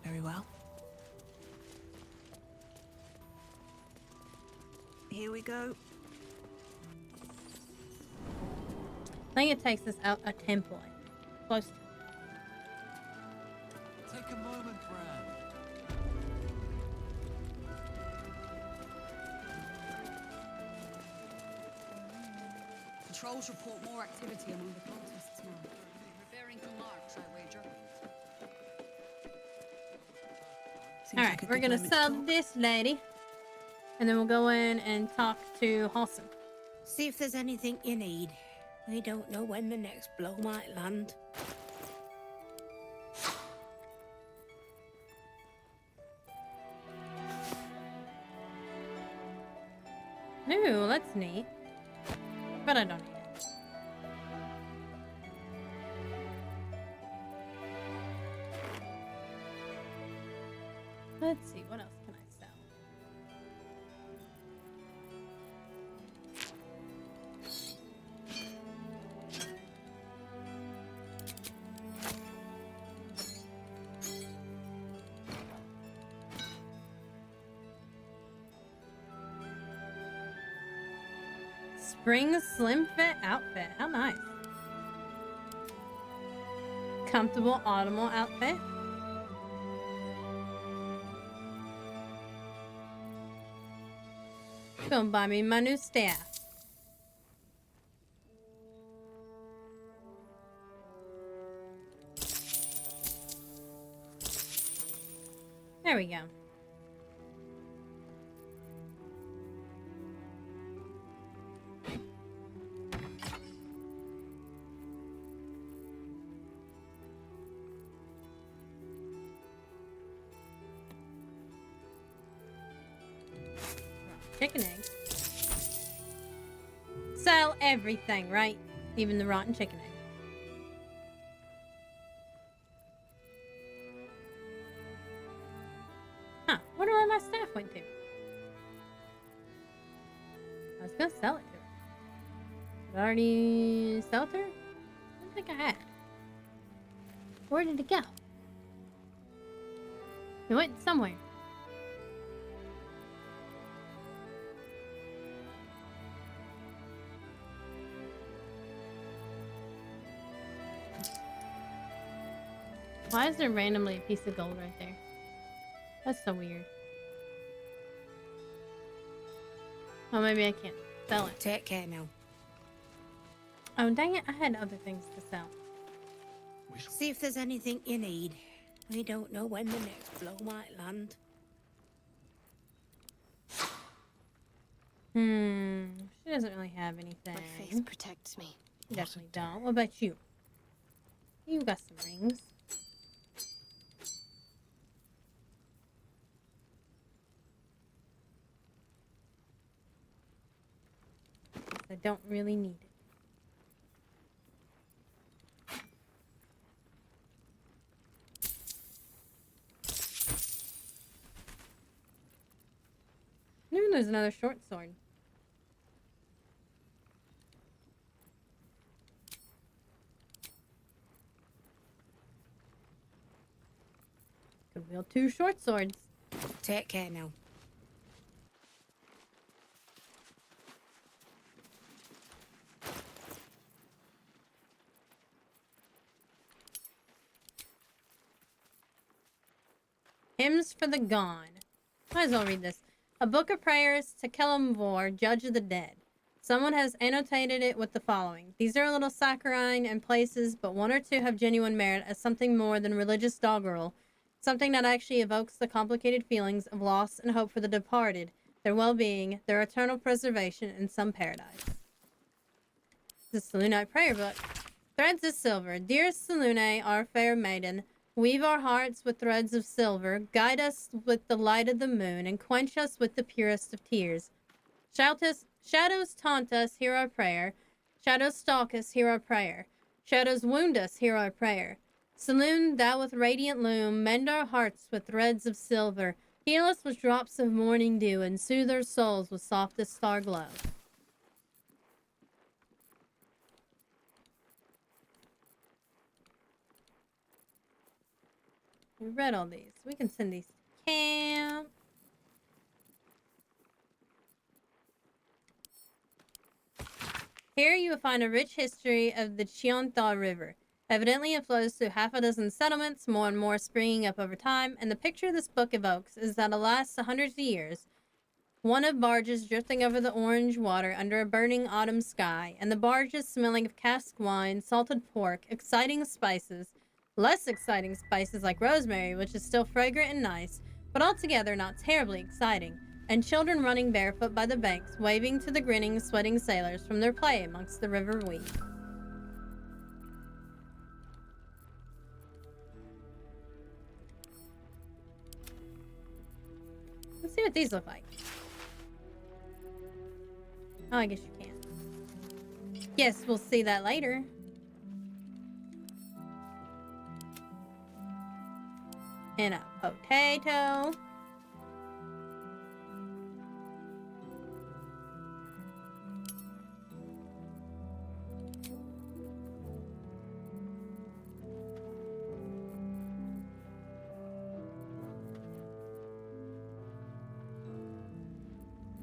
Very well. Here we go. I think it takes us out a temple. Close to. Take a moment, Bran. Patrols report more activity among the cultists now. Preparing to march, I wager. Alright, we're gonna sell this lady. And then we'll go in and talk to Halson. See if there's anything you need. We don't know when the next blow might land. Ooh, that's neat. But I don't need it. Let's see, what else can I sell? Spring slim fit outfit. How nice. Comfortable autumnal outfit. Gonna buy me my new staff. There we go. Chicken eggs. Sell everything, right? Even the rotten chicken egg. Huh, wonder where my staff went to. I was gonna sell it to her. Did I already sell it to her? think I have. Where did it go? It went somewhere. Why is there randomly a piece of gold right there? That's so weird. Oh, maybe I can't sell it. Take care now. Oh, dang it. I had other things to sell. See if there's anything you need. We don't know when the next blow might land. She doesn't really have anything. My face protects me. You definitely don't. What about you? You got some rings. I don't really need it. Ooh, there's another short sword. Could wield 2 short swords. Take care now. Hymns for the Gone. Might as well read this. A book of prayers to Kelemvor, judge of the dead. Someone has annotated it with the following. These are a little saccharine in places, but 1 or 2 have genuine merit as something more than religious doggerel. Something that actually evokes the complicated feelings of loss and hope for the departed, their well-being, their eternal preservation in some paradise. The Selûnite prayer book. Threads of silver. Dearest Selûne, our fair maiden, weave our hearts with threads of silver, guide us with the light of the moon, and quench us with the purest of tears. Shadows taunt us, hear our prayer. Shadows stalk us, hear our prayer. Shadows wound us, hear our prayer. Selûne, thou with radiant loom, mend our hearts with threads of silver. Heal us with drops of morning dew, and soothe our souls with softest star glow. We read all these. We can send these to camp. Here you will find a rich history of the Chionta River. Evidently it flows through half a dozen settlements, more and more springing up over time, and the picture this book evokes is that it lasts hundreds of years. One of barges drifting over the orange water under a burning autumn sky, and the barges smelling of cask wine, salted pork, exciting spices, less exciting spices like rosemary, which is still fragrant and nice, but altogether not terribly exciting, and children running barefoot by the banks, waving to the grinning, sweating sailors from their play amongst the river weed. Let's see what these look like. Oh, I guess you can. Yes, we'll see that later. And a potato.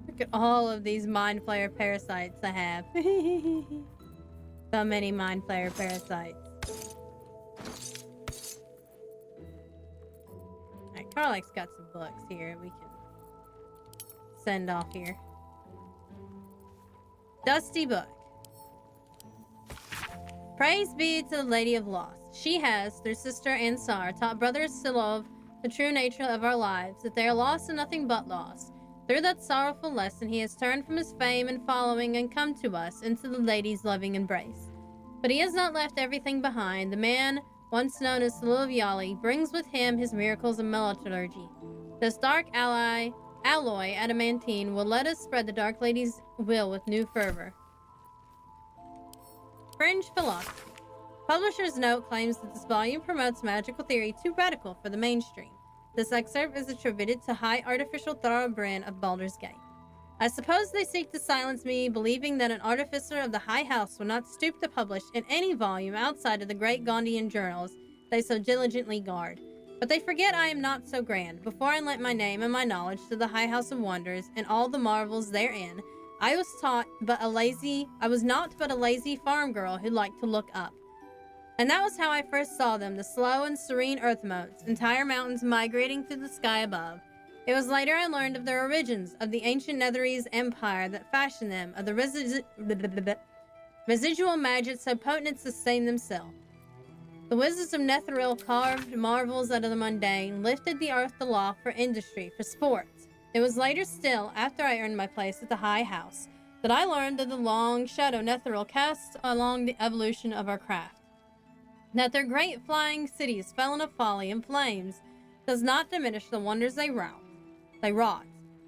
Look at all of these mind flayer parasites I have. So many mind flayer parasites. Alright, Carlake's got some books here we can send off here. Dusty book. Praise be to the Lady of Loss. She has, through Sister Ansar, taught brothers to love the true nature of our lives, that they are lost and nothing but lost. Through that sorrowful lesson, he has turned from his fame and following and come to us into the lady's loving embrace. But he has not left everything behind. The man, once known as the Lil of Yali, brings with him his miracles of metallurgy. This dark alloy adamantine will let us spread the Dark Lady's will with new fervor. Fringe philosophy. Publisher's note claims that this volume promotes magical theory too radical for the mainstream. This excerpt is attributed to High Artificial Thoroughbrand of Baldur's Gate. I suppose they seek to silence me, believing that an artificer of the High House will not stoop to publish in any volume outside of the great Gondian journals they so diligently guard. But they forget I am not so grand. Before I lent my name and my knowledge to the High House of Wonders and all the marvels therein, I was not but a lazy farm girl who liked to look up. And that was how I first saw them, the slow and serene earth motes, entire mountains migrating through the sky above. It was later I learned of their origins, of the ancient Netherese empire that fashioned them, of the residual magic so potent to sustain themselves. The wizards of Netheril carved marvels out of the mundane, lifted the earth aloft for industry, for sports. It was later still, after I earned my place at the High House, that I learned of the long shadow Netheril cast along the evolution of our craft. That their great flying cities fell into folly and flames does not diminish the wonders they wrought,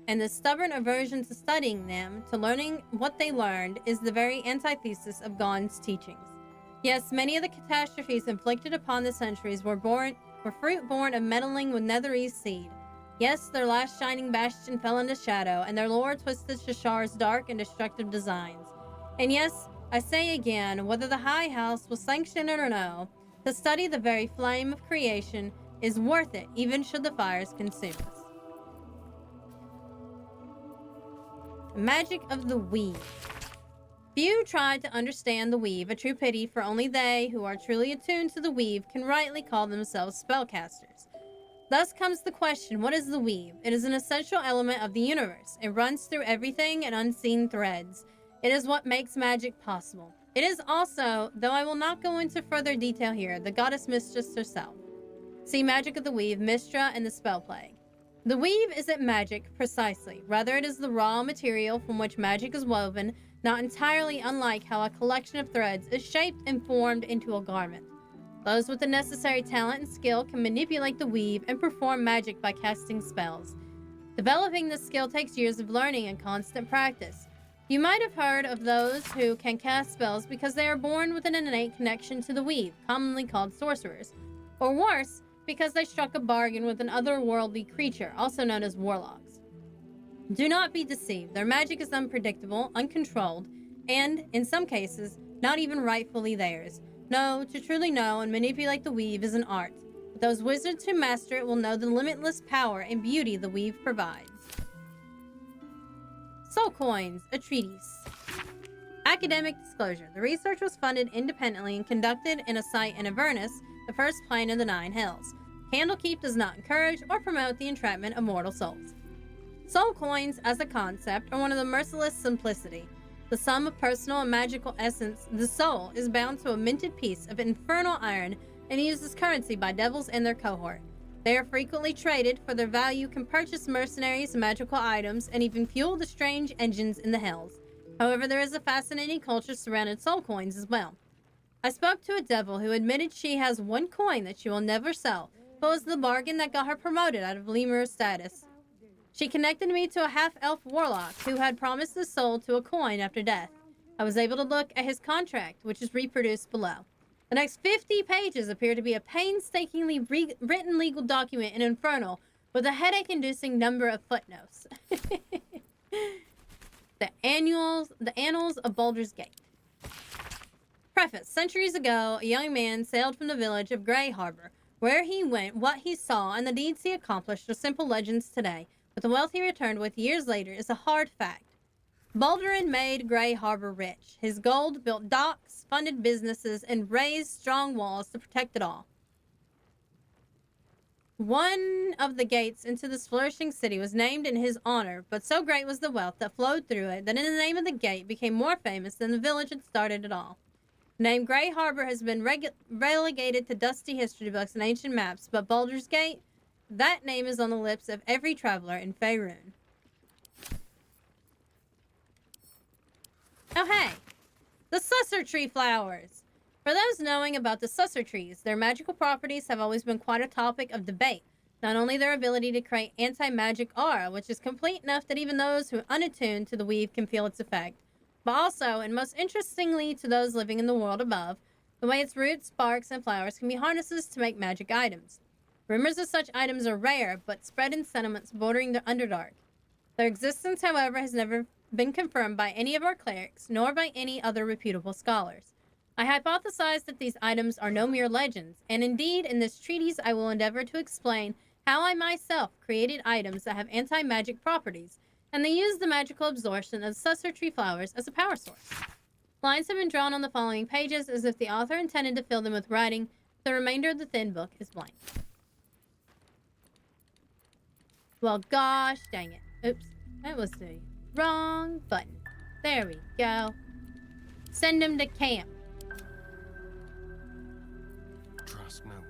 and the stubborn aversion to studying them, to learning what they learned, is the very antithesis of Gond's teachings. Yes, many of the catastrophes inflicted upon the centuries were fruit born of meddling with Netherese seed. Yes, their last shining bastion fell into shadow, and their lore twisted Shishar's dark and destructive designs. And yes, I say again, whether the High House will sanction it or no, to study the very flame of creation is worth it, even should the fires consume us. The magic of the weave. Few try to understand the weave, a true pity, for only they who are truly attuned to the weave can rightly call themselves spellcasters. Thus comes the question, what is the weave? It is an essential element of the universe. It runs through everything in unseen threads. It is what makes magic possible. It is also, though I will not go into further detail here, the goddess mistress herself. See Magic of the Weave, Mistra, and the Spell Plague. The weave isn't magic, precisely. Rather, it is the raw material from which magic is woven, not entirely unlike how a collection of threads is shaped and formed into a garment. Those with the necessary talent and skill can manipulate the weave and perform magic by casting spells. Developing this skill takes years of learning and constant practice. You might have heard of those who can cast spells because they are born with an innate connection to the weave, commonly called sorcerers. Or worse, because they struck a bargain with an otherworldly creature, also known as warlocks. Do not be deceived. Their magic is unpredictable, uncontrolled, and, in some cases, not even rightfully theirs. No, to truly know and manipulate the weave is an art. But those wizards who master it will know the limitless power and beauty the weave provides. Soul Coins, a treatise. Academic disclosure. The research was funded independently and conducted in a site in Avernus, the first plane of the Nine Hells. Candlekeep does not encourage or promote the entrapment of mortal souls. Soul coins, as a concept, are one of the merciless simplicity. The sum of personal and magical essence, the soul, is bound to a minted piece of infernal iron and used as currency by devils and their cohort. They are frequently traded, for their value can purchase mercenaries, magical items, and even fuel the strange engines in the hells. However, there is a fascinating culture surrounding soul coins as well. I spoke to a devil who admitted she has one coin that she will never sell, but was the bargain that got her promoted out of lemur status. She connected me to a half-elf warlock who had promised his soul to a coin after death. I was able to look at his contract, which is reproduced below. The next 50 pages appear to be a painstakingly written legal document in Infernal with a headache-inducing number of footnotes. The Annals of Baldur's Gate. Preface. Centuries ago, a young man sailed from the village of Grey Harbor. Where he went, what he saw, and the deeds he accomplished are simple legends today, but the wealth he returned with years later is a hard fact. Baldurin made Grey Harbor rich. His gold built docks, funded businesses, and raised strong walls to protect it all. One of the gates into this flourishing city was named in his honor, but so great was the wealth that flowed through it that in the name of the gate became more famous than the village had started it all. The name Grey Harbor has been relegated to dusty history books and ancient maps, but Baldur's Gate, that name is on the lips of every traveler in Faerun. Oh hey, the Susser Tree flowers! For those knowing about the Susser trees, their magical properties have always been quite a topic of debate. Not only their ability to create anti-magic aura, which is complete enough that even those who are unattuned to the weave can feel its effect, but also, and most interestingly to those living in the world above, the way its roots, sparks, and flowers can be harnesses to make magic items. Rumors of such items are rare, but spread in settlements bordering the Underdark. Their existence, however, has never been confirmed by any of our clerics, nor by any other reputable scholars. I hypothesize that these items are no mere legends, and indeed, in this treatise I will endeavor to explain how I myself created items that have anti-magic properties, and they use the magical absorption of sussur tree flowers as a power source. Lines have been drawn on the following pages as if the author intended to fill them with writing. The remainder of the thin book is blank. Well, gosh dang it. Oops, that was the wrong button. There we go. Send him to camp. Trust no one.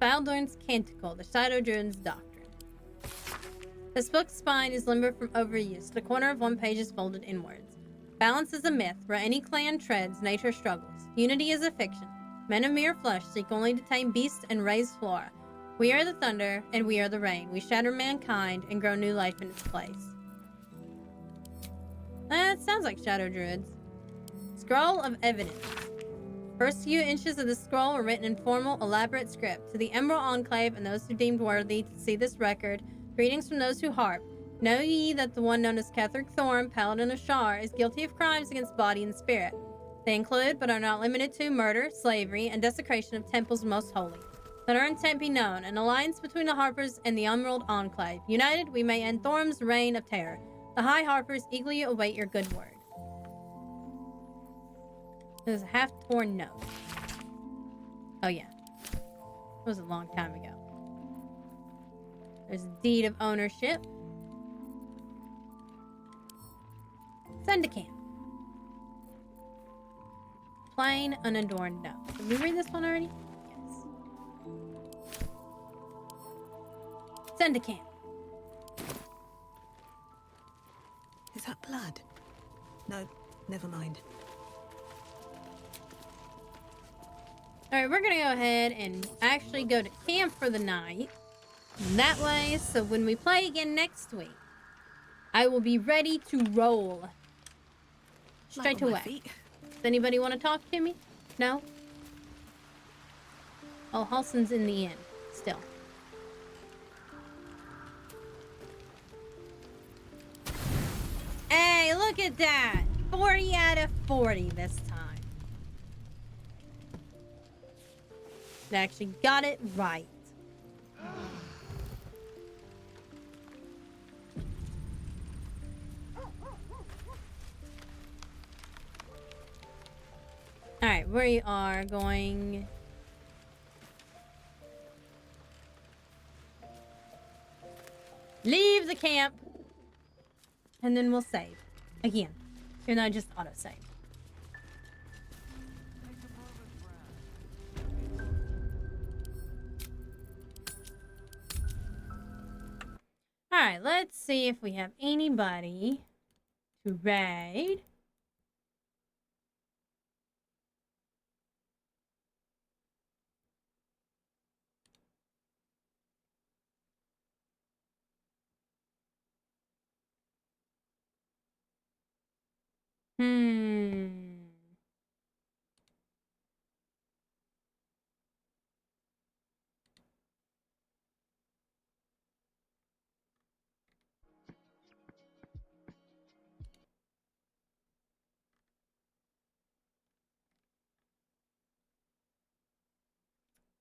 Baldorn's Canticle, the Shadow Druid's Doctrine. This book's spine is limbered from overuse. The corner of one page is folded inwards. Balance is a myth. Where any clan treads, nature struggles. Unity is a fiction. Men of mere flesh seek only to tame beasts and raise flora. We are the thunder, and we are the rain. We shatter mankind and grow new life in its place. That sounds like Shadow Druids. Scroll of Evidence. First few inches of the scroll were written in formal, elaborate script. To the Emerald Enclave and those who deemed worthy to see this record, greetings from those who harp. Know ye that the one known as Ketheric Thorm, Paladin of Shar, is guilty of crimes against body and spirit. They include, but are not limited to, murder, slavery, and desecration of temples most holy. Let our intent be known, an alliance between the Harpers and the Emerald Enclave. United, we may end Thorm's reign of terror. The High Harpers eagerly await your good word. There's a half-torn note. Oh yeah. It was a long time ago. There's a deed of ownership. Send to camp. Plain, unadorned note. Did we read this one already? Yes. Send to camp. Is that blood? No, never mind. Alright, we're gonna go ahead and actually go to camp for the night. And that way, so when we play again next week, I will be ready to roll. Straight away. Does anybody want to talk to me? No? Oh, Halson's in the inn. Still. Hey, look at that! 40 out of 40 this time. I actually got it right. Alright, we are going... leave the camp. And then we'll save. Again. Even though I just auto-save. Alright, let's see if we have anybody to raid.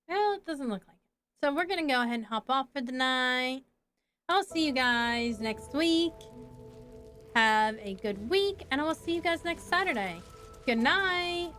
Well, it doesn't look like it. So we're gonna go ahead and hop off for the night. I'll see you guys next week. Have a good week, and I will see you guys next Saturday. Good night.